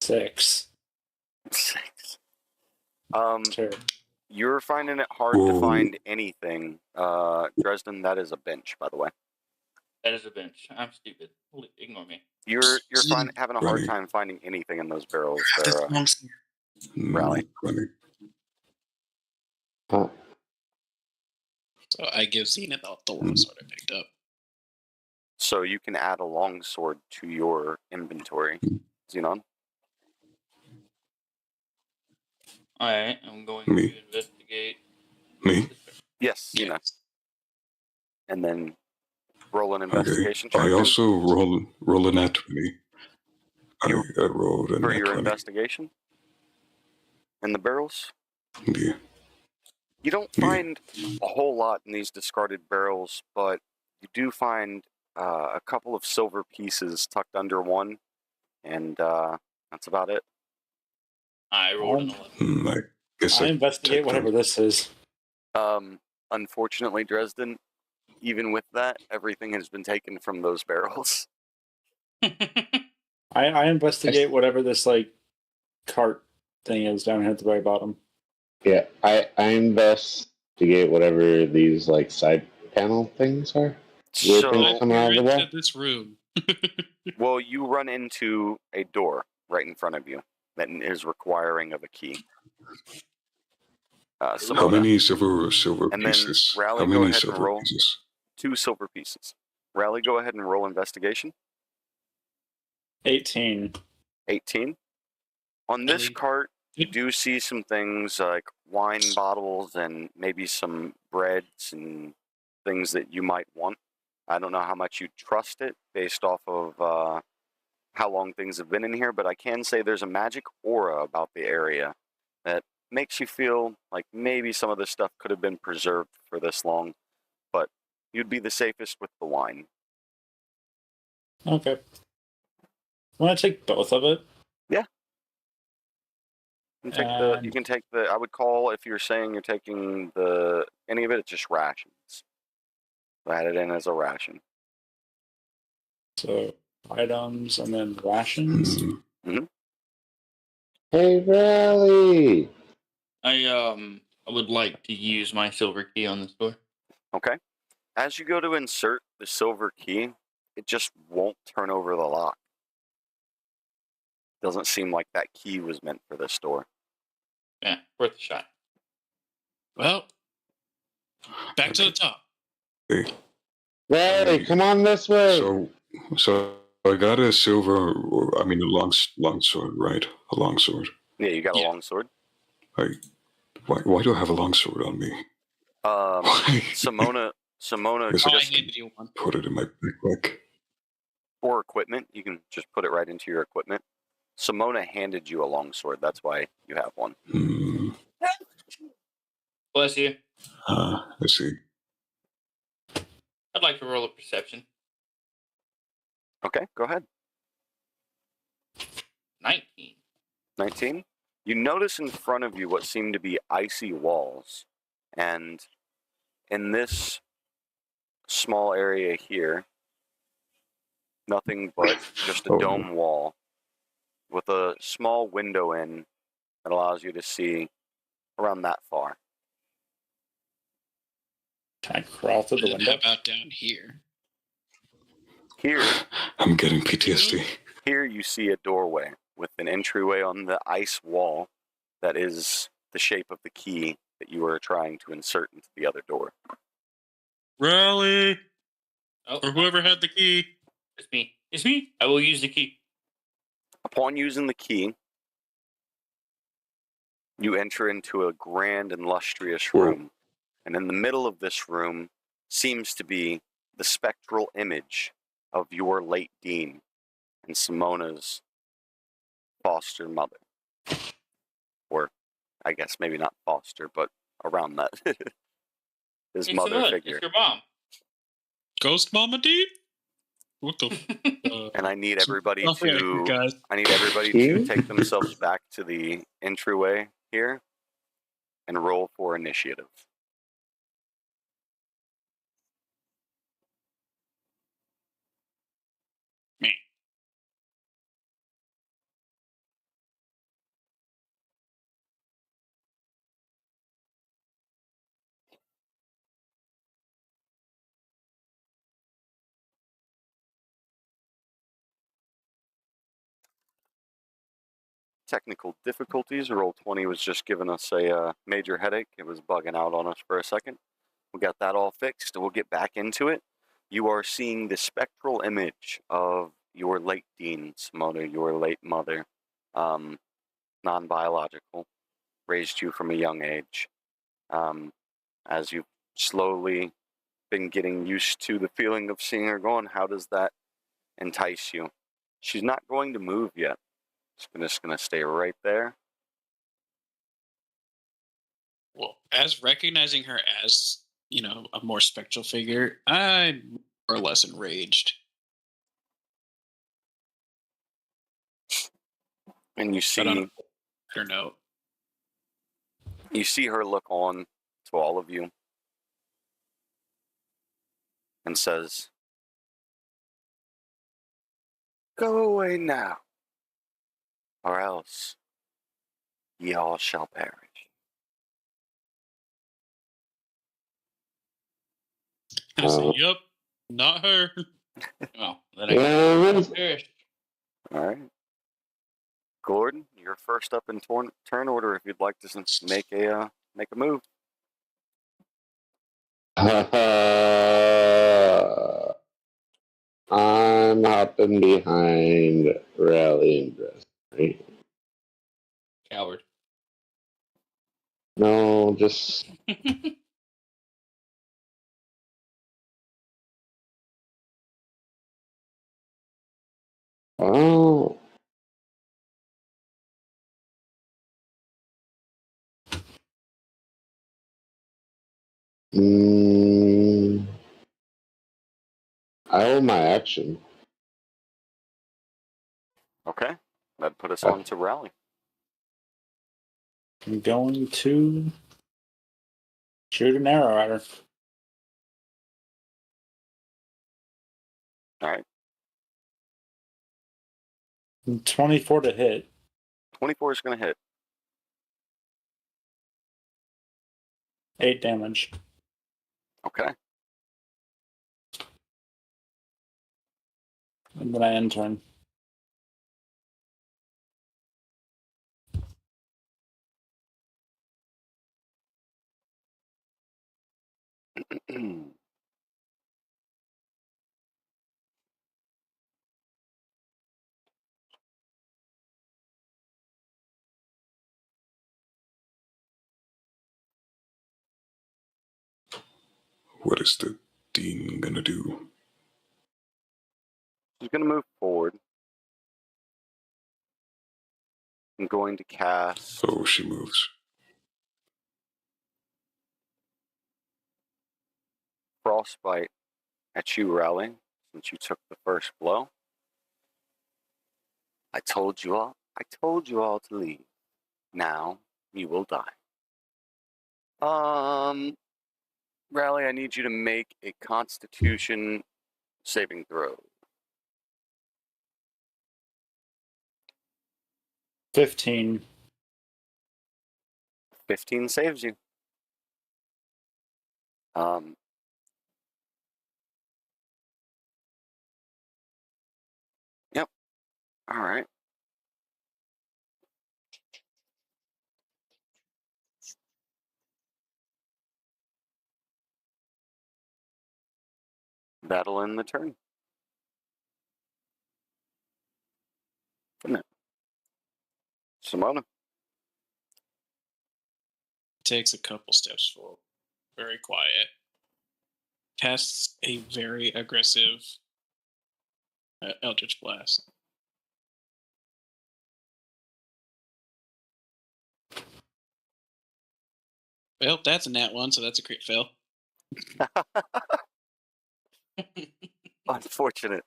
6.
6.
Sure.
You're finding it hard to find anything. Dresden, that is a bench, by the way.
That is a bench. I'm stupid. Ignore me.
You're having a hard time finding anything in those barrels there, Rally.
Huh.
So I give Zenith the longsword I picked up.
So you can add a longsword to your inventory, Xenon.
Alright, I'm going to investigate.
Me?
Yes, Xenon. And then roll an investigation check.
I also roll a nat 20. I rolled a
for
nat
your
20.
investigation in the barrels.
Yeah.
You don't find a whole lot in these discarded barrels, but you do find a couple of silver pieces tucked under one, and that's about it.
I rolled an 11.
I guess
I investigate whatever this is.
Unfortunately, Dresden, even with that, everything has been taken from those barrels.
I investigate whatever this like cart thing is down here at the very bottom.
Yeah, I investigate whatever these like side panel things are. Weird things coming out of the wall.
This room.
Well, you run into a door right in front of you that is requiring of a key.
How many silver
and
pieces?
Then Rally,
How
go
many
ahead and
silver
roll
pieces?
2 silver pieces. Rally, go ahead and roll investigation.
18.
18. On this cart, you do see some things like wine bottles and maybe some breads and things that you might want. I don't know how much you trust it based off of how long things have been in here, but I can say there's a magic aura about the area that makes you feel like maybe some of this stuff could have been preserved for this long, but you'd be the safest with the wine.
Okay. Want to take both of it?
Yeah. You can take the. I would call if you're saying you're taking any of it. It's just rations. Add it in as a ration.
So items and then rations.
Mm-hmm.
Hey, Rally!
I would like to use my silver key on this door.
Okay. As you go to insert the silver key, it just won't turn over the lock. Doesn't seem like that key was meant for this door.
Yeah, worth a shot.
Well, back to the top.
Hey.
Rally, come on this way!
So I got a a longsword, right? A longsword.
Yeah, you got a longsword.
Why do I have a longsword on me?
Simona
just
put it in my backpack.
Or equipment. You can just put it right into your equipment. Simona handed you a longsword. That's why you have one.
Bless you.
I see.
I'd like to roll a perception.
Okay, go ahead.
19.
19? You notice in front of you what seem to be icy walls. And in this small area here, nothing but just a dome wall with a small window in that allows you to see around that far.
Can I crawl through the window?
How about down here?
Here,
I'm getting PTSD.
Here you see a doorway with an entryway on the ice wall that is the shape of the key that you are trying to insert into the other door.
Rally! Or whoever had the key.
It's me. It's me. I will use the key.
Upon using the key, you enter into a grand and lustrous room. And in the middle of this room seems to be the spectral image of your late dean and Simona's foster mother. Or, I guess maybe not foster, but around that. His mother figure.
It's your mom.
Ghost Mama D? What the?
And I need everybody
Don't forget,
to
guys.
take themselves back to the entryway here and roll for initiative.
Me.
Technical difficulties. Roll 20 was just giving us a major headache. It was bugging out on us for a second. We got that all fixed. We'll get back into it. You are seeing the spectral image of your late dean, Simona, your late mother, non-biological, raised you from a young age. As you've slowly been getting used to the feeling of seeing her gone, how does that entice you? She's not going to move yet. She's just going to stay right there.
Well, as recognizing her as, a more spectral figure, I'm more or less enraged.
And you see
her note.
You see her look on to all of you and says, "Go away now, or else ye all shall perish."
I say, "Yep, not her."
Well, then I perish.
All right. Gordon, you're first up in turn order if you'd like to make a move.
I'm hopping behind rallying dress, right?
Coward.
No, just oh. I hold my action.
Okay. That'd put us on to rally.
I'm going to shoot an arrow at her.
All right.
24 to hit.
24 is going to hit.
8 damage.
Okay.
And then I end turn.
What is the dean gonna do?
She's going to move forward. I'm going to cast.
Oh, she moves.
Frostbite at you, Rally, since you took the first blow. I told you all to leave. Now you will die. Rally, I need you to make a Constitution saving throw.
15.
15 saves you. Yep. All right. That'll end the turn. Isn't it? Simona.
Takes a couple steps forward. Very quiet. Casts a very aggressive Eldritch Blast. Well, that's a nat 1, so that's a crit fail.
Unfortunate.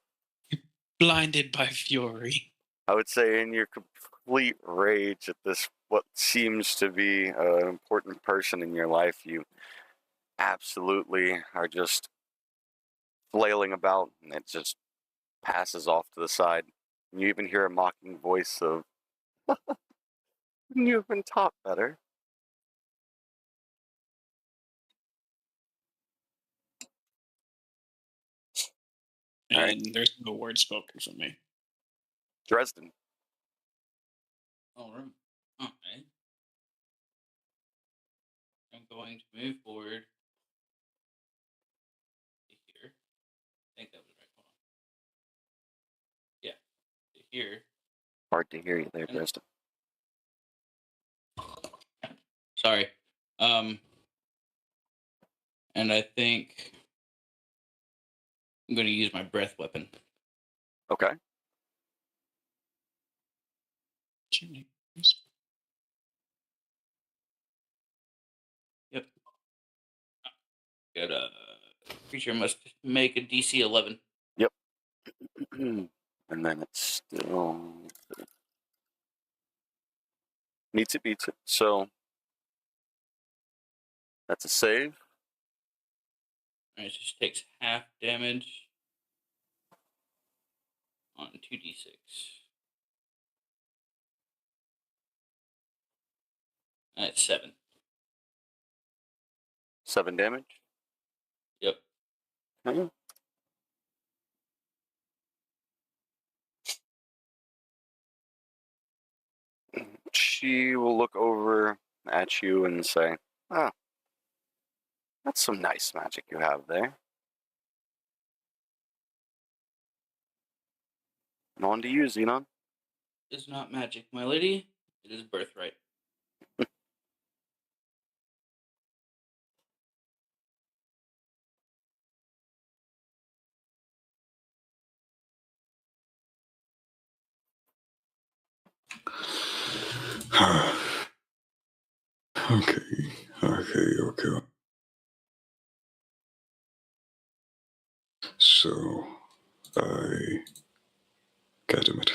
blinded by fury.
I would say in your complete rage at this, what seems to be an important person in your life, you absolutely are just flailing about, and it just passes off to the side. And you even hear a mocking voice of, "You've been taught better."
And
All right.
there's no word spoken from me.
Dresden.
All right. I'm going to move forward to here. I think that was right. Hold on. Yeah, to here.
Hard to hear you there, Dresden.
Sorry. And I think I'm going to use my breath weapon.
Okay.
Yep. Good. Creature must make a DC 11.
Yep. And then it's still needs it, beats it. So that's a save.
Alright, so she takes half damage on 2d6. That's 7.
7 damage.
Yep.
Okay. She will look over at you and say, "Ah, that's some nice magic you have there. And on to you, Xenon."
It's not magic, my lady. It is birthright.
Okay. So, God damn it.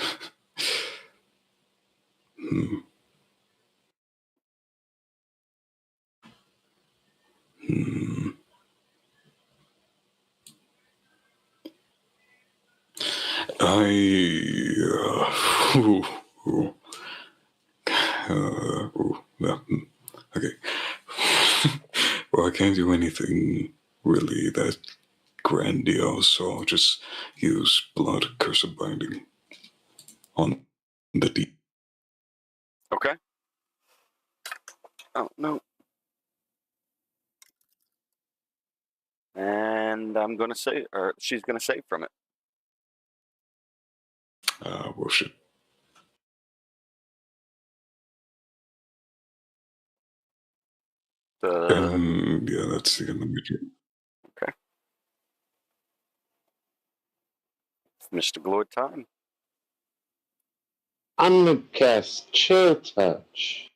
Okay. Well, I can't do anything really that grandiose, so I'll just use blood curse of binding on the D.
Okay. Oh, no. And I'm going to say, or she's going to save from it.
Well, shit. Yeah, that's the end of my turn.
Okay. Mr. Gloyd time.
I'm gonna cast Chill Touch.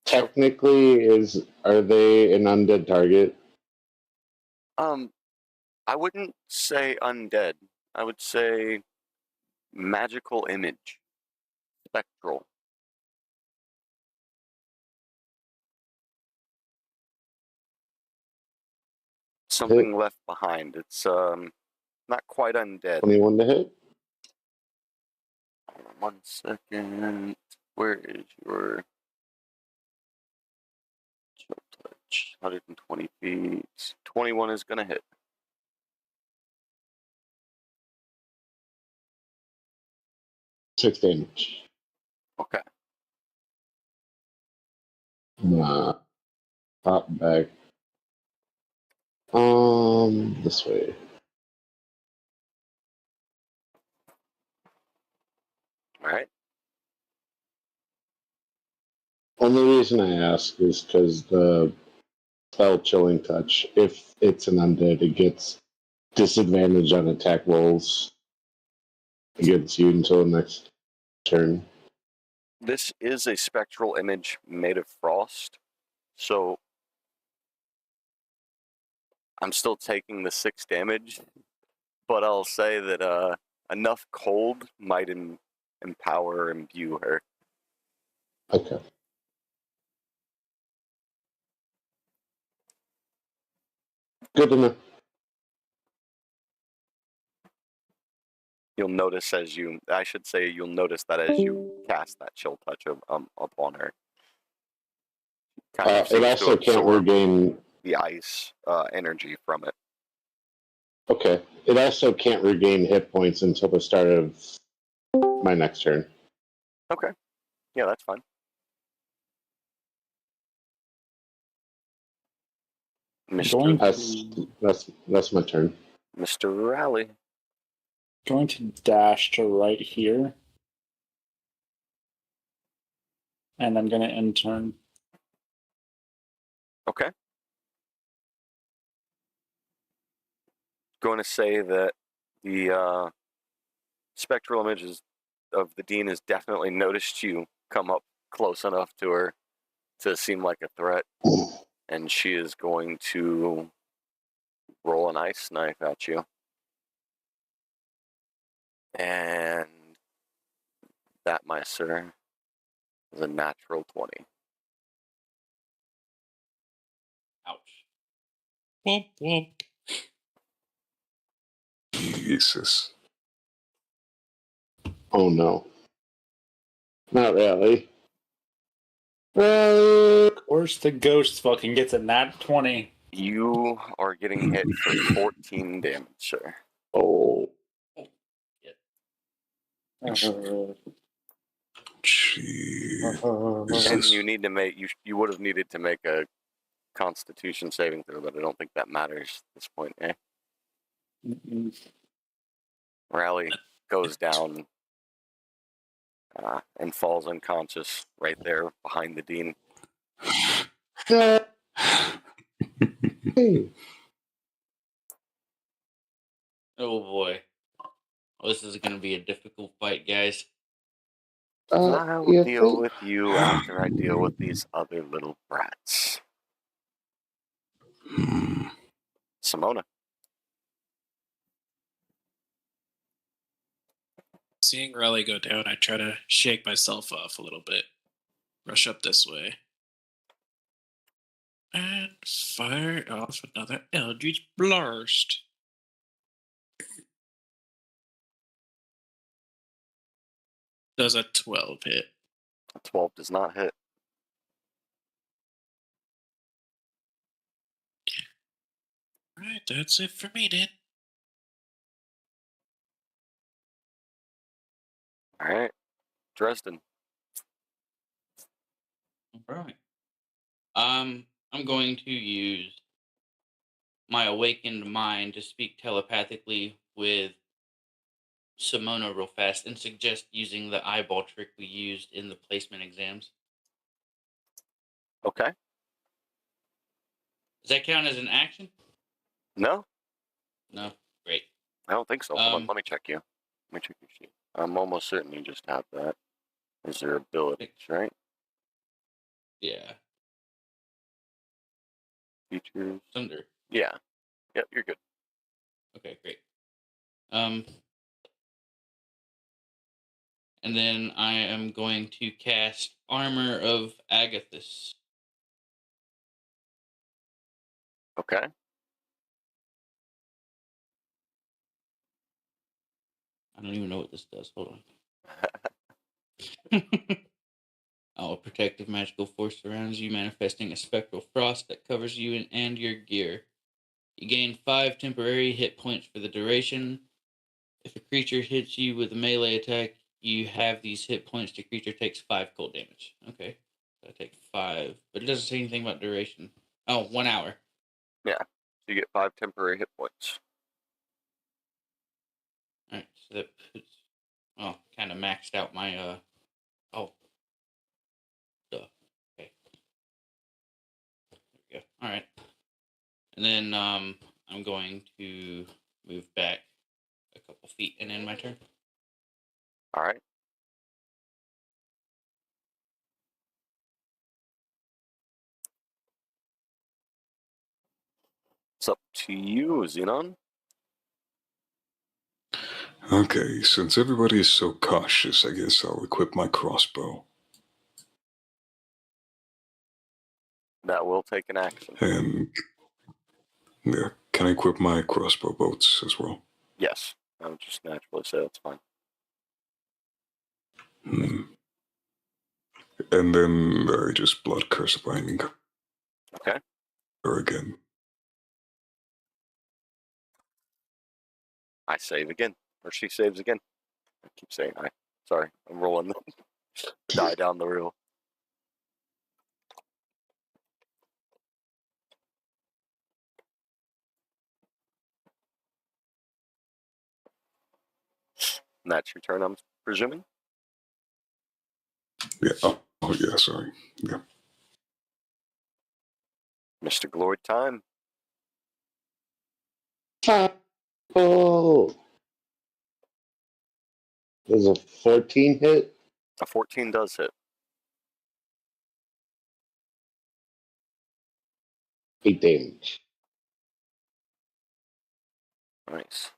Technically, are they an undead target?
I wouldn't say undead. I would say magical image. Spectral. Something left behind. It's not quite undead.
21 to hit.
1 second. Where is your chill touch? 120 feet. 21 is gonna hit.
Six damage.
Okay.
Pop back. This way.
All right.
Only reason I ask is because the spell Chilling Touch, if it's an undead, it gets disadvantage on attack rolls against you until the next turn.
This is a spectral image made of frost, so I'm still taking the 6 damage, but I'll say that enough cold might empower or imbue her.
Okay. Good to know.
You'll notice you'll notice that as you cast that chill touch upon her. Kind of
It
seems
also
to
can't
absorb
regain.
the ice energy from it.
Okay. It also can't regain hit points until the start of my next turn.
Okay. Yeah, that's fine.
Going
That's my turn.
Mr. Rally.
going to dash to right here. And I'm going to end turn.
Okay. Going to say that the spectral images of the Dean has definitely noticed you come up close enough to her to seem like a threat. And she is going to roll an ice knife at you. And that, my sir, is a natural 20.
Ouch.
Womp womp.
Jesus.
Oh no. Not really. Well,
Of course, the ghost fucking gets a nat 20.
You are getting hit for 14 damage, sir.
oh.
Jeez.
And you need to make you would have needed to make a Constitution saving throw, but I don't think that matters at this point. Rally goes down and falls unconscious right there behind the Dean.
Hey.
Oh boy. Well, this is going to be a difficult fight, guys.
I'll
you
deal
think?
with you after I deal with these other little brats. Simona.
Seeing Raleigh go down, I try to shake myself off a little bit. Rush up this way. And fire off another Eldritch Blast. Does a 12 hit?
A 12 does not hit.
Alright, that's it for me then.
Alright. Dresden.
All right. I'm going to use my awakened mind to speak telepathically with Simona real fast and suggest using the eyeball trick we used in the placement exams.
Okay.
Does that count as an action?
No,
No. Great.
I don't think so. Hold on, let me check you. Let me check your sheet. I'm almost certain you just have that as your abilities, right?
Yeah.
Features.
Thunder.
Yeah. Yep, you're good.
Okay, great. And then I am going to cast Armor of Agathis.
Okay.
I don't even know what this does. Hold on. Oh, a protective magical force surrounds you, manifesting a spectral frost that covers you and your gear. You gain 5 temporary hit points for the duration. If a creature hits you with a melee attack, you have these hit points. The creature takes 5 cold damage. Okay. So I take 5. But it doesn't say anything about duration. Oh, 1 hour.
Yeah. So you get 5 temporary hit points.
Alright, so that puts... Oh, kind of maxed out my, Oh. Duh. Okay. There we go. Alright. And then, I'm going to move back a couple feet and end my turn.
All right. It's up to you, Xenon.
Okay, since everybody is so cautious, I guess I'll equip my crossbow.
That will take an action.
And yeah, can I equip my crossbow bolts as well?
Yes, I would just naturally say that's fine.
And then I just blood curse binding
Okay.
her again.
I save again. Or she saves again. I keep saying I. Sorry, I'm rolling the die down the reel. And that's your turn, I'm presuming?
Yeah. Oh yeah. Sorry. Yeah.
Mr. Glory time.
Oh, does a 14 hit?
A 14 does hit.
8 damage.
Nice.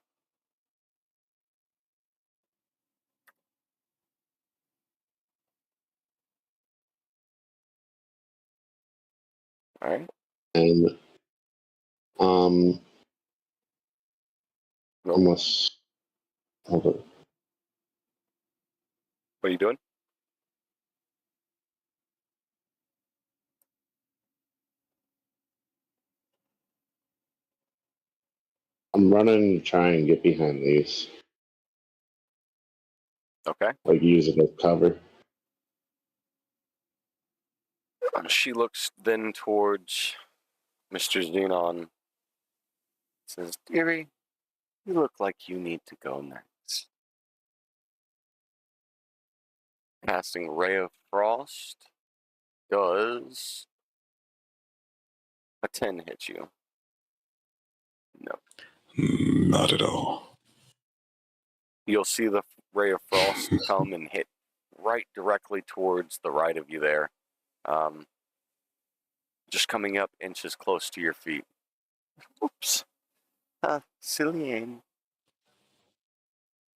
Alright.
And
Nope.
almost. Hold on.
What are you doing?
I'm running to try and get behind these.
Okay.
Like use it as cover.
She looks then towards Mr. Xenon. Says, Dearie, you look like you need to go next. Casting Ray of Frost does a 10 hit you. No.
Not at all.
You'll see the Ray of Frost come and hit right directly towards the right of you there. Just coming up inches close to your feet. Oops. Silly aim.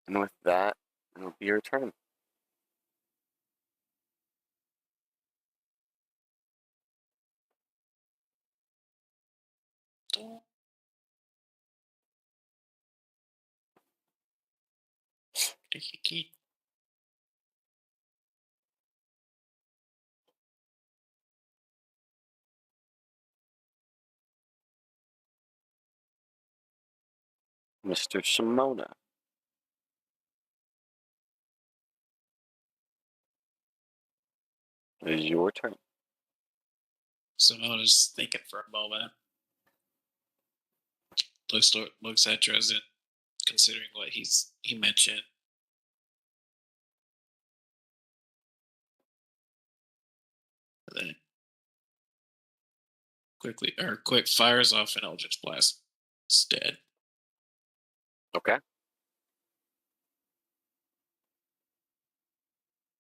And with that, it'll be your turn. Mr. Shimona. It is your turn.
Simona's thinking for a moment. Looks at Dresden, considering what he mentioned. And then quick fires off an Eldritch Blast. It's dead.
Okay.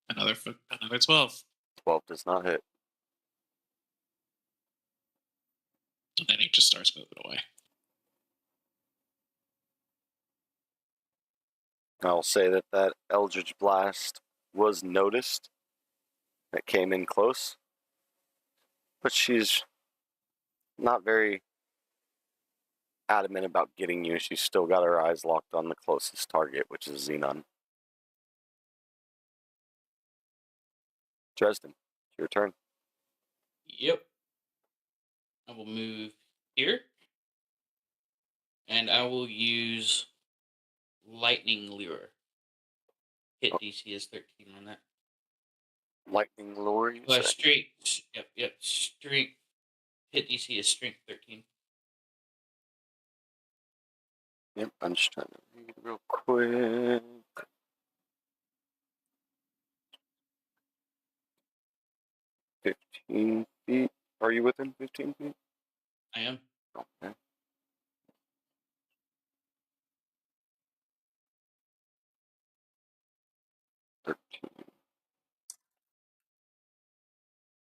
Another 12.
12 does not hit.
And then he just starts moving away.
I'll say that Eldritch Blast was noticed. That came in close. But she's not very adamant about getting you. She's still got her eyes locked on the closest target, which is Xenon. Dresden, it's your turn.
Yep. I will move here. And I will use Lightning Lure. Hit DC is 13 on that.
Lightning Lure, you say?
Strength. Yep. Strength. Hit DC is strength 13.
Yep, I'm just trying to read real quick. $15 feet. Are you within 15 feet?
I am.
Okay.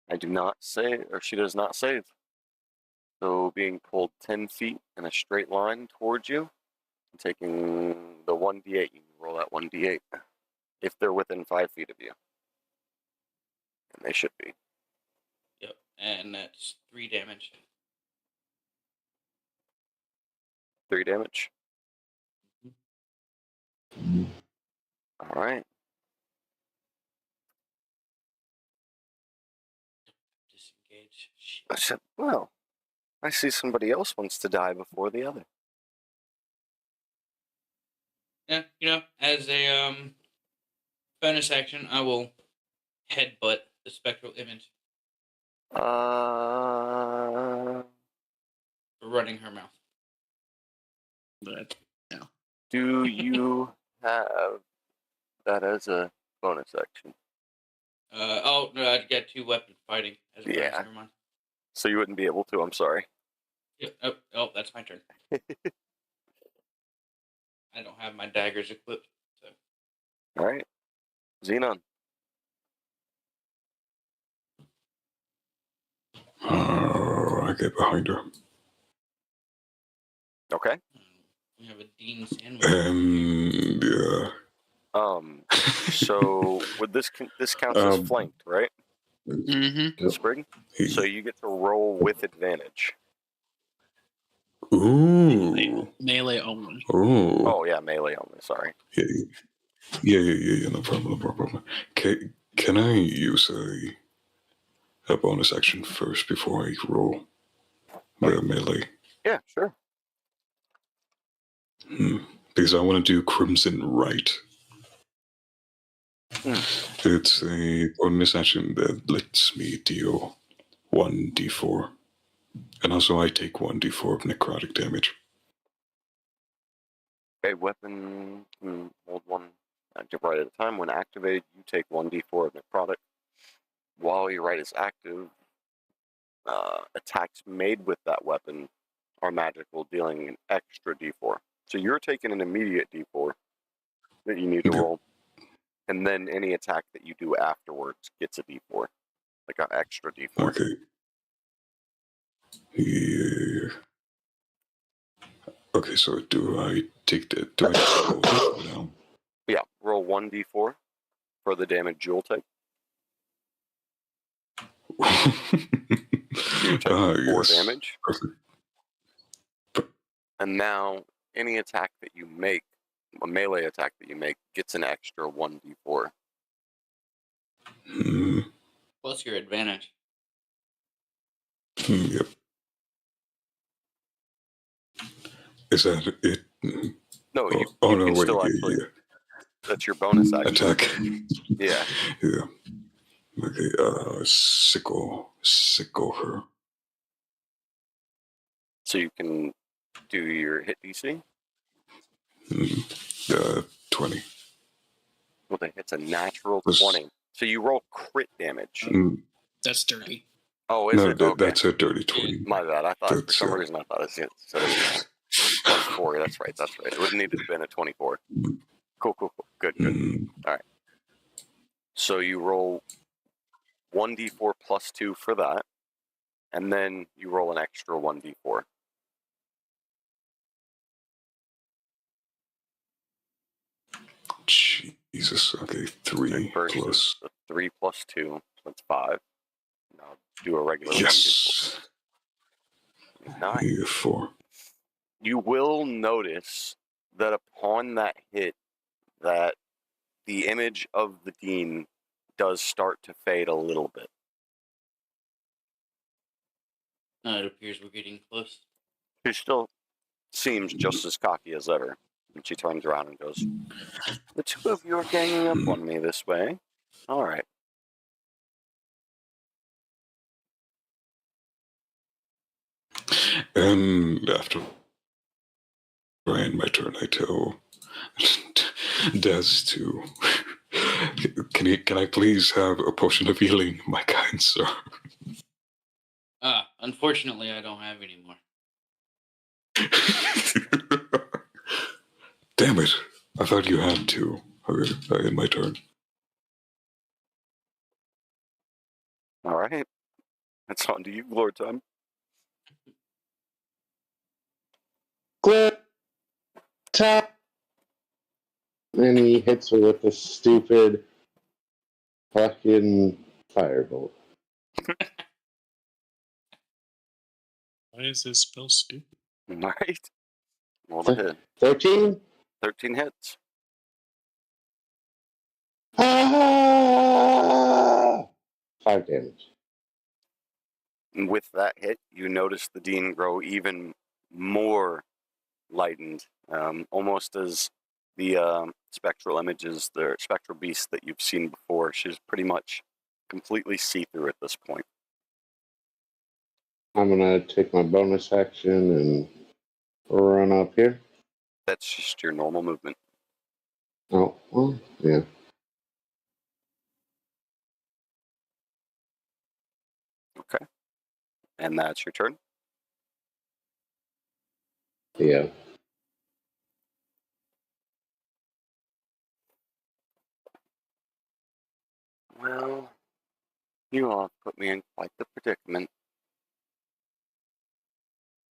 I do not say, or she does not save. So being pulled 10 feet in a straight line towards you, taking the 1d8, you can roll that 1d8 if they're within 5 feet of you. And they should be.
Yep, and that's 3 damage.
3 damage. All right.
Disengage. Shit.
I said, well, I see somebody else wants to die before the other.
Yeah, as a bonus action, I will headbutt the spectral image for running her mouth.
But
Do you have that as a bonus action?
Oh no, I'd get 2 weapon fighting as a bonus.
Yeah.
Never mind.
So you wouldn't be able to, I'm sorry.
Yeah, oh, that's my turn. I don't have my daggers equipped. So.
All right. Xenon.
I get behind her.
Okay.
We have a Dean sandwich.
Yeah.
So would this counts as flanked, right?
mm-hmm.
Sprig? So you get to roll with advantage.
Ooh.
Melee only.
Ooh.
Oh yeah, melee only. Sorry.
Yeah. No problem. Can I use a bonus action first before I roll the melee?
Yeah, sure.
Because I want to do Crimson Right. It's a bonus action that lets me deal 1d4. And also I take 1d4 of necrotic damage.
Okay, weapon, hold one active right at a time. When activated, you take 1d4 of necrotic. While your right is active, attacks made with that weapon are magical, dealing an extra d4. So you're taking an immediate d4 that you need to roll. And then any attack that you do afterwards gets a d4, like an extra d4.
Okay. Yeah. Okay, so do I take that? Do I just roll it now?
Yeah, roll 1d4 for the damage you'll take. You take 4
yes.
damage.
Perfect.
And now any attack that you make, a melee attack that you make, gets an extra 1d4.
Plus your advantage.
Yep. Is that it?
No, you
no,
can
wait,
still actually. That's your bonus action.
Attack.
Yeah.
Yeah. Okay, sickle her.
So you can do your hit DC.
20.
Well, then it's a natural 20. So you roll crit damage.
That's dirty.
Oh, is it? Okay.
That's a dirty 20.
My bad. I thought for some reason I thought it said plus 4. That's right. It would have needed to have been a 24. Cool. Good. All right. So you roll 1d4 plus 2 for that, and then you roll an extra 1d4.
Jesus. Okay, 3 plus.
3 plus 2, so that's 5. Now do a regular 1d4. 9.
4.
You will notice that upon that hit, that the image of the Dean does start to fade a little bit.
It appears we're getting close.
She still seems just as cocky as ever. And she turns around and goes, "The two of you are ganging up on me this way. All right."
And after I end my turn, I tell Des to, can I please have a potion of healing, my kind sir?
Unfortunately, I don't have any more.
Damn it. I thought you had to. Okay, I end my turn.
All right. That's on to you, Lord Time.
Clip top. And he hits her with a stupid fucking firebolt.
Why is this spell stupid?
Right. Roll the hit.
13?
13 hits.
Ah! 5 damage.
And with that hit, you notice the Dean grow even more lightened, almost as the spectral images, the spectral beast that you've seen before. She's pretty much completely see-through at this point.
I'm gonna take my bonus action and run up here.
That's just your normal movement.
Oh, well, yeah.
Okay. And that's your turn.
Yeah.
Well, you all put me in quite the predicament.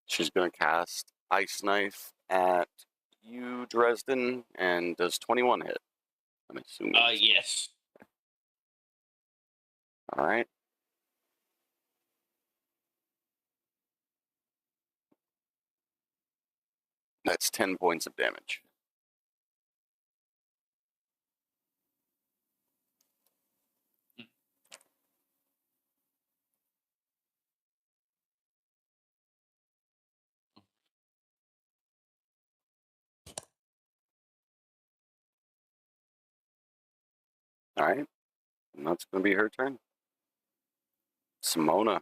She's going to cast Ice Knife at you, Dresden, and does 21 hit? I'm assuming.
Yes.
All right. That's 10 points of damage. All right. And that's going to be her turn. Simona.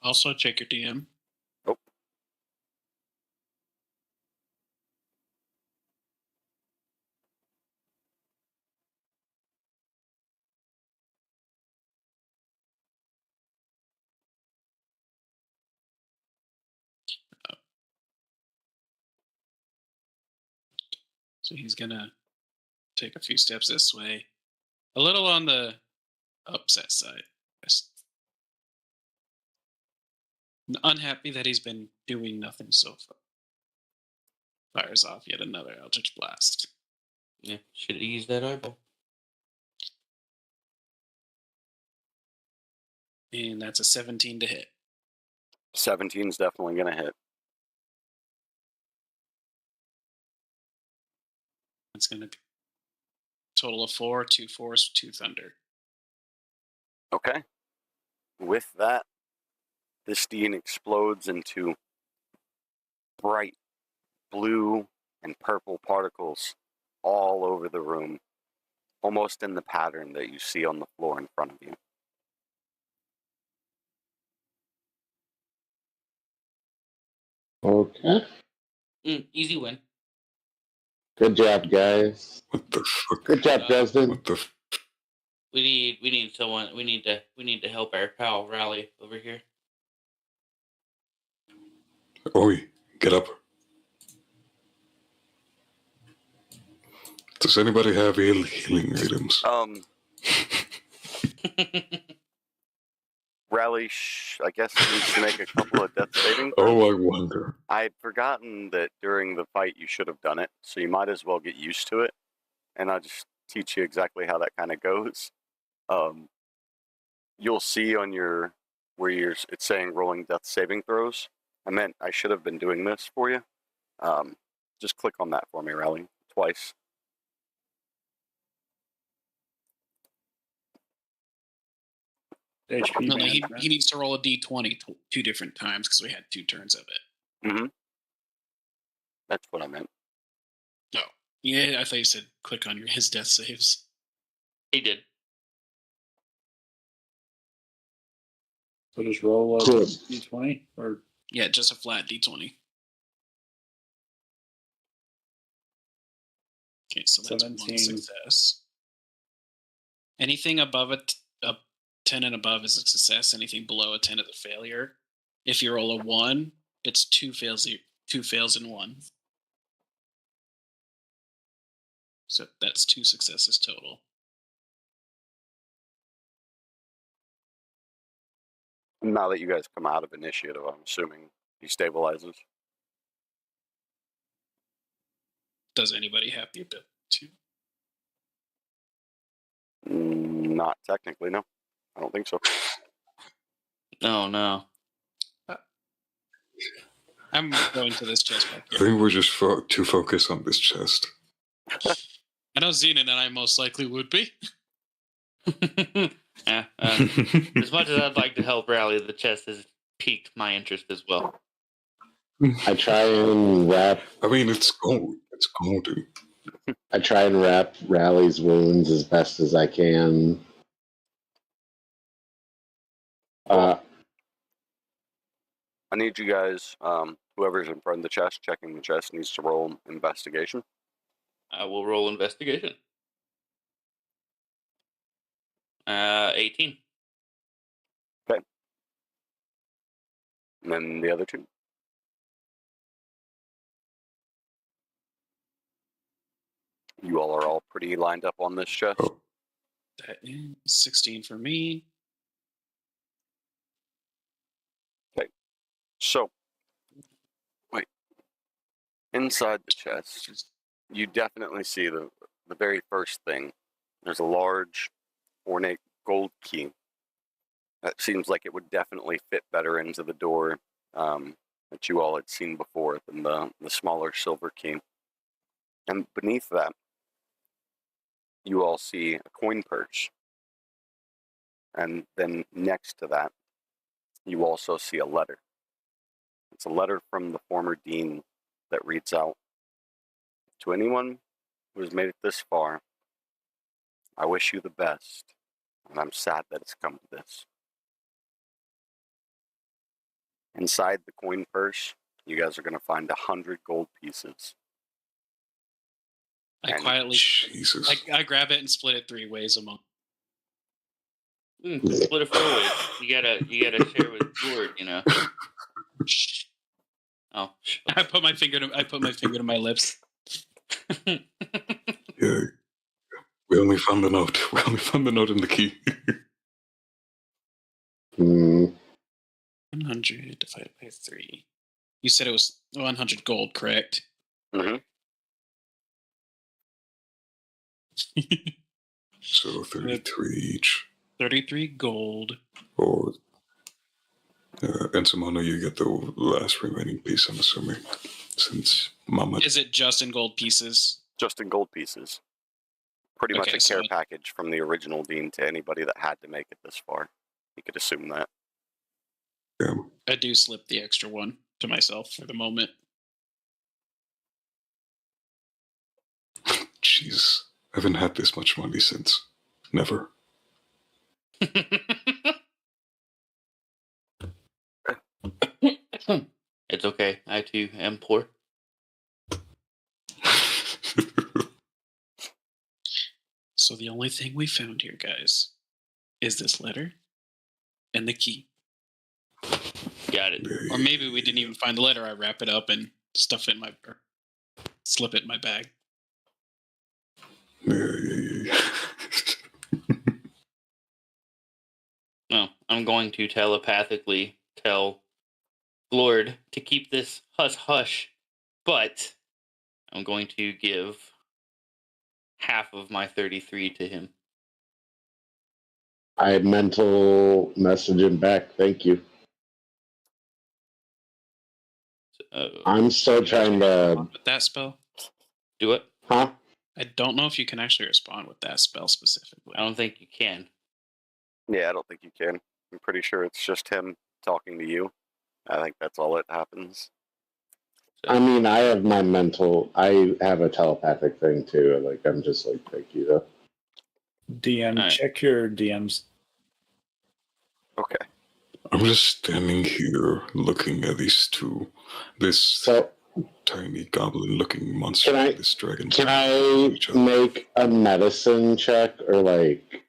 Also, check your DM.
Oh.
So he's gonna take a few steps this way, a little on the upset side. Just unhappy that he's been doing nothing so far. Fires off yet another Eldritch Blast.
Yeah, should have used that eyeball.
And that's a 17 to hit.
17's definitely going to hit.
It's going to be a total of 4, 2 force, 2 thunder.
Okay. With that, this Dean explodes into bright blue and purple particles all over the room, almost in the pattern that you see on the floor in front of you.
Okay.
Easy win.
Good job, guys.
What the fuck?
Good job, Dresden.
What the f-
We need someone. We need to help our pal Rally over here.
Oi, get up. Does anybody have healing items?
Rally, I guess, needs to make a couple of death saving throws.
Oh, I wonder.
I'd forgotten that during the fight you should have done it, so you might as well get used to it. And I'll just teach you exactly how that kind of goes. You'll see on your it's saying rolling death saving throws. I should have been doing this for you. Just click on that for me, Rally, twice.
HP
No, he
management.
needs to roll a d20 two different times because we had 2 turns of it.
Mm-hmm. That's what I meant.
Oh. Yeah, I thought you said click on his death saves.
He did.
So just roll a
Good.
d20 or
Yeah, just a flat d20. Okay, so that's
17.
1 success. Anything above a 10 and above is a success. Anything below a 10 is a failure. If you roll a 1, it's 2 fails in 1. So that's 2 successes total.
Now that you guys come out of initiative, I'm assuming he stabilizes.
does anybody have the ability to?
Not technically, no. I don't think so.
Oh no.
I'm going to this chest back
I
here.
think we're just too focused on this chest.
I know Xenon and I most likely would be.
Yeah, as much as I'd like to help Rally, the chest has piqued my interest as well.
I try and wrap.
I mean, it's gold. It's golden.
I try and wrap Rally's wounds as best as I can.
I need you guys, whoever's in front of the chest, checking the chest, needs to roll investigation.
I will roll investigation. 18.
Okay. And then the other two. You all are all pretty lined up on this chest.
Oh.
That is 16 for me.
So, wait. Inside the chest, you definitely see the very first thing. There's a large, ornate gold key that seems like it would definitely fit better into the door that you all had seen before than the smaller silver key. And beneath that, you all see a coin purse. And then next to that, you also see a letter. It's a letter from the former dean that reads out, "To anyone who has made it this far, I wish you the best, and I'm sad that it's come to this." Inside the coin purse, you guys are going to find 100 gold pieces.
I
And
quietly,
Jesus.
I grab it and split it 3 ways among.
Split it 4 ways. You gotta share with Lord, you know. Oh.
I put my finger to my lips.
Yeah. We only found the note. We only found the note in the key.
100 divided by 3. You said it was 100 gold, correct?
Mm-hmm.
So 33 each.
33 gold.
Or and Simona, you get the last remaining piece, I'm assuming. Since Mama...
Is it just in gold pieces?
Just in gold pieces. Pretty much a care package from the original dean to anybody that had to make it this far. You could assume that.
Yeah.
I do slip the extra one to myself for the moment.
Jeez. I haven't had this much money since. Never.
It's okay. I too am poor.
So the only thing we found here, guys, is this letter and the key.
Got it.
Or maybe we didn't even find the letter. I wrap it up and stuff it in slip it in my bag.
Yeah.
No, I'm going to telepathically tell Lord to keep this hush, but I'm going to give half of my 33 to him.
I mental message him back. Thank you. I'm still trying to...
With that spell?
Do it?
Huh?
I don't know if you can actually respond with that spell specifically.
I don't think you can.
Yeah, I don't think you can. I'm pretty sure it's just him talking to you. I think that's all that happens.
So,
I mean, I have my mental... I have a telepathic thing, too. Like, I'm just like, thank you, though.
DM,
right.
Check your DMs.
Okay.
I'm just standing here looking at these two. This tiny goblin-looking monster. This dragon.
Can I make a medicine check or, like,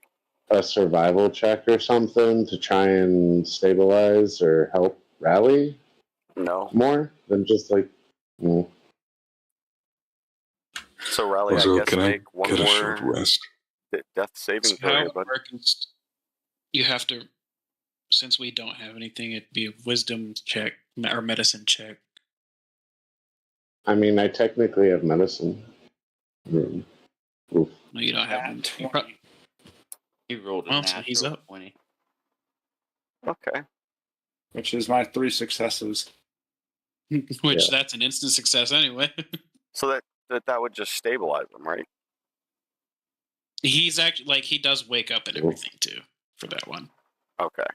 a survival check or something to try and stabilize or help Rally?
No.
More than just, like...
So, Rally,
Also,
I guess
can
make
I
one
get a
more
short rest?
death saving
So
throw,
how it
bud.
works, you have to, since we don't have anything, it'd be a wisdom check or medicine check.
I mean, I technically have medicine. Mm. Oof.
No, you don't have
Nat
him.
20.
He rolled a
Well, so he's
natural
up.
20.
Okay.
Which is my 3 successes.
Which
Yeah.
that's an instant success anyway.
So that would just stabilize him, right?
He's actually like he does wake up and everything too for that one.
Okay.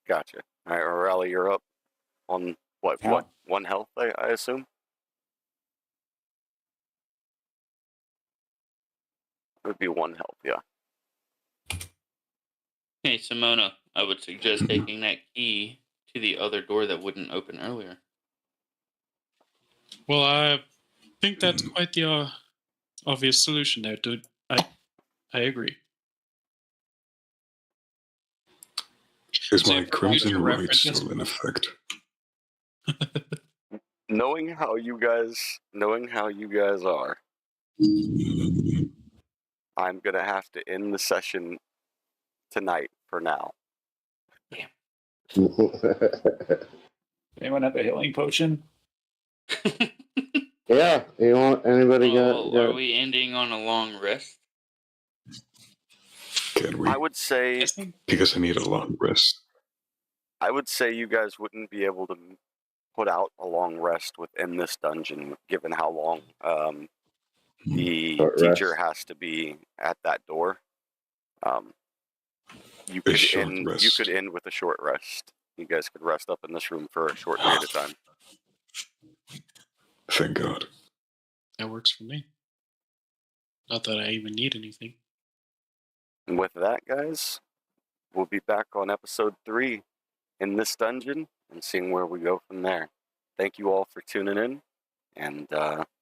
Gotcha. All right, Raleigh, you're up on what?
Yeah.
What? 1 health, I assume? It would be 1 health, yeah.
Hey, Simona, I would suggest taking that key to the other door that wouldn't open earlier.
Well, I think that's quite the obvious solution there, dude. I agree.
Is
So
my
for
crimson
future
light
reference-
still in effect?
Knowing how you guys are, I'm gonna have to end the session tonight for now.
Anyone have a healing potion?
Yeah, you want anybody got?
Are we ending on a long rest?
Can we?
I would say
Because I need a long rest.
you guys wouldn't be able to put out a long rest within this dungeon, given how long the
Short
teacher
rest.
has to be at that door. You
A
could
short
end.
rest.
You could end with a short rest. You guys could rest up in this room for a short period of time.
Thank God.
That works for me. Not that I even need anything.
And with that, guys, we'll be back on episode 3 in this dungeon and seeing where we go from there. Thank you all for tuning in, and